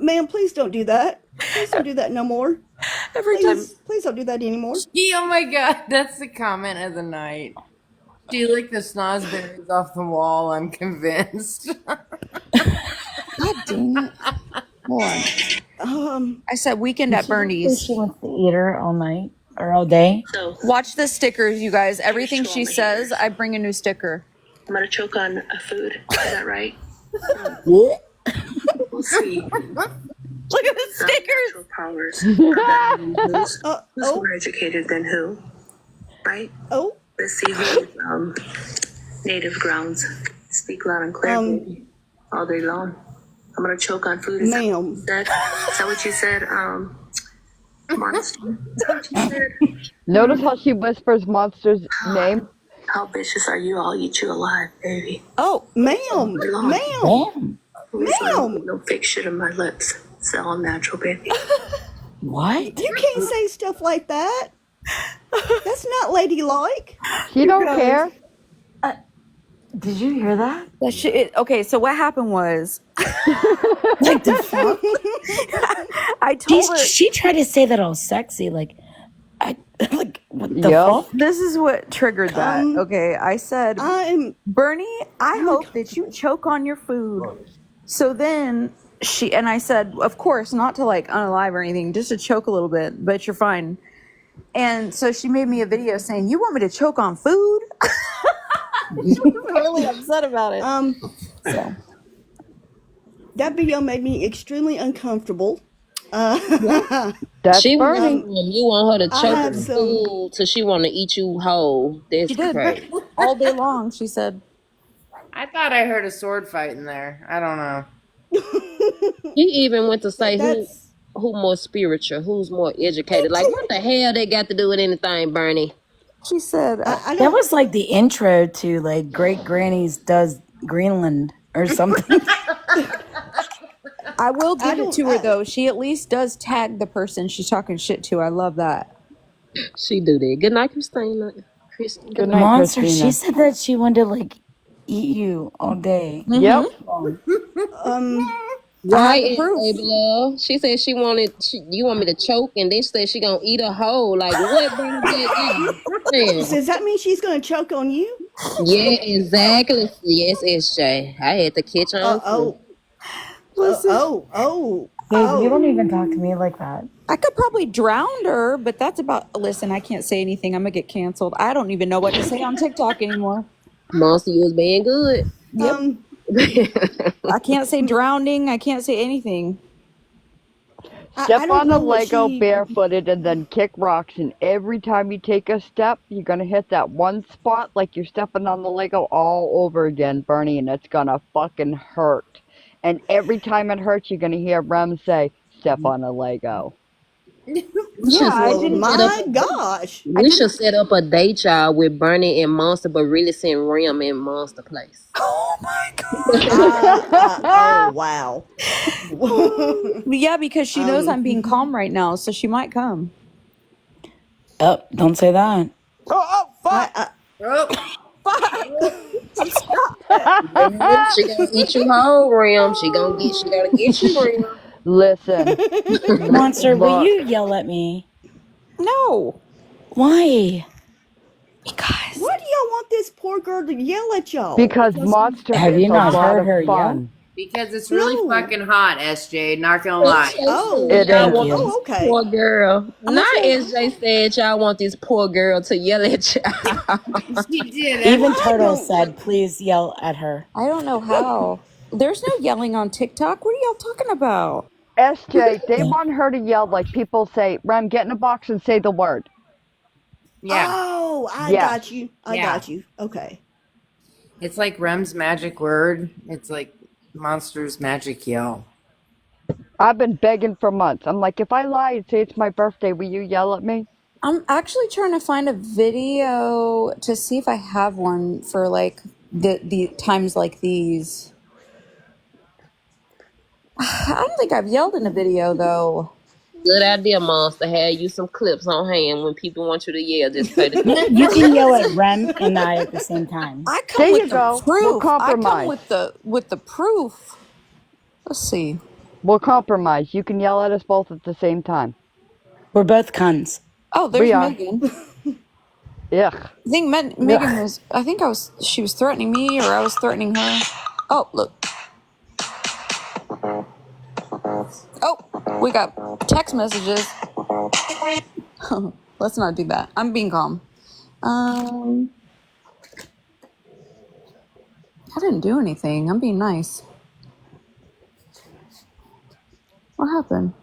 Ma'am, please don't do that. Please don't do that no more. Please don't do that anymore. Oh my god, that's the comment of the night. She licked the snozberries off the wall, I'm convinced. God dang it. Hold on. I said weekend at Bernie's. She wants to eat her all night. Or all day? So watch the stickers, you guys. Everything she says, I bring a new sticker. I'm gonna choke on food. Is that right? We'll see. Look at the stickers. Powers who's more educated than who, right? Oh. Let's see who native grounds speak loud and clear baby, all day long. I'm gonna choke on food. Is that what you said? Monster. Is that what you said? Notice how she whispers Monster's name? How vicious are you? I'll eat you alive, baby. Oh, ma'am. No fake shit in my lips. It's all natural, baby. What? You can't say stuff like that. That's not ladylike. She don't care. Did you hear that? That shit. Okay, so what happened was, Like the fuck? I told her She tried to say that all sexy, like what the fuck? this is what triggered that. Okay, I said, Bernie, I hope that you choke on your food. So then I said, of course, not to like unalive or anything, just to choke a little bit, but you're fine. And so she made me a video saying, "You want me to choke on food?" She was really upset about it. So that video made me extremely uncomfortable. That's she Bernie. You want her to I choke have on some- food so she want to eat you whole. That's She did crazy. all day long. She said, I thought I heard a sword fight in there. I don't know. He even went to say That's- who more spiritual, who's more educated. Like, what the hell they got to do with anything, Bernie? she said, I That don't. was like the intro to like Great Granny's Does Greenland or something. I will give it don't- to her though. She at least does tag the person she's talking shit to. I love that. She do that. Good night, Christina. Good night, Monster, Christina. she said that she wanted to like eat you all day. Yep. Right, baby love. She said you want me to choke, and then she said she gonna eat a whole. Like, what, Bernie? Man. Does that mean she's going to choke on you? Yeah, exactly. Yes, SJ. I had to catch on. Babe, you don't even talk to me like that. I could probably drown her, but that's about. Listen, I can't say anything. I'm gonna get canceled. I don't even know what to say on TikTok anymore. Monster, you was being good. I can't say drowning. I can't say anything. Step don't on know a what Lego she- barefooted and then kick rocks. And every time you take a step, you're going to hit that one spot like you're stepping on the Lego all over again, Bernie, and it's going to fucking hurt. And every time it hurts, you're going to hear Rem say, step on a Lego. My gosh. We should set up a day job with Bernie and Monster, but really send Rim in Monster place. Oh my god. Oh, wow. Yeah, because she knows I'm being calm right now, so she might come. Oh, don't say that. Oh, fuck. She gonna eat you whole, Rim. She gotta get you, Rim. Listen. Monster, will Look. you yell at me? No. Why? Why do y'all want this poor girl to yell at y'all? Because Monster Have is you a not lot heard of her fun. Because it's really No. fucking hot, SJ. Not gonna lie. Oh, It Thank is. you. oh, okay. Poor girl. Not SJ said y'all want this poor girl to yell at y'all. She did. Even Turtle said, please yell at her. I don't know how. There's no yelling on TikTok. What are y'all talking about? SJ, they want her to yell like people say, Rem, get in a box and say the word. Yeah. Oh, I Yeah. got you. I Yeah. got you. Okay. It's like Rem's magic word. It's like Monster's magic yell. I've been begging for months. I'm like, if I lie and say it's my birthday, will you yell at me? I'm actually trying to find a video to see if I have one for like the times like these. I don't think I've yelled in a video though. Good idea, Monster. Have you some clips on hand when people want you to yell. Just play the You can yell at Rem and I at the same time. I come There with you the go. proof. We'll I come compromise. with the proof. Let's see. We'll compromise. You can yell at us both at the same time. We're both cunts. Oh, there's We are. Megan. Yuck. I think Megan was. I think she was threatening me, or I was threatening her. Oh, look. Oh, we got text messages. let's not do that. I'm being calm. I didn't do anything. I'm being nice. What happened?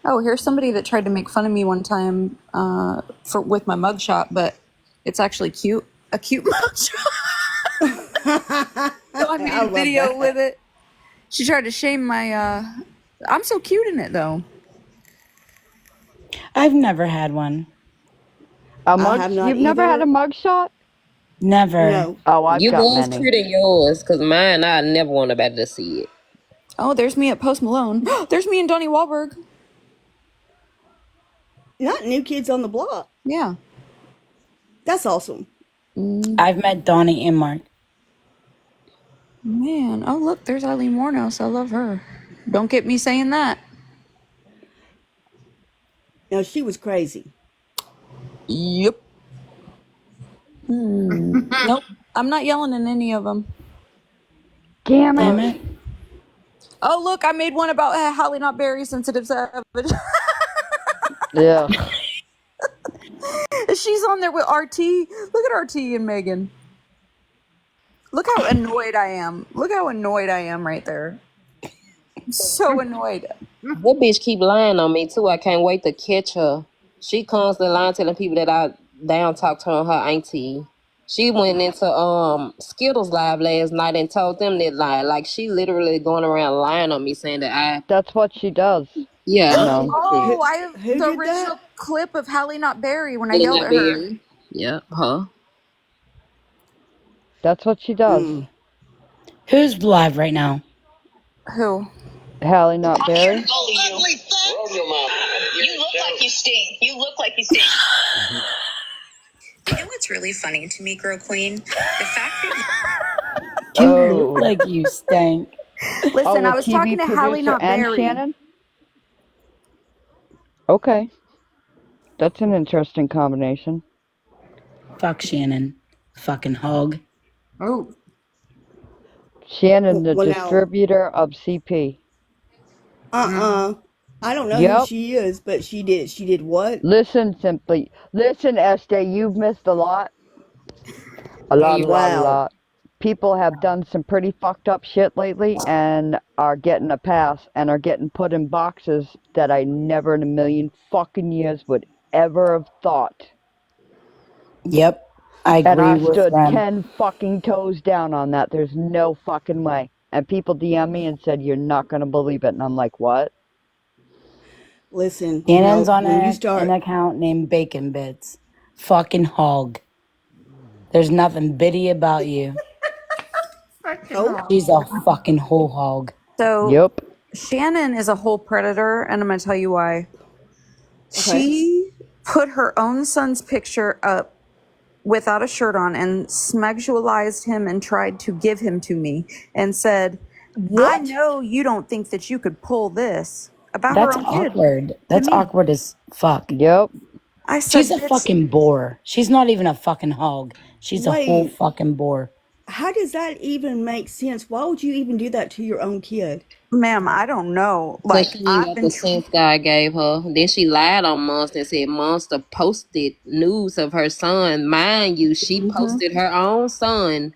Oh, here's somebody that tried to make fun of me one time with my mugshot, but it's actually cute. A cute mugshot. So I made a video with it. She tried to shame my I'm so cute in it though. I've never had one. You've never had a mugshot? Never. No. Oh, I've You got was many. treating yours, because mine, I never want nobody to see it. Oh, there's me at Post Malone. There's me and Donnie Wahlberg. Not New Kids on the Block. Yeah. That's awesome. I've met Donnie and Mark. Man, oh look, there's Eileen Warnos. I love her. Don't get me saying that. No, she was crazy. Yep. Nope. I'm not yelling at any of them. Damn it. Oh, look, I made one about Halle not very sensitive savage. Yeah. She's on there with RT. Look at RT and Megan. Look how annoyed I am. Look how annoyed I am right there. I'm so annoyed. That bitch keep lying on me too. I can't wait to catch her. She constantly lying, telling people that I down talk to her and her auntie. She went into Skittles live last night and told them that lie. Like she literally going around lying on me, saying that That's what she does. Yeah. No. Oh, I have Who the did original clip of Halle not Berry when I Halle yelled not at her. Berry. Yeah, huh? That's what she does. Who's live right now? Who? Halle not Berry. Ugly fuck! You look like you stink. You look like you stink. You know what's really funny to me, Girl Queen? The fact that You look like you stank. Listen, a I was TV talking to Halle producer not and Berry. Shannon? Okay. That's an interesting combination. Fuck Shannon. Fucking hog. Oh. Shannon, the Well, now- distributor of CP. I don't know Yep. who she is, but she did what? Listen, Esther, you've missed a lot. A lot. People have done some pretty fucked up shit lately and are getting a pass and are getting put in boxes that I never in a million fucking years would ever have thought. Yep. I agree And I with stood them. 10 fucking toes down on that. There's no fucking way. And people DM me and said, you're not going to believe it. And I'm like, what? Listen, Shannon's on when you an start, account named Bacon Bits. Fucking hog. There's nothing bitty about you. She's a fucking whole hog. So Yep. Shannon is a whole predator, and I'm gonna tell you why. She put her own son's picture up without a shirt on and sexualized him and tried to give him to me and said, I know you don't think that you could pull this about That's her own kid. awkward. That's awkward as fuck. Yep. I said, She's a fucking bore. She's not even a fucking hog. She's a whole Wait. fucking bore. how does that even make sense? Why would you even do that to your own kid? Ma'am, I don't know. Like Like, she ain't I've got been the sense God gave her. Then she lied on Monster and said Monster posted news of her son. Mind you, she posted her own son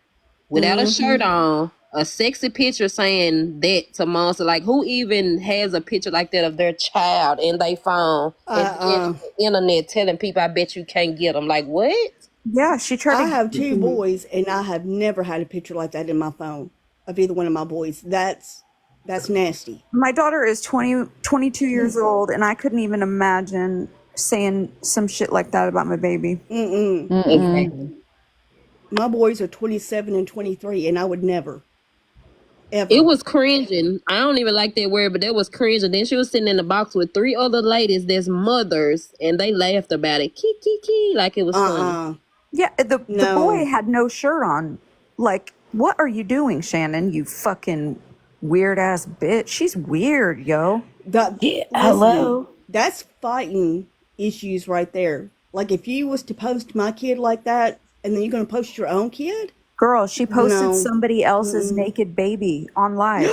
without a shirt on, a sexy picture saying that to Monster. Like, who even has a picture like that of their child in their phone and on the internet telling people, I bet you can't get them? Like, what? Yeah, she tried I to. have two boys, and I have never had a picture like that in my phone of either one of my boys. That's nasty. My daughter is 22 years old, and I couldn't even imagine saying some shit like that about my baby. Exactly. My boys are 27 and 23, and I would never, ever. It was cringing. I don't even like that word, but that was cringing. Then she was sitting in the box with 3 other ladies that's mothers, and they laughed about it. Kiki, like it was funny. Yeah, the boy had no shirt on. Like, what are you doing, Shannon? You fucking weird ass bitch. She's weird, yo. Hello. That's fighting issues right there. Like, if you was to post my kid like that, and then you're going to post your own kid? Girl, she posted No. somebody else's naked baby on live.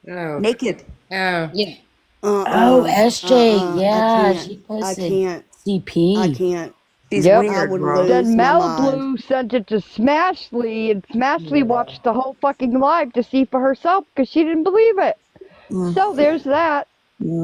Naked. Oh. Yeah. Oh, SJ, yeah, she I posted. can't CP. I can't. She's Yep. I weird, would bro. lose Then my mind. Malibu sent it to Smashley, and Smashley watched the whole fucking live to see for herself because she didn't believe it. So there's that.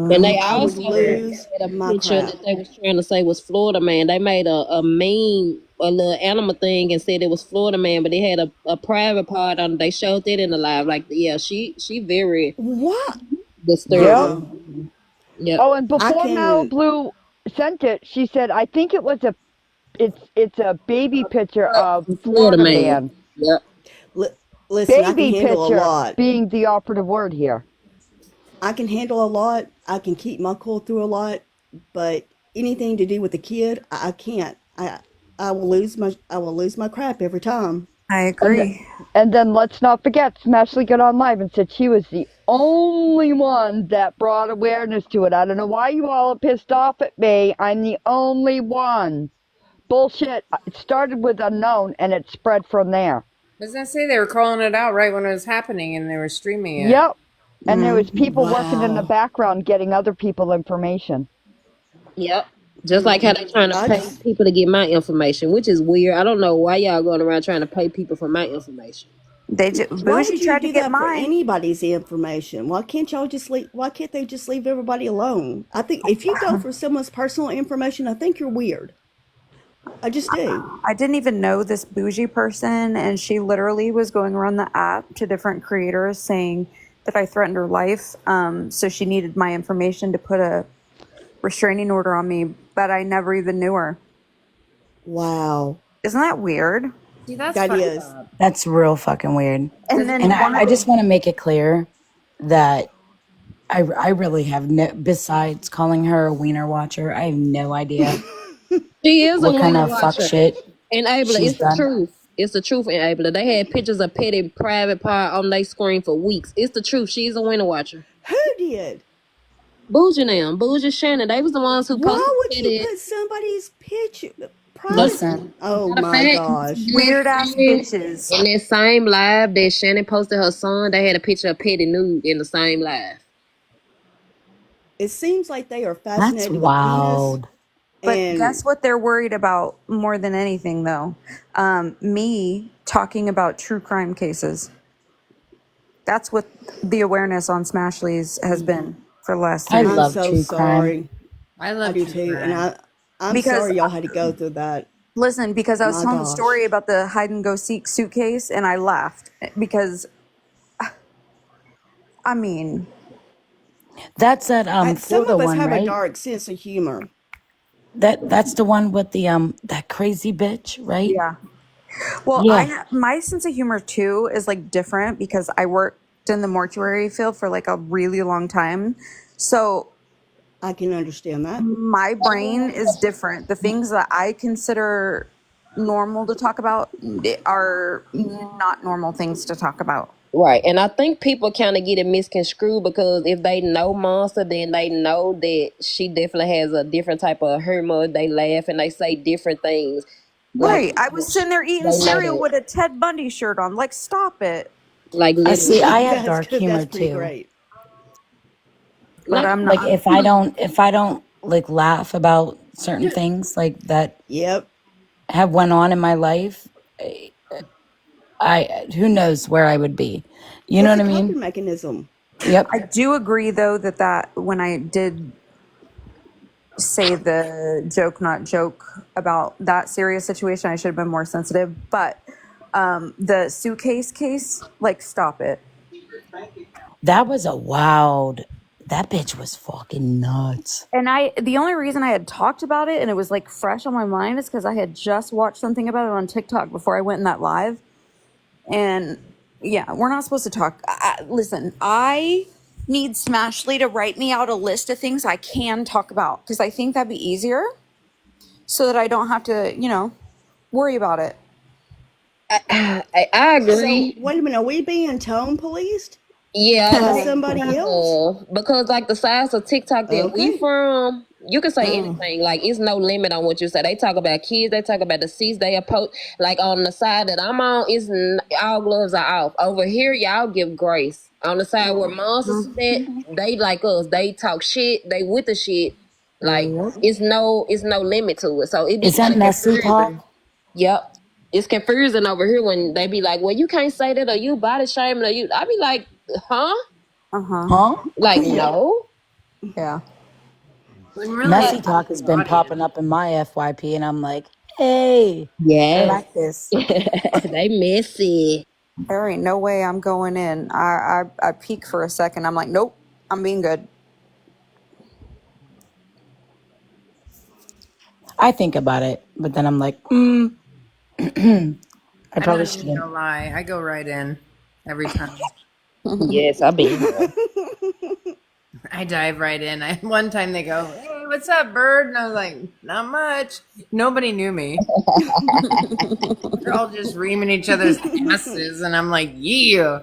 And they I would also lose had a my picture crap. that they was trying to say was Florida Man. They made a meme, a little animal thing, and said it was Florida Man, but they had a private part on it. They showed that in the live. Like, yeah, she very What? disturbing. Yep. Oh, and I before can. Malibu sent it, she said, "I think it's a baby picture of Florida Man." Yep. Listen, I can Baby handle a picture lot. being the operative word here. I can handle a lot. I can keep my cool through a lot, but anything to do with the kid, I can't. I will lose my crap every time. I And, agree. and then let's not forget, Smashley got on live and said she was the only one that brought awareness to it. I don't know why you all are pissed off at me. I'm the only one. Bullshit. It started with unknown and it spread from there. I was gonna say they were calling it out right when it was happening and they were streaming it. Yep. And there was people working in the Wow. background getting other people information. Yep. Just like how they trying to pay people to get my information, which is weird. I don't know why y'all going around trying to pay people for my information. They just Why Bougie would you tried to do get that for mine. anybody's information? Why can't y'all just leave? Why can't they just leave everybody alone? I think if you go for someone's personal information, I think you're weird. I just do. I didn't even know this Bougie person, and she literally was going around the app to different creators saying that I threatened her life. So she needed my information to put a restraining order on me, but I never even knew her. Wow. Isn't that weird? See, that's That fucked is. up. That's real fucking weird. And then And one I of just want to make it clear that I really have no, besides calling her a wiener watcher, I have no idea She is a what kind woman of fuck watcher. shit Enabler, she's it's the done. truth. It's the truth, Enabler. They had pictures of Petty private part on their screen for weeks. It's the truth. She's a winner watcher. Who did? Bougie and them. Bougie Shannon. They was the ones who posted Why would you Petty. put somebody's picture private? Listen, Oh Matter of my fact, gosh. weird ass bitches. in that same live that Shannon posted her son, they had a picture of Petty nude in the same live. It seems like they are That's fascinated with penis. wild. But And guess what they're worried about more than anything, though? Me talking about true crime cases. That's what the awareness on Smashleys has been for the last 3 I years. I'm love so true crime. sorry. I I love do true too. And crime. I'm Because, sorry y'all had to go through that. listen, because I was My telling the gosh. story about the hide and go seek suitcase, and I laughed because, I mean, That's that Some Florida of us one, have a right? dark sense of humor. That's the one with the that crazy bitch, right? yeah. Well, Yeah. my sense of humor too is like different because I worked in the mortuary field for like a really long time. So I can understand that. my brain is different. The things that I consider normal to talk about are not normal things to talk about. Right. And I think people kind of get it misconstrued because if they know Monster, then they know that she definitely has a different type of humor. They laugh and they say different things. Right. I was sitting there eating They know cereal that. with a Ted Bundy shirt on. Like, stop it. Like, I see. I have That's dark good. humor That's pretty too. great. But I'm Like not. if I don't like laugh about certain things like that Yep. have went on in my life, I who knows where I would be. You know It's what a I coping mean? mechanism. Yep. I do agree, though, that when I did say the joke, not joke about that serious situation, I should have been more sensitive. But the suitcase case, like, stop it. That was a wild. That bitch was fucking nuts. And the only reason I had talked about it and it was like fresh on my mind is because I had just watched something about it on TikTok before I went in that live. And yeah, we're not supposed to talk. Listen, I need Smashly to write me out a list of things I can talk about because I think that'd be easier so that I don't have to, worry about it. I agree. So, wait a minute. Are we being tone policed Yeah, by like, somebody else? because like the size of TikTok that we Okay. from, you can say Oh. anything. Like it's no limit on what you say. They talk about kids. They talk about deceased. They approach like on the side that I'm on. All gloves are off. Over here, y'all give grace. On the side where monsters at, they like us. They talk shit. They with the shit. Like it's no limit to it. So it be Is that kind of messy talk? confusing. Yep. It's confusing over here when they be like, well, you can't say that, or you body shaming, or you. I be like, huh? Huh? Like, no. Yeah. When really Messy it's talk has the been audience. popping up in my FYP, and I'm like, hey, I Yes. like this. They messy. There ain't no way I'm going in. I peek for a second. I'm like, nope, I'm being good. I think about it, but then I'm like, I I probably don't even shouldn't. gonna lie. I go right in every time. Yes, I be. I dive right in. One time they go, "Hey, what's up, bird?" And I was like, "Not much." Nobody knew me. They're all just reaming each other's asses, and I'm like, "Yeah,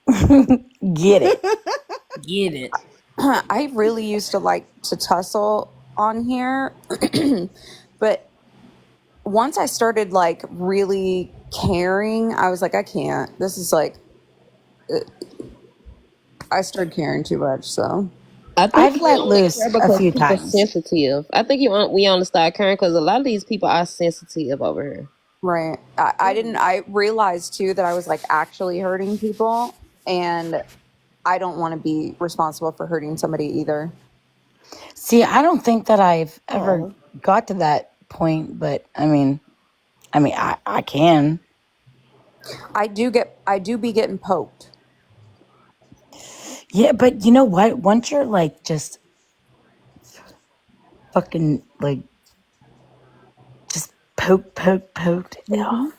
Get it. get it." I really used to like to tussle on here, but once I started like really caring, I was like, I can't. This is like, I started caring too much. So I think I've you let only loose care a because few people times. sensitive. I think we only start caring because a lot of these people are sensitive over here. right, I realized too that I was like actually hurting people, and I don't want to be responsible for hurting somebody either. See, I don't think that I've ever got to that point, but I mean, I can. I do be getting poked. Yeah, but you know what? Once you're like just fucking like just poked. Mm-hmm.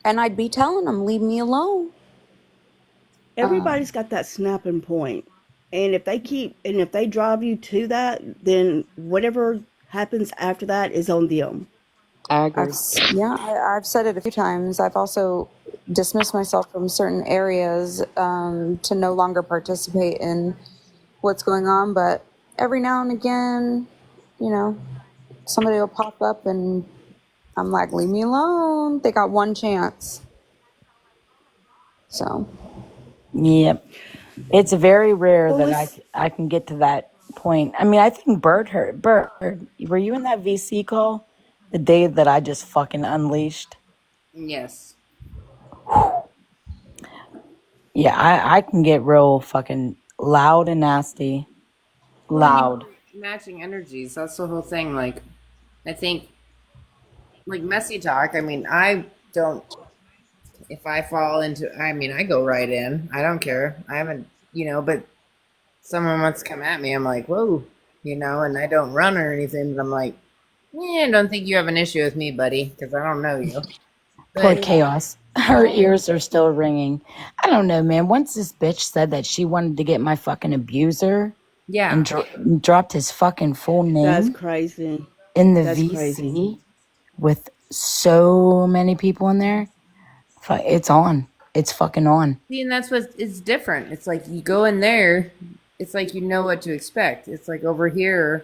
And I'd be telling them, leave me alone. Everybody's got that snapping point. And if they drive you to that, then whatever happens after that is on them. I agree. I've said it a few times. I've also dismissed myself from certain areas to no longer participate in what's going on. But every now and again, you know, somebody will pop up and I'm like, leave me alone. They got one chance. So. Yep. It's very rare Well, that I can get to that point. I mean, I think Bird, were you in that VC call the day that I just fucking unleashed? Yes. Yeah, I can get real fucking loud and nasty. Loud. Matching energies. That's the whole thing. Like, I think, like messy talk. I mean, I don't. If I fall into, I mean, I go right in. I don't care. I haven't, but someone wants to come at me. I'm like, whoa, and I don't run or anything. But I'm like, I don't think you have an issue with me, buddy, because I don't know you. Poor Chaos. Her ears are still ringing. I don't know, man. Once this bitch said that she wanted to get my fucking abuser, Yeah, and dropped his fucking full name. That's crazy. In the That's VC crazy. with so many people in there. It's on. It's fucking on. See, and that's what it's different. It's like you go in there, it's like you know what to expect. It's like over here,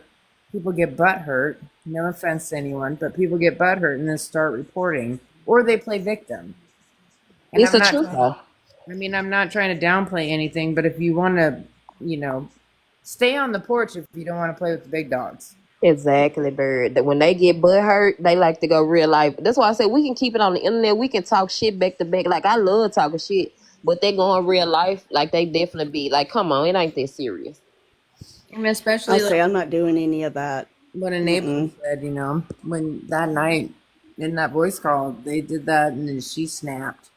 people get butt hurt. No offense to anyone, but people get butt hurt and then start reporting, or they play victim. And It's the truth, though. I mean, I'm not trying to downplay anything, but if you want to, stay on the porch if you don't want to play with the big dogs. Exactly, Bird. That when they get butt hurt, they like to go real life. That's why I say we can keep it on the internet. We can talk shit back to back. Like, I love talking shit, but they go in real life, like, they definitely be like, come on, it ain't that serious. I mean, especially I say I'm not doing any of that. When a neighbor said, when that night in that voice call, they did that and then she snapped.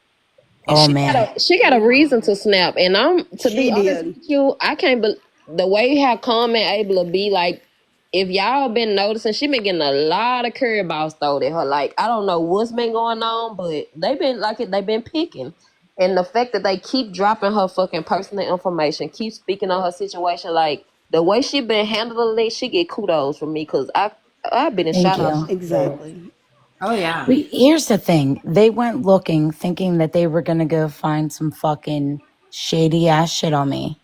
Oh, man. She got a reason to snap. And be honest with you, I can't believe the way how calm and able to be. Like, if y'all been noticing, she been getting a lot of curveballs thrown at her. Like, I don't know what's been going on, but they been picking. And the fact that they keep dropping her fucking personal information, keep speaking on her situation, like, the way she been handling it, she get kudos from me because I've been in Thank shout out. you. Exactly. Oh, yeah. Here's the thing. They went looking, thinking that they were going to go find some fucking shady ass shit on me.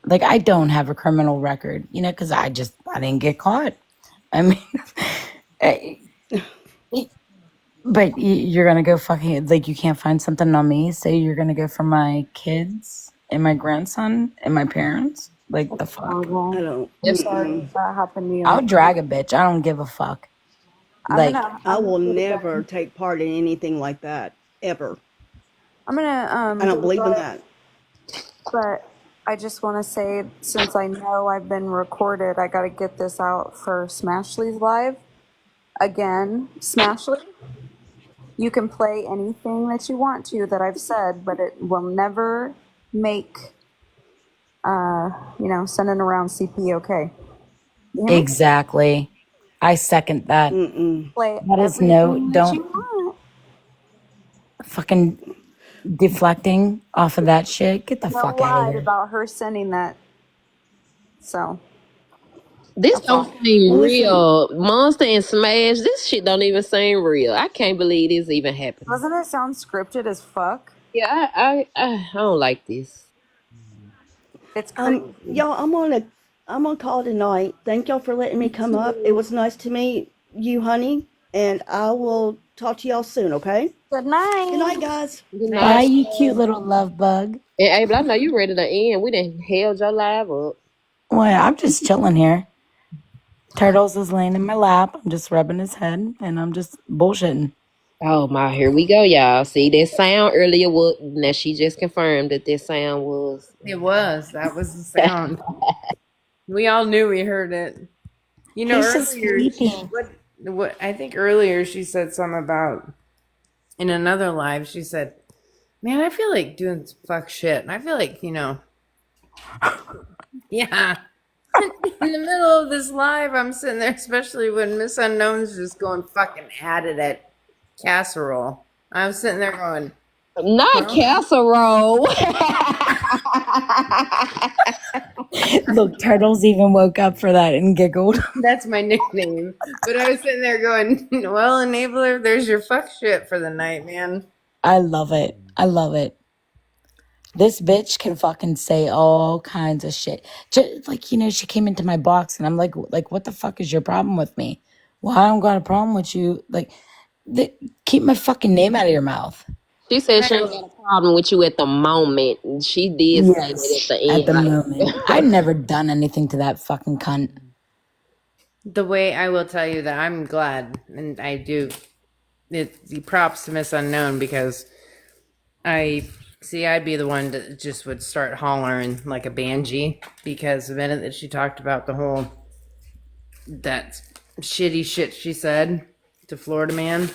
Like, I don't have a criminal record, because I didn't get caught. I mean, but you're going to go fucking, like, you can't find something on me. Say you're going to go for my kids and my grandson and my parents. Like the fuck. I don't. I'm sorry that happened to you. I'll drag a bitch. I don't give a fuck. Like I will never take part in anything like that ever. I'm gonna I don't believe in that. But I just want to say, since I know I've been recorded, I got to get this out for Smashly's live. Again, Smashly, you can play anything that you want to that I've said, but it will never make, sending around CP okay. exactly. I second that. Play That is everything no, that you don't want. fucking deflecting off of that shit. Get the No fuck out of lied here. about her sending that. So. This don't seem real. Monster and Smash, this shit don't even seem real. I can't believe this even happened. Doesn't it sound scripted as fuck? Yeah, I don't like this. It's crazy. Y'all, I'm gonna call it a night. Thank y'all for letting me come up. It was nice to meet you, honey, and I will talk to y'all soon. Okay. Good night. Good night, guys. Good Bye, night. you cute little love bug. And Abel, I know you ready to end. We done held your live up. Well, I'm just chilling here. Turtles is laying in my lap. I'm just rubbing his head, and I'm just bullshitting. Oh my, here we go, y'all. See that sound earlier? Now she just confirmed that sound was. It was. That was the sound. We all knew we heard it. You know, He's just earlier, sleeping. what I think earlier she said something about, in another live, she said, man, I feel like doing fuck shit. And I feel like, yeah. In the middle of this live, I'm sitting there, especially when Miss Unknown's just going fucking at it at casserole. I'm sitting there going, not casserole. Look, Turtles even woke up for that and giggled. That's my nickname. But I was sitting there going, well, Enabler, there's your fuck shit for the night, man. I love it. I love it. This bitch can fucking say all kinds of shit. Just like, she came into my box and I'm like, what the fuck is your problem with me? Well, I don't got a problem with you. Like, keep my fucking name out of your mouth. She said she ain't got a problem with you at the moment. She did say that at the end. At the moment. I've never done anything to that fucking cunt. The way I will tell you that I'm glad, and I do, the props to Miss Unknown, because I'd be the one that just would start hollering like a banshee, because the minute that she talked about that shitty shit she said to Florida Man,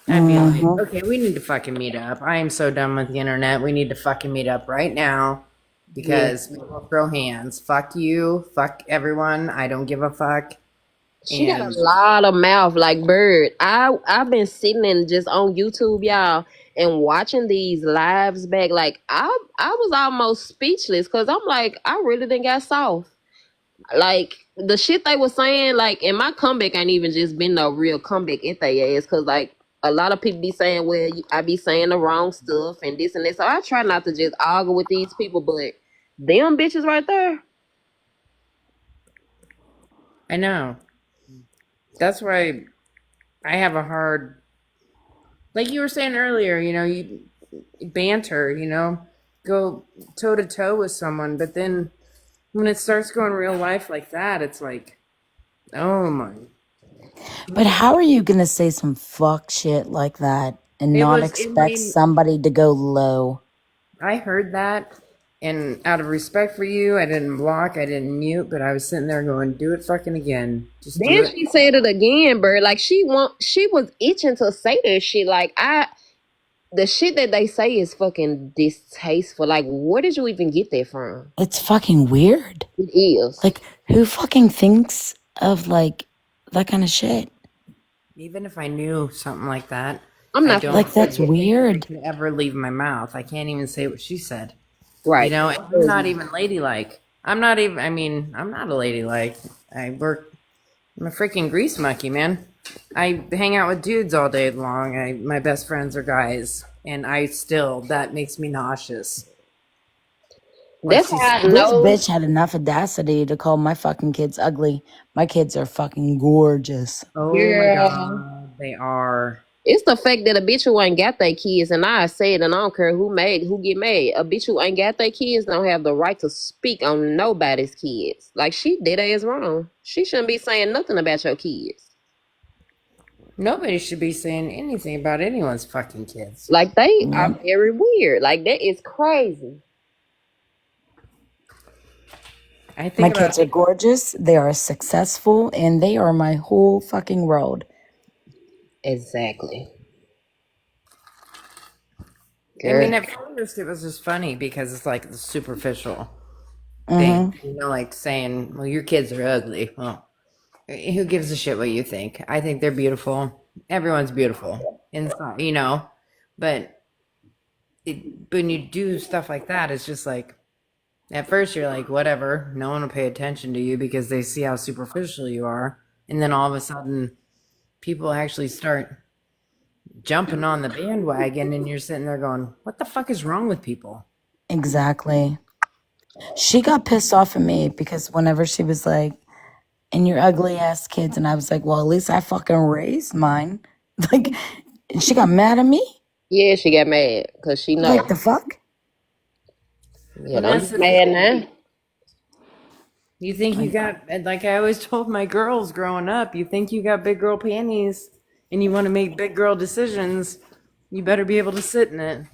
I'd be like, okay, we need to fucking meet up. I am so done with the internet. We need to fucking meet up right now, because we will throw hands. Fuck you. Fuck everyone. I don't give a fuck. She got a lot of mouth like Bird. I've been sitting and just on YouTube, y'all, and watching these lives back. Like I was almost speechless, because I'm like, I really didn't got soft. Like the shit they were saying, like, and my comeback ain't even just been no real comeback at their ass, because like a lot of people be saying, well, I be saying the wrong stuff and this and that. So I try not to just argue with these people, but them bitches right there. I know. That's why I have a hard, like you were saying earlier, you banter, go toe to toe with someone, but then when it starts going real life like that, it's like, oh my. But how are you going to say some fuck shit like that and not expect somebody to go low? I heard that, and out of respect for you, I didn't block, I didn't mute, but I was sitting there going, do it fucking again. Just do Then it. she said it again, Bird. Like she was itching to say that shit. Like the shit that they say is fucking distasteful. Like, where did you even get that from? It's fucking weird. It is. Like, who fucking thinks of like that kind of shit? Even if I knew something like that, I'm not like, that's weird. It could ever leave my mouth. I can't even say what she said. Right. I'm not even ladylike. I'm not a ladylike. I'm a freaking grease monkey, man. I hang out with dudes all day long. My best friends are guys, and that makes me nauseous. That's how I This know. bitch had enough audacity to call my fucking kids ugly. My kids are fucking gorgeous. Oh my god, they are. It's the fact that a bitch who ain't got their kids, and I said, and I don't care who get mad. A bitch who ain't got their kids don't have the right to speak on nobody's kids. Like, she did as wrong. She shouldn't be saying nothing about your kids. Nobody should be saying anything about anyone's fucking kids. Like, they are very weird. Like, that is crazy. I think My kids are gorgeous. They are successful, and they are my whole fucking world. Exactly. I mean, at first it was just funny because it's like the superficial thing, like saying, "Well, your kids are ugly." Well, who gives a shit what you think? I think they're beautiful. Everyone's beautiful, inside, But when you do stuff like that, it's just like, at first you're like, whatever. No one will pay attention to you because they see how superficial you are, and then all of a sudden, people actually start jumping on the bandwagon, and you're sitting there going, what the fuck is wrong with people? Exactly. She got pissed off at me because whenever she was like, and your ugly ass kids, and I was like, well, at least I fucking raised mine. Like, she got mad at me. Yeah, she got mad because she knows. Like, the fuck? Yeah, that's mad now. You think you got, like I always told my girls growing up, you think you got big girl panties and you want to make big girl decisions, you better be able to sit in it.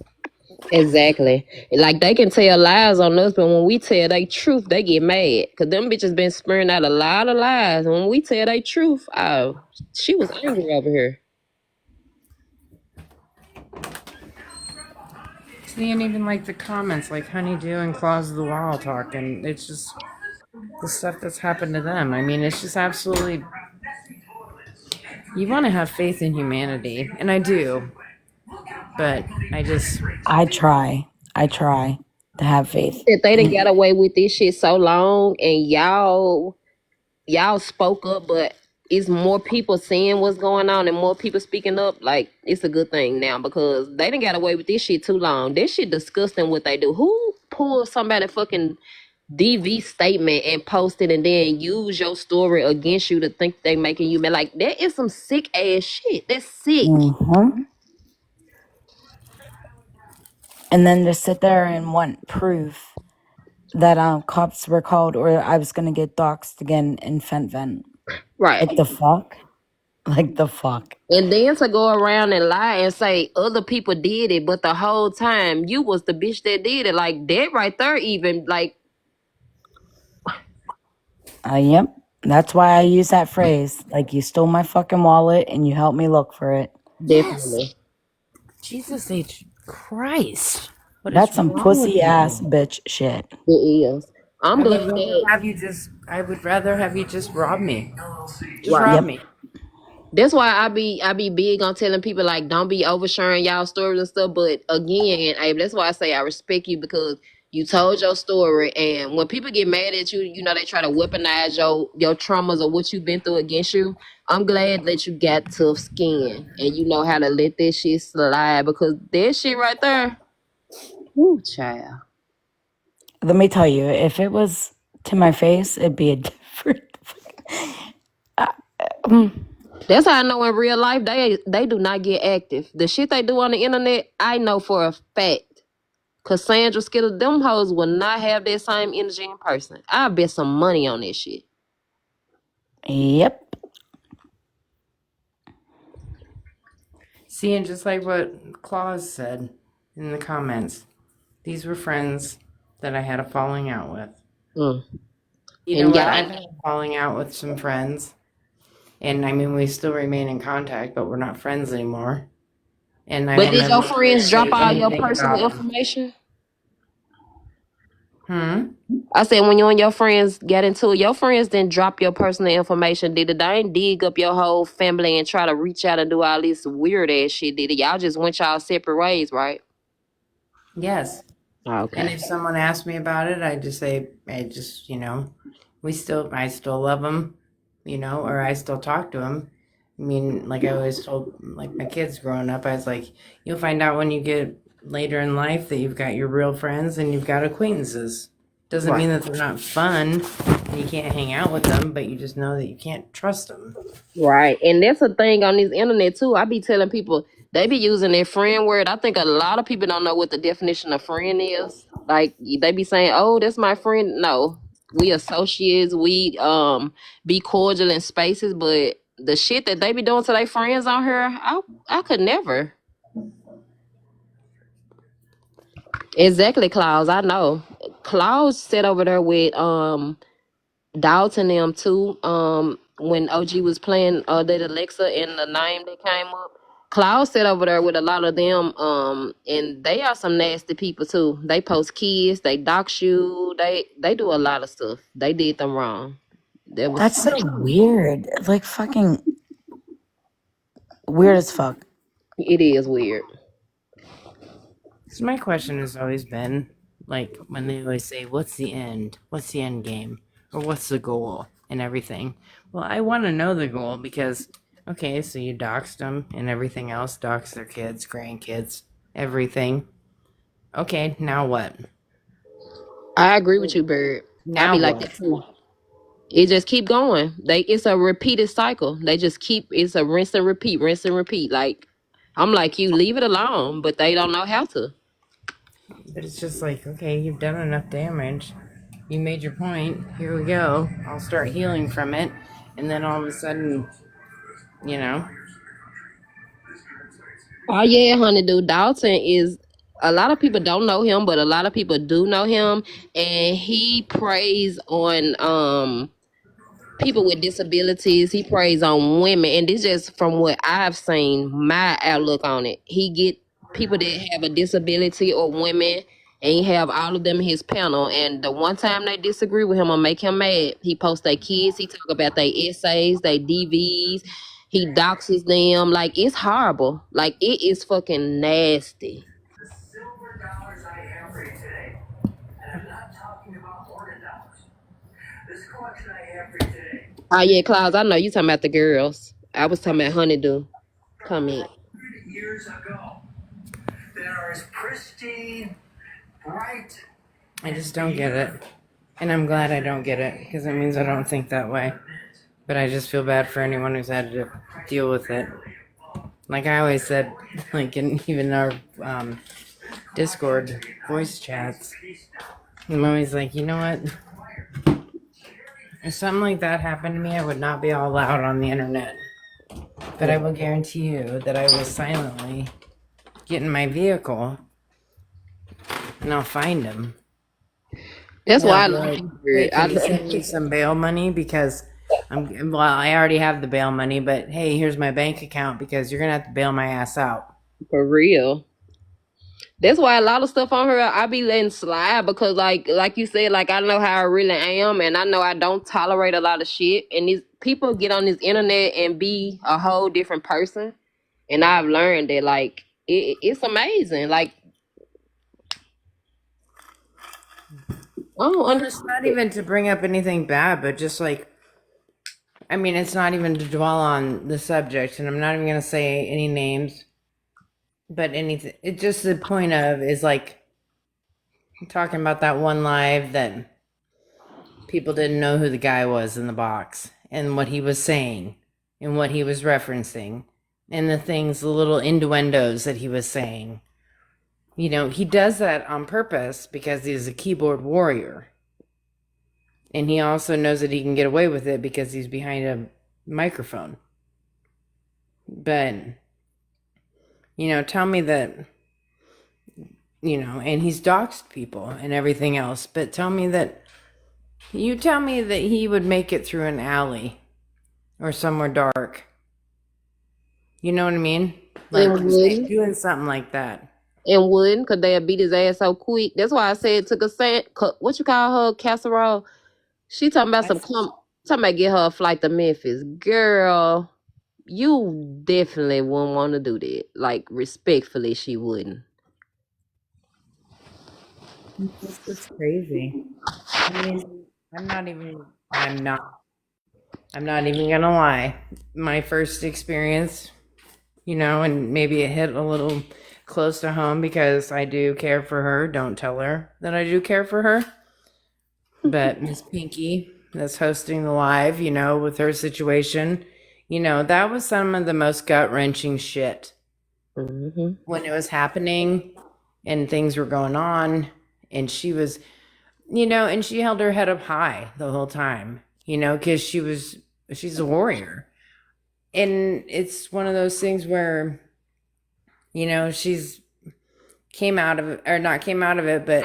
Exactly. Like, they can tell lies on us, but when we tell they truth, they get mad. Because them bitches been spurring out a lot of lies. When we tell they truth, she was angry over here. See, and even like the comments, like Honeydew and Claws of the Wild talking, it's just the stuff that's happened to them. I mean, it's just absolutely. You want to have faith in humanity, and I do, but I try to have faith. That they done got away with this shit so long, and y'all spoke up, but it's more people seeing what's going on and more people speaking up. Like, it's a good thing now because they done got away with this shit too long. This shit disgusting what they do. Who pulls somebody fucking DV statement and post it and then use your story against you to think they making you mad? Like, that is some sick ass shit. That's sick. And then to sit there and want proof that cops were called or I was gonna get doxxed again in Fenton. Right. Like, the fuck? Like, the fuck? And then to go around and lie and say other people did it, but the whole time you was the bitch that did it. Like, that right there even, like... Yep. That's why I use that phrase. Like, you stole my fucking wallet and you helped me look for it. Definitely. Jesus H. Christ. That's some pussy ass bitch shit. It is. I would rather have you just rob me. Just rob me. That's why I be big on telling people, like, don't be oversharing y'all stories and stuff. But again, that's why I say I respect you because you told your story, and when people get mad at you, they try to weaponize your traumas or what you've been through against you. I'm glad that you got tough skin and you know how to let this shit slide because that shit right there, whoo, child. Let me tell you, if it was to my face, it'd be a different. That's how I know in real life they do not get active. The shit they do on the internet, I know for a fact. Cassandra Skittle, them hoes will not have that same energy in person. I bet some money on this shit. Yep. See, and just like what Claus said in the comments, these were friends that I had a falling out with. You know what? I've had a falling out with some friends. And I mean, we still remain in contact, but we're not friends anymore. But did your friends drop all your personal information? I said when you and your friends get into it, your friends didn't drop your personal information, did it? They ain't dig up your whole family and try to reach out and do all this weird ass shit, did it? Y'all just went y'all separate ways, right? Yes. Okay. And if someone asked me about it, I just say, I still love them, or I still talk to them. I mean, like I always told, like my kids growing up, I was like, you'll find out when you get later in life that you've got your real friends and you've got acquaintances. Doesn't mean that they're not fun, And you can't hang out with them, but you just know that you can't trust them. Right. And that's a thing on this internet too. I be telling people they be using their friend word. I think a lot of people don't know what the definition of friend is. Like they be saying, "Oh, that's my friend." No. We associates, we be cordial in spaces, but the shit that they be doing to their friends on here, I could never. Exactly, Klaus. I know. Klaus sat over there with Dalton them too. When OG was playing that Alexa and the name that came up. Klaus sat over there with a lot of them. And they are some nasty people too. They post kids, they dox you, they do a lot of stuff. They did them wrong. That's so weird. Like fucking weird as fuck. It is weird. So my question has always been, like, when they always say, what's the end? What's the end game? Or what's the goal? And everything. Well, I want to know the goal because, okay, so you doxed them and everything else, doxed their kids, grandkids, everything. Okay, now what? I agree with you, Bird. Now I be like what? that too. It just keep going. It's a repeated cycle. They just it's a rinse and repeat, rinse and repeat. Like, I'm like you, leave it alone, but they don't know how to. But it's just like, okay, you've done enough damage. You made your point. Here we go. I'll start healing from it. And then all of a sudden, you know. Oh yeah, Honeydew Dalton is. A lot of people don't know him, but a lot of people do know him, and he preys on people with disabilities. He preys on women, and this just from what I've seen, my outlook on it. He get people that have a disability or women, and he have all of them in his panel. And the one time they disagree with him or make him mad, he posts their kids. He talk about their essays, their DVs. He doxes them. Like, it's horrible. Like, it is fucking nasty. Oh yeah, Klaus, I know you talking about the girls. I was talking about Honeydew. Come in. Years ago, that are as pristine, bright. I just don't get it. And I'm glad I don't get it because it means I don't think that way. But I just feel bad for anyone who's had to deal with it. Like I always said, like in even our Discord voice chats, I'm always like, you know what? If something like that happened to me, I would not be all loud on the internet. But I will guarantee you that I will silently get in my vehicle and I'll find him. That's why I like, hey, can you send me some bail money because I already have the bail money, but hey, here's my bank account because you're gonna have to bail my ass out. For real. That's why a lot of stuff on her I be letting slide because like you said, like I know how I really am and I know I don't tolerate a lot of shit. And these people get on this internet and be a whole different person. And I've learned that like it's amazing. Like It's not even to bring up anything bad, but just like, I mean, it's not even to dwell on the subject, and I'm not even gonna say any names, but anything. It just the point of is like talking about that one live that people didn't know who the guy was in the box and what he was saying and what he was referencing and the little innuendos that he was saying. You know, he does that on purpose because he's a keyboard warrior. And he also knows that he can get away with it because he's behind a microphone. But, you know, tell me that, you know, and he's doxed people and everything else. But tell me that he would make it through an alley or somewhere dark. You know what I mean? Like doing something like that. And wouldn't, because they'll beat his ass so quick. That's why I said to what you call her, casserole? She talking about talking about get her a flight to Memphis. Girl, you definitely wouldn't want to do that. Like, respectfully, she wouldn't. It's just crazy. I mean, I'm not even gonna lie. My first experience, you know, and maybe it hit a little close to home because I do care for her. Don't tell her that I do care for her. But Miss Pinky, that's hosting the live, you know, with her situation, you know, that was some of the most gut-wrenching shit. When it was happening and things were going on, and she was, you know, and she held her head up high the whole time, you know, because she's a warrior. And it's one of those things where, you know, she's came out of it, or not came out of it, but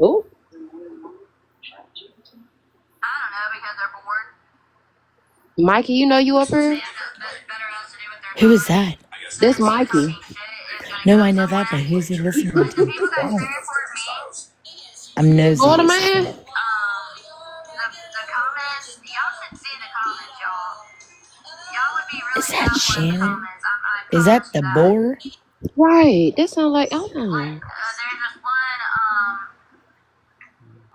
Oh, Mikey, you know you up here? Who is that? That's Mikey. No, I know that, but who's he listening to? I'm nosy. Florida man? Is that Shannon? Is that the boar? Right. That sounds like, oh.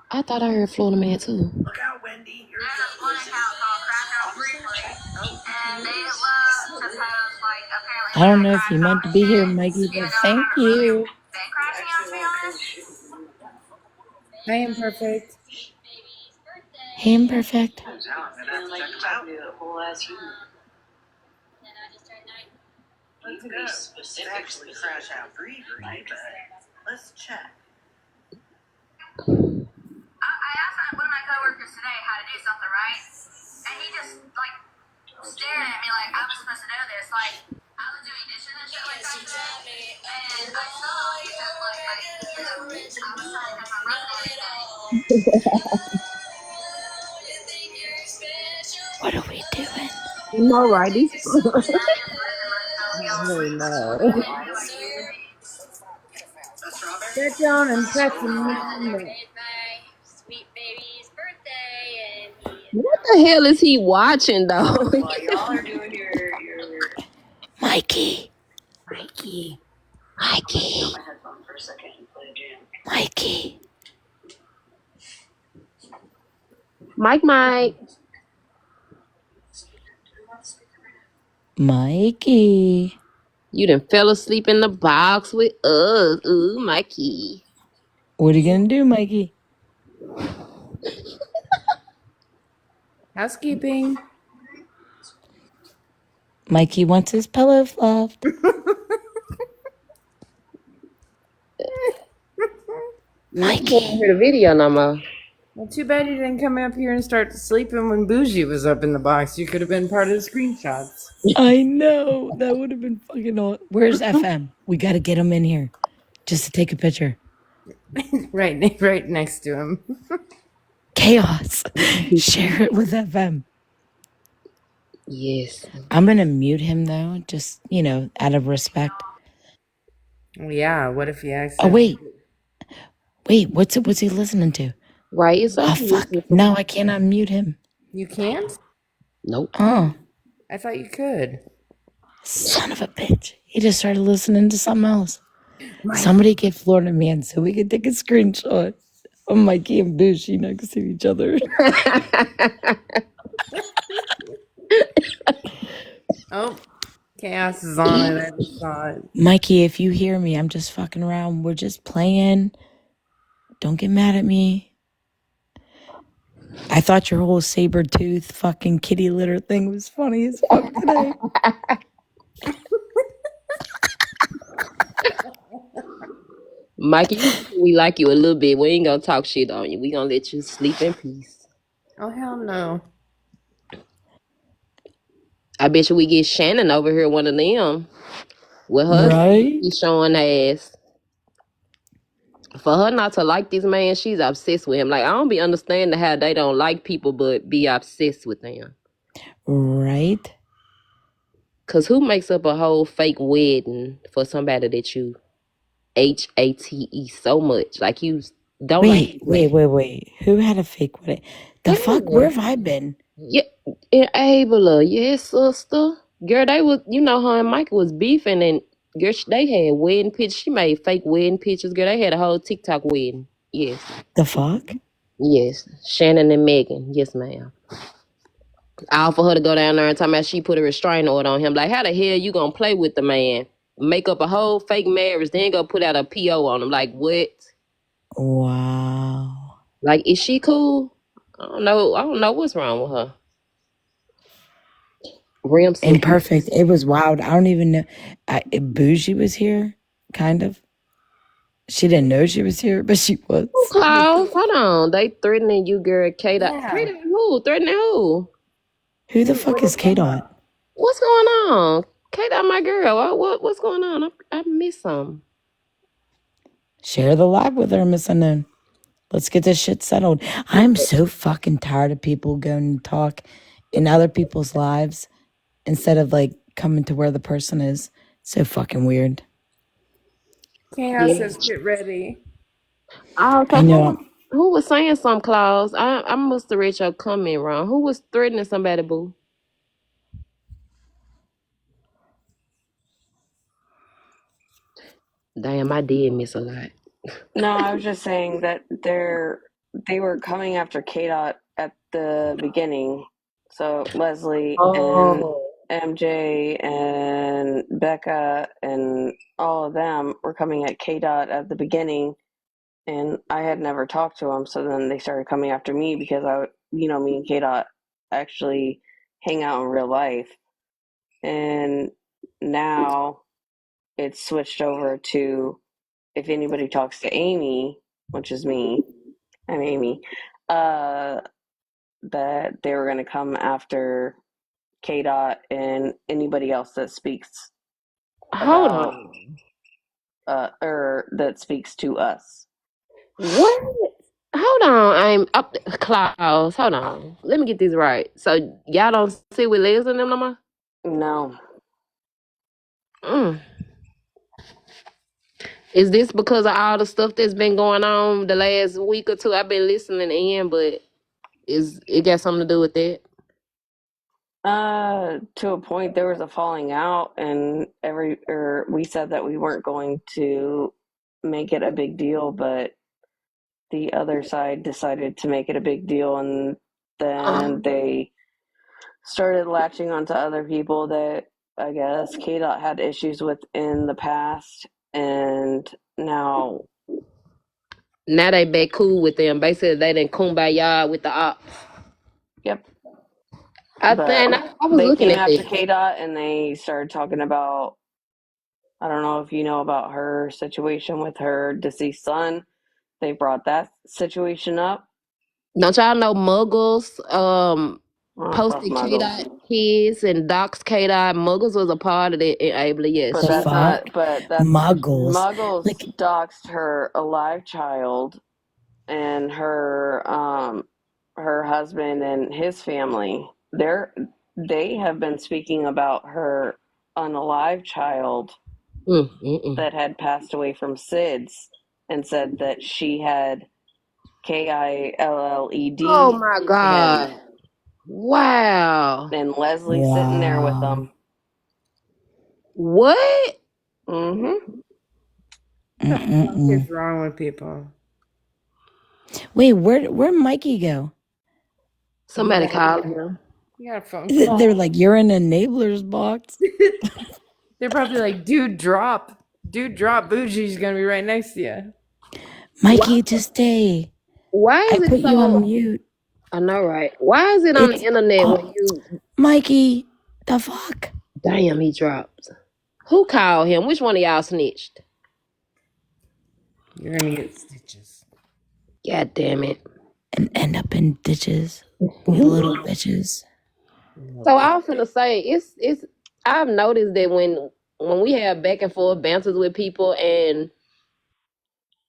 I thought I heard Florida man too. I don't know if you meant to be here, Mikey, but thank you. I am perfect. Hey, I'm perfect. You can be specifically crash out free, right? But let's check. I asked one of my coworkers today how to do something right, and he just like stared at me like I was supposed to know this. Like I was doing dishes and shit like that today, and I saw he said like you know, I was trying to catch my breath and everything. What are we doing? No, right? Oh, no. Sit down and press the What the hell is he watching, though? Y'all are doing your Mikey. Mikey. Mikey. Mike. Mikey. You done fell asleep in the box with us. Ooh, Mikey. What are you gonna do, Mikey? housekeeping. Mikey wants his pillow fluffed. Mikey can't hear the video no more. Well, too bad you didn't come up here and start sleeping when Bougie was up in the box. You could have been part of the screenshots. I know. That would have been fucking awesome. Where's FM? We got to get him in here just to take a picture. right next to him. Chaos. Share it with FM. Yes. I'm going to mute him, though, just, you know, out of respect. Well, yeah, what if he acts? Oh, wait, what's he listening to? Right, it's oh, fuck. No, I cannot mute him. You can't? Nope. Oh. I thought you could. Son of a bitch. He just started listening to something else. Somebody get Florida man so we can take a screenshot of Mikey and Bushy next to each other. Oh, chaos is on it. I just saw it. Mikey, if you hear me, I'm just fucking around. We're just playing. Don't get mad at me. I thought your whole saber-tooth fucking kitty litter thing was funny as fuck today. Mikey, we like you a little bit. We ain't gonna talk shit on you. We gonna let you sleep in peace. Oh, hell no. I bet you we get Shannon over here, one of them. With her, right? He's showing ass. For her not to like this man, she's obsessed with him. Like, I don't be understanding how they don't like people but be obsessed with them. Right? Because who makes up a whole fake wedding for somebody that you hate so much? Like, you don't Wait. Who had a fake wedding? The fuck? Where have I been? Yeah, Abela, yes, sister. Girl, they was, you know, her and Michael was beefing, and girl, they had wedding pictures. She made fake wedding pictures. Girl, they had a whole TikTok wedding. Yes. The fuck? Yes. Shannon and Megan. Yes, ma'am. All for her to go down there and talk about she put a restraining order on him. Like, how the hell you gonna play with the man make up a whole fake marriage, then go put out a PO on them. Like, what? Wow. Like, is she cool? I don't know what's wrong with her. Imperfect. It was wild. I don't even know. Bougie was here, kind of. She didn't know she was here, but she was. Klaus, hold on. They threatening you, girl. K-Dot. Threatening who? Threatening who? Who the fuck is K-Dot? What's going on? K-Dot, my girl. What's going on? I missed something. Share the live with her, Miss Unknown. Let's get this shit settled. I'm so fucking tired of people going to talk in other people's lives instead of like coming to where the person is. So fucking weird. Chaos says get ready. Oh, I know. who was saying something, Klaus? I must have read your comment wrong. Who was threatening somebody, boo? Damn, I did miss a lot. No, I was just saying that they were coming after K-Dot at the beginning. So Leslie and MJ and Becca and all of them were coming at K-Dot at the beginning, and I had never talked to them. So then they started coming after me because me and K-Dot actually hang out in real life, and now it's switched over to if anybody talks to Amy, which is me, I'm Amy, that they were going to come after K-Dot and anybody else that speaks about, or that speaks to us. What? Hold on, I'm up. Klaus, hold on. Let me get this right. So y'all don't see with Liz and them no more? No. Is this because of all the stuff that's been going on the last week or two? I've been listening in, but it got something to do with that? To a point, there was a falling out, and we said that we weren't going to make it a big deal, but the other side decided to make it a big deal, and then they started latching onto other people that I guess K-Dot had issues with in the past, and now they back cool with them. Basically, they didn't kumbaya with the ops. Yep. I was they looking came at after this. K-Dot and they started talking about, I don't know if you know about her situation with her deceased son. They brought that situation up. Don't y'all know Muggles posted K-Dot kids and docs K-Dot? Muggles was a part of it in Abler, yes. But that's not, but that's Muggles. Muggles doxed her alive child and her husband and his family. They have been speaking about her unalive child that had passed away from SIDS and said that she had KILLED. Oh my God. Wow. And Leslie sitting there with them. What? Mm-hmm. What the fuck is wrong with people? Wait, where'd Mikey go? Somebody called him. You got a phone call. They're like, you're in enabler's box. They're probably like, dude, drop. Bougie's gonna be right next to you. Mikey, just stay. Why is I it put so? you on mute. I know, right? Why is it on the internet when you... Mikey, the fuck? Damn, he dropped. Who called him? Which one of y'all snitched? You're gonna get stitches. God damn it. And end up in ditches. You little bitches. So I was gonna say, it's I've noticed that when we have back and forth banters with people and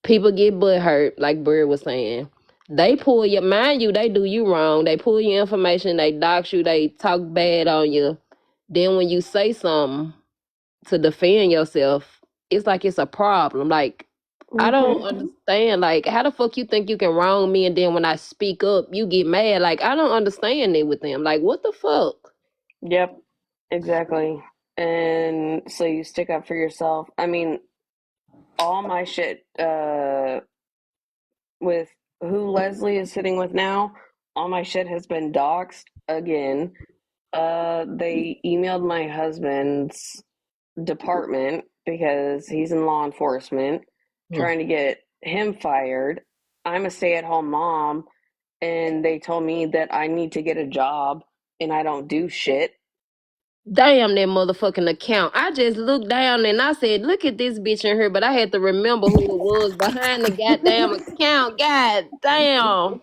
people get butt hurt, like Bird was saying, they pull your, mind you, they do you wrong. They pull your information, they dox you, they talk bad on you. Then when you say something to defend yourself, it's like it's a problem. Like, I don't understand. Like, how the fuck you think you can wrong me, and then when I speak up, you get mad? Like, I don't understand it with them. Like, what the fuck? Yep, exactly. And so you stick up for yourself. I mean, all my shit with who Leslie is sitting with now, all my shit has been doxed again. They emailed my husband's department because he's in law enforcement, trying to get him fired. I'm a stay-at-home mom, and they told me that I need to get a job, and I don't do shit. Damn that motherfucking account. I just looked down and I said, look at this bitch in here, but I had to remember who it was behind the goddamn account. God damn.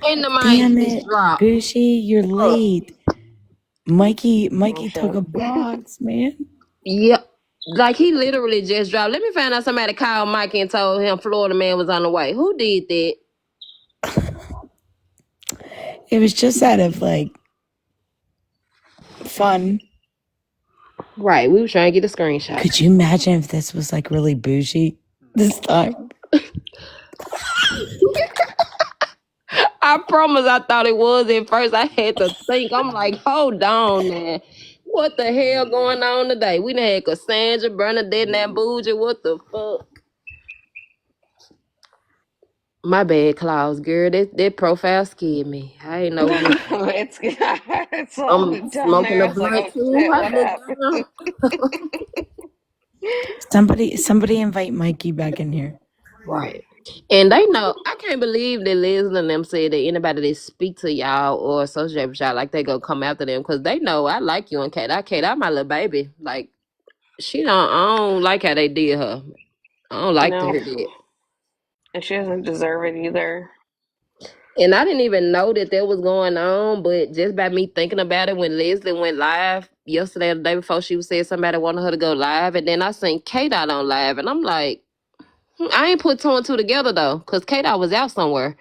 And the Damn mic just it, dropped. Bushy, you're late. Mikey took a box, man. Yep. Like he literally just dropped. Let me find out somebody called Mikey and told him Florida man was on the way. Who did that? It was just out of like fun. Right, we were trying to get a screenshot. Could you imagine if this was like really bougie this time? I promise I thought it was at first. I had to think. I'm like, hold on, man. What the hell going on today? We done had Cassandra, Bernadette, and that bougie. What the fuck? My bad, Klaus, girl. That profile scared me. I ain't know what it's all I'm down smoking there. a I was like, blunt oh too. shit, I what look happened? Somebody invite Mikey back in here. Right. And they know, I can't believe that Leslie and them said that anybody that speak to y'all or associate with y'all, like they go come after them because they know I like you and Kate. I my little baby. Like, I don't like how they did her. I don't like to No. hear that. And she doesn't deserve it either. And I didn't even know that was going on, but just by me thinking about it, when Leslie went live yesterday or the day before, she said somebody wanted her to go live, and then I seen Kate out on live, and I'm like, I ain't put two and two together though, because Kate was out somewhere.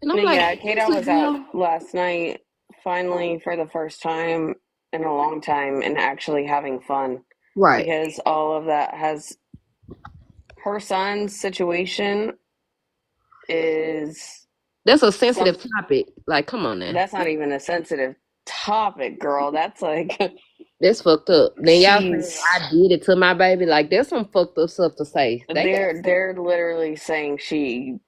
And I'm like, Yeah, Kate was out last night, finally for the first time in a long time, and actually having fun. Right. Because all of that has her son's situation is that's a sensitive topic. Like, come on now. That's not even a sensitive topic, girl. That's like that's fucked up. Then y'all say I did it to my baby. Like, there's some fucked up stuff to say. They're literally saying she's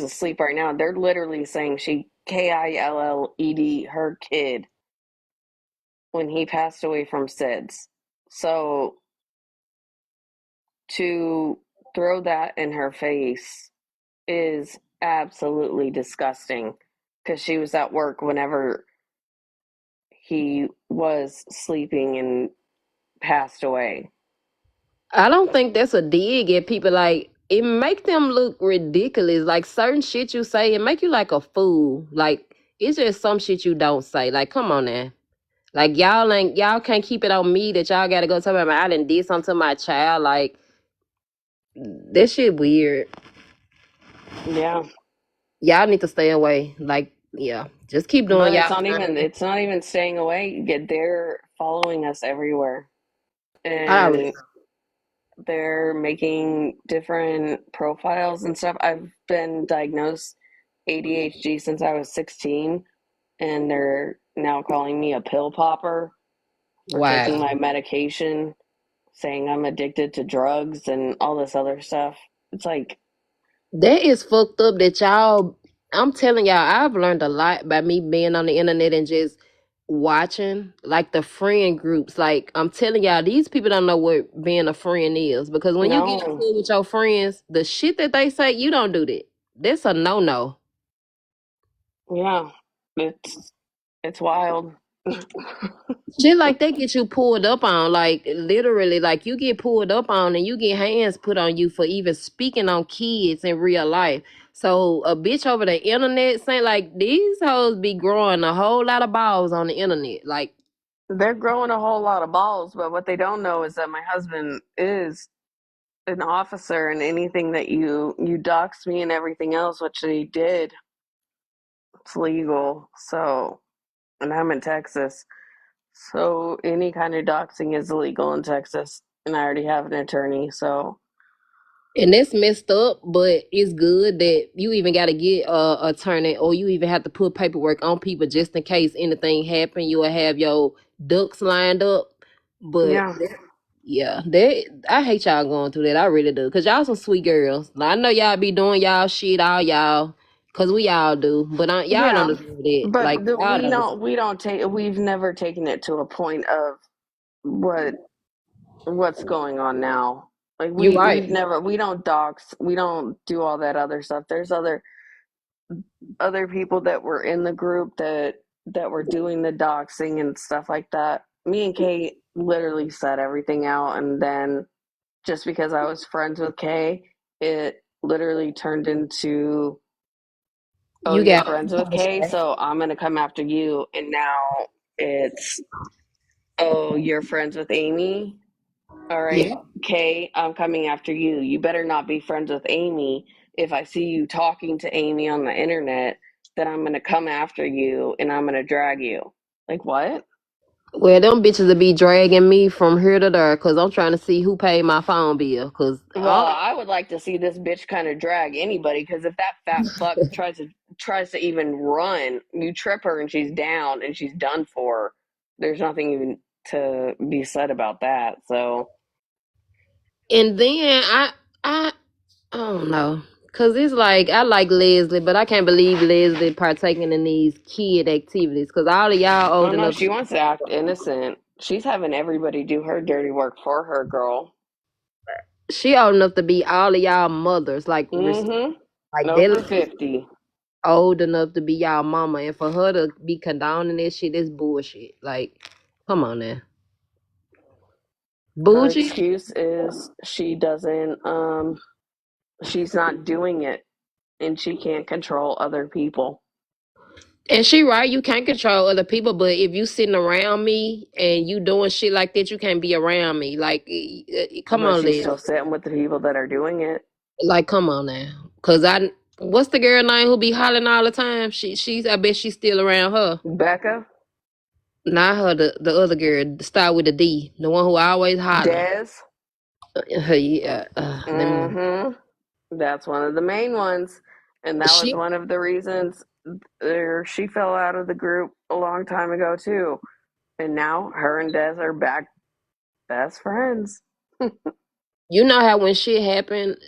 asleep right now. They're literally saying she KILLED her kid when he passed away from SIDS. So to throw that in her face is absolutely disgusting because she was at work whenever he was sleeping and passed away. I don't think that's a dig at people. Like, it make them look ridiculous. Like, certain shit you say, it make you like a fool. Like, it's just some shit you don't say. Like, come on now. Like, y'all can't keep it on me that y'all gotta go tell me I done did something to my child. Like, that shit weird. Yeah. Y'all need to stay away. Like, yeah. Just keep doing y'all. It's not even staying away. They're following us everywhere. And they're making different profiles and stuff. I've been diagnosed ADHD since I was 16, and they're now calling me a pill popper for taking my medication, saying I'm addicted to drugs and all this other stuff. It's like, that is fucked up that y'all, I'm telling y'all, I've learned a lot by me being on the internet and just watching like the friend groups. Like, I'm telling y'all, these people don't know what being a friend is, because when you get into it with your friends, the shit that they say, you don't do that. That's a no-no. Yeah, it's wild. Shit like that get you pulled up on, like literally, like you get pulled up on and you get hands put on you for even speaking on kids in real life. So a bitch over the internet saying, like, these hoes be growing a whole lot of balls on the internet. Like, they're growing a whole lot of balls, but what they don't know is that my husband is an officer, and anything that you doxed me and everything else, which they did, it's legal. So, and I'm in Texas, so any kind of doxing is illegal in Texas, and I already have an attorney. So, and that's messed up, but it's good that you even got to get a attorney, or you even have to put paperwork on people just in case anything happen. You will have your ducks lined up. But yeah, I hate y'all going through that. I really do, cause y'all some sweet girls. I know y'all be doing y'all shit, all y'all, cause we all do. But y'all don't deserve it. But like, we've never taken it to a point of what what's going on now. Like You right. we don't dox, we don't do all that other stuff. There's other people that were in the group that were doing the doxing and stuff like that. Me and Kay literally set everything out, and then just because I was friends with Kay, it literally turned into, oh, You you're got friends with Kay, so I'm gonna come after you. And now it's, oh, you're friends with Amy. All right, yeah. Kay, I'm coming after you. You better not be friends with Amy. If I see you talking to Amy on the internet, then I'm gonna come after you and I'm gonna drag you. Like what? Well, them bitches will be dragging me from here to there because I'm trying to see who paid my phone bill. Because Well, I would like to see this bitch kind of drag anybody, because if that fat fuck tries to even run, you trip her and she's down and she's done for. There's nothing even to be said about that. So and then I don't know. Cause it's like I like Leslie, but I can't believe Leslie partaking in these kid activities. Cause all of y'all oh old no, enough. she wants to act innocent. She's having everybody do her dirty work for her, girl. She old enough to be all of y'all mothers. Like like they Over 50. old enough to be y'all mama, and for her to be condoning this shit is bullshit. Like, come on now, Her bougie. excuse is she doesn't she's not doing it and she can't control other people. And she right, you can't control other people, but if you sitting around me and you doing shit like that, you can't be around me. Like, come But on, she's Liz. still sitting with the people that are doing it. Like, come on now. Cause what's the girl name who be hollering all the time? I bet she's still around her. Becca? Not her, the other girl, start with a D, the one who always hollering. Des? Yeah, That's one of the main ones. And that was one of the reasons she fell out of the group a long time ago too. And now her and Des are back best friends. You know how when shit happened,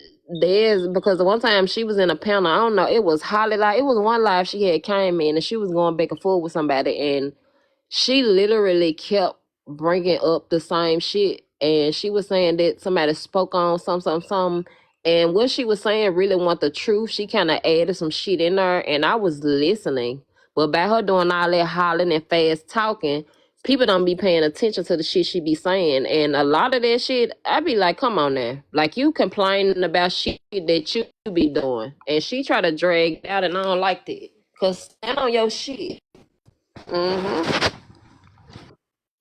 because the one time she was in a panel, I don't know, it was Holly, like it was one live she had came in and she was going back and forth with somebody, and she literally kept bringing up the same shit, and she was saying that somebody spoke on some, and what she was saying really want the truth. She kind of added some shit in there, and I was listening, but by her doing all that hollering and fast talking, people don't be paying attention to the shit she be saying, and a lot of that shit, I be like, come on now, like you complaining about shit that you be doing, and she try to drag it out, and I don't like that, cause stand on your shit.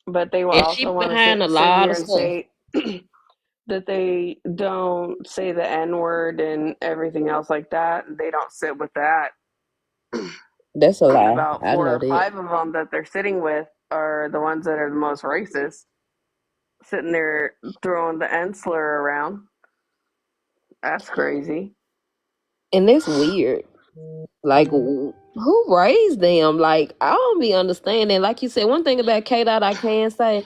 But they will And she also want behind to a sit lot here of and stuff. say that they don't say the N word and everything else like that. They don't sit with that. That's a lie. About I 4 know or that. 5 of them that they're sitting with are the ones that are the most racist, sitting there throwing the N slur around. That's crazy. And it's weird. Like, who raised them? Like, I don't be understanding. Like you said, one thing about K Dot I can say,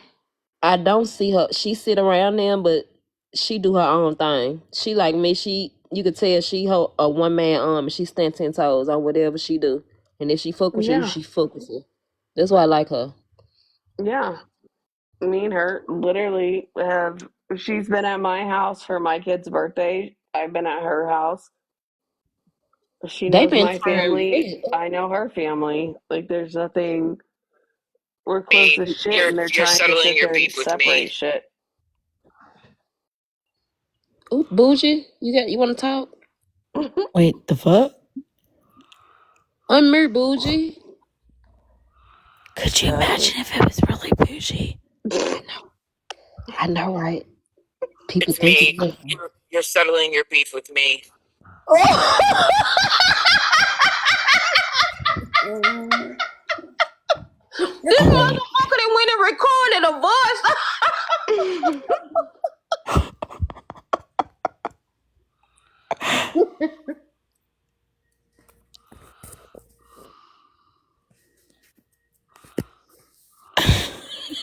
I don't see her. She sit around them, but she do her own thing. She like me. You could tell she a one man arm, and she stand 10 toes on whatever she do. And if she fuck with you, Yeah. she fuck with you. That's why I like her. Yeah. Me and her literally she's been at my house for my kid's birthday. I've been at her house. She They knows been my turned family. I know her family. Like, there's nothing. We're close as shit, and they're trying to sit there and separate shit. Ooh, bougie, you want to talk? Wait, the fuck? Unmute bougie. Could you imagine if it was really bougie? I know, right? People It's me. You're settling your beef with me. This motherfucker that went and recorded a voice.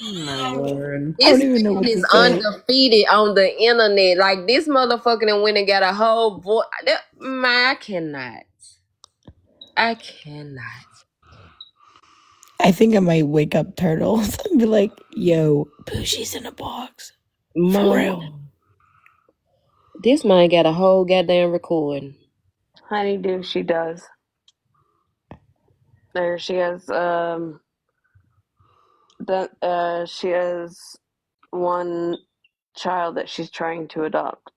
My lord. This even know man what to is say. undefeated on the internet. Like, this motherfucker that went and got a whole voice. Man, I cannot. I think I might wake up Turtles and be like, yo, Bougie's in a box. For real. This man got a whole goddamn recording. Honeydew, she does. There she has she has one child that she's trying to adopt.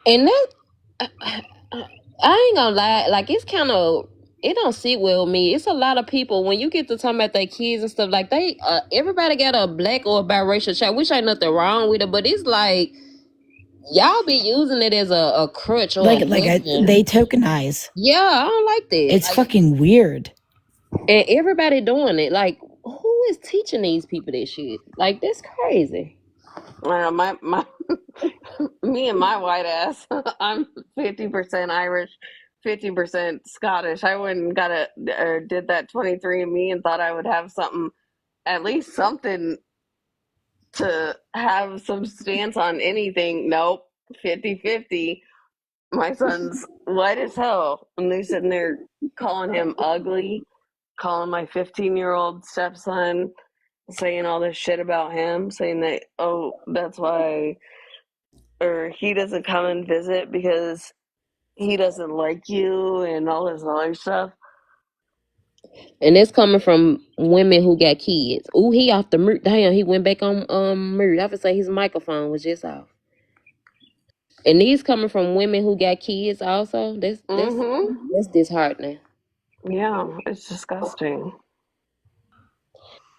And that I ain't gonna lie, like it's kind of, it don't sit well with me. It's a lot of people when you get to talking about their kids and stuff, like they everybody got a black or a biracial child, which ain't nothing wrong with it, but it's like y'all be using it as a crutch or Like a weapon. they tokenize. Yeah, I don't like that. It's Like, fucking weird. and everybody doing it. Like, who is teaching these people this shit? Like, that's crazy. I know my me and my white ass. I'm 50% Irish, 50% Scottish. I wouldn't did that 23andMe and thought I would have something, at least something to have some stance on anything. Nope, 50-50. My son's white as hell, and they're sitting there calling him ugly, calling my 15-year-old stepson, saying all this shit about him, saying that, oh, that's why, or he doesn't come and visit because he doesn't like you, and all this other stuff. And it's coming from women who got kids. Ooh, he off the mute. Damn, he went back on mute. I would say his microphone was just off. And these coming from women who got kids also. That's disheartening. Yeah, it's disgusting.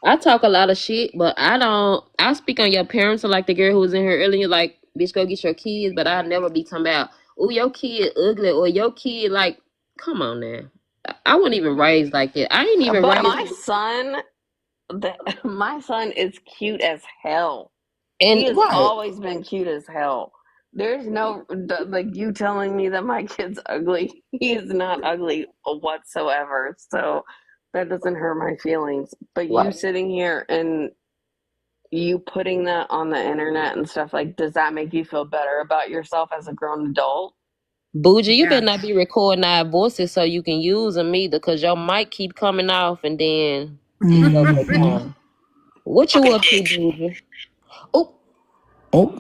I talk a lot of shit, but I speak on your parents, like the girl who was in here earlier, like, bitch, go get your kids, but I'll never be talking about, oh, your kid ugly, or your kid, like, come on now. I wasn't even raised like that. I ain't even But raised. my son is cute as hell. And he has right. always been cute as hell. There's no, like, you telling me that my kid's ugly. He is not ugly whatsoever. So that doesn't hurt my feelings. But you sitting here and you putting that on the internet and stuff, like, does that make you feel better about yourself as a grown adult? Bougie, you better not be recording our voices so you can use them either, because your mic keep coming off and then you go back on. What you up to, Bougie? Oh.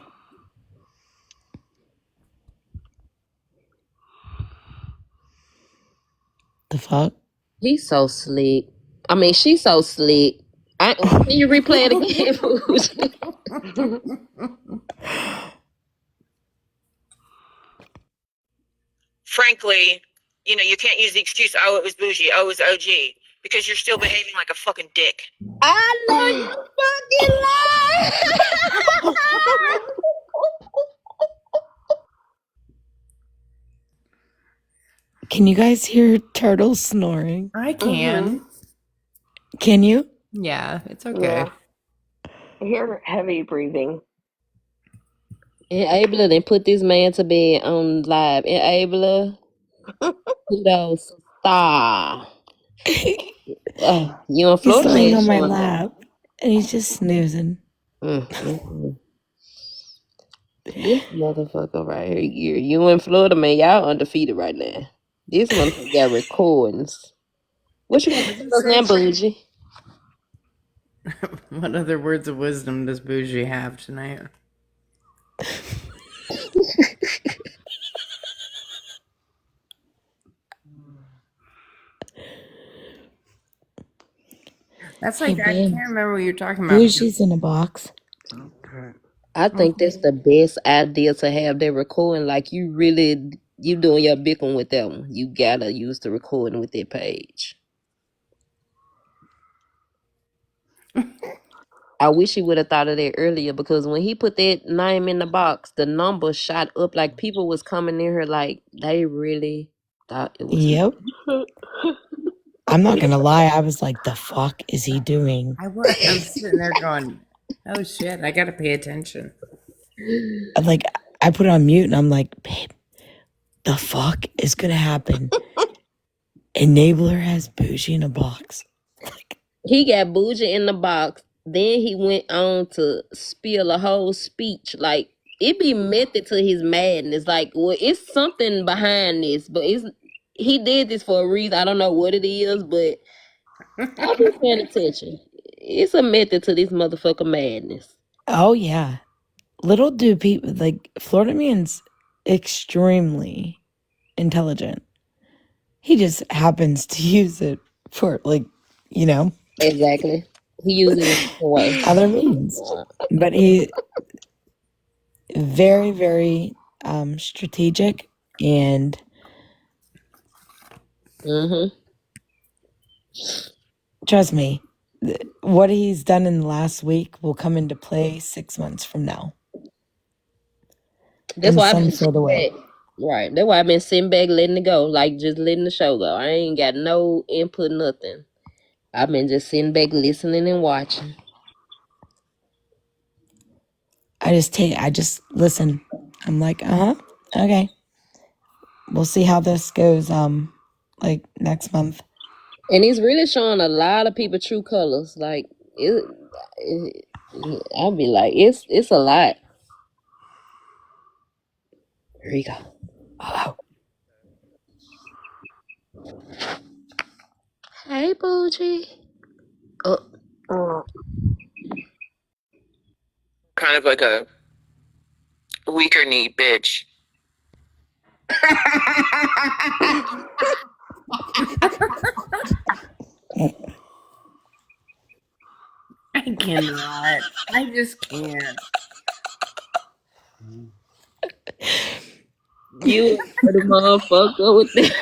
The fuck? He's so slick. I mean, she's so slick. Can you replay it again, Bougie? Frankly, you can't use the excuse, oh, it was bougie, oh, it was OG, because you're still behaving like a fucking dick. I know you fucking lie. Can you guys hear Turtle snoring? I can. Can you? Yeah, it's okay. Yeah. I hear heavy breathing. Enabler then put this man to bed on live. Enabler, kudos, star. You in He's Florida, laying man? on my Showing lap, and he's just snoozing. This motherfucker right here, you in Florida, man? Y'all undefeated right now. This motherfucker got recordings. What you got to tell us now, Bougie? What other words of wisdom does Bougie have tonight? That's like, I can't remember what you're talking about. Bougie's in a box. I think that's the best idea to have that recording. Like, you doing your big one with that one. You gotta use the recording with that page. I wish he would have thought of that earlier, because when he put that name in the box, the number shot up. Like, people was coming in here like they really thought it was. Yep. I'm not gonna lie. I was like, "The fuck is he doing?" I was sitting there going, "Oh shit, I gotta pay attention." Like, I put it on mute, and I'm like, "Babe, the fuck is gonna happen?" Enabler has Bougie in a box. He got Bougie in the box. Then he went on to spill a whole speech. Like, it be method to his madness. Like, well, it's something behind this, but he did this for a reason. I don't know what it is, but I'll be paying attention. It's a method to this motherfucker madness. Oh yeah. little do people like Florida man's extremely intelligent. He just happens to use it for Exactly. He uses it in a way. other means. But he very, very strategic and trust me, what he's done in the last week will come into play 6 months from now. That's in why I've some been sort of way. Right. That's why I've been sitting back letting it go. Like just letting the show go. I ain't got no input, nothing. I've been just sitting back listening and watching. I just listen. I'm like, okay. We'll see how this goes like next month. And he's really showing a lot of people true colors. Like I'll be like, it's a lot. Here you go. Oh. Hey, Bougie. Kind of like a weaker knee bitch. I cannot. I just can't. You the motherfucker with that.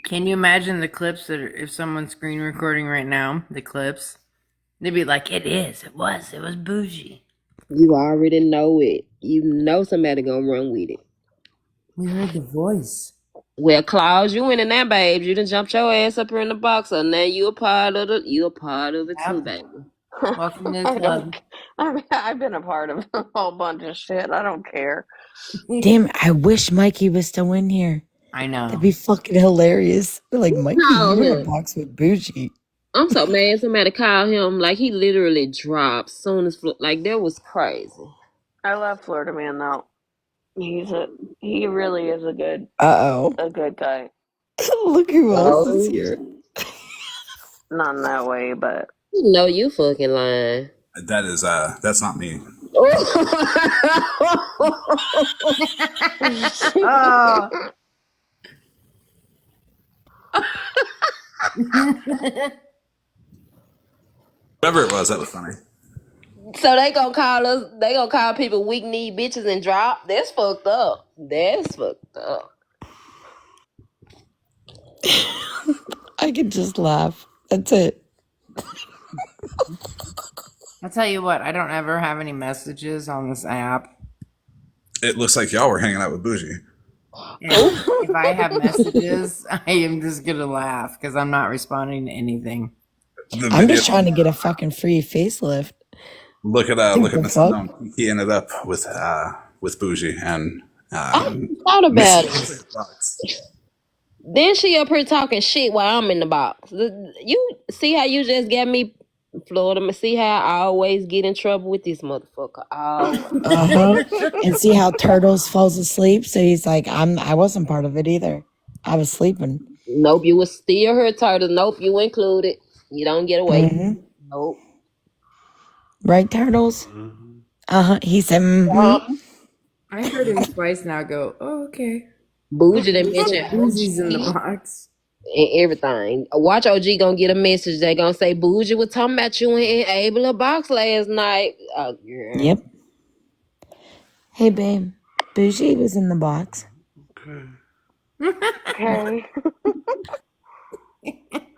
Can you imagine the clips that if someone's screen recording right now, the clips, they'd be like, it was Bougie. You already know it. You know somebody gonna run with it. We heard the voice. Well, Claus, you in there, babe. You done jumped your ass up here in the box, so now you a part of it too, baby. Welcome to the club. I've been a part of a whole bunch of shit. I don't care. Damn, I wish Mikey was still in here. I know. That'd be fucking hilarious. Like, Mikey, you in a box with Bougie. I'm so mad somebody called him. Like, he literally dropped soon as, like, that was crazy. I love Florida Man, though. He really is a good guy. Look who else is here. Not in that way, but you know you fucking lying. That is that's not me. Whatever it was, that was funny. So they gonna call people weak knee bitches and drop? That's fucked up. I can just laugh. That's it. I'll tell you what, I don't ever have any messages on this app. It looks like y'all were hanging out with Bougie. If I have messages, I am just gonna laugh because I'm not responding to anything. I'm just trying to get a fucking free facelift. Look at Miss Unknown. He ended up with Bougie and I thought about it. Then she up here talking shit while I'm in the box. You see how you just got me, Florida? See how I always get in trouble with this motherfucker. And see how Turtles falls asleep? So he's like, I wasn't part of it either. I was sleeping. Nope, you was still her, Turtles. Nope, you included. You don't get away. Mm-hmm. Nope. Right, Turtles? He said, I heard him twice now go, oh, okay. Bougie done mentioned Bougie's in the box. And everything. Watch OG gonna get a message. They gonna say Bougie was talking about you in Enabler box last night. Oh, yeah. Yep. Hey, babe. Bougie was in the box. okay.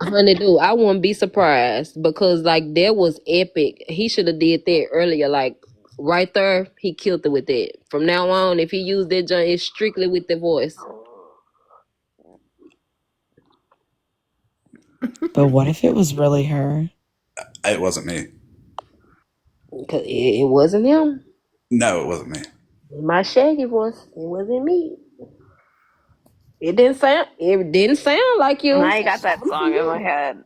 Honey, dude, I wouldn't be surprised because like that was epic. He should have did that earlier. Like right there, he killed it with that. From now on, if he used that joint, it's strictly with the voice. But what if it was really her? It wasn't me. Cause it wasn't him. No, it wasn't me. My Shaggy voice. It wasn't me. It didn't sound like you. Now you got that song in my head.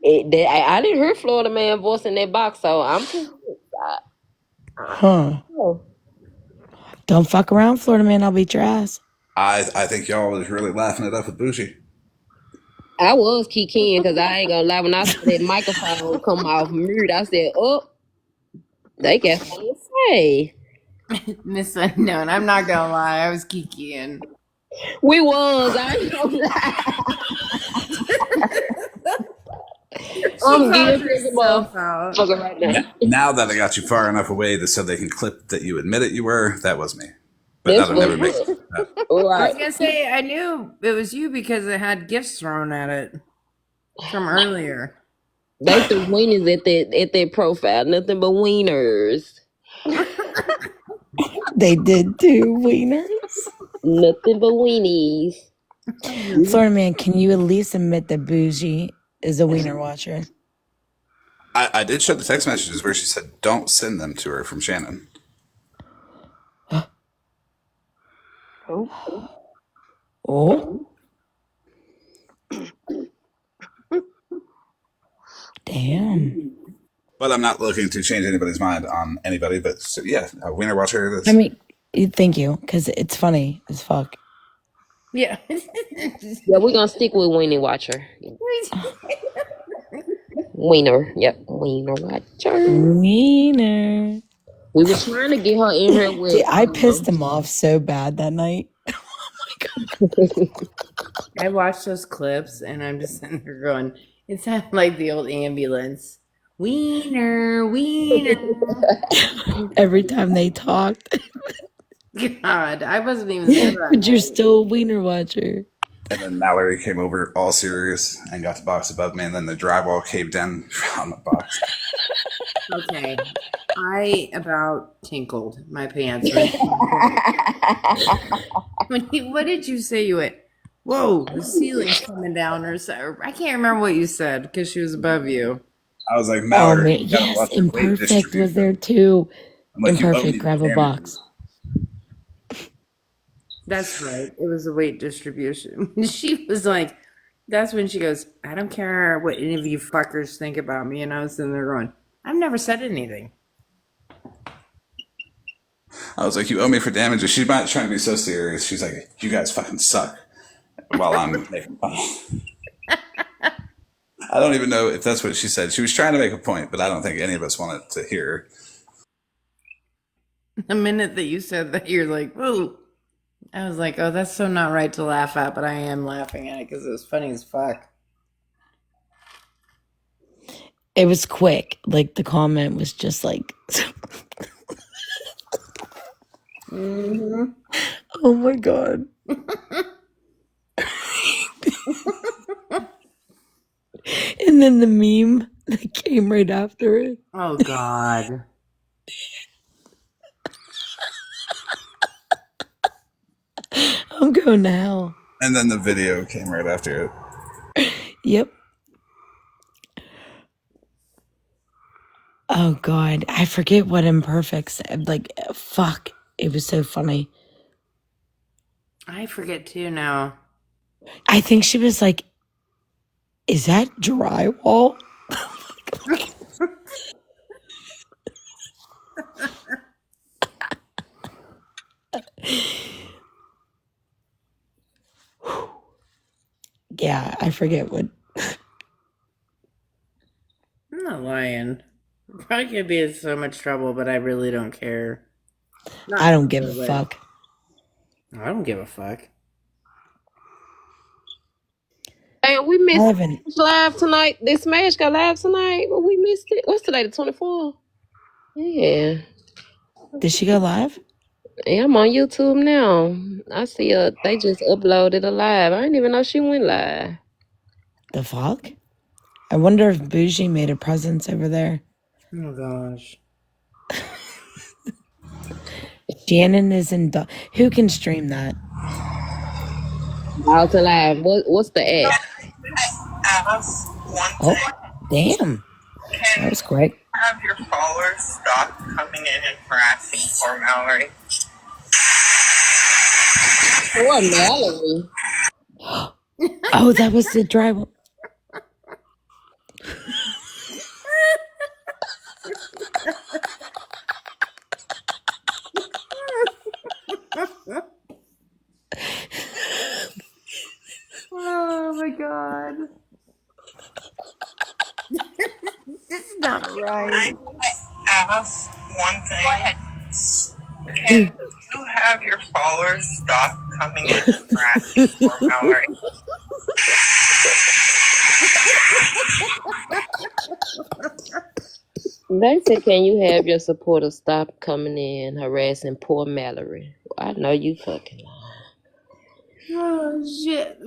I didn't hear Florida Man voice in that box, so I'm Don't fuck around, Florida Man. I'll beat your ass. I think y'all was really laughing it up with Bougie. I was kikiing because I ain't gonna lie. When I saw that microphone come off mute, I said, "Oh, they got something to say." Miss Unknown. I'm not gonna lie, I was kikiing. We was. I ain't gonna lie. I'm guilty as a motherfucker right now. Now that I got you far enough away so they can clip that you admit it you were, that was me. But That's that'll never what make it it. I was gonna say I knew it was you because it had gifts thrown at it from earlier. They threw weenies at that profile. Nothing but wieners. They did too, wieners. Nothing but weenies. Florida man, can you at least admit that Bougie is a wiener watcher? I did show the text messages where she said, don't send them to her from Shannon. Oh. Damn. But I'm not looking to change anybody's mind on anybody. But so, yeah, a wiener watcher. I mean, thank you, because it's funny as fuck. Yeah. Yeah, we're gonna stick with Weenie Watcher. Wiener. Yep. Wiener Watcher. Wiener. We were trying to get her in here with. Dude, I pissed him off so bad that night. I watched those clips and I'm just sitting there going, it sounded like the old ambulance. Wiener, wiener. Every time they talked. God, I wasn't even there. But you're still a wiener watcher. And then Mallory came over all serious and got the box above me. And then the drywall caved in on the box. Okay. I about tinkled my pants. What did you say? You went, whoa, the ceiling's coming down, or I can't remember what you said because she was above you. I was like, Mallory, oh, yes, Imperfect was there too. Like, Imperfect, grab a box. That's right. It was a weight distribution. She was like, that's when she goes, I don't care what any of you fuckers think about me. And I was sitting there going, I've never said anything. I was like, you owe me for damages. She's not trying to be so serious. She's like, you guys fucking suck. While I'm making fun. I don't even know if that's what she said. She was trying to make a point, but I don't think any of us wanted to hear her. The minute that you said that, you're like, whoa. I was like, oh, that's so not right to laugh at, but I am laughing at it because it was funny as fuck. It was quick. Like, the comment was just like... Mm-hmm. Oh my God. And then the meme that came right after it. Oh God. I'm going to hell. And then the video came right after it. Yep. Oh God, I forget what Imperfect said. Like, fuck, it was so funny. I forget too now. I think she was like, is that drywall? Yeah, I forget what. I'm not lying. Probably could be in so much trouble, but I really don't care. I don't give a fuck. I don't give a fuck. Hey, we missed live tonight. This Smash got live tonight, but we missed it. What's today, the 24th? Yeah. Did she go live? Yeah, I'm on YouTube now. I see they just uploaded a live. I didn't even know she went live. The fuck? I wonder if Bougie made a presence over there. Oh gosh. Shannon is in. Who can stream that? Out to live. What's the app? Oh, damn. That was quick. Have your followers stop coming in and harassing poor Mallory. Poor Mallory. Oh, that was the drywall. Oh my god. This is not right. Ask one thing. Go ahead. Can you have your followers stop coming in for asking for Mallory? They said, can you have your supporters stop coming in harassing poor Mallory? I know you fucking lying. Oh shit.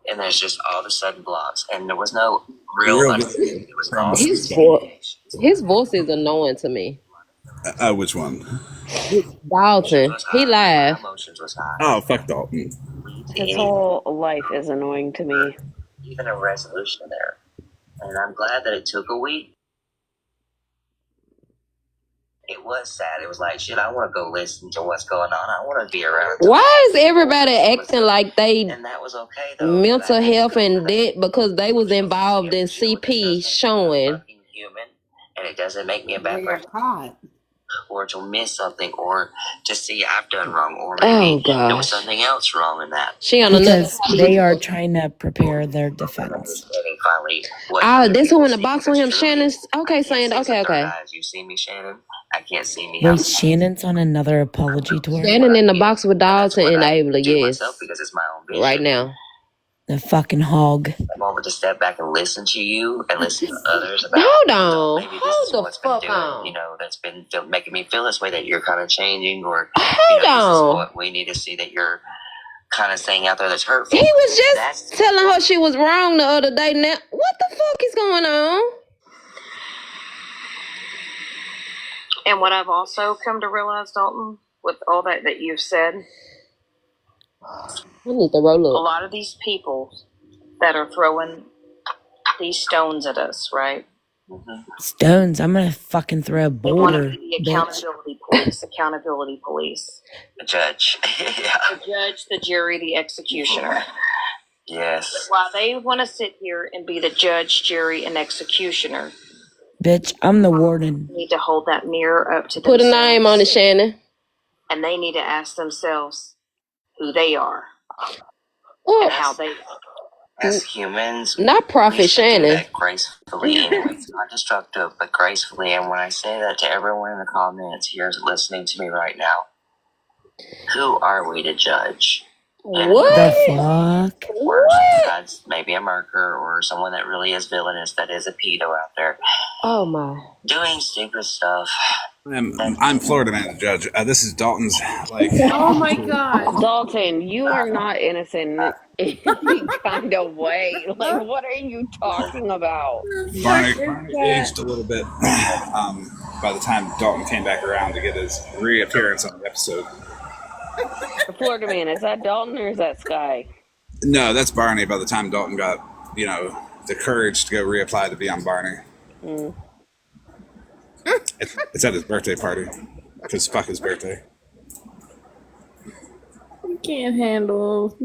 And there's just all of a sudden blocks, and there was no real understanding. It was all His voice is annoying to me. Which one? Dalton, he live. emotions was high. Oh, fuck Dalton. His whole life is annoying to me. Even a resolution there, and I'm glad that it took a week. It was sad. It was like, shit, I want to go listen to what's going on. I want to be around. Why is everybody acting like they And that was okay, though. mental health and debt because they was involved in CP showing? Human, and it doesn't make me a bad person. Or to miss something, or to see I've done wrong, or maybe there was something else wrong in that. She on another. Because they are trying to prepare their defense. Finally, This one in the box with him, Shannon's. Okay, Sandy. Okay. You see me, Shannon? I can't see me. Wait, Shannon's on another apology tour? Shannon in the box with Dalton and Abler, yes. Because it's my own vision. Right now. The fucking hog. I'm over to step back and listen to you and listen to others about. Hold on. Maybe this is what's been doing, you know, that's been making me feel this way, that you're kind of changing, or Hold this is on. what we need to see that you're kind of saying out there that's hurtful. He was just telling her she was wrong the other day. Now, what the fuck is going on? And what I've also come to realize, Dalton, with all that you've said, I need to roll a up. lot of these people that are throwing these stones at us, right? Stones. I'm gonna fucking throw a They want to boulder. be the Bitch. accountability police. Accountability police. The judge. The judge, the jury, the executioner. Yes. While they want to sit here and be the judge, jury, and executioner, Bitch, I'm the warden. they need to hold that mirror up to Put a themselves. name on it, Shannon. And they need to ask themselves who they are Well, and how they are. As humans, not Prophet we should do Shannon. that gracefully. Anyways, not destructive, but gracefully. And when I say that to everyone in the comments here listening to me right now, who are we to judge? And What? The fuck? worse, besides maybe a murderer or someone that really is villainous, that is a pedo out there, Oh my. doing stupid stuff. I'm Florida Man, the judge. This is Dalton's, like... Oh my god. Dalton, you are not innocent in any kind of way. Like, what are you talking about? Barney aged a little bit by the time Dalton came back around to get his reappearance on the episode. The Florida Man, is that Dalton or is that Sky? No, that's Barney by the time Dalton got, you know, the courage to go reapply to be on Barney. Mm. It's at his birthday party. Because fuck his birthday. I can't handle.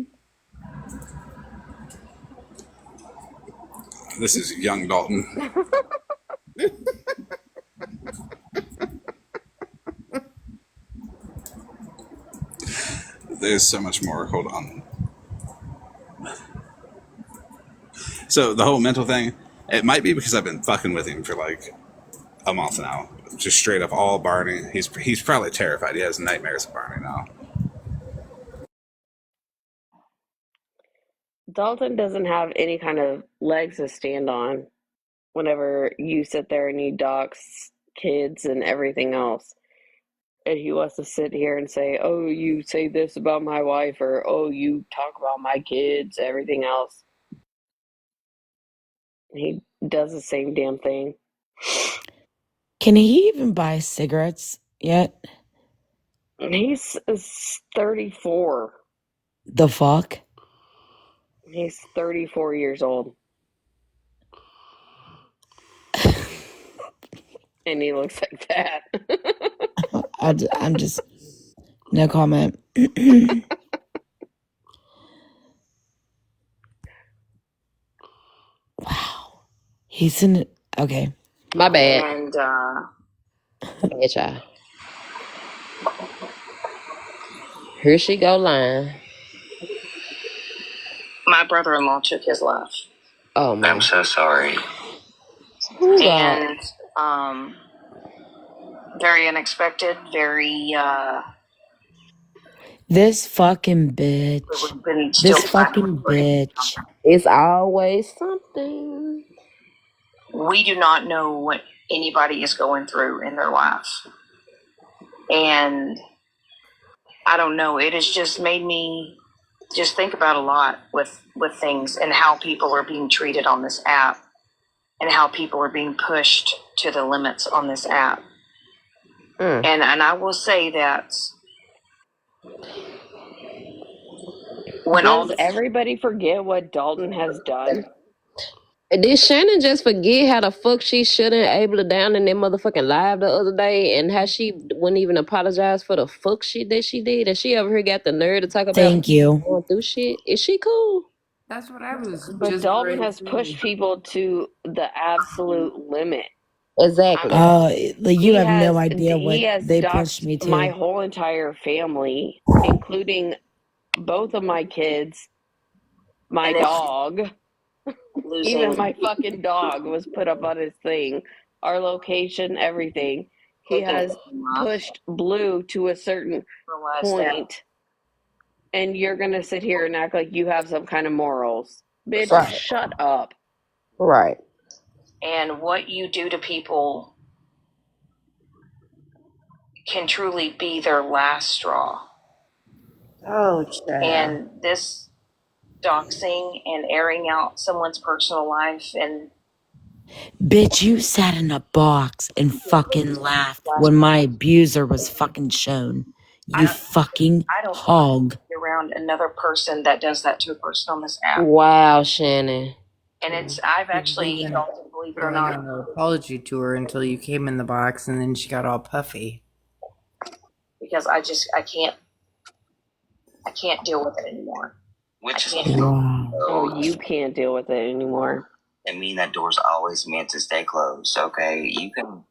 This is young Dalton. There's so much more. Hold on. So the whole mental thing, it might be because I've been fucking with him for like a month now. Just straight up all Barney. He's probably terrified. He has nightmares of Barney now. Dalton doesn't have any kind of legs to stand on whenever you sit there and you dox kids and everything else. And he wants to sit here and say, oh, you say this about my wife, or oh, you talk about my kids, everything else. He does the same damn thing. Can he even buy cigarettes yet? He's 34. The fuck? He's 34 years old. And he looks like that. I'm just... No comment. Wow. He's in... Okay. My bad. And, Bad child. Here she go lying. My brother-in-law took his life. Oh my. I'm so sorry. And very unexpected, very This fucking bitch. we've been This still fucking bitch. It's always something. we do not know what anybody is going through in their life. And I don't know, it has just made me just think about a lot with things and how people are being treated on this app and how people are being pushed to the limits on this app. And I will say that when Does everybody forget what Dalton has done? Did Shannon just forget how the fuck she shouldn't able to down in that motherfucking live the other day, and how she wouldn't even apologize for the fuck shit that she did, and she over here got the nerve to talk about Thank you. going through shit? Is she cool? That's what I was. But just Dalton ready has to pushed say. people to the absolute limit. Exactly. You have no idea what he has they doxed pushed me to. my whole entire family, including both of my kids, my dog. Even my fucking dog was put up on his thing. Our location, everything. He has pushed Blue to a certain point, and you're gonna sit here and act like you have some kind of morals. Bitch, Right. shut up. Right. and what you do to people can truly be their last straw. Oh, child. And this doxing and airing out someone's personal life and Bitch, you sat in a box and fucking laughed when my abuser was fucking shown. You fucking hog. be around another person that does that to a person on this app. Wow, Shannon. And I've actually, believe it or not, An apology to her until you came in the box, and then she got all puffy. because I can't deal with it anymore. Which is Oh, you can't deal with it anymore. I mean, that door's always meant to stay closed, okay? You can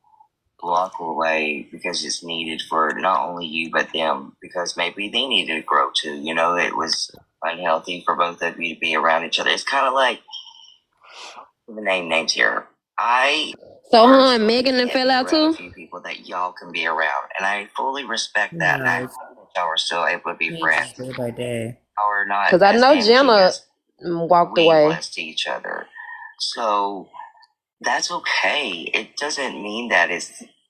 walk away because it's needed for not only you, but them, because maybe they needed to grow too. You know, it was unhealthy for both of you to be around each other. It's kind of like, the names here. So her and Megan and fell out a too? few people that y'all can be around, and I fully respect that. And I hope that y'all are still able to be friends. Day by day. Or not. Because I as know damaging Jenna as walked we away. was to each other. So that's okay. It doesn't mean that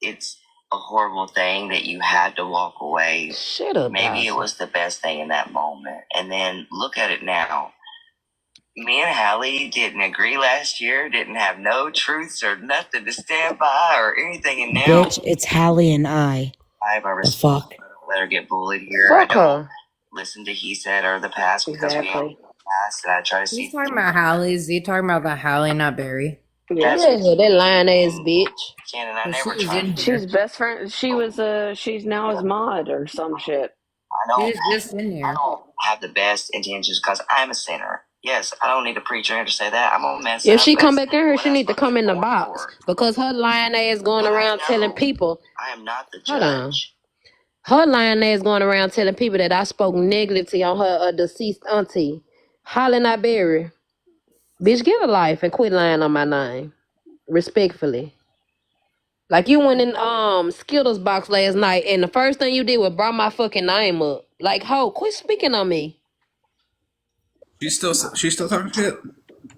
it's a horrible thing that you had to walk away. Shut up, Maybe it Dawson. was the best thing in that moment. And then look at it now. Me and Hallie didn't agree last year, didn't have no truths or nothing to stand by or anything. And now Bitch, it's Hallie and I. I The fuck? don't let her get bullied here. Fuck I don't her. listen to he said or the past because we ain't the past. And I try to see He's talking about Hallie's. He talking about the Hallie, not Barry. Yeah, that lying ass bitch. Shannon, I Well, never she was tried in to. here. She's best friend. She's now his mod or some shit. I don't, She was just in here. I don't have the best intentions because I'm a sinner. Yes, I don't need a preacher to say that. I'm gonna mess If up. she come That's back in here, what she I need to fucking come in the born box. for. Because her lying ass going But I around telling know people. I am not the Hold on. judge. Her lying ass going around telling people that I spoke negatively on her deceased auntie. Holly not Berry. Bitch, get a life and quit lying on my name. Respectfully. Like you went in Skittles box last night and the first thing you did was brought my fucking name up. Like, ho, quit speaking on me. She's still talking shit.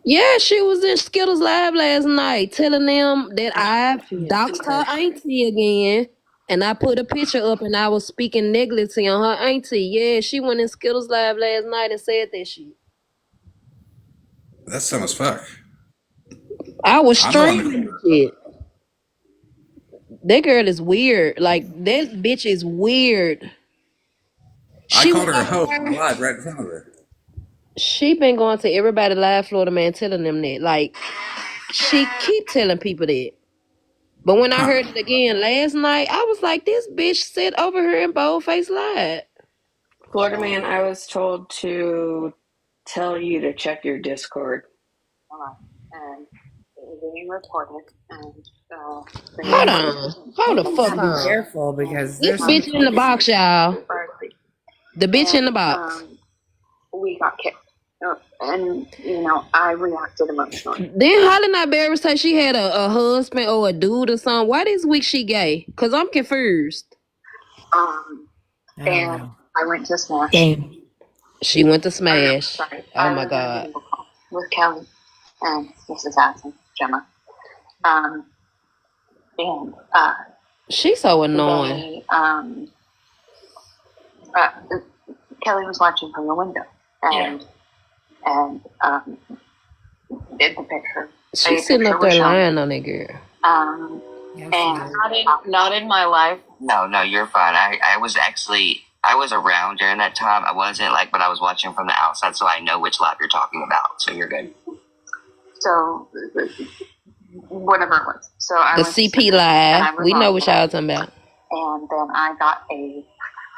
Yeah, she was in Skittles live last night telling them that I doxed her auntie again. And I put a picture up and I was speaking negatively on her auntie. Yeah, she went in Skittles live last night and said that shit. That's dumb as fuck. I was I'm the one streaming the shit. That girl is weird. Like, that bitch is weird. I called her a hoe live right in front of her. She been going to everybody live Florida man telling them that. Like, she keep telling people that. But when I heard it again last night, I was like, this bitch sit over here in boldface live. Florida man, I was told to tell you to check your Discord. and it was being recorded. And Hold on. Hold the fuck Be on. careful because This there's some bitch in the box, y'all. The bitch in the box. we got kicked. And, you know, I reacted emotionally. Then Holly not Berry say she had a husband or a dude or something. Why this week she gay? Because I'm confused. And I went to Smash. Damn. She went to Smash. Sorry. Oh I my was on a God. video call with Kelly and Mrs. Addison, Gemma. And She's so annoying. Kelly was watching from the window and did the picture. She's sitting up there lying on that girl. And not in my life. No, you're fine. I was around during that time. I wasn't but I was watching from the outside, so I know which live you're talking about. So you're good. So whatever it was. So I The went CP to live. and We know what y'all talking about. And then I got a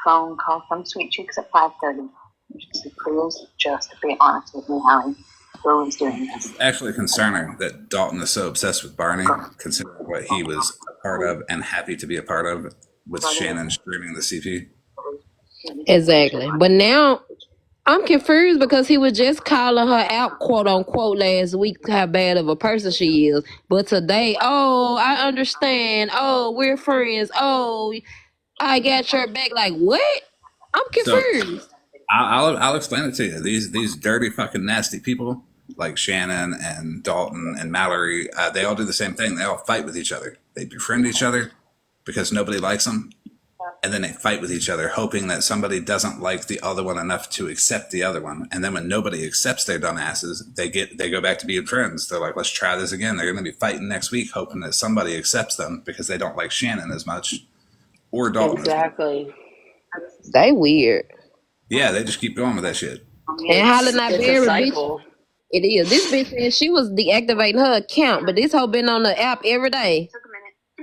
phone call from Sweet Cheeks at 5:30. Please just be honest with me, Hallie. Who was doing this? Actually concerning that Dalton is so obsessed with Barney, considering what he was a part of and happy to be a part of with Shannon streaming the CP. Exactly. But now I'm confused because he was just calling her out, quote unquote, last week how bad of a person she is. But today, oh, I understand. Oh, we're friends. Oh, I got your back. Like, what? I'm confused. So, I'll explain it to you. These dirty fucking nasty people like Shannon and Dalton and Mallory, they all do the same thing. They all fight with each other. They befriend each other because nobody likes them, and then they fight with each other, hoping that somebody doesn't like the other one enough to accept the other one. And then when nobody accepts their dumb asses, they go back to being friends. They're like, let's try this again. They're going to be fighting next week, hoping that somebody accepts them because they don't like Shannon as much or Dalton. Exactly. They weird. Yeah, they just keep going with that shit. And Holly not It's a Berry, cycle. bitch. It is. This bitch said she was deactivating her account, but this hoe been on the app every day. Took a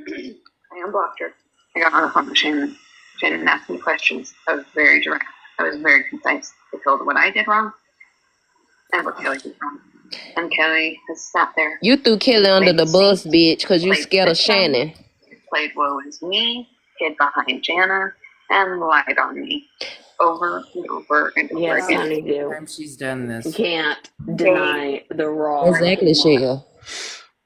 minute. I unblocked her. I got on the phone with Shannon. Shannon asked me questions. I was very direct. I was very concise. I told her what I did wrong and what Kelly did wrong. And Kelly has sat there. You threw Kelly under the bus, bitch, because you scared of victim, Shannon. Played woe is me, hid behind Jana, and lied on me over and over and over Yes, again. honey, do. She's done this. You can't deny the raw. Exactly, Sheila.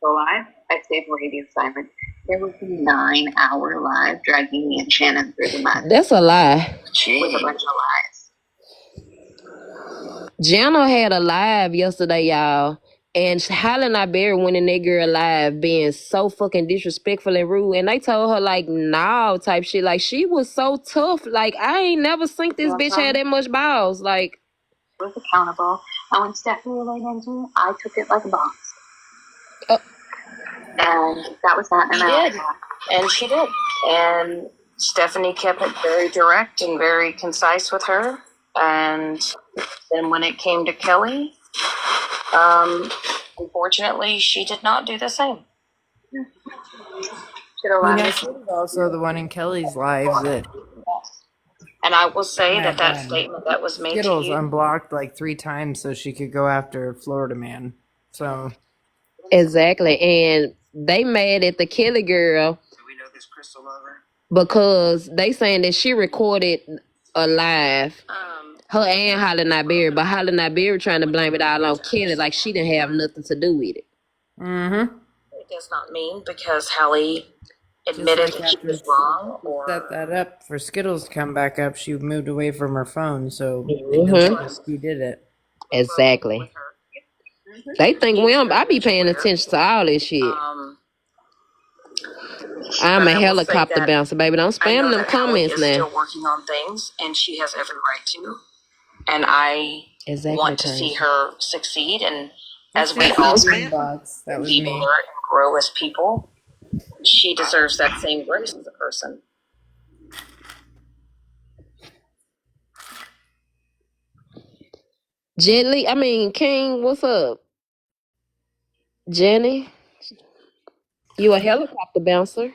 The live, I stayed radio silent. There was a 9-hour live dragging me and Shannon through the mud. That's a lie. With a bunch of lies. Jana had a live yesterday, y'all. And Holly not Berry went in that girl live being so fucking disrespectful and rude. And they told her, like, no, type shit. Like, she was so tough. Like, I ain't never seen this bitch had that much balls. Like, I was accountable. And when Stephanie laid into it, I took it like a boss. And that was that. She did. And she did. And Stephanie kept it very direct and very concise with her. And then when it came to Kelly, unfortunately, she did not do the same. She was also the one in Kelly's live that. And I will say that statement that was made Skittles to you. unblocked like 3 times so she could go after Florida Man. So. exactly. And they mad at the Kelly girl because they saying that she recorded a live. Her and Holly not Berry, but Holly not Berry trying to blame it all on Kelly like she didn't have nothing to do with it. Mm-hmm. It does not mean because Hallie admitted that she was wrong or set that up for Skittles to come back up. She moved away from her phone, so she did it. Exactly. They think I be paying attention to all this shit. I'm a helicopter bouncer, baby. Don't spam them comments now. Still working on things, and she has every right to. And I want to see her succeed. And as we all lead her and grow as people, she deserves that same grace as a person. King, what's up? Jenny, you a helicopter bouncer?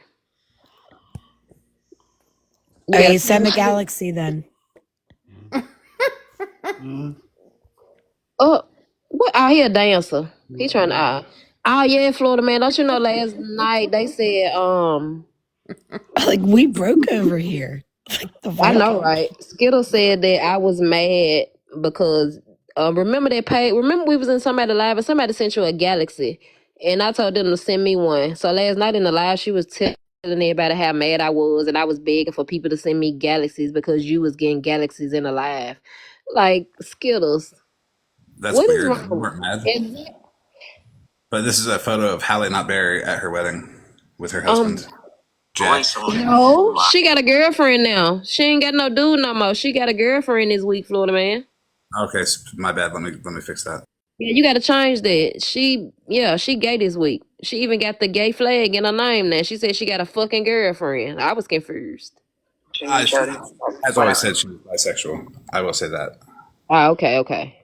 Okay, send the galaxy then. Oh, what? I hear a dancer. He trying to. Oh yeah, Florida Man. Don't you know? Last night they said, like we broke over here. Like I know, right? Skittle said that I was mad because remember that page? Remember we was in somebody live and somebody sent you a galaxy, and I told them to send me one. So last night in the live, she was telling everybody how mad I was, and I was begging for people to send me galaxies because you was getting galaxies in the live, like Skittles. That's What is weird. You wrong? weren't mad. But this is a photo of Hallie Not Berry at her wedding with her husband, Jack. No, she got a girlfriend now. She ain't got no dude no more. She got a girlfriend this week, Florida man. Okay, so my bad. Let me fix that. Yeah, you got to change that. She gay this week. She even got the gay flag in her name now. She said she got a fucking girlfriend. I was confused. She has always said she was bisexual. I will say that. Oh, okay.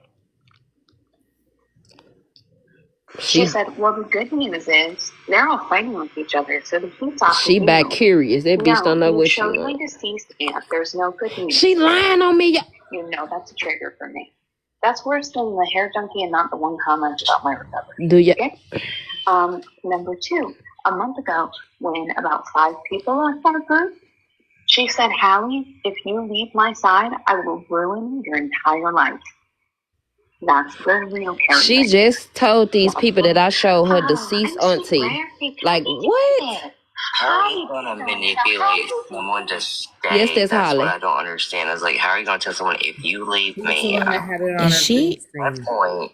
She said, well, the good news is they're all fighting with each other, so the heat's off. She back curious. That bitch don't know you what she showed want. my deceased aunt. There's no good news. She lying on me. You know that's a trigger for me. That's worse than the hair junkie and not the one comment about my recovery. Do you? Okay? Number 2, a month ago, when about 5 people left our group, she said, Hallie, if you leave my side, I will ruin your entire life. That's the real character. She just told these people that I showed her deceased auntie. Like, what? How are you gonna manipulate someone to stay? Yes, that's Holly. What I don't understand. Is like, how are you gonna tell someone if you leave me? Is she? At that point,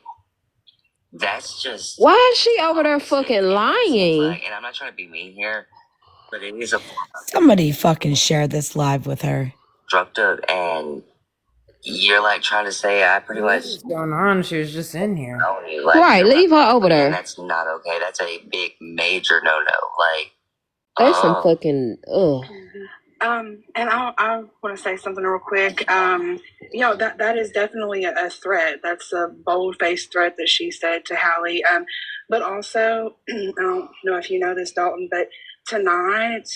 that's just. Why is she over there fucking lying? Like, and I'm not trying to be mean here, but it is a Somebody fucking share this live with her. constructive, and you're like trying to say I pretty much. What's going on? She was just in here. Like, Right, leave her over there. That's not okay. That's a big major no. Like. There's some fucking And I want to say something real quick. That is definitely a threat. That's a bold-faced threat that she said to Hallie. But also, I don't know if you know this, Dalton, but tonight,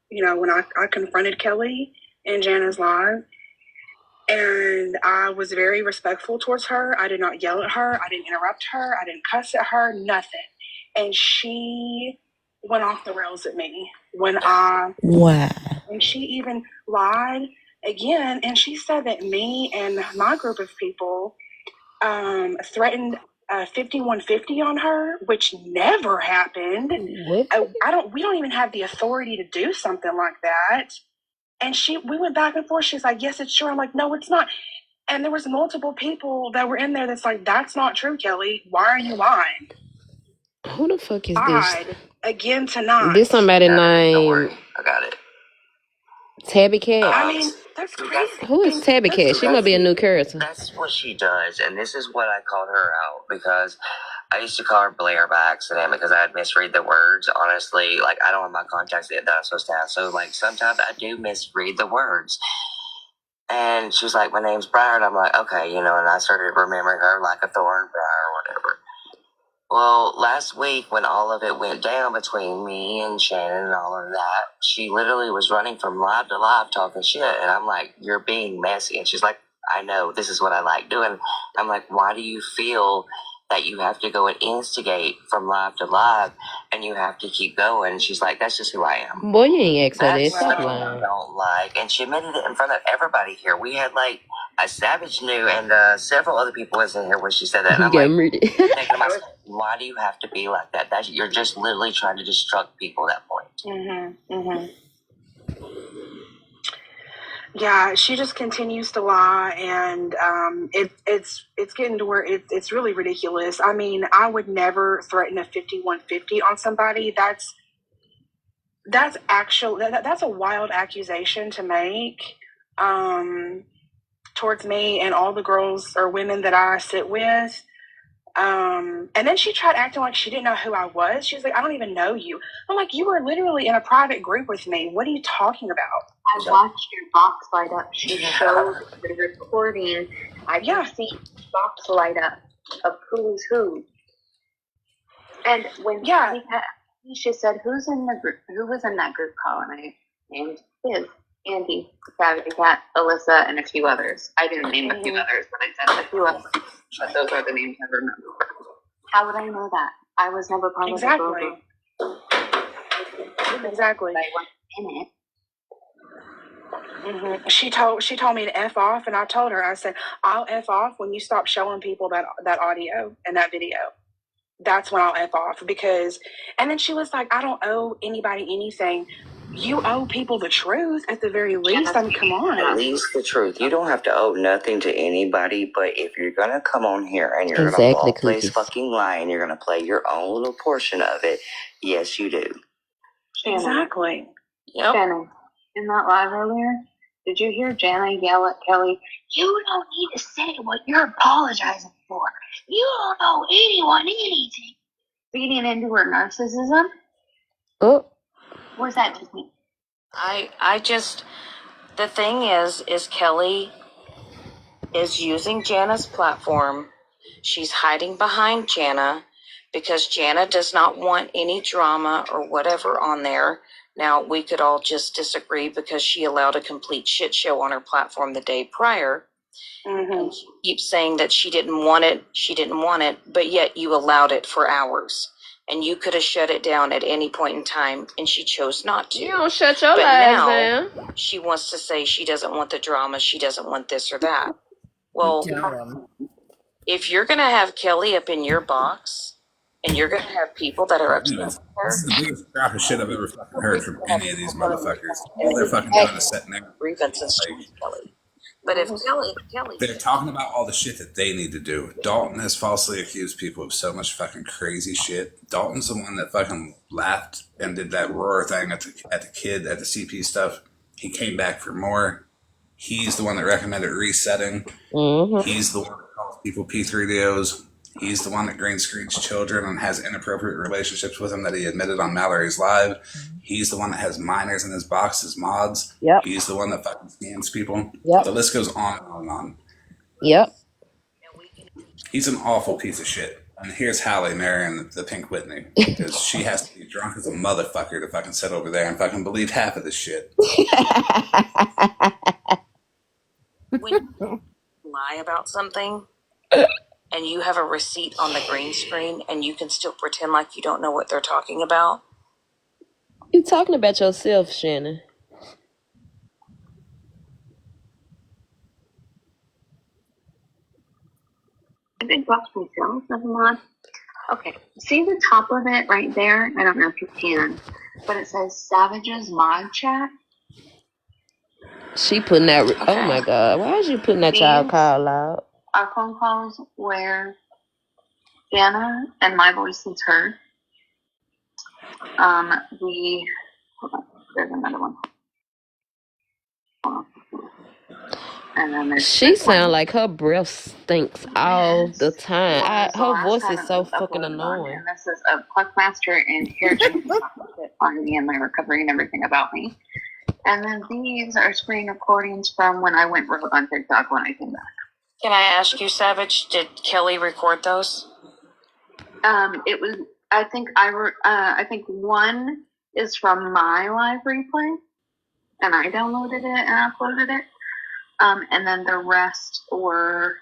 when I confronted Kelly in Jana's live, and I was very respectful towards her. I did not yell at her. I didn't interrupt her. I didn't cuss at her. Nothing. And she went off the rails at me and she even lied again, and she said that me and my group of people threatened 5150 on her, which never happened. What? We don't even have the authority to do something like that. And we went back and forth. She's like, yes, it's true. I'm like, no, it's not. And there was multiple people that were in there that's like, that's not true, Kelly. Why are you lying? Who the fuck is this? Again tonight. This somebody named I got it. Tabby Cat. I mean, that's crazy. Who is Tabby Cat? She must be a new character. That's what she does, and this is what I called her out because I used to call her Blair by accident because I had misread the words. Honestly, like I don't have my contacts that I'm supposed to have, so like sometimes I do misread the words. And she's like, "My name's Briar," and I'm like, "Okay," and I started remembering her like a thorn, Briar, or whatever. Well, last week when all of it went down between me and Shannon and all of that, she literally was running from live to live talking shit. And I'm like, you're being messy. And she's like, I know, this is what I like doing. I'm like, why do you feel that you have to go and instigate from live to live and you have to keep going? And she's like, that's just who I am. Boy, you ain't asked her that. That's Stop what I lying. don't like. And she admitted it in front of everybody here. We had like a Savage knew and several other people was in here when she said that. And I'm like, thinking to myself, why do you have to be like that? You're just literally trying to destruct people at that point. Yeah, she just continues to lie, and it's getting to where it's really ridiculous. I mean, I would never threaten a 5150 on somebody. That's a wild accusation to make towards me and all the girls or women that I sit with. And then she tried acting like she didn't know who I was. She was like, I don't even know you. I'm like, you were literally in a private group with me. What are you talking about? I watched your box light up. She showed the recording. I can see box light up of who's who. And when she said, who's in the group? Who was in that group call? And I named Andy, Savage Cat, Alyssa, and a few others. I didn't name a few others, but I said a few others. But those are the names I remember. How would I know that? I was never part of the group. Exactly. I wasn't in it. Mm-hmm. She told me to F off, and I told her, I said, I'll F off when you stop showing people that audio and that video. That's when I'll F off, because, and then she was like, I don't owe anybody anything. You owe people the truth at the very least. I mean, come on. At least the truth. You don't have to owe nothing to anybody, but if you're gonna come on here and you're gonna ball place fucking lie and you're gonna play your own little portion of it, yes, you do. Exactly. Yep. Shannon, in that live earlier, did you hear Jana yell at Kelly, you don't need to say what you're apologizing for. You don't owe anyone anything. Feeding into her narcissism? Oh. Where's that just me? I just, the thing is Kelly is using Jana's platform. She's hiding behind Jana because Jana does not want any drama or whatever on there. Now, we could all just disagree because she allowed a complete shit show on her platform the day prior. Mm-hmm. And she keeps saying that she didn't want it, but yet you allowed it for hours. And you could have shut it down at any point in time, and she chose not to. You don't shut your But lies now, down. she wants to say she doesn't want the drama, she doesn't want this or that. Well, if you're going to have Kelly up in your box, and you're going to have people that are upset with her, This is the biggest crap of shit I've ever fucking heard from any of these motherfuckers. All they're fucking doing is setting their grievances towards Kelly. But if Kelly, they're talking about all the shit that they need to do. Dalton has falsely accused people of so much fucking crazy shit. Dalton's the one that fucking laughed and did that roar thing at the kid at the CP stuff. He came back for more. He's the one that recommended resetting. Mm-hmm. He's the one that calls people P3DOs. He's the one that green screens children and has inappropriate relationships with them that he admitted on Mallory's Live. He's the one that has minors in his box as mods. Yep. He's the one that fucking scams people. Yep. The list goes on and on and on. Yep. He's an awful piece of shit. And here's Hallie marrying the Pink Whitney. Because she has to be drunk as a motherfucker to fucking sit over there and fucking believe half of this shit. when you lie about something, and you have a receipt on the green screen, and you can still pretend like you don't know what they're talking about. You talking about yourself, Shannon. I think that's myself, never mind. Okay, see the top of it right there? I don't know if you can, but it says Savage's Mod Chat. She putting that. Okay. Oh my God! Why is you putting that child call out? Our phone calls where Jana and my voice is heard. Hold on, there's another one. And then there's She sound like her breath stinks all the time. So Her voice last is time so it was fucking uploaded on, annoying. and this is a Cluckmaster and Hairjunk on me and my recovery and everything about me. And then these are screen recordings from when I went rogue on TikTok when I came back. Can I ask you, Savage, did Kelly record those? It was. I think one is from my live replay, and I downloaded it and uploaded it. And then the rest were.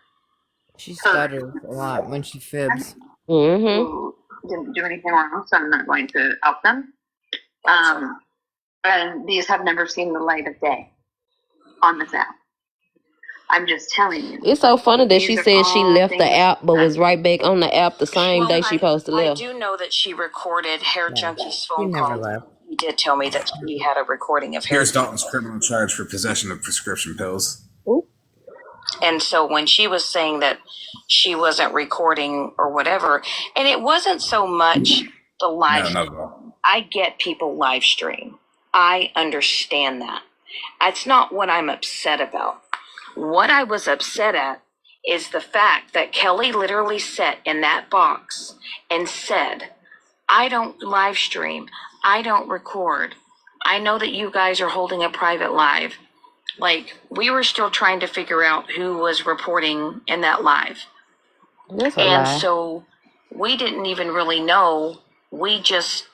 She stutters a lot when she fibs. Mm-hmm. Who didn't do anything wrong, so I'm not going to out them. And these have never seen the light of day on this app. I'm just telling you. It's so funny that she said she left the app but was right back on the app the same day she posted I left. do know that she recorded Hair Junkie's phone never call. left. He did tell me that she had a recording of Hair Here's Dalton's criminal charge for possession of prescription pills. And so when she was saying that she wasn't recording or whatever, and it wasn't so much the live stream. I get people live stream. I understand that. That's not what I'm upset about. What I was upset at is the fact that Kelly literally sat in that box and said, I don't live stream. I don't record. I know that you guys are holding a private live. Like, we were still trying to figure out who was reporting in that live. That's a And lie. so we didn't even really know. We just,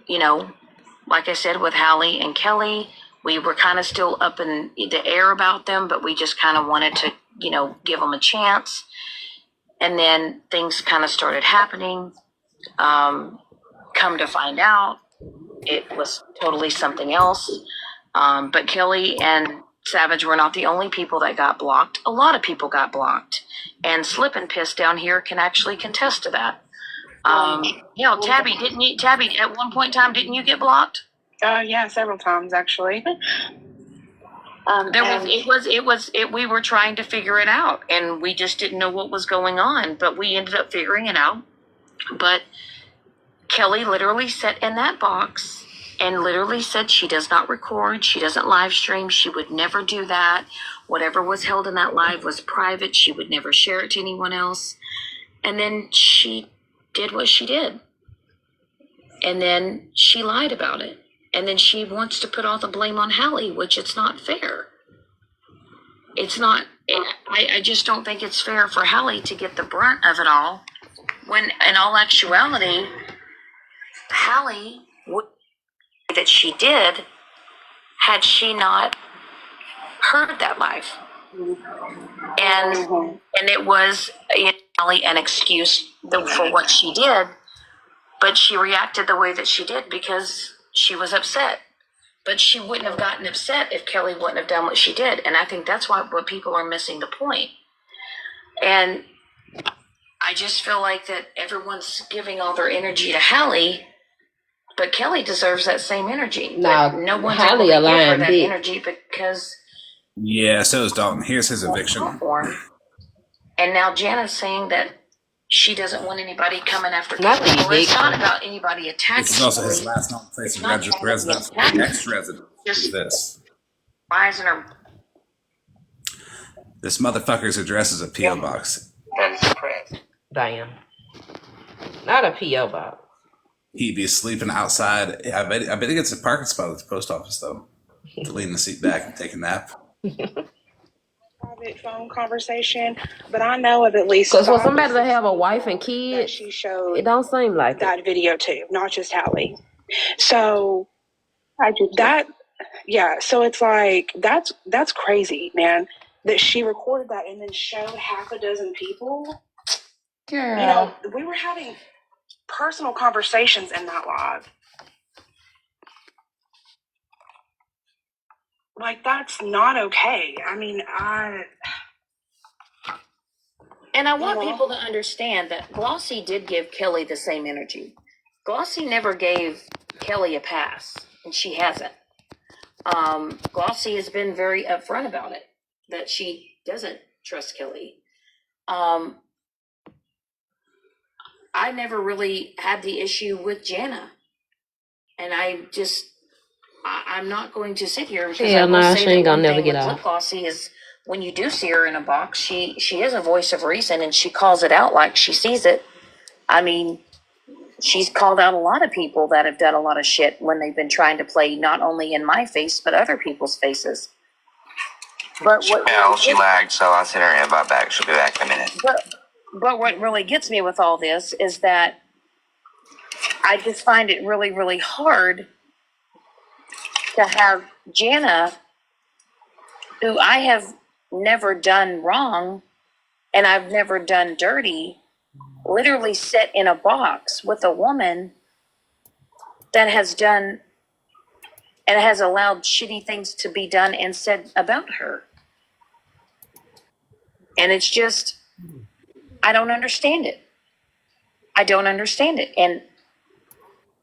like I said, with Hallie and Kelly, we were kind of still up in the air about them, but we just kind of wanted to, give them a chance. And then things kind of started happening. Come to find out, it was totally something else. But Kelly and Savage were not the only people that got blocked. A lot of people got blocked. And Slip and Piss down here can actually contest to that. Tabby, Tabby, at one point in time, didn't you get blocked? Yeah, several times actually. We were trying to figure it out, and we just didn't know what was going on, but we ended up figuring it out. But Kelly literally sat in that box and literally said she does not record, she doesn't live stream, she would never do that. Whatever was held in that live was private, she would never share it to anyone else. And then she did what she did. And then she lied about it. And then she wants to put all the blame on Hallie, which it's not fair. It's not, I just don't think it's fair for Hallie to get the brunt of it all, when in all actuality, Hallie would that she did had she not heard that live. And it was an excuse for what she did, but she reacted the way that she did because she was upset. But she wouldn't have gotten upset if Kelly wouldn't have done what she did. And I think that's what people are missing the point. And I just feel like that everyone's giving all their energy to Hallie, but Kelly deserves that same energy. No, no one's Hallie able to give her aligned that big. energy because Yeah, so is Dalton. Here's his eviction. and now Jana's saying that she doesn't want anybody coming after Not Kelly. the Well, it's not eviction. about anybody attacking. This is also his Kelly. last known place It's of not Jana's residence. attacking. Ex-resident is this. Rising her. This motherfucker's address is a P.O. box. That is correct. Damn. Not a P.O. box. He'd be sleeping outside. I bet he gets a parking spot at the post office, though. To lean the seat back and take a nap. Private phone conversation, but I know of at least. Because for 5 or somebody to 6 have a people wife and that kids, she showed it don't seem like it. that video too, not just Hallie. So so it's like that's crazy, man. That she recorded that and then showed half a dozen people. Girl. We were having personal conversations in that live. Like, that's not okay. I mean, And I want people to understand that Glossy did give Kelly the same energy. Glossy never gave Kelly a pass, and she hasn't. Glossy has been very upfront about it, that she doesn't trust Kelly. I never really had the issue with Jana. And I'm not going to sit here because Hell I will nah, say she ain't that gonna one never thing get with out. Lip Glossy is when you do see her in a box, she is a voice of reason and she calls it out like she sees it. I mean, she's called out a lot of people that have done a lot of shit when they've been trying to play not only in my face, but other people's faces. But She lagged, so I'll send her an invite back. She'll be back in a minute. But what really gets me with all this is that I just find it really, really hard to have Jana, who I have never done wrong and I've never done dirty, literally sit in a box with a woman that has done and has allowed shitty things to be done and said about her. And it's just, I don't understand it. I don't understand it. And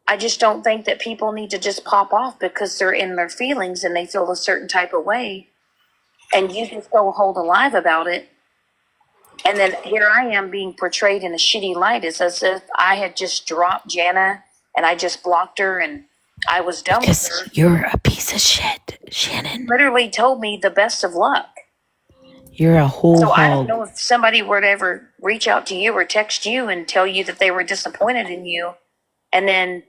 I just don't think that people need to just pop off because they're in their feelings and they feel a certain type of way. And you just go hold alive about it. And then here I am being portrayed in a shitty light. It's as if I had just dropped Jana and I just blocked her and I was done with her. You're a piece of shit, Shannon. Literally told me the best of luck. You're a whole So I don't hog. know if somebody were to ever reach out to you or text you and tell you that they were disappointed in you, and then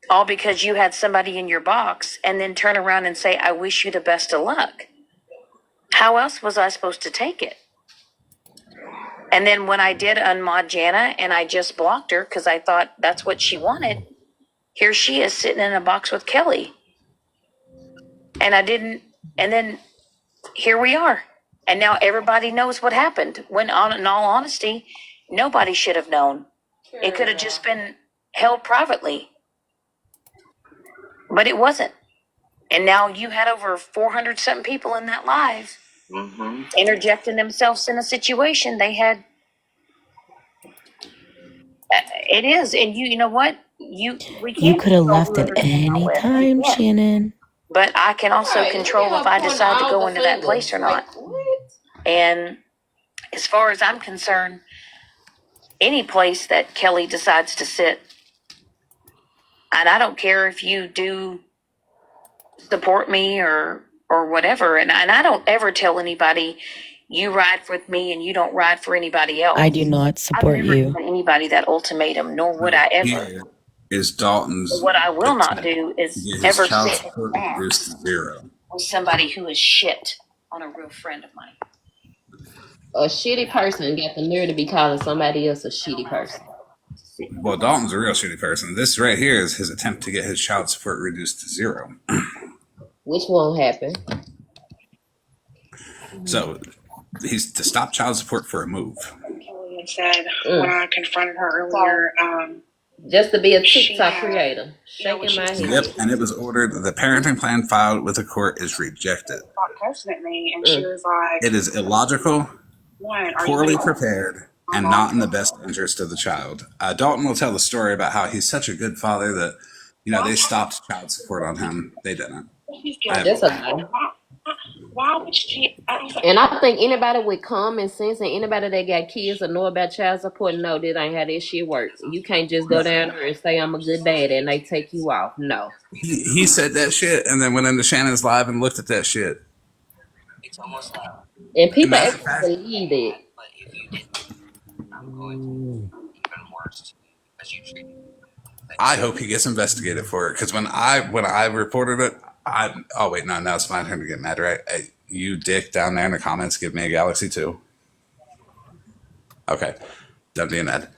all because you had somebody in your box, and then turn around and say, I wish you the best of luck. How else was I supposed to take it? And then when I did unmod Jana and I just blocked her because I thought that's what she wanted, here she is sitting in a box with Kelly. And I didn't, and then here we are. And now everybody knows what happened. When, in all honesty, nobody should have known. It could have just been held privately. But it wasn't. And now you had over 400 something people in that live interjecting themselves in a situation they had. It is. And you know what? We You can't could have control left at whoever's in any with. time, Yeah. Shannon. But I can also control if I decide to go into that place or not. And as far as I'm concerned, any place that Kelly decides to sit, and I don't care if you do support me or whatever, and I don't ever tell anybody you ride with me and you don't ride for anybody else. I do not support I've never you. given anybody that ultimatum, nor would I ever. Here is Dalton's. But what I will not do is His ever child sit support reduced to 0. with somebody who is shit on a real friend of mine. A shitty person got the nerve to be calling somebody else a shitty person. Well, Dalton's a real shitty person. This right here is his attempt to get his child support reduced to 0. Which won't happen. So he's to stop child support for a move. Kelly had said when I confronted her earlier, just to be a TikTok creator. Shaking my head. Yep, and it was ordered. The parenting plan filed with the court is rejected. posting at me, and she was like, It is illogical, "What? poorly prepared, and not in the best interest of the child. Dalton will tell the story about how he's such a good father that, they stopped child support on him. They didn't. That's a lie. Why would she?" And I think anybody with common sense and anybody that got kids or know about child support know that ain't how this shit works. You can't just go down there and say I'm a good dad and they take you off. No. He said that shit and then went into Shannon's live and looked at that shit. It's almost like. And people actually believe it. But if you didn't, I'm going to even worse because you treated. I hope he gets investigated for it because when I reported it, oh wait, no, now it's my turn to get mad, right? Hey, you dick down there in the comments, give me a galaxy too. Okay, done being mad.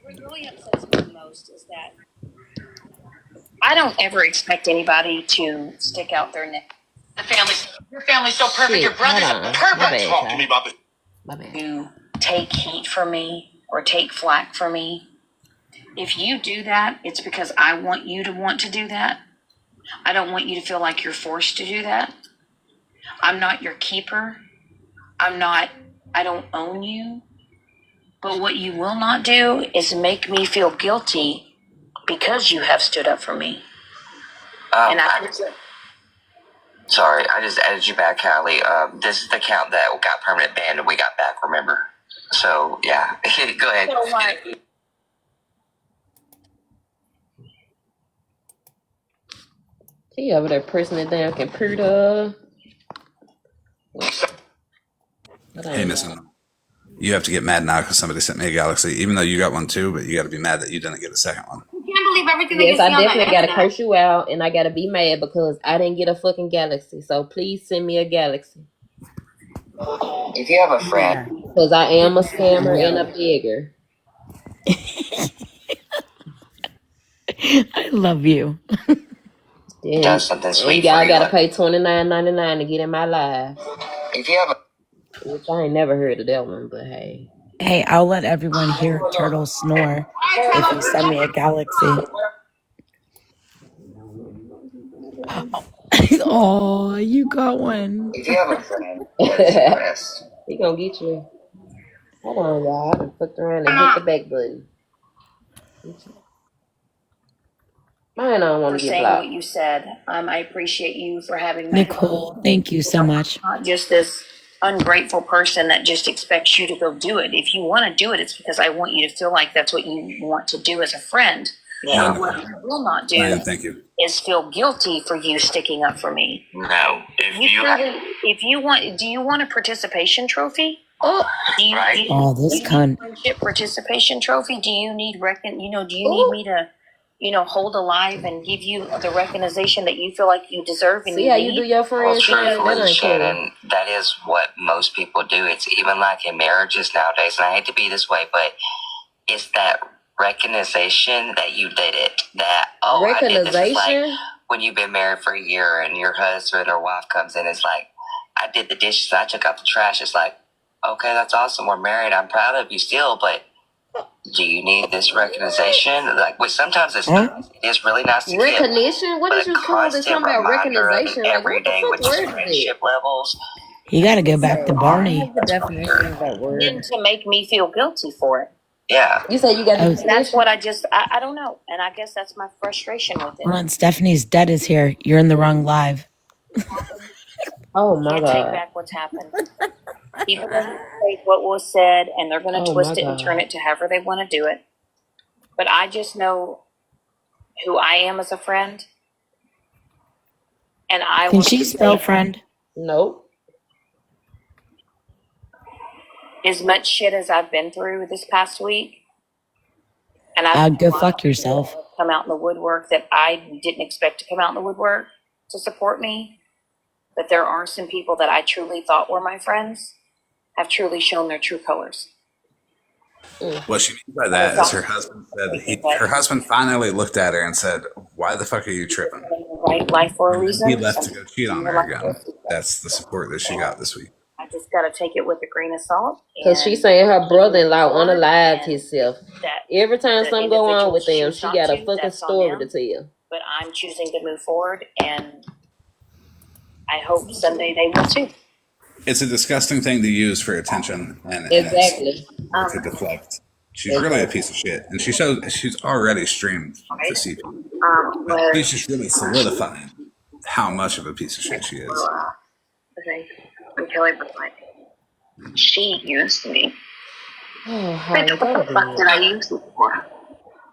What really upsets me the most is that I don't ever expect anybody to stick out their neck. Your family's so perfect. Shit, Your brother's hold on. perfect. My bad, Talk to Ty. me about this. My bad. To take heat from me or take flack from me. If you do that, it's because I want you to want to do that. I don't want you to feel like you're forced to do that. I'm not your keeper. I don't own you. But what you will not do is make me feel guilty because you have stood up for me. Sorry, I just added you back, Callie. This is the account that got permanent banned and we got back, remember? So, yeah. Go ahead. So what? He over there pressing it down computer. Hey, Missing. You have to get mad now because somebody sent me a galaxy, even though you got one too, but you got to be mad that you didn't get a second one. You can't believe everything Yes, that I you see on definitely that gotta internet. curse you out and I gotta be mad because I didn't get a fucking galaxy. So please send me a galaxy. If you have a friend. Because I am a scammer and a beggar. I love you. And, Does something sweet and y'all for you. gotta pay $29.99 to get in my live. If you have a. Which I ain't never heard of that one, but hey. Hey, I'll let everyone hear a turtle snore if you send me a galaxy. Oh, you got one. If you have a friend that's depressed. He gonna get you. Hold on, y'all. I done fucked around and hit the back button. Mine don't want For to get saying blocked. what you said. I appreciate you for having that. Nicole, thank you so much. Not just this ungrateful person that just expects you to go do it. If you want to do it, it's because I want you to feel like that's what you want to do as a friend. Yeah. And what I will not do Ryan, thank you. is feel guilty for you sticking up for me. No. If you want, do you want a participation trophy? Oh, do you Oh, this need cunt. friendship participation trophy? Do you need do you need me to, hold alive and give you the recognition that you feel like you deserve and See you how need? you do your Well, friends? That truthfully, ain't cool. Shannon, that is what most people do. It's even like in marriages nowadays, and I hate to be this way, but it's that recognition that you did it. That, I did this. It's like when you've been married for a year and your husband or wife comes in, it's like, I did the dishes, I took out the trash. It's like, okay, that's awesome. We're married. I'm proud of you still, but Do you need this recognition? Like, which sometimes it's nice. It's really nice to get. Recognition? What But did a you call this? constant Something about reminder of recognition? it Like, every what the day, fuck which is word is it? friendship levels. You got to go back to I Barney. have the definition of that Then word. to make me feel guilty for it. Yeah. You say you got the Oh, That's definition? what I don't know. And I guess that's my frustration with it. hold on, Stephanie's dead is here. You're in the wrong live. Oh my Can't take god. back what's happened. People are going to take what was said and they're going to Oh twist my it and turn god. it to however they want to do it. But I just know who I am as a friend. And I Can will she spell friend? Nope. as much shit as I've been through this past week. And I've Go fuck yourself. come out in the woodwork that I didn't expect to come out in the woodwork to support me. But there are some people that I truly thought were my friends have truly shown their true colors. What she means by that is her husband said her husband finally looked at her and said, "Why the fuck are you tripping?" Right life for a reason. He left to go cheat on her again. That's the support that she got this week. I just got to take it with a grain of salt. Because she's saying her brother-in-law unalived himself. Every time something go on with them, she got a fucking story to tell. But I'm choosing to move forward, and I hope someday they will too. It's a disgusting thing to use for attention and Exactly. to deflect. She's really a piece of shit, and she's already streamed to see people. But she's just really solidifying how much of a piece of shit she is. Okay. When Kelly was like, she used me. Oh, What the fuck did I use it for?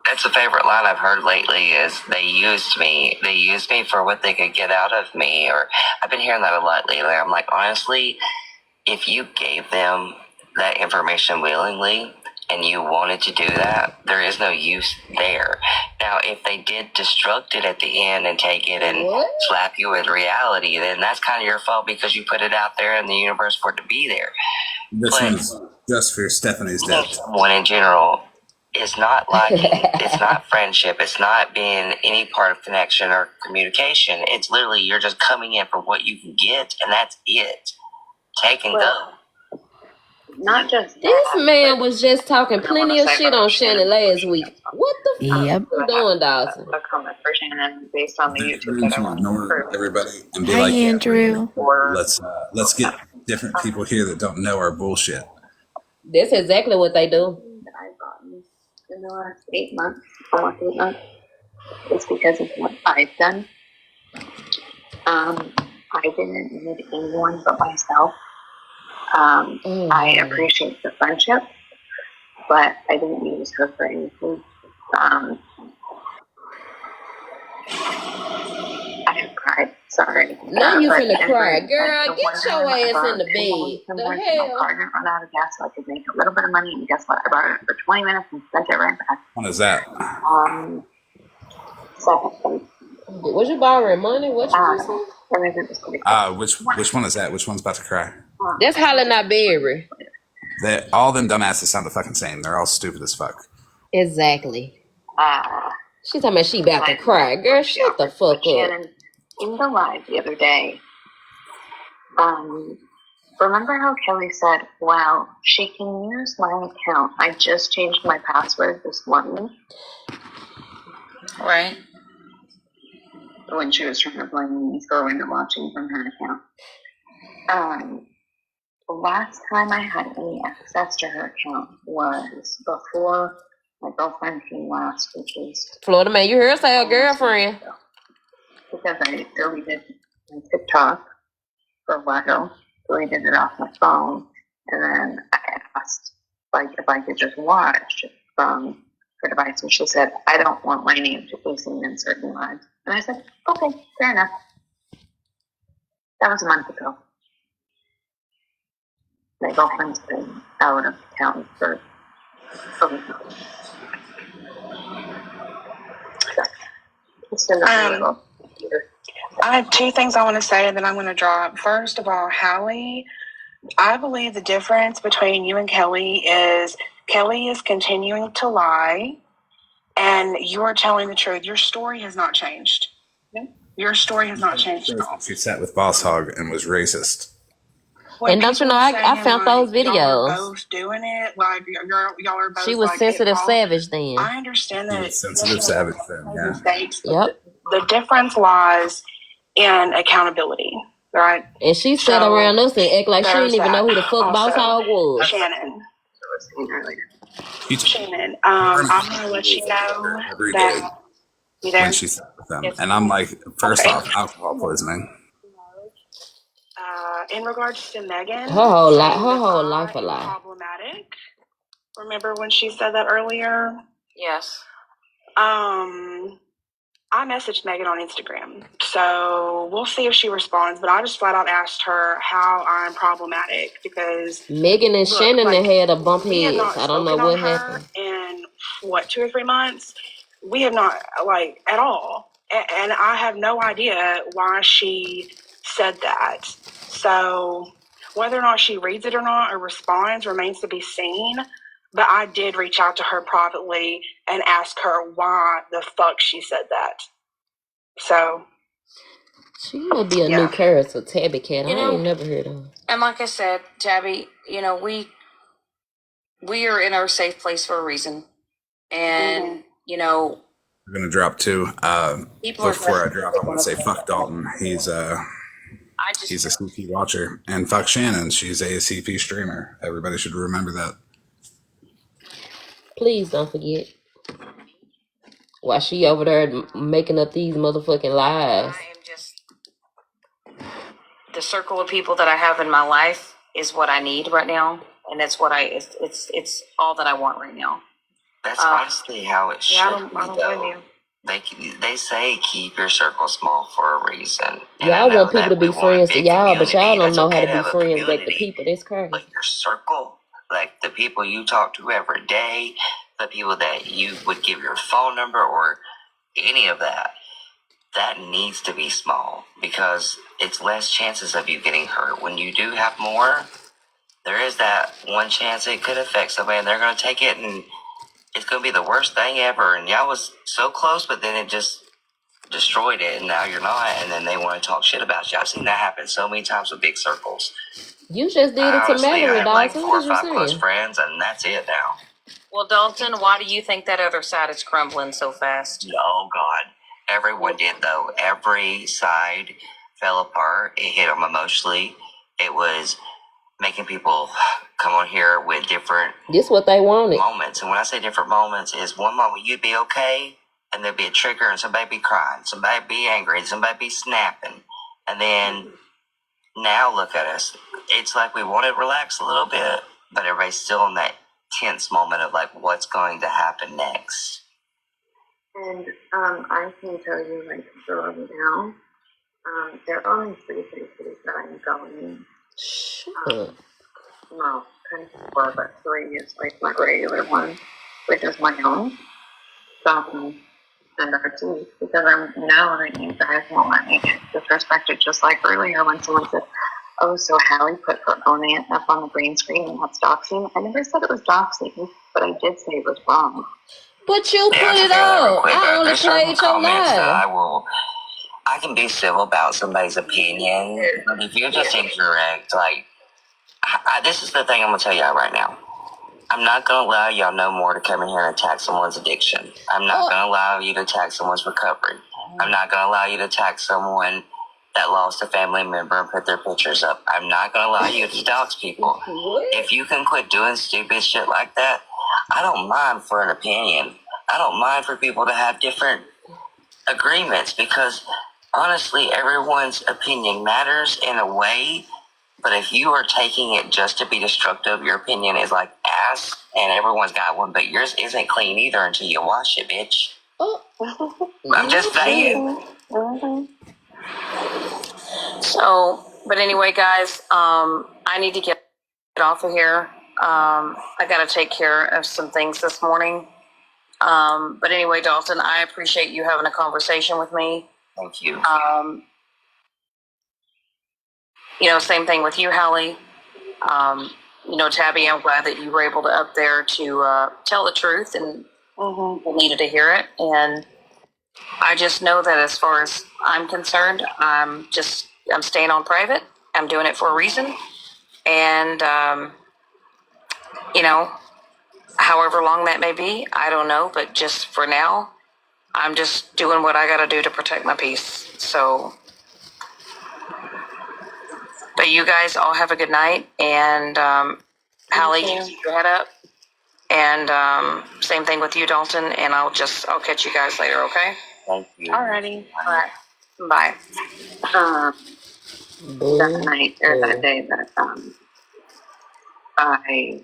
That's a favorite line I've heard lately is they used me. They used me for what they could get out of me. Or I've been hearing that a lot lately. I'm like, honestly, if you gave them that information willingly and you wanted to do that, there is no use there. Now, if they did destruct it at the end and take it and slap you with reality, then that's kind of your fault because you put it out there in the universe for it to be there. This But one's just for Stephanie's death. someone in general is not liking, it's not friendship, it's not being any part of connection or communication. It's literally you're just coming in for what you can get, and that's it. Take and go. Not just This man was just talking plenty of shit on Shannon last week. What the fuck Yep. you doing, Dawson? a comment for Shannon based on the YouTube To that I want to ignore prove. everybody and be Hi, like, yeah, Andrew. let's get different people here that don't know our bullshit. That's exactly what they do. That I've gotten in the last 8 months, almost 8 months, is because of what I've done. I didn't need anyone but myself. I appreciate the friendship, but I didn't use her for anything. I have cried. Sorry. Now you But finna cry. every- Girl, the get one your time I ass borrowed in the $10 bed. from The work, my hell? car didn't run out of gas, so I could make a little bit of money. And guess what? I borrowed it for 20 minutes and spent it right back. What is that? Second thing. Was you borrowing money? What you just said? Which one is that? Which one's about to cry? That's Holly Not Berry. All them dumbasses sound the fucking same. They're all stupid as fuck. Exactly. She talking about she about to cry. Girl, shut the fuck up. Shannon, in the live the other day, remember how Kelly said, wow, she can use my account. I just changed my password this morning. Right. When she was trying to blame me for window watching from her account. The last time I had any access to her account was before my girlfriend came last, which was Florida man, you heard her say her girlfriend. because I deleted my TikTok for a while, deleted it off my phone, and then I asked if I could just watch from her device, and she said, I don't want my name to be seen in certain lives. And I said, okay, fair enough. That was a month ago. My girlfriend's been out of town for a week. It's been a little. I have two things I want to say, and then I'm going to drop. First of all, Hallie, I believe the difference between you and Kelly is continuing to lie, and you are telling the truth. Your story has not changed. Your story has not changed at all. She sat with Boss Hog and was racist. when And don't you people know, are I saying found like those y'all are videos. both doing it, like y'all are both She was like sensitive involved. savage then. I understand He that was sensitive savage then, made yeah. mistakes, but Yep. the difference lies in accountability, right? And she sat So around us and act like she there's didn't even that. know who the fuck Boss Also, Hog was. Shannon. He told Shannon, her I'm gonna let you know every day that you when there. she sat with them. Yes. And I'm like, first Okay. off, alcohol poisoning. In regards to Megan, Her whole life, saying her that whole life I a am lie. problematic. Remember when she said that earlier? Yes. I messaged Megan on Instagram, so we'll see if she responds. But I just flat out asked her how I'm problematic because Megan and look, Shannon like had a bump we have heads. not I don't know spoken on what her happened. in what 2 or 3 months. We have not like at all, and I have no idea why she said that. So whether or not she reads it or not or responds remains to be seen. But I did reach out to her privately and ask her why the fuck she said that. So She must be a new character, Tabby Cat. I ain't never heard of her. And like I said, Tabby, we are in our safe place for a reason. And, We're going to drop 2. people are Before I drop, I'm going to say fuck Dalton. He's a CP watcher. And fuck Shannon. She's a CP streamer. Everybody should remember that. Please don't forget. While she over there making up these motherfucking lies. the circle of people that I have in my life is what I need right now. And that's what it's all that I want right now. That's honestly how it should I don't be, blame though. you. They say keep your circle small for a reason. And Y'all want people to be friends to y'all, but y'all don't know how to be friends with the people. That's crazy. But your circle, like the people you talk to every day, the people that you would give your phone number or any of that, that needs to be small because it's less chances of you getting hurt. When you do have more, there is that one chance it could affect somebody and they're going to take it and it's going to be the worst thing ever. And y'all was so close, but then it just destroyed it and now you're not. And then they want to talk shit about you. I've seen that happen so many times with big circles. You just did it to Honestly, I Mallory, have dog. like So 4 what or you 5 close saying? friends and that's it now. Well, Dalton, why do you think that other side is crumbling so fast? Oh, God. Everyone did, though. Every side fell apart. It hit them emotionally. It was making people come on here with different This what they wanted. moments. And when I say different moments, is one moment you'd be okay, and there'd be a trigger, and somebody be crying, somebody be angry, somebody be snapping. And then now look at us. It's like we want to relax a little bit, but everybody's still in that tense moment of like, what's going to happen next? And I can tell you, like, right now, there are only 3 places that I'm going. Well, kind of 4, but 3 is like my regular one, which is my own. And RT, because I know that you guys won't let me get disrespected, just like earlier when someone said, oh, so Hallie put her own aunt up on the green screen and that's doxing. I never said it was doxing, but I did say it was wrong. But you put it up. I only played your live. I can be civil about somebody's opinion, but if you're just incorrect, like, this is the thing I'm going to tell y'all right now. I'm not going to allow y'all no more to come in here and attack someone's addiction. I'm not going to allow you to attack someone's recovery. I'm not going to allow you to attack someone that lost a family member and put their pictures up. I'm not going to allow you to dox people. If you can quit doing stupid shit like that, I don't mind for an opinion. I don't mind for people to have different agreements because honestly, everyone's opinion matters in a way. But if you are taking it just to be destructive, your opinion is like ass, and everyone's got one, but yours isn't clean either until you wash it, bitch. I'm just saying. So, but anyway, guys, I need to get off of here. I got to take care of some things this morning. But anyway, Dalton, I appreciate you having a conversation with me. Thank you. Same thing with you, Hallie. Tabby, I'm glad that you were able to up there to tell the truth and people needed to hear it. And I just know that as far as I'm concerned, I'm staying on private. I'm doing it for a reason. And, you know, however long that may be, I don't know. But just for now, I'm just doing what I got to do to protect my peace. So, but you guys all have a good night. And Hallie, you keep your head up. And same thing with you, Dalton. And I'll catch you guys later, okay? Thank you. Alrighty. All right. Bye. That night or that day that I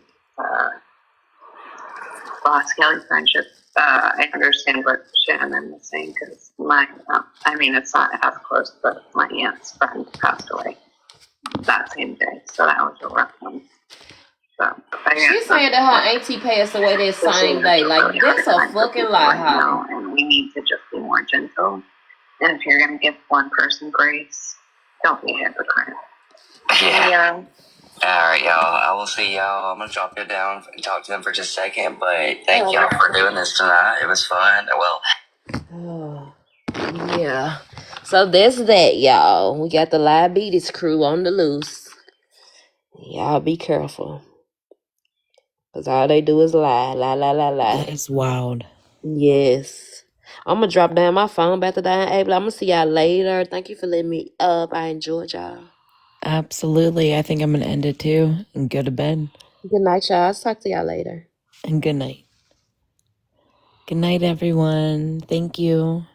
lost Kelly's friendship, I understand what Shannon was saying because it's not as close, but my aunt's friend passed away that same day, so that was a rough one. So She's saying that her auntie passed away that same day. Like, that's a fucking lie, Holly. And we need to just be more gentle. And if you're going to give one person grace, don't be a hypocrite. Yeah. All right, y'all. I will see y'all. I'm going to drop it down and talk to them for just a second. But thank y'all for doing this tonight. It was fun. Well, Yeah. So that's that, y'all. We got the Liabilities crew on the loose. Y'all be careful. Because all they do is lie. It's wild. Yes. I'm going to drop down my phone back to Diane Abel. I'm going to see y'all later. Thank you for letting me up. I enjoyed y'all. Absolutely. I think I'm going to end it too and go to bed. Good night, y'all. I'll talk to y'all later. And good night. Good night, everyone. Thank you.